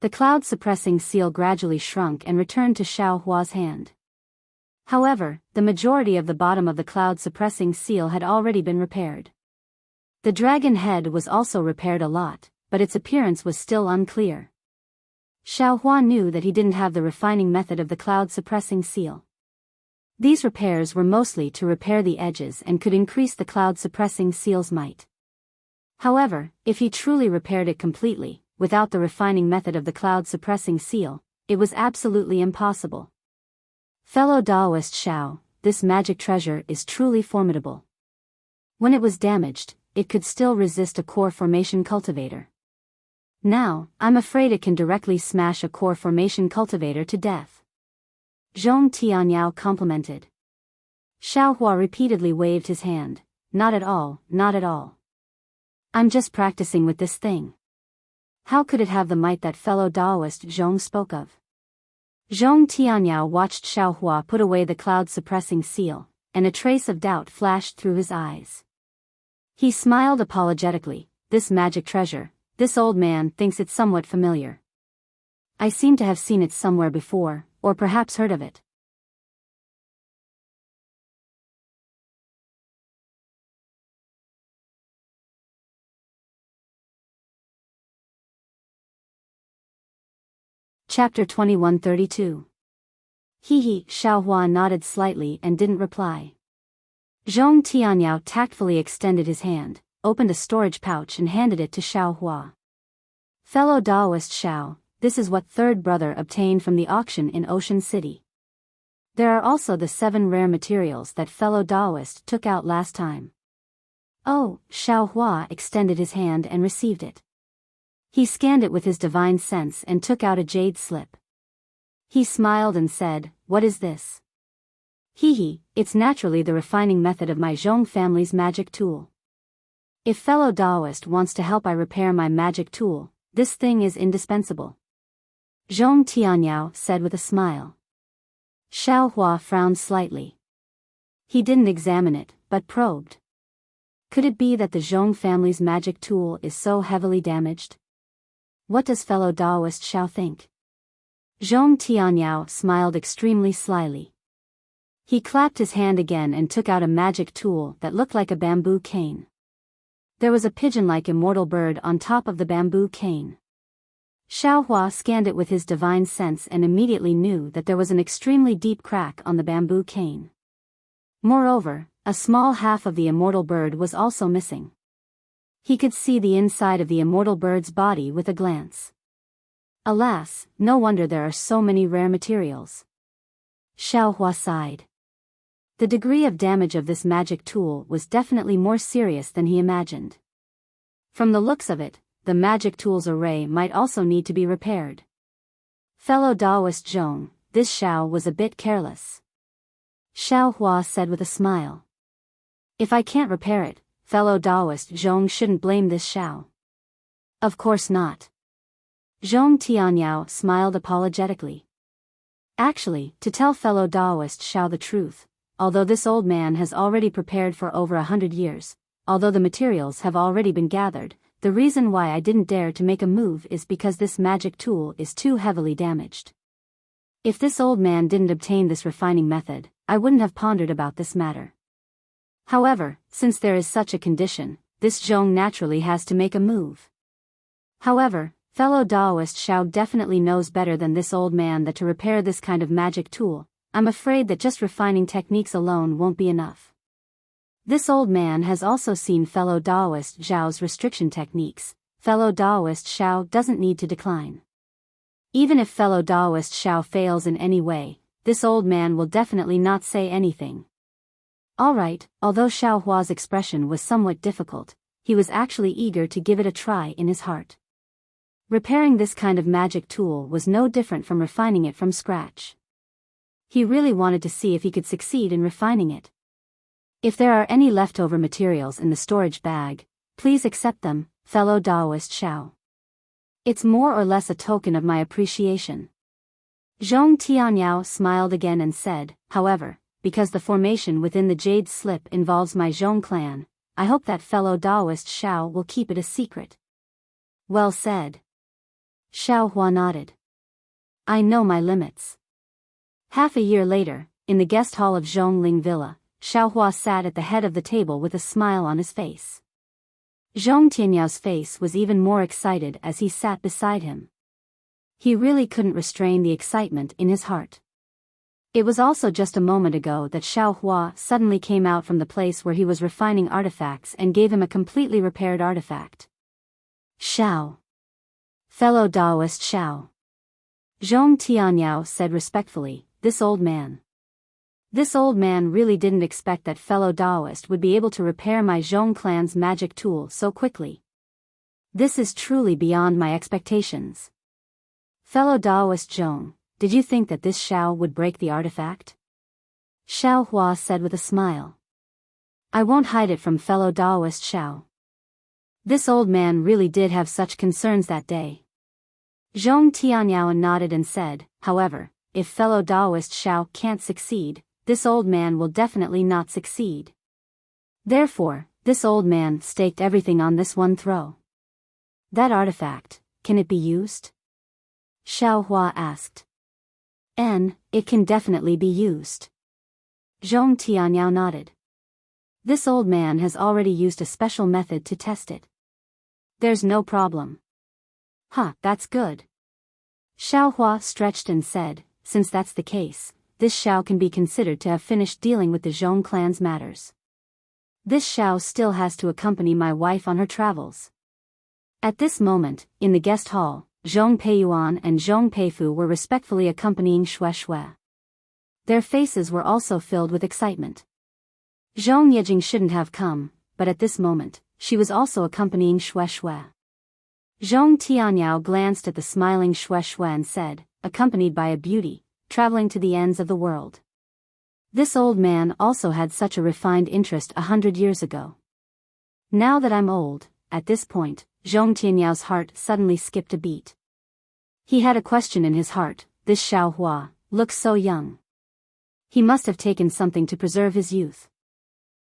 The cloud-suppressing seal gradually shrunk and returned to Xiao Hua's hand. However, the majority of the bottom of the cloud-suppressing seal had already been repaired. The dragon head was also repaired a lot, but its appearance was still unclear. Xiao Hua knew that he didn't have the refining method of the cloud-suppressing seal. These repairs were mostly to repair the edges and could increase the cloud-suppressing seal's might. However, if he truly repaired it completely, without the refining method of the cloud-suppressing seal, it was absolutely impossible. Fellow Daoist Xiao, this magic treasure is truly formidable. When it was damaged, it could still resist a core formation cultivator. Now, I'm afraid it can directly smash a core formation cultivator to death. Zhong Tianyao complimented. Xiao Hua repeatedly waved his hand. Not at all, not at all. I'm just practicing with this thing. How could it have the might that fellow Daoist Zhong spoke of? Zhong Tianyao watched Xiao Hua put away the cloud-suppressing seal, and a trace of doubt flashed through his eyes. He smiled apologetically. This magic treasure, this old man thinks it's somewhat familiar. I seem to have seen it somewhere before, or perhaps heard of it. Chapter 2132. Hee, Xiao Hua nodded slightly and didn't reply. Zhong Tianyao tactfully extended his hand, opened a storage pouch and handed it to Xiao Hua. Fellow Daoist Xiao, this is what third brother obtained from the auction in Ocean City. There are also the 7 rare materials that fellow Daoist took out last time. Oh, Xiao Hua extended his hand and received it. He scanned it with his divine sense and took out a jade slip. He smiled and said, "What is this?" Hee, it's naturally the refining method of my Zhong family's magic tool. If fellow Daoist wants to help I repair my magic tool, this thing is indispensable. Zhong Tianyao said with a smile. Xiao Hua frowned slightly. He didn't examine it, but probed. Could it be that the Zhong family's magic tool is so heavily damaged? What does fellow Daoist Xiao think? Zhong Tianyao smiled extremely slyly. He clapped his hand again and took out a magic tool that looked like a bamboo cane. There was a pigeon-like immortal bird on top of the bamboo cane. Xiao Hua scanned it with his divine sense and immediately knew that there was an extremely deep crack on the bamboo cane. Moreover, a small half of the immortal bird was also missing. He could see the inside of the immortal bird's body with a glance. Alas, no wonder there are so many rare materials. Xiao Hua sighed. The degree of damage of this magic tool was definitely more serious than he imagined. From the looks of it, the magic tool's array might also need to be repaired. Fellow Daoist Zhong, this Xiao was a bit careless. Xiao Hua said with a smile. If I can't repair it, fellow Daoist Zhong shouldn't blame this Xiao. Of course not. Zhong Tianyao smiled apologetically. Actually, to tell fellow Daoist Xiao the truth, although this old man has already prepared for over 100 years, although the materials have already been gathered, the reason why I didn't dare to make a move is because this magic tool is too heavily damaged. If this old man didn't obtain this refining method, I wouldn't have pondered about this matter. However, since there is such a condition, this Zhong naturally has to make a move. However, fellow Daoist Xiao definitely knows better than this old man that to repair this kind of magic tool, I'm afraid that just refining techniques alone won't be enough. This old man has also seen fellow Daoist Zhao's restriction techniques. Fellow Daoist Xiao doesn't need to decline. Even if fellow Daoist Xiao fails in any way, this old man will definitely not say anything. Alright, although Xiao Hua's expression was somewhat difficult, he was actually eager to give it a try in his heart. Repairing this kind of magic tool was no different from refining it from scratch. He really wanted to see if he could succeed in refining it. If there are any leftover materials in the storage bag, please accept them, fellow Daoist Xiao. It's more or less a token of my appreciation. Zhong Tianyao smiled again and said, however, because the formation within the Jade Slip involves my Zhong clan, I hope that fellow Daoist Xiao will keep it a secret. Well said. Xiao Hua nodded. I know my limits. Half a year later, in the guest hall of Zhongling Villa, Xiao Hua sat at the head of the table with a smile on his face. Zhong Tianyao's face was even more excited as he sat beside him. He really couldn't restrain the excitement in his heart. It was also just a moment ago that Xiao Hua suddenly came out from the place where he was refining artifacts and gave him a completely repaired artifact. Xiao. Fellow Daoist Xiao. Zhong Tianyao said respectfully, this old man really didn't expect that fellow Daoist would be able to repair my Zhong clan's magic tool so quickly. This is truly beyond my expectations. Fellow Daoist Zhong, did you think that this Xiao would break the artifact? Xiao Hua said with a smile. I won't hide it from fellow Daoist Xiao. This old man really did have such concerns that day. Zhong Tianyao nodded and said, however, if fellow Daoist Xiao can't succeed, this old man will definitely not succeed. Therefore, this old man staked everything on this one throw. That artifact, can it be used? Xiao Hua asked. It can definitely be used. Zhong Tianyao nodded. This old man has already used a special method to test it. There's no problem. That's good. Xiao Hua stretched and said, since that's the case, this Xiao can be considered to have finished dealing with the Zhong clan's matters. This Xiao still has to accompany my wife on her travels. At this moment, in the guest hall, Zhong Peiyuan and Zhong Peifu were respectfully accompanying Xue Xue. Their faces were also filled with excitement. Zhong Yejing shouldn't have come, but at this moment, she was also accompanying Xue Xue. Zhong Tianyao glanced at the smiling Xue Xue and said, accompanied by a beauty, traveling to the ends of the world. This old man also had such a refined interest 100 years ago. Now that I'm old, at this point, Zhong Tianyao's heart suddenly skipped a beat. He had a question in his heart, this Xiao Hua looks so young. He must have taken something to preserve his youth.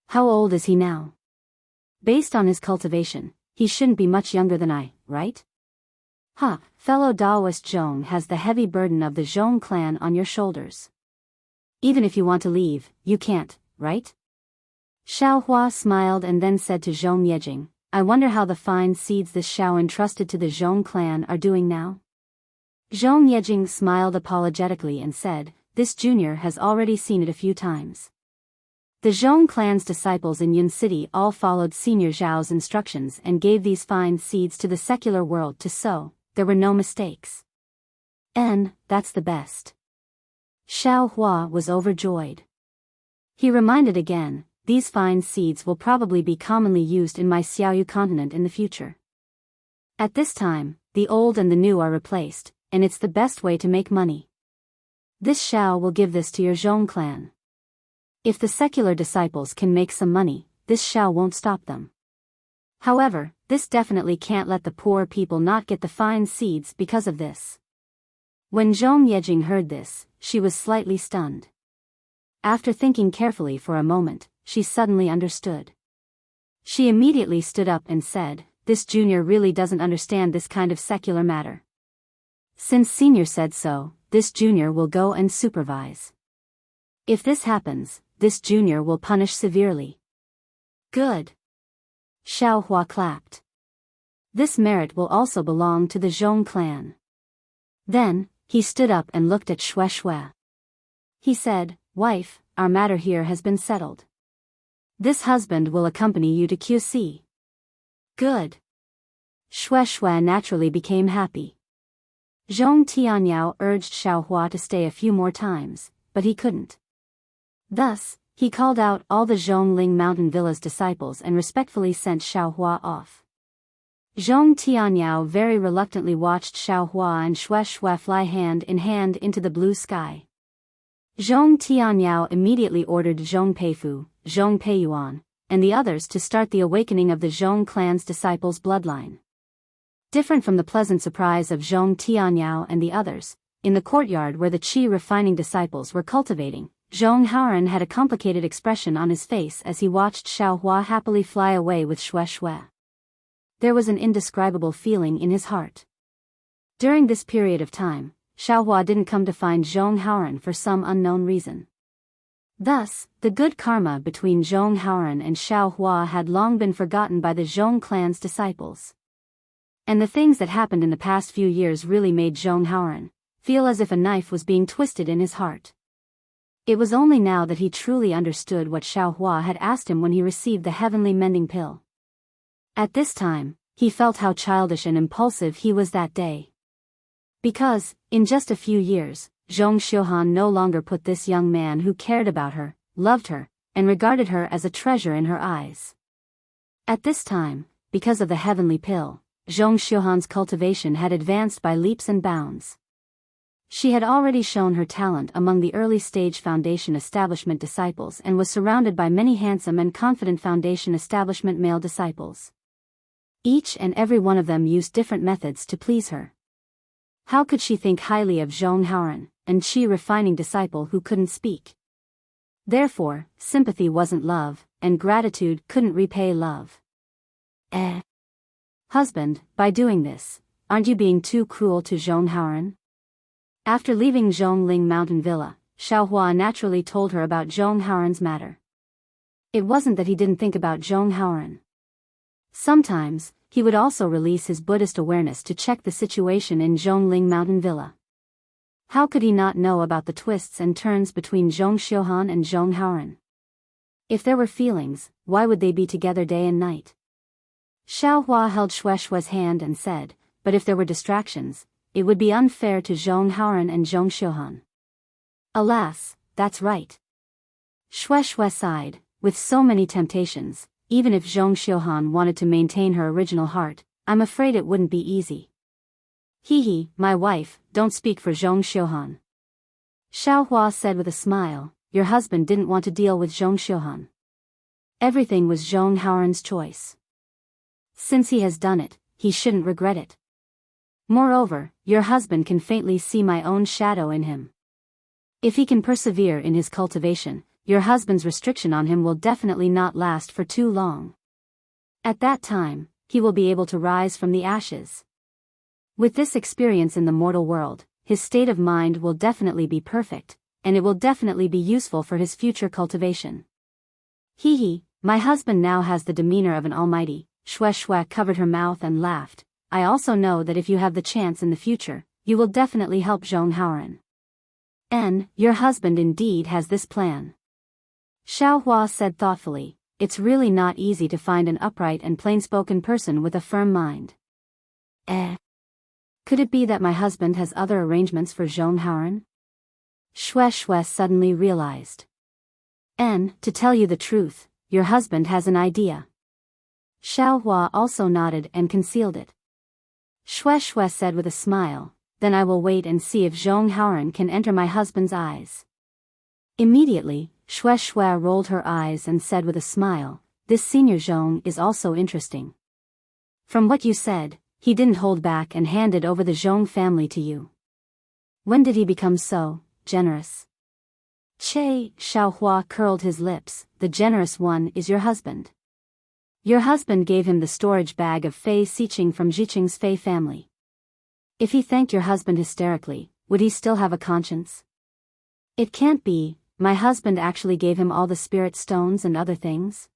How old is he now? Based on his cultivation, he shouldn't be much younger than I, right? Fellow Daoist Zhong has the heavy burden of the Zhong clan on your shoulders. Even if you want to leave, you can't, right? Xiao Hua smiled and then said to Zhong Yejing, I wonder how the fine seeds this Xiao entrusted to the Zhong clan are doing now? Zhong Yejing smiled apologetically and said, this junior has already seen it a few times. The Zhong clan's disciples in Yun City all followed Senior Zhao's instructions and gave these fine seeds to the secular world to sow, there were no mistakes. That's the best. Xiao Hua was overjoyed. He reminded again, these fine seeds will probably be commonly used in my Xiaoyu continent in the future. At this time, the old and the new are replaced, and it's the best way to make money. This Xiao will give this to your Zhong clan. If the secular disciples can make some money, this Xiao won't stop them. However, this definitely can't let the poor people not get the fine seeds because of this. When Zhong Yejing heard this, she was slightly stunned. After thinking carefully for a moment, she suddenly understood. She immediately stood up and said, this junior really doesn't understand this kind of secular matter. Since senior said so, this junior will go and supervise. If this happens, this junior will punish severely. Good. Xiao Hua clapped. This merit will also belong to the Zhong clan. Then, he stood up and looked at Xue Xue. He said, wife, our matter here has been settled. This husband will accompany you to QC. Good. Xue Xue naturally became happy. Zhong Tianyao urged Xiao Hua to stay a few more times, but he couldn't. Thus, he called out all the Zhongling Mountain Villa's disciples and respectfully sent Xiao Hua off. Zhong Tianyao very reluctantly watched Xiao Hua and Xue Xue fly hand in hand into the blue sky. Zhong Tianyao immediately ordered Zhong Peifu, Zhong Peiyuan, and the others to start the awakening of the Zhong clan's disciples' bloodline. Different from the pleasant surprise of Zhong Tianyao and the others, in the courtyard where the qi refining disciples were cultivating, Zhong Haoran had a complicated expression on his face as he watched Xiao Hua happily fly away with Xue Xue. There was an indescribable feeling in his heart. During this period of time, Xiao Hua didn't come to find Zhong Haoran for some unknown reason. Thus, the good karma between Zhong Haoran and Xiao Hua had long been forgotten by the Zhong clan's disciples. And the things that happened in the past few years really made Zhong Haoran feel as if a knife was being twisted in his heart. It was only now that he truly understood what Xiao Hua had asked him when he received the heavenly mending pill. At this time, he felt how childish and impulsive he was that day. Because, in just a few years, Zhong Xiuhan no longer put this young man who cared about her, loved her, and regarded her as a treasure in her eyes. At this time, because of the heavenly pill, Zhong Xiuhan's cultivation had advanced by leaps and bounds. She had already shown her talent among the early-stage Foundation Establishment disciples and was surrounded by many handsome and confident Foundation Establishment male disciples. Each and every one of them used different methods to please her. How could she think highly of Zhong Haoran, an qi refining disciple who couldn't speak? Therefore, sympathy wasn't love, and gratitude couldn't repay love. Husband, by doing this, aren't you being too cruel to Zhong Haoran? After leaving Zhongling Mountain Villa, Xiao Hua naturally told her about Zhong Haoran's matter. It wasn't that he didn't think about Zhong Haoran. Sometimes, he would also release his Buddhist awareness to check the situation in Zhongling Mountain Villa. How could he not know about the twists and turns between Zhong Xiuhan and Zhong Haoran? If there were feelings, why would they be together day and night? Xiao Hua held Xue Xue's hand and said, but if there were distractions, it would be unfair to Zhong Haoran and Zhong Xiuhan. Alas, that's right. Xue Xue sighed, with so many temptations, even if Zhong Xiuhan wanted to maintain her original heart, I'm afraid it wouldn't be easy. He, my wife, don't speak for Zhong Xiuhan. Xiao Hua said with a smile, your husband didn't want to deal with Zhong Xiuhan. Everything was Zhong Haoran's choice. Since he has done it, he shouldn't regret it. Moreover, your husband can faintly see my own shadow in him. If he can persevere in his cultivation, your husband's restriction on him will definitely not last for too long. At that time, he will be able to rise from the ashes. With this experience in the mortal world, his state of mind will definitely be perfect, and it will definitely be useful for his future cultivation. My husband now has the demeanor of an almighty. Xue Xue covered her mouth and laughed. I also know that if you have the chance in the future, you will definitely help Zhong Haoran. Your husband indeed has this plan. Xiao Hua said thoughtfully, it's really not easy to find an upright and plain-spoken person with a firm mind. Could it be that my husband has other arrangements for Zhong Haoran? Xue Xue suddenly realized. To tell you the truth, your husband has an idea. Xiao Hua also nodded and concealed it. Xue Xue said with a smile, then I will wait and see if Zhong Haoran can enter my husband's eyes. Immediately, Xue Xue rolled her eyes and said with a smile, this senior Zhong is also interesting. From what you said, he didn't hold back and handed over the Zhong family to you. When did he become so generous? Xiao Hua curled his lips, the generous one is your husband. Your husband gave him the storage bag of Fei Xiqing from Zhiqing's Fei family. If he thanked your husband hysterically, would he still have a conscience? It can't be, my husband actually gave him all the spirit stones and other things?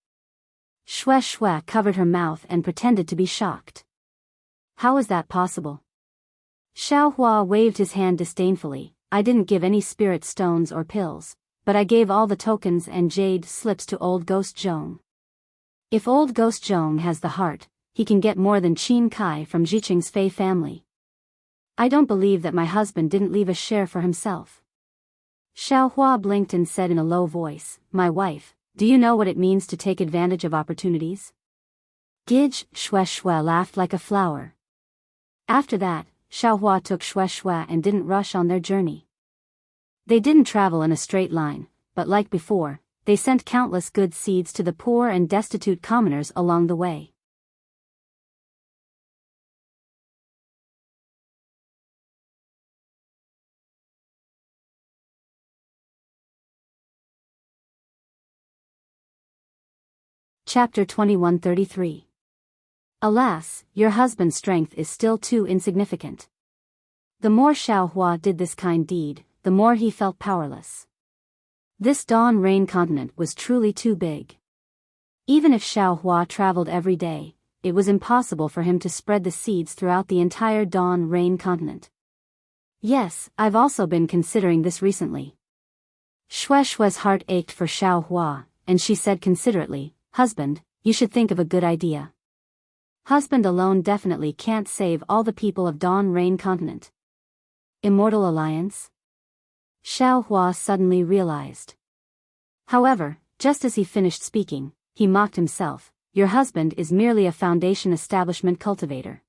Xue Xue covered her mouth and pretended to be shocked. How is that possible? Xiao Hua waved his hand disdainfully, I didn't give any spirit stones or pills, but I gave all the tokens and jade slips to old Ghost Zhong. If old Ghost Zhong has the heart, he can get more than Qin Kai from Zhiqing's Fei family. I don't believe that my husband didn't leave a share for himself. Xiao Hua blinked and said in a low voice, my wife, do you know what it means to take advantage of opportunities? Xue Xue laughed like a flower. After that, Xiao Hua took Xue Xue and didn't rush on their journey. They didn't travel in a straight line, but like before, they sent countless good seeds to the poor and destitute commoners along the way. Chapter 2133. Alas, your husband's strength is still too insignificant. The more Xiaohua did this kind deed, the more he felt powerless. This Dawn Rain continent was truly too big. Even if Xiaohua traveled every day, it was impossible for him to spread the seeds throughout the entire Dawn Rain continent. Yes, I've also been considering this recently. Shue's heart ached for Xiaohua, and she said considerately, "Husband, you should think of a good idea. Husband alone definitely can't save all the people of Dawn Rain continent." Immortal alliance? Xiaohua suddenly realized. However, just as he finished speaking, he mocked himself. Your husband is merely a foundation establishment cultivator.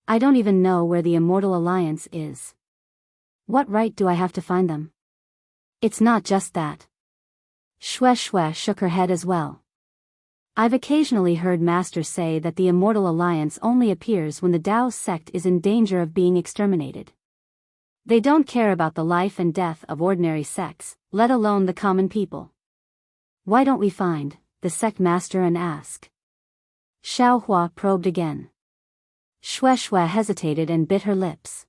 I don't even know where the Immortal Alliance is. What right do I have to find them? It's not just that. Shue shook her head as well. I've occasionally heard masters say that the Immortal Alliance only appears when the Dao sect is in danger of being exterminated. They don't care about the life and death of ordinary sects, let alone the common people. Why don't we find the sect master and ask? Xiaohua probed again. Shue hesitated and bit her lips.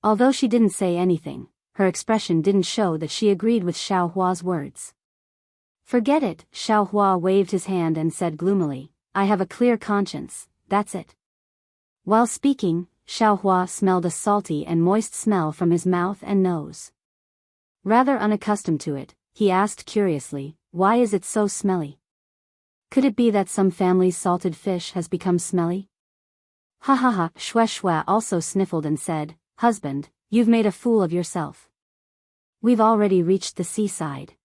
Although she didn't say anything, her expression didn't show that she agreed with Xiaohua's words. Forget it, Xiaohua waved his hand and said gloomily, I have a clear conscience, that's it. While speaking, Xiaohua smelled a salty and moist smell from his mouth and nose. Rather unaccustomed to it, he asked curiously, why is it so smelly? Could it be that some family's salted fish has become smelly? Ha ha ha, Shue also sniffled and said, Husband, you've made a fool of yourself. We've already reached the seaside.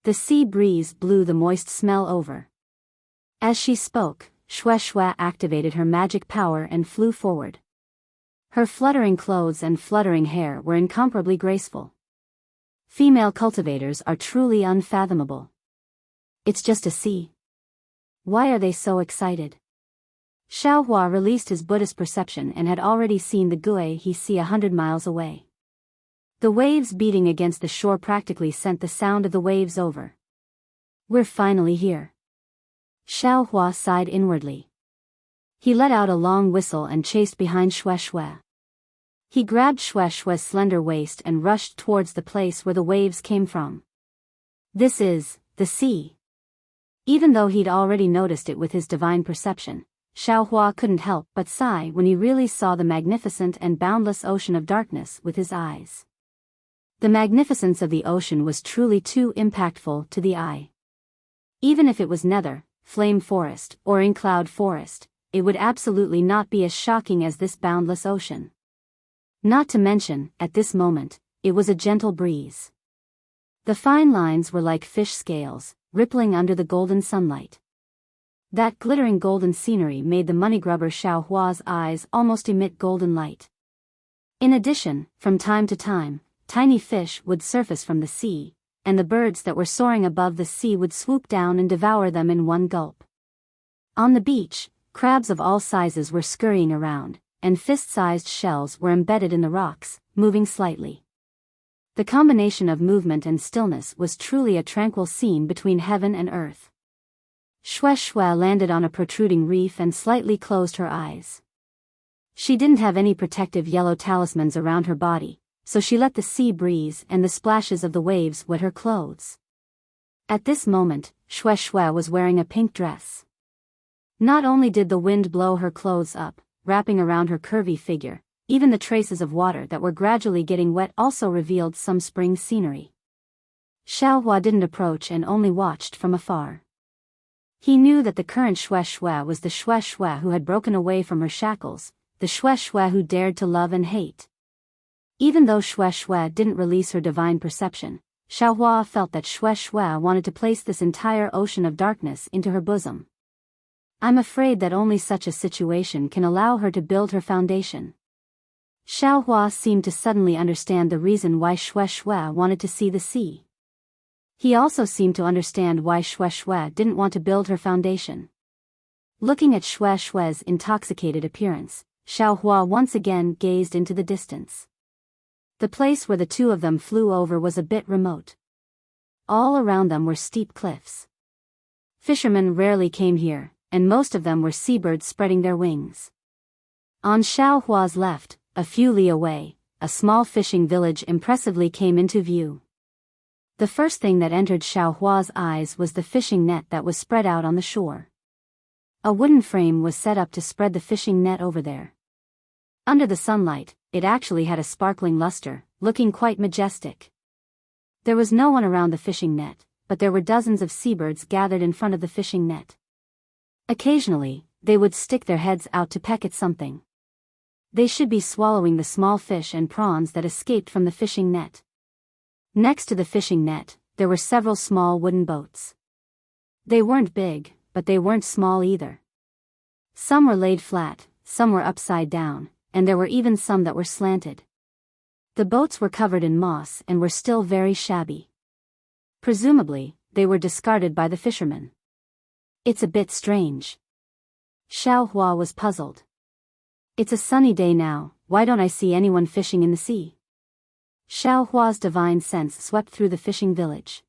The sea breeze blew the moist smell over. As she spoke, Shue activated her magic power and flew forward. Her fluttering clothes and fluttering hair were incomparably graceful. Female cultivators are truly unfathomable. It's just a sea. Why are they so excited? Xiaohua released his Buddhist perception and had already seen the Gui Sea 100 miles away. The waves beating against the shore practically sent the sound of the waves over. We're finally here. Xiaohua sighed inwardly. He let out a long whistle and chased behind Shue. He grabbed Shue's slender waist and rushed towards the place where the waves came from. This is the sea. Even though he'd already noticed it with his divine perception, Xiaohua couldn't help but sigh when he really saw the magnificent and boundless ocean of darkness with his eyes. The magnificence of the ocean was truly too impactful to the eye. Even if it was nether, flame forest, or in-cloud forest, it would absolutely not be as shocking as this boundless ocean. Not to mention, at this moment, it was a gentle breeze. The fine lines were like fish scales, rippling under the golden sunlight. That glittering golden scenery made the moneygrubber Xiaohua's eyes almost emit golden light. In addition, from time to time, tiny fish would surface from the sea, and the birds that were soaring above the sea would swoop down and devour them in one gulp. On the beach, crabs of all sizes were scurrying around, and fist-sized shells were embedded in the rocks, moving slightly. The combination of movement and stillness was truly a tranquil scene between heaven and earth. Shue landed on a protruding reef and slightly closed her eyes. She didn't have any protective yellow talismans around her body, so she let the sea breeze and the splashes of the waves wet her clothes. At this moment, Shue was wearing a pink dress. Not only did the wind blow her clothes up, wrapping around her curvy figure, even the traces of water that were gradually getting wet also revealed some spring scenery. Xiaohua didn't approach and only watched from afar. He knew that the current Shue was the Shue who had broken away from her shackles, the Shue who dared to love and hate. Even though Shue didn't release her divine perception, Xiaohua felt that Shue wanted to place this entire ocean of darkness into her bosom. I'm afraid that only such a situation can allow her to build her foundation. Xiao Hua seemed to suddenly understand the reason why Xue Xue wanted to see the sea. He also seemed to understand why Xue Xue didn't want to build her foundation. Looking at Xue Xue's intoxicated appearance, Xiao Hua once again gazed into the distance. The place where the two of them flew over was a bit remote. All around them were steep cliffs. Fishermen rarely came here, and most of them were seabirds spreading their wings. On Xiao Hua's left, a few li away, a small fishing village impressively came into view. The first thing that entered Xiao Hua's eyes was the fishing net that was spread out on the shore. A wooden frame was set up to spread the fishing net over there. Under the sunlight, it actually had a sparkling luster, looking quite majestic. There was no one around the fishing net, but there were dozens of seabirds gathered in front of the fishing net. Occasionally, they would stick their heads out to peck at something. They should be swallowing the small fish and prawns that escaped from the fishing net. Next to the fishing net, there were several small wooden boats. They weren't big, but they weren't small either. Some were laid flat, some were upside down, and there were even some that were slanted. The boats were covered in moss and were still very shabby. Presumably, they were discarded by the fishermen. It's a bit strange. Xiao Hua was puzzled. It's a sunny day now, why don't I see anyone fishing in the sea? Xiao Hua's divine sense swept through the fishing village.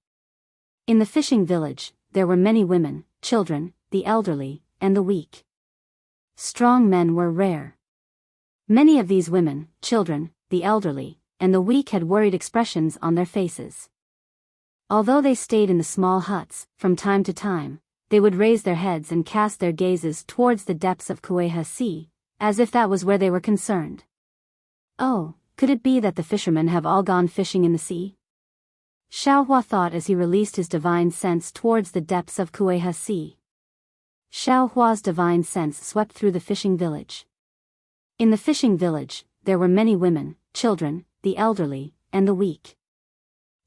In the fishing village, there were many women, children, the elderly, and the weak. Strong men were rare. Many of these women, children, the elderly, and the weak had worried expressions on their faces. Although they stayed in the small huts, from time to time, they would raise their heads and cast their gazes towards the depths of Kueha Sea, as if that was where they were concerned. Oh, could it be that the fishermen have all gone fishing in the sea? Xiao Hua thought as he released his divine sense towards the depths of Kueha Sea. Xiao Hua's divine sense swept through the fishing village. In the fishing village, there were many women, children, the elderly, and the weak.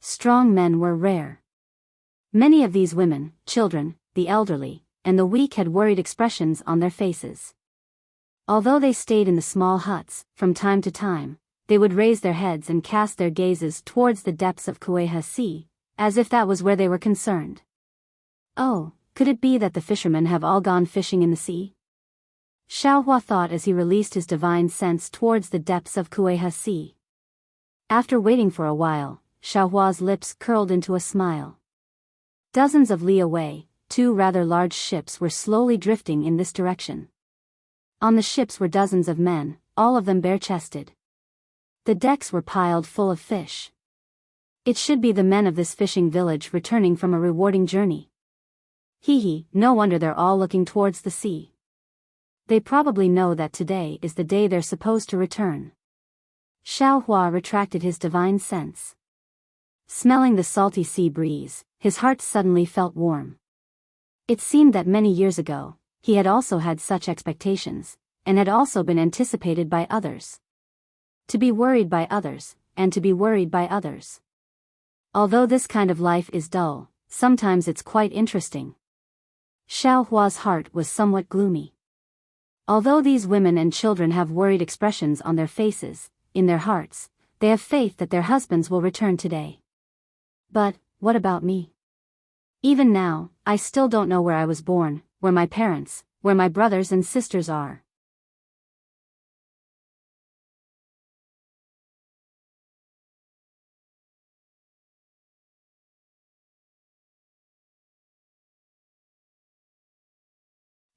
Strong men were rare. Many of these women, children, the elderly, and the weak had worried expressions on their faces. Although they stayed in the small huts, from time to time, they would raise their heads and cast their gazes towards the depths of Kueha Sea, as if that was where they were concerned. Oh, could it be that the fishermen have all gone fishing in the sea? Xiao Hua thought as he released his divine sense towards the depths of Kueha Sea. After waiting for a while, Xiao Hua's lips curled into a smile. Dozens of li away, two rather large ships were slowly drifting in this direction. On the ships were dozens of men, all of them bare-chested. The decks were piled full of fish. It should be the men of this fishing village returning from a rewarding journey. Hee, no wonder they're all looking towards the sea. They probably know that today is the day they're supposed to return. Xiao Hua retracted his divine sense. Smelling the salty sea breeze, his heart suddenly felt warm. It seemed that many years ago, he had also had such expectations, and had also been anticipated by others. To be worried by others, and to be worried by others. Although this kind of life is dull, sometimes it's quite interesting. Xiao Hua's heart was somewhat gloomy. Although these women and children have worried expressions on their faces, in their hearts, they have faith that their husbands will return today. But, what about me? Even now, I still don't know where I was born, where my parents, where my brothers and sisters are.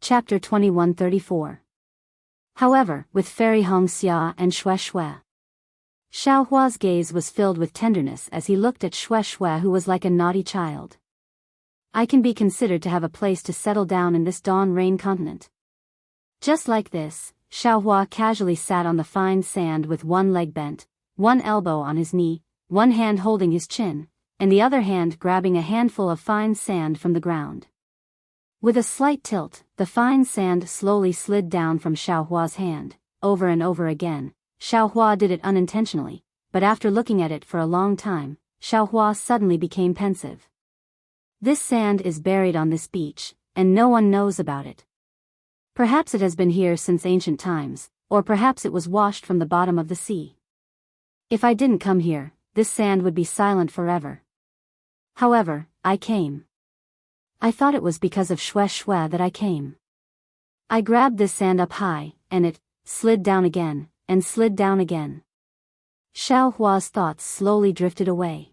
Chapter 2134. However, with Fairy Hongxia and Xue Xue. Xiao Hua's gaze was filled with tenderness as he looked at Xue Xue, who was like a naughty child. I can be considered to have a place to settle down in this dawn rain continent. Just like this, Xiao Hua casually sat on the fine sand with one leg bent, one elbow on his knee, one hand holding his chin, and the other hand grabbing a handful of fine sand from the ground. With a slight tilt, the fine sand slowly slid down from Xiao Hua's hand, over and over again. Xiao Hua did it unintentionally, but after looking at it for a long time, Xiao Hua suddenly became pensive. This sand is buried on this beach, and no one knows about it. Perhaps it has been here since ancient times, or perhaps it was washed from the bottom of the sea. If I didn't come here, this sand would be silent forever. However, I came. I thought it was because of Shue Shue that I came. I grabbed this sand up high, and it slid down again, and slid down again. Xiao Hua's thoughts slowly drifted away.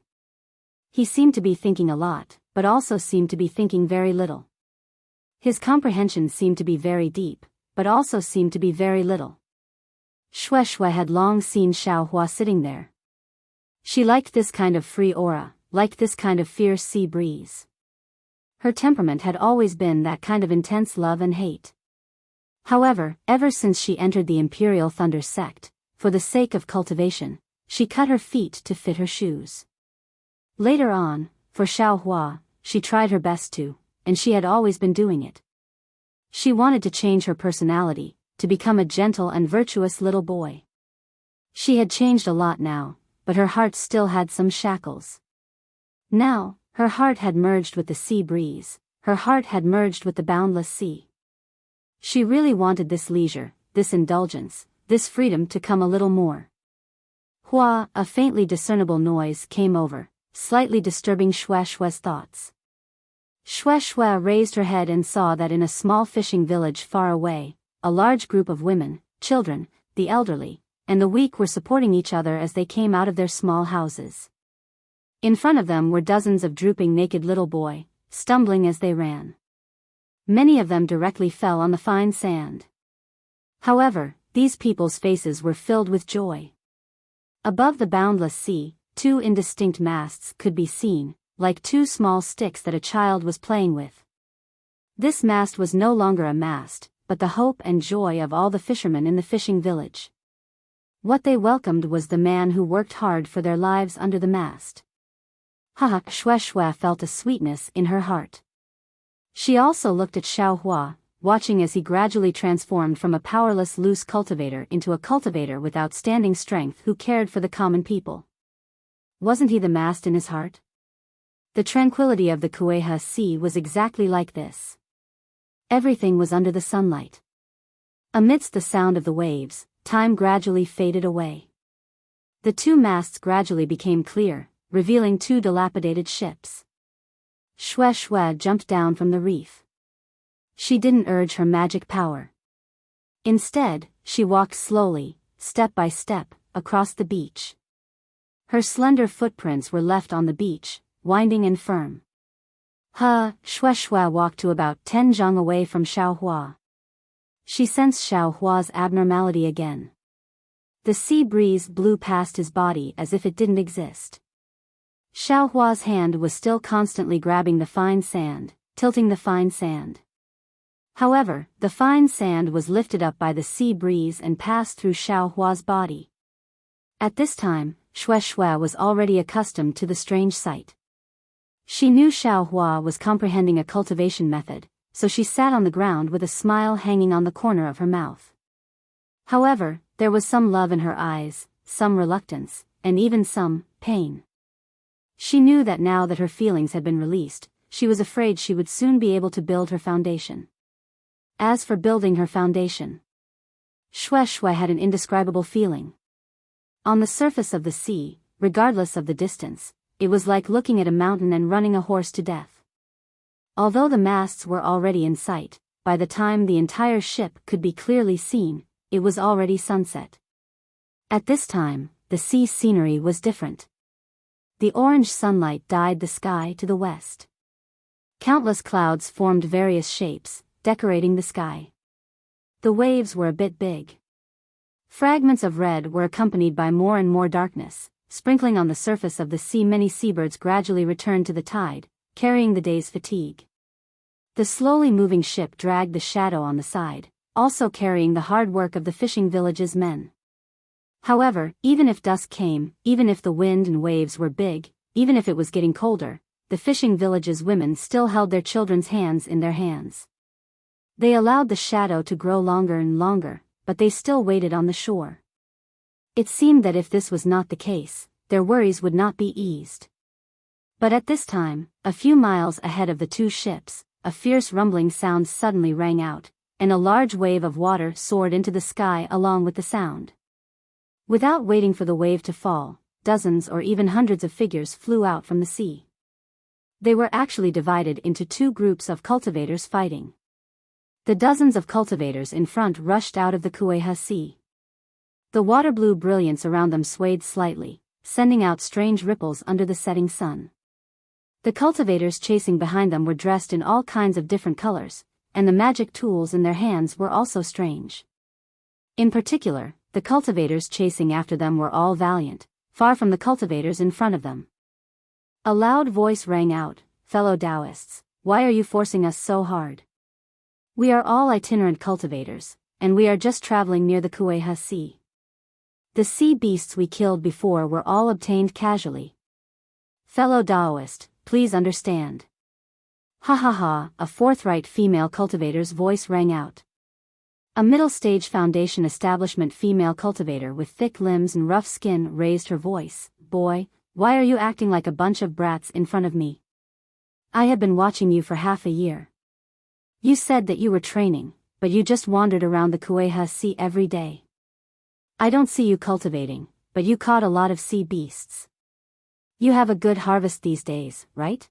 He seemed to be thinking a lot, but also seemed to be thinking very little. His comprehension seemed to be very deep, but also seemed to be very little. Shue Shue had long seen Xiao Hua sitting there. She liked this kind of free aura, liked this kind of fierce sea breeze. Her temperament had always been that kind of intense love and hate. However, ever since she entered the Imperial Thunder sect, for the sake of cultivation, she cut her feet to fit her shoes. Later on, for Xiao Hua, she tried her best to, and she had always been doing it. She wanted to change her personality, to become a gentle and virtuous little boy. She had changed a lot now, but her heart still had some shackles. Now, her heart had merged with the sea breeze, her heart had merged with the boundless sea. She really wanted this leisure, this indulgence, this freedom to come a little more. Hua, a faintly discernible noise came over, slightly disturbing Shue Shue's thoughts. Shue Shue raised her head and saw that in a small fishing village far away, a large group of women, children, the elderly, and the weak were supporting each other as they came out of their small houses. In front of them were dozens of drooping naked little boys, stumbling as they ran. Many of them directly fell on the fine sand. However, these people's faces were filled with joy. Above the boundless sea, two indistinct masts could be seen, like two small sticks that a child was playing with. This mast was no longer a mast, but the hope and joy of all the fishermen in the fishing village. What they welcomed was the man who worked hard for their lives under the mast. Haha, Shue Shue felt a sweetness in her heart. She also looked at Xiao Hua, watching as he gradually transformed from a powerless loose cultivator into a cultivator with outstanding strength who cared for the common people. Wasn't he the mast in his heart? The tranquility of the Kueha Sea was exactly like this. Everything was under the sunlight. Amidst the sound of the waves, time gradually faded away. The two masts gradually became clear, revealing two dilapidated ships. Shue Shue jumped down from the reef. She didn't urge her magic power. Instead, she walked slowly, step by step, across the beach. Her slender footprints were left on the beach, winding and firm. Shue Shue walked to about 10 zhang away from Xiao Hua. She sensed Xiao Hua's abnormality again. The sea breeze blew past his body as if it didn't exist. Xiao Hua's hand was still constantly grabbing the fine sand, tilting the fine sand. However, the fine sand was lifted up by the sea breeze and passed through Xiao Hua's body. At this time, Shue Shue was already accustomed to the strange sight. She knew Xiao Hua was comprehending a cultivation method, so she sat on the ground with a smile hanging on the corner of her mouth. However, there was some love in her eyes, some reluctance, and even some pain. She knew that now that her feelings had been released, she was afraid she would soon be able to build her foundation. As for building her foundation, Shue Shue had an indescribable feeling. On the surface of the sea, regardless of the distance, it was like looking at a mountain and running a horse to death. Although the masts were already in sight, by the time the entire ship could be clearly seen, it was already sunset. At this time, the sea scenery was different. The orange sunlight dyed the sky to the west. Countless clouds formed various shapes, decorating the sky. The waves were a bit big. Fragments of red were accompanied by more and more darkness, sprinkling on the surface of the sea. Many seabirds gradually returned to the tide, carrying the day's fatigue. The slowly moving ship dragged the shadow on the side, also carrying the hard work of the fishing village's men. However, even if dusk came, even if the wind and waves were big, even if it was getting colder, the fishing village's women still held their children's hands in their hands. They allowed the shadow to grow longer and longer, but they still waited on the shore. It seemed that if this was not the case, their worries would not be eased. But at this time, a few miles ahead of the two ships, a fierce rumbling sound suddenly rang out, and a large wave of water soared into the sky along with the sound. Without waiting for the wave to fall, dozens or even hundreds of figures flew out from the sea. They were actually divided into two groups of cultivators fighting. The dozens of cultivators in front rushed out of the Kueha Sea. The water-blue brilliance around them swayed slightly, sending out strange ripples under the setting sun. The cultivators chasing behind them were dressed in all kinds of different colors, and the magic tools in their hands were also strange. In particular, the cultivators chasing after them were all valiant, far from the cultivators in front of them. A loud voice rang out, "Fellow Taoists, why are you forcing us so hard? We are all itinerant cultivators, and we are just traveling near the Kueha Sea. The sea beasts we killed before were all obtained casually. Fellow Taoist, please understand." "Ha ha ha," a forthright female cultivator's voice rang out. A middle-stage Foundation establishment female cultivator with thick limbs and rough skin raised her voice, "Boy, why are you acting like a bunch of brats in front of me? I have been watching you for half a year. You said that you were training, but you just wandered around the Kueha Sea every day. I don't see you cultivating, but you caught a lot of sea beasts. You have a good harvest these days, right?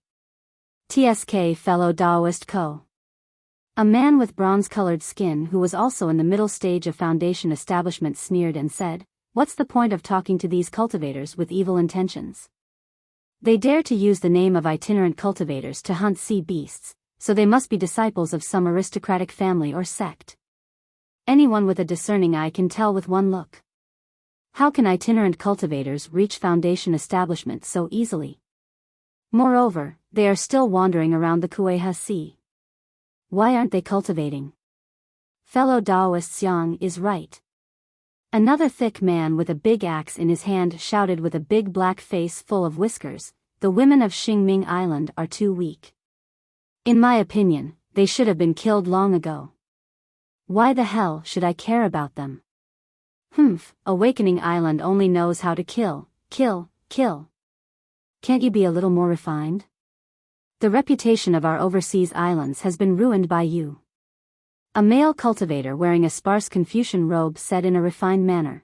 TSK fellow Taoist Co." A man with bronze-colored skin who was also in the middle stage of Foundation establishment sneered and said, "What's the point of talking to these cultivators with evil intentions? They dare to use the name of itinerant cultivators to hunt sea beasts, so they must be disciples of some aristocratic family or sect. Anyone with a discerning eye can tell with one look. How can itinerant cultivators reach Foundation establishment so easily? Moreover, they are still wandering around the Kueha Sea. Why aren't they cultivating? Fellow Taoist Yang is right." Another thick man with a big axe in his hand shouted with a big black face full of whiskers, "The women of Xingming Island are too weak. In my opinion, they should have been killed long ago. Why the hell should I care about them? Humph, Awakening Island only knows how to kill, kill, kill. Can't you be a little more refined? The reputation of our overseas islands has been ruined by you." A male cultivator wearing a sparse Confucian robe said in a refined manner.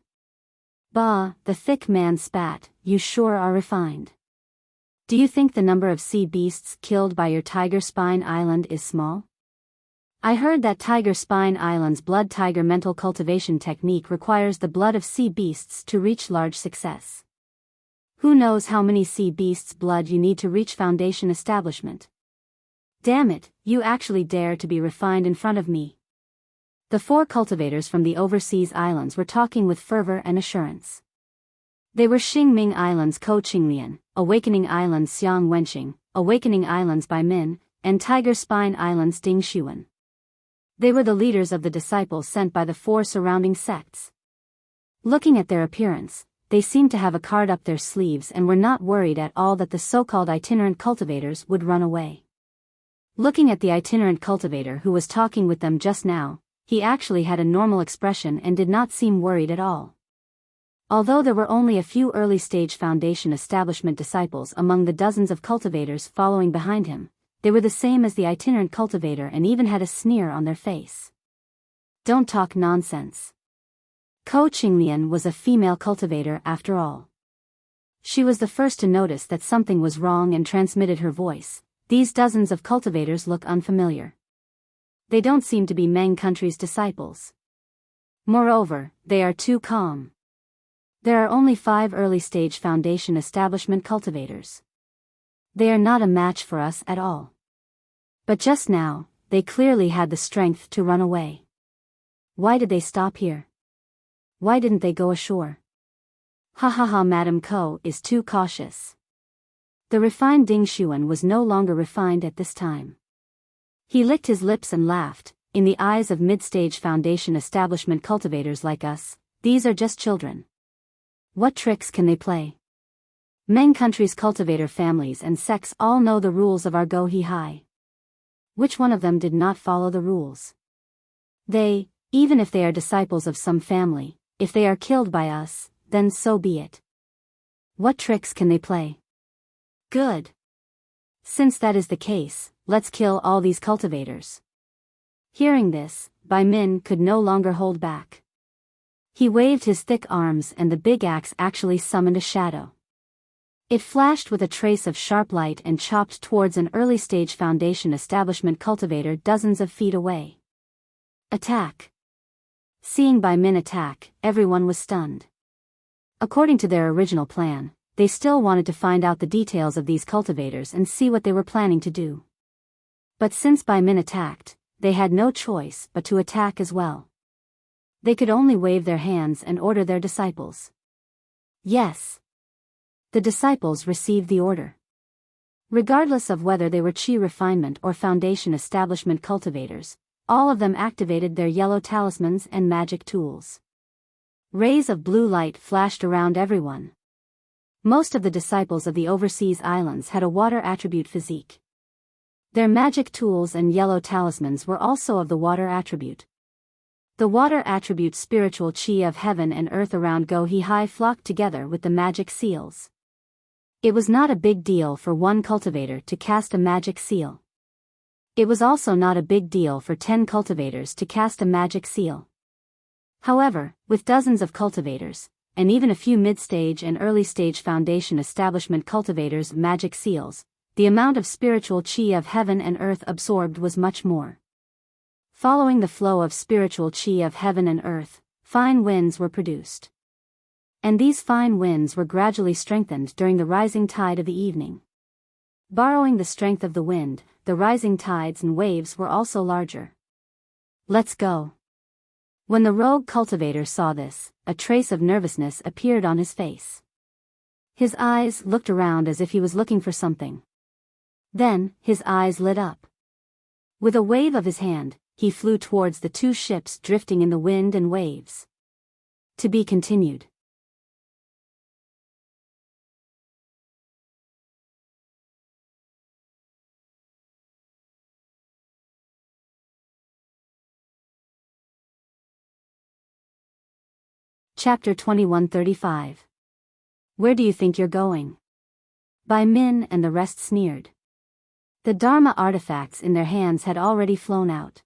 "Bah," the thick man spat, "you sure are refined. Do you think the number of sea beasts killed by your Tiger Spine Island is small? I heard that Tiger Spine Island's blood tiger mental cultivation technique requires the blood of sea beasts to reach large success. Who knows how many sea beasts' blood you need to reach Foundation establishment? Damn it, you actually dare to be refined in front of me." The four cultivators from the overseas islands were talking with fervor and assurance. They were Xingming Islands Ko Qinglian, Awakening Islands Xiang Wenxing, Awakening Islands Bai Min, and Tiger Spine Islands Ding Xuan. They were the leaders of the disciples sent by the four surrounding sects. Looking at their appearance, they seemed to have a card up their sleeves and were not worried at all that the so-called itinerant cultivators would run away. Looking at the itinerant cultivator who was talking with them just now, he actually had a normal expression and did not seem worried at all. Although there were only a few early-stage Foundation establishment disciples among the dozens of cultivators following behind him, they were the same as the itinerant cultivator and even had a sneer on their face. "Don't talk nonsense." Ko Qinglian was a female cultivator after all. She was the first to notice that something was wrong and transmitted her voice. "These dozens of cultivators look unfamiliar. They don't seem to be Meng country's disciples. Moreover, they are too calm. There are only 5 early-stage Foundation establishment cultivators. They are not a match for us at all. But just now, they clearly had the strength to run away. Why did they stop here? Why didn't they go ashore? Ha ha ha, Madam Ko is too cautious." The refined Ding Xuan was no longer refined at this time. He licked his lips and laughed. "In the eyes of mid-stage Foundation establishment cultivators like us, these are just children. What tricks can they play? Meng country's cultivator families and sects all know the rules of our Go He Hai. Which one of them did not follow the rules? They, even if they are disciples of some family, if they are killed by us, then so be it. What tricks can they play? Good. Since that is the case, let's kill all these cultivators." Hearing this, Bai Min could no longer hold back. He waved his thick arms and the big axe actually summoned a shadow. It flashed with a trace of sharp light and chopped towards an early-stage foundation establishment cultivator dozens of feet away. Attack! Seeing Bai Min attack, everyone was stunned. According to their original plan, they still wanted to find out the details of these cultivators and see what they were planning to do. But since Bai Min attacked, they had no choice but to attack as well. They could only wave their hands and order their disciples. Yes. The disciples received the order. Regardless of whether they were Qi refinement or foundation establishment cultivators, all of them activated their yellow talismans and magic tools. Rays of blue light flashed around everyone. Most of the disciples of the overseas islands had a water attribute physique. Their magic tools and yellow talismans were also of the water attribute. The water attribute spiritual Qi of heaven and earth around Go He Hai flocked together with the magic seals. It was not a big deal for one cultivator to cast a magic seal. It was also not a big deal for 10 cultivators to cast a magic seal. However, with dozens of cultivators, and even a few mid-stage and early-stage foundation establishment cultivators' magic seals, the amount of spiritual Qi of heaven and earth absorbed was much more. Following the flow of spiritual Qi of heaven and earth, fine winds were produced. And these fine winds were gradually strengthened during the rising tide of the evening. Borrowing the strength of the wind, the rising tides and waves were also larger. Let's go. When the rogue cultivator saw this, a trace of nervousness appeared on his face. His eyes looked around as if he was looking for something. Then, his eyes lit up. With a wave of his hand, he flew towards the 2 ships drifting in the wind and waves. To be continued. Chapter 2135. Where do you think you're going? Bai Min and the rest sneered. The Dharma artifacts in their hands had already flown out.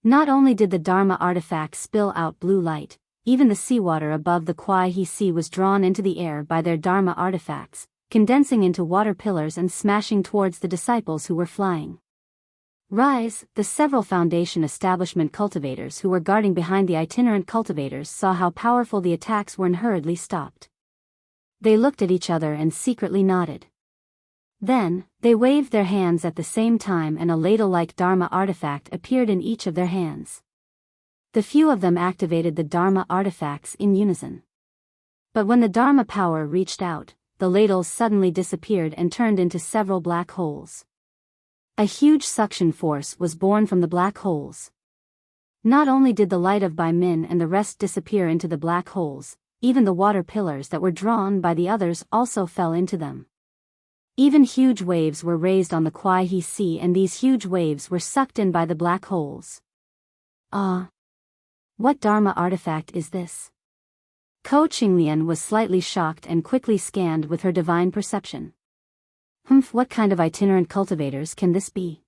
Not only did the Dharma artifacts spill out blue light, even the seawater above the Kwai He Sea was drawn into the air by their Dharma artifacts, condensing into water pillars and smashing towards the disciples who were flying. Rise, the several foundation establishment cultivators who were guarding behind the itinerant cultivators saw how powerful the attacks were and hurriedly stopped. They looked at each other and secretly nodded. Then, they waved their hands at the same time and a ladle-like Dharma artifact appeared in each of their hands. The few of them activated the Dharma artifacts in unison. But when the Dharma power reached out, the ladles suddenly disappeared and turned into several black holes. A huge suction force was born from the black holes. Not only did the light of Bai Min and the rest disappear into the black holes, even the water pillars that were drawn by the others also fell into them. Even huge waves were raised on the Kwai He Sea and these huge waves were sucked in by the black holes. Ah! What Dharma artifact is this? Ko Qinglian was slightly shocked and quickly scanned with her divine perception. What kind of itinerant cultivators can this be?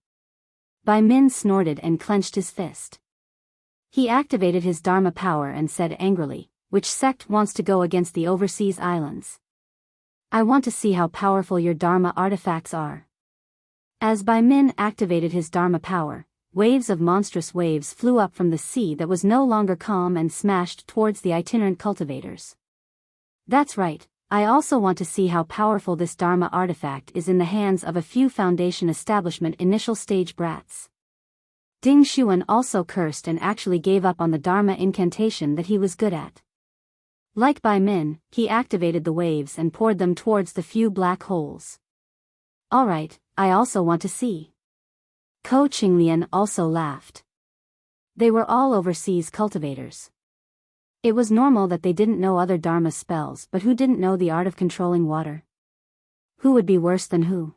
Bai Min snorted and clenched his fist. He activated his Dharma power and said angrily, "Which sect wants to go against the overseas islands? I want to see how powerful your Dharma artifacts are." As Bai Min activated his Dharma power, waves of monstrous waves flew up from the sea that was no longer calm and smashed towards the itinerant cultivators. That's right, I also want to see how powerful this Dharma artifact is in the hands of a few foundation establishment initial stage brats. Ding Xuan also cursed and actually gave up on the Dharma incantation that he was good at. Like Bai Min, he activated the waves and poured them towards the few black holes. Alright, I also want to see. Ko Qinglian also laughed. They were all overseas cultivators. It was normal that they didn't know other Dharma spells, but who didn't know the art of controlling water? Who would be worse than who?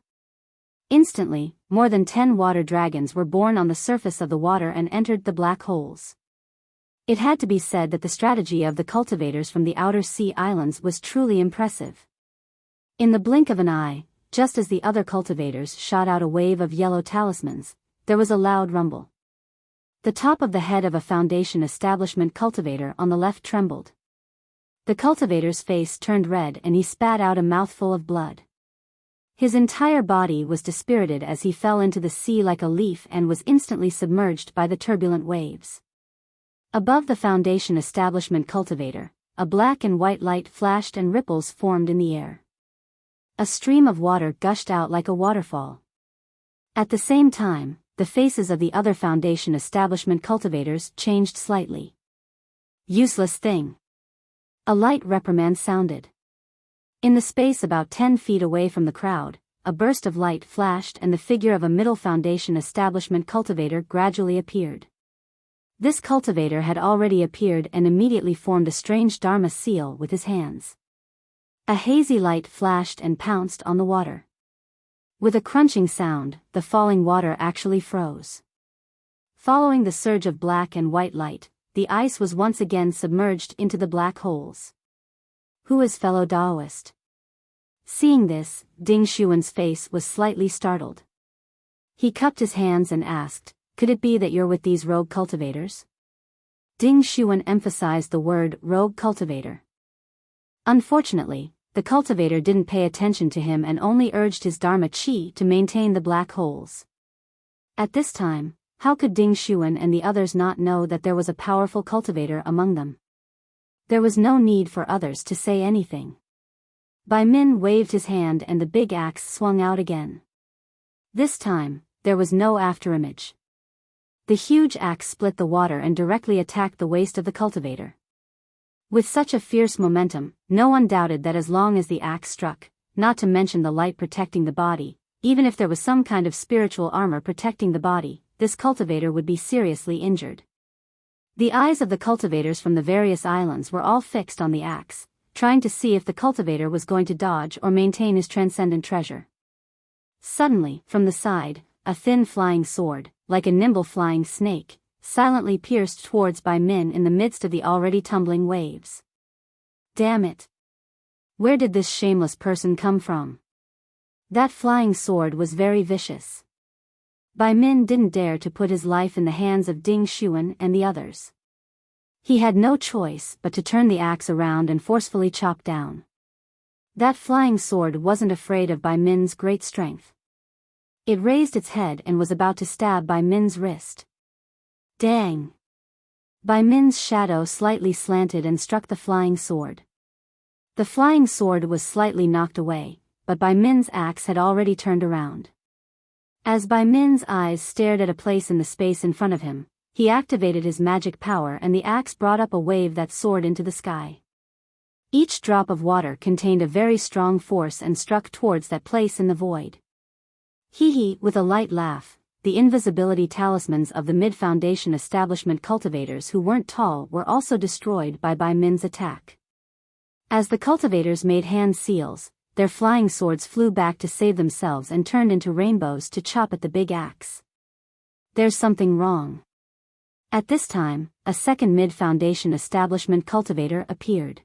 Instantly, more than 10 water dragons were born on the surface of the water and entered the black holes. It had to be said that the strategy of the cultivators from the outer sea islands was truly impressive. In the blink of an eye, just as the other cultivators shot out a wave of yellow talismans, there was a loud rumble. The top of the head of a Foundation establishment cultivator on the left trembled. The cultivator's face turned red and he spat out a mouthful of blood. His entire body was dispirited as he fell into the sea like a leaf and was instantly submerged by the turbulent waves. Above the Foundation establishment cultivator, a black and white light flashed and ripples formed in the air. A stream of water gushed out like a waterfall. At the same time, the faces of the other Foundation establishment cultivators changed slightly. Useless thing. A light reprimand sounded. In the space about 10 feet away from the crowd, a burst of light flashed and the figure of a middle Foundation establishment cultivator gradually appeared. This cultivator had already appeared and immediately formed a strange Dharma seal with his hands. A hazy light flashed and pounced on the water. With a crunching sound, the falling water actually froze. Following the surge of black and white light, the ice was once again submerged into the black holes. Who is fellow Taoist? Seeing this, Ding Xuan's face was slightly startled. He cupped his hands and asked, "Could it be that you're with these rogue cultivators?" Ding Xuan emphasized the word rogue cultivator. Unfortunately, the cultivator didn't pay attention to him and only urged his Dharma chi to maintain the black holes. At this time, how could Ding Xuan and the others not know that there was a powerful cultivator among them? There was no need for others to say anything. Bai Min waved his hand and the big axe swung out again. This time, there was no afterimage. The huge axe split the water and directly attacked the waist of the cultivator. With such a fierce momentum, no one doubted that as long as the axe struck, not to mention the light protecting the body, even if there was some kind of spiritual armor protecting the body, this cultivator would be seriously injured. The eyes of the cultivators from the various islands were all fixed on the axe, trying to see if the cultivator was going to dodge or maintain his transcendent treasure. Suddenly, from the side, a thin flying sword, like a nimble flying snake, silently pierced towards Bai Min in the midst of the already tumbling waves. Damn it! Where did this shameless person come from? That flying sword was very vicious. Bai Min didn't dare to put his life in the hands of Ding Xuan and the others. He had no choice but to turn the axe around and forcefully chop down. That flying sword wasn't afraid of Bai Min's great strength. It raised its head and was about to stab Bai Min's wrist. Dang! Bai Min's shadow slightly slanted and struck the flying sword. The flying sword was slightly knocked away, but Bai Min's axe had already turned around. As Bai Min's eyes stared at a place in the space in front of him, he activated his magic power and the axe brought up a wave that soared into the sky. Each drop of water contained a very strong force and struck towards that place in the void. Hee, with a light laugh, the invisibility talismans of the mid-foundation establishment cultivators who weren't tall were also destroyed by Bai Min's attack. As the cultivators made hand seals, their flying swords flew back to save themselves and turned into rainbows to chop at the big axe. There's something wrong. At this time, a second mid-foundation establishment cultivator appeared.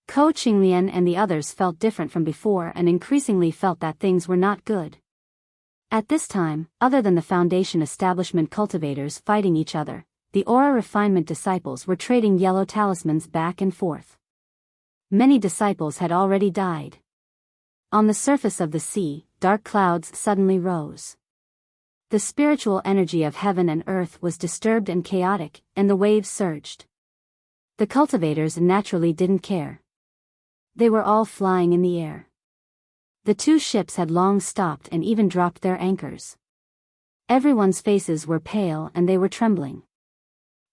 Ko Qinglian and the others felt different from before and increasingly felt that things were not good. At this time, other than the Foundation establishment cultivators fighting each other, the aura refinement disciples were trading yellow talismans back and forth. Many disciples had already died. On the surface of the sea, dark clouds suddenly rose. The spiritual energy of heaven and earth was disturbed and chaotic, and the waves surged. The cultivators naturally didn't care. They were all flying in the air. The two ships had long stopped and even dropped their anchors. Everyone's faces were pale and they were trembling.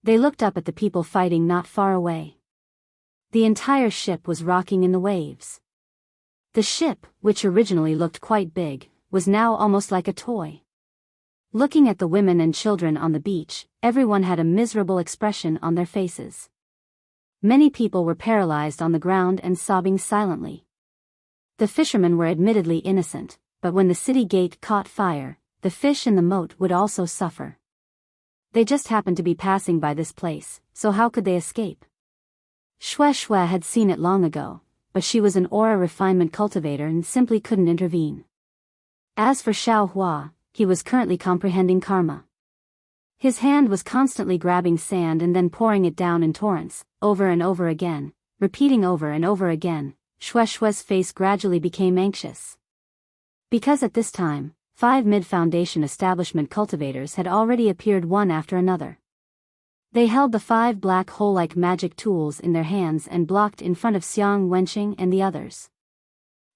They looked up at the people fighting not far away. The entire ship was rocking in the waves. The ship, which originally looked quite big, was now almost like a toy. Looking at the women and children on the beach, everyone had a miserable expression on their faces. Many people were paralyzed on the ground and sobbing silently. The fishermen were admittedly innocent, but when the city gate caught fire, the fish in the moat would also suffer. They just happened to be passing by this place, so how could they escape? Xue Xue had seen it long ago, but she was an aura refinement cultivator and simply couldn't intervene. As for Xiao Hua, he was currently comprehending karma. His hand was constantly grabbing sand and then pouring it down in torrents, over and over again, repeating over and over again. Shue's face gradually became anxious. Because at this time, 5 mid-foundation establishment cultivators had already appeared one after another. They held the 5 black hole-like magic tools in their hands and blocked in front of Xiang Wenqing and the others.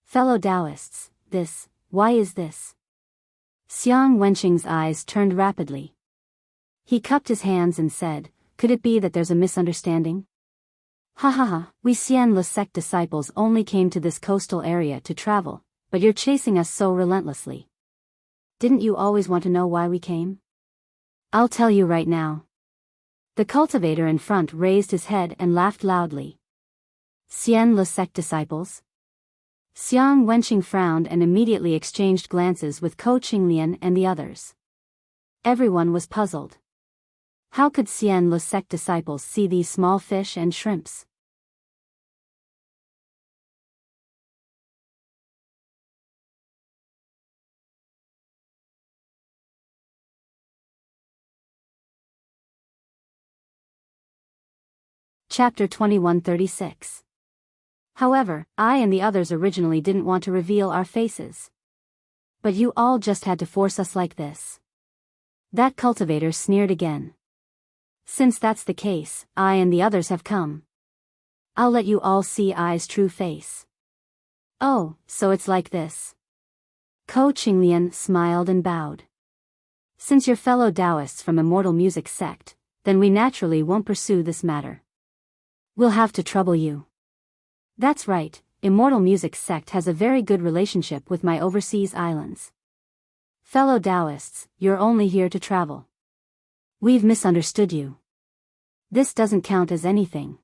Fellow Taoists, why is this? Xiang Wenqing's eyes turned rapidly. He cupped his hands and said, could it be that there's a misunderstanding? Ha ha ha, we Xian Le sect disciples only came to this coastal area to travel, but you're chasing us so relentlessly. Didn't you always want to know why we came? I'll tell you right now. The cultivator in front raised his head and laughed loudly. Xian Le sect disciples? Xiang Wenqing frowned and immediately exchanged glances with Ko Qinglian and the others. Everyone was puzzled. How could Xian Le sect disciples see these small fish and shrimps? Chapter 2136. However, I and the others originally didn't want to reveal our faces. But you all just had to force us like this. That cultivator sneered again. Since that's the case, I and the others have come. I'll let you all see I's true face. Oh, so it's like this. Ko Qinglian smiled and bowed. Since you're fellow Taoists from Immortal Music Sect, then we naturally won't pursue this matter. We'll have to trouble you. That's right, Immortal Music Sect has a very good relationship with my overseas islands. Fellow Taoists, you're only here to travel. We've misunderstood you. This doesn't count as anything.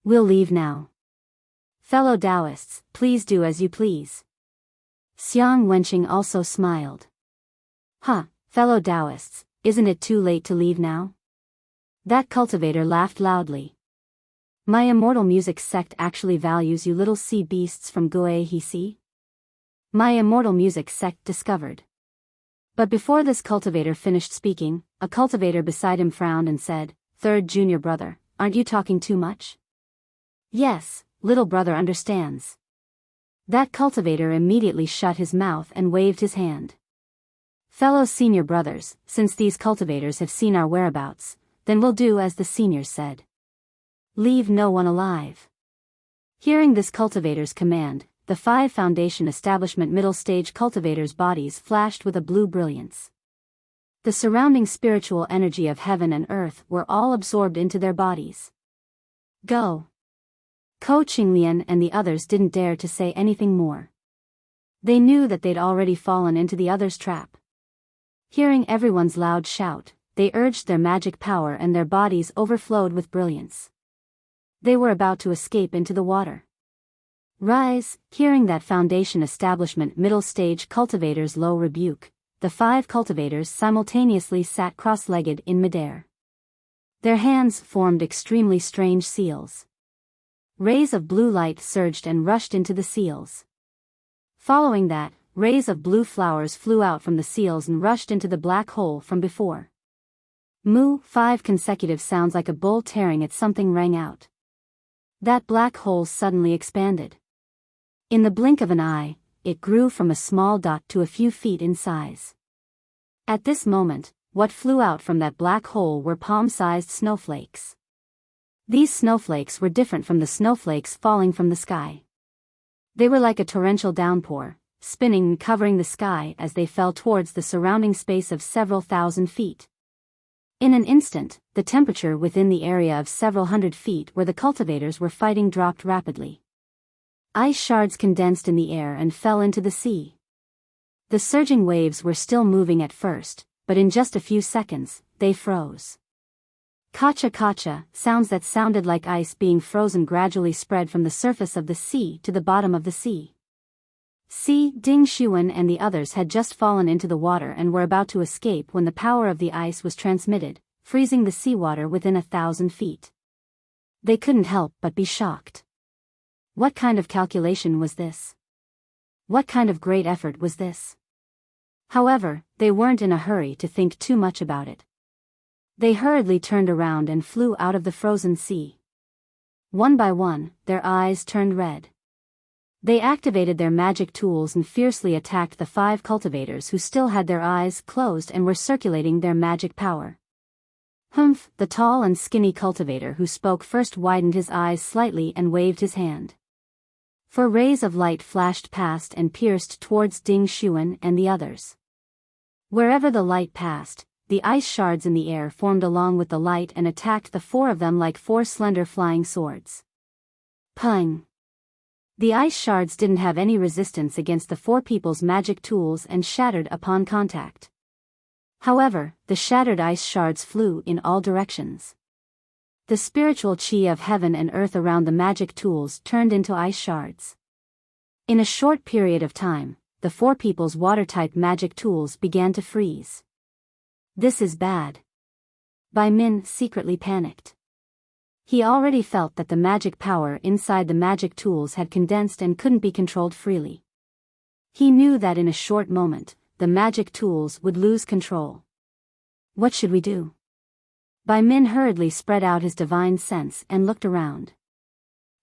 We'll leave now. Fellow Taoists, please do as you please. Xiang Wenqing also smiled. Fellow Taoists, isn't it too late to leave now? That cultivator laughed loudly. My Immortal Music Sect actually values you little sea beasts from Gue Hisi. My Immortal Music Sect discovered. But before this cultivator finished speaking, a cultivator beside him frowned and said, Third junior brother, aren't you talking too much? Yes, little brother understands. That cultivator immediately shut his mouth and waved his hand. Fellow senior brothers, since these cultivators have seen our whereabouts, then we'll do as the seniors said. Leave no one alive. Hearing this cultivator's command, the 5 foundation establishment middle stage cultivators' bodies flashed with a blue brilliance. The surrounding spiritual energy of heaven and earth were all absorbed into their bodies. Go. Ko Qinglian and the others didn't dare to say anything more. They knew that they'd already fallen into the others' trap. Hearing everyone's loud shout, they urged their magic power and their bodies overflowed with brilliance. They were about to escape into the water. Rise, hearing that foundation establishment middle stage cultivators' low rebuke, the 5 cultivators simultaneously sat cross-legged in midair. Their hands formed extremely strange seals. Rays of blue light surged and rushed into the seals. Following that, rays of blue flowers flew out from the seals and rushed into the black hole from before. Moo, 5 consecutive sounds like a bull tearing at something rang out. That black hole suddenly expanded. In the blink of an eye, it grew from a small dot to a few feet in size. At this moment, what flew out from that black hole were palm-sized snowflakes. These snowflakes were different from the snowflakes falling from the sky. They were like a torrential downpour, spinning and covering the sky as they fell towards the surrounding space of several thousand feet. In an instant, the temperature within the area of several hundred feet where the cultivators were fighting dropped rapidly. Ice shards condensed in the air and fell into the sea. The surging waves were still moving at first, but in just a few seconds, they froze. Kacha-kacha, sounds that sounded like ice being frozen gradually spread from the surface of the sea to the bottom of the sea. Ding Xuan and the others had just fallen into the water and were about to escape when the power of the ice was transmitted, freezing the seawater within 1,000 feet. They couldn't help but be shocked. What kind of calculation was this? What kind of great effort was this? However, they weren't in a hurry to think too much about it. They hurriedly turned around and flew out of the frozen sea. One by one, their eyes turned red. They activated their magic tools and fiercely attacked the 5 cultivators who still had their eyes closed and were circulating their magic power. Humph! The tall and skinny cultivator who spoke first widened his eyes slightly and waved his hand. 4 rays of light flashed past and pierced towards Ding Xuan and the others. Wherever the light passed, the ice shards in the air formed along with the light and attacked the 4 of them like 4 slender flying swords. Pung! The ice shards didn't have any resistance against the 4 people's magic tools and shattered upon contact. However, the shattered ice shards flew in all directions. The spiritual chi of heaven and earth around the magic tools turned into ice shards. In a short period of time, the 4 people's water-type magic tools began to freeze. This is bad. Bai Min secretly panicked. He already felt that the magic power inside the magic tools had condensed and couldn't be controlled freely. He knew that in a short moment, the magic tools would lose control. What should we do? Bai Min hurriedly spread out his divine sense and looked around.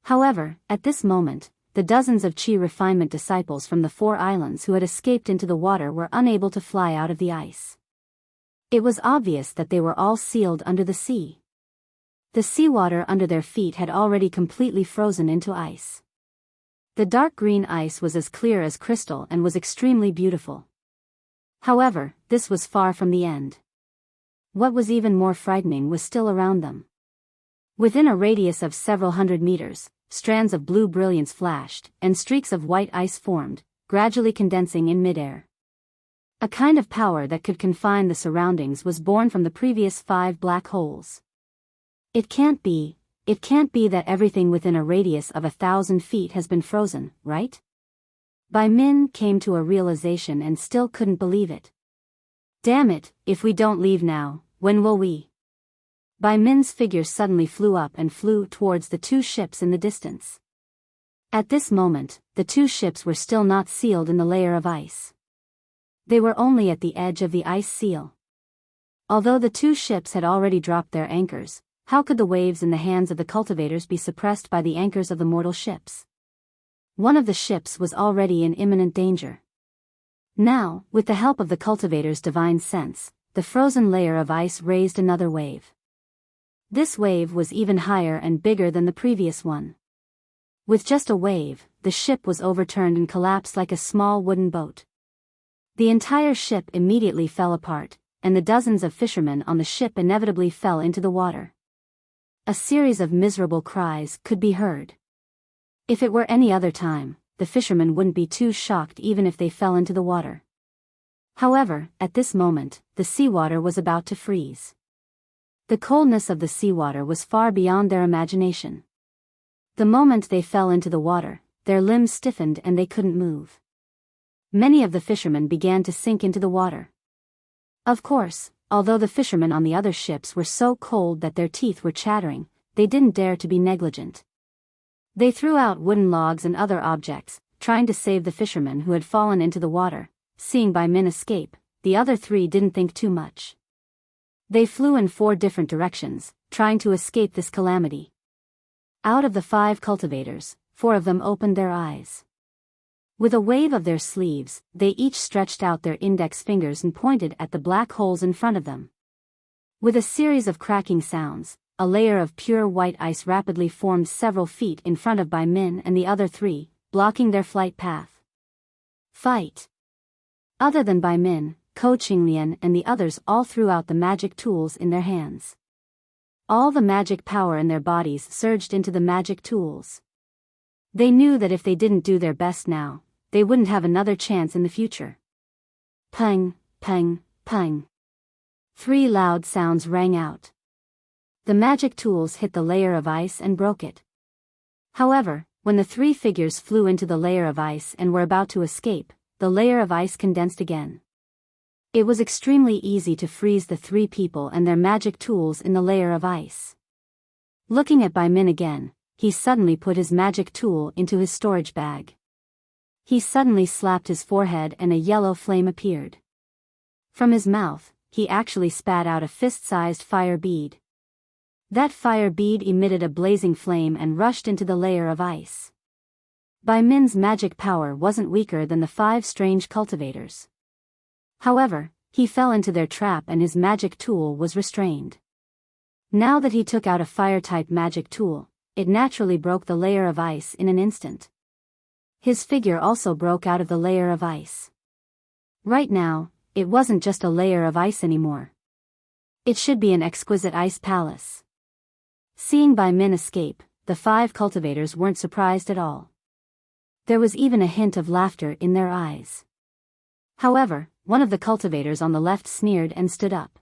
However, at this moment, the dozens of chi refinement disciples from the 4 islands who had escaped into the water were unable to fly out of the ice. It was obvious that they were all sealed under the sea. The seawater under their feet had already completely frozen into ice. The dark green ice was as clear as crystal and was extremely beautiful. However, this was far from the end. What was even more frightening was still around them. Within a radius of several hundred meters, strands of blue brilliance flashed, and streaks of white ice formed, gradually condensing in midair. A kind of power that could confine the surroundings was born from the previous 5 black holes. It can't be that everything within a radius of 1,000 feet has been frozen, right? Bai Min came to a realization and still couldn't believe it. Damn it, if we don't leave now, when will we? Bai Min's figure suddenly flew up and flew towards the 2 ships in the distance. At this moment, the 2 ships were still not sealed in the layer of ice. They were only at the edge of the ice seal. Although the 2 ships had already dropped their anchors, how could the waves in the hands of the cultivators be suppressed by the anchors of the mortal ships? One of the ships was already in imminent danger. Now, with the help of the cultivator's divine sense, the frozen layer of ice raised another wave. This wave was even higher and bigger than the previous one. With just a wave, the ship was overturned and collapsed like a small wooden boat. The entire ship immediately fell apart, and the dozens of fishermen on the ship inevitably fell into the water. A series of miserable cries could be heard. If it were any other time, the fishermen wouldn't be too shocked even if they fell into the water. However, at this moment, the seawater was about to freeze. The coldness of the seawater was far beyond their imagination. The moment they fell into the water, their limbs stiffened and they couldn't move. Many of the fishermen began to sink into the water. Of course, although the fishermen on the other ships were so cold that their teeth were chattering, they didn't dare to be negligent. They threw out wooden logs and other objects, trying to save the fishermen who had fallen into the water. Seeing Bai Min escape, the other 3 didn't think too much. They flew in 4 different directions, trying to escape this calamity. Out of the 5 cultivators, 4 of them opened their eyes. With a wave of their sleeves, they each stretched out their index fingers and pointed at the black holes in front of them. With a series of cracking sounds, a layer of pure white ice rapidly formed several feet in front of Bai Min and the other 3, blocking their flight path. Fight! Other than Bai Min, Ko Qinglian and the others all threw out the magic tools in their hands. All the magic power in their bodies surged into the magic tools. They knew that if they didn't do their best now, they wouldn't have another chance in the future. Peng, peng, peng. 3 loud sounds rang out. The magic tools hit the layer of ice and broke it. However, when the 3 figures flew into the layer of ice and were about to escape, the layer of ice condensed again. It was extremely easy to freeze the 3 people and their magic tools in the layer of ice. Looking at Bai Min again, he suddenly put his magic tool into his storage bag. He suddenly slapped his forehead and a yellow flame appeared. From his mouth, he actually spat out a fist-sized fire bead. That fire bead emitted a blazing flame and rushed into the layer of ice. Bai Min's magic power wasn't weaker than the 5 strange cultivators. However, he fell into their trap and his magic tool was restrained. Now that he took out a fire-type magic tool, it naturally broke the layer of ice in an instant. His figure also broke out of the layer of ice. Right now, it wasn't just a layer of ice anymore. It should be an exquisite ice palace. Seeing Bai Min escape, the 5 cultivators weren't surprised at all. There was even a hint of laughter in their eyes. However, one of the cultivators on the left sneered and stood up.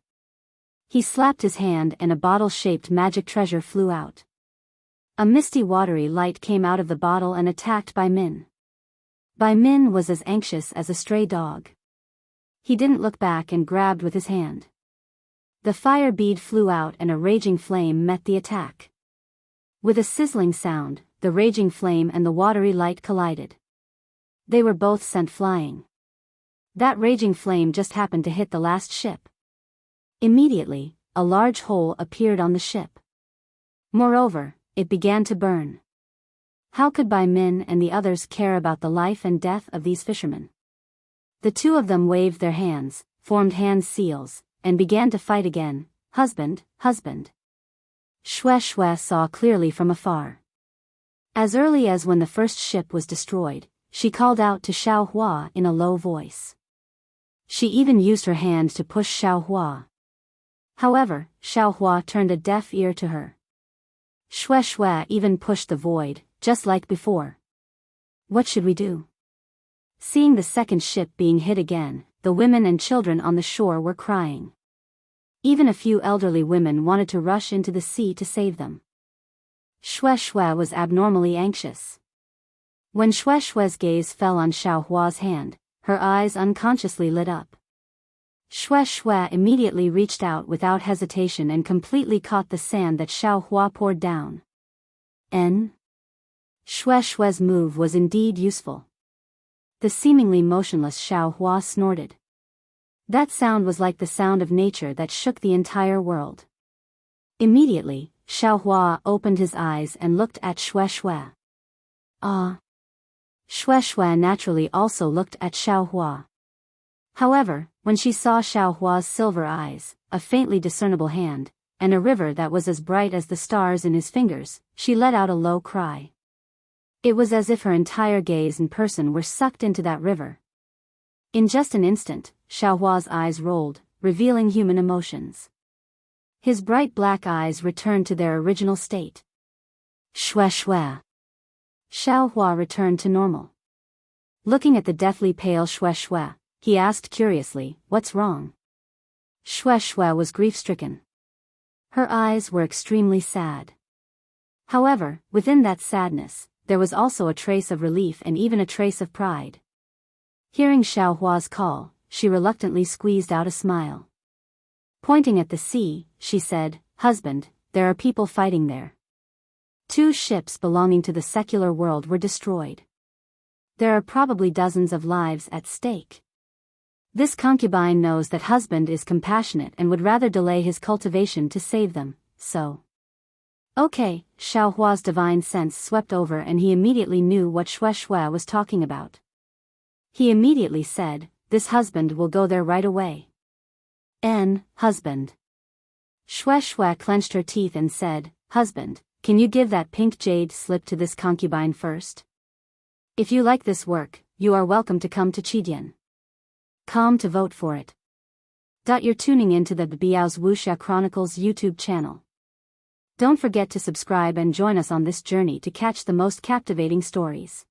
He slapped his hand and a bottle-shaped magic treasure flew out. A misty watery light came out of the bottle and attacked Bai Min. Bai Min was as anxious as a stray dog. He didn't look back and grabbed with his hand. The fire bead flew out and a raging flame met the attack. With a sizzling sound, the raging flame and the watery light collided. They were both sent flying. That raging flame just happened to hit the last ship. Immediately, a large hole appeared on the ship. Moreover, it began to burn. How could Bai Min and the others care about the life and death of these fishermen? The 2 of them waved their hands, formed hand seals, and began to fight again. Husband, husband. Shue Shue saw clearly from afar. As early as when the first ship was destroyed, she called out to Xiao Hua in a low voice. She even used her hand to push Xiao Hua. However, Xiao Hua turned a deaf ear to her. Shue Shue even pushed the void, just like before. What should we do? Seeing the second ship being hit again, the women and children on the shore were crying. Even a few elderly women wanted to rush into the sea to save them. Shue Shue was abnormally anxious. When Shue Shue's gaze fell on Xiao Hua's hand, her eyes unconsciously lit up. Shue Shue immediately reached out without hesitation and completely caught the sand that Xiao Hua poured down. Shue Shue's move was indeed useful. The seemingly motionless Xiao Hua snorted. That sound was like the sound of nature that shook the entire world. Immediately, Xiao Hua opened his eyes and looked at Shue Shue. Ah! Shue Shue naturally also looked at Xiao Hua. However, when she saw Xiao Hua's silver eyes, a faintly discernible hand, and a river that was as bright as the stars in his fingers, she let out a low cry. It was as if her entire gaze and person were sucked into that river. In just an instant, Xiao Hua's eyes rolled, revealing human emotions. His bright black eyes returned to their original state. Shue Shue. Xiao Hua returned to normal. Looking at the deathly pale Shue Shue, he asked curiously, "What's wrong?" Shue Shue was grief-stricken. Her eyes were extremely sad. However, within that sadness, there was also a trace of relief and even a trace of pride. Hearing Xiao Hua's call, she reluctantly squeezed out a smile. Pointing at the sea, she said, "Husband, there are people fighting there. 2 ships belonging to the secular world were destroyed. There are probably dozens of lives at stake. This concubine knows that husband is compassionate and would rather delay his cultivation to save them, so." Okay, Xiao Hua's divine sense swept over and he immediately knew what Shue Shue was talking about. He immediately said, "This husband will go there right away." Husband. Shue Shue clenched her teeth and said, "Husband, can you give that pink jade slip to this concubine first? If you like this work, you are welcome to come to Chidian.com to vote for it. You're tuning in to the Biyao's Wuxia Chronicles YouTube channel. Don't forget to subscribe and join us on this journey to catch the most captivating stories.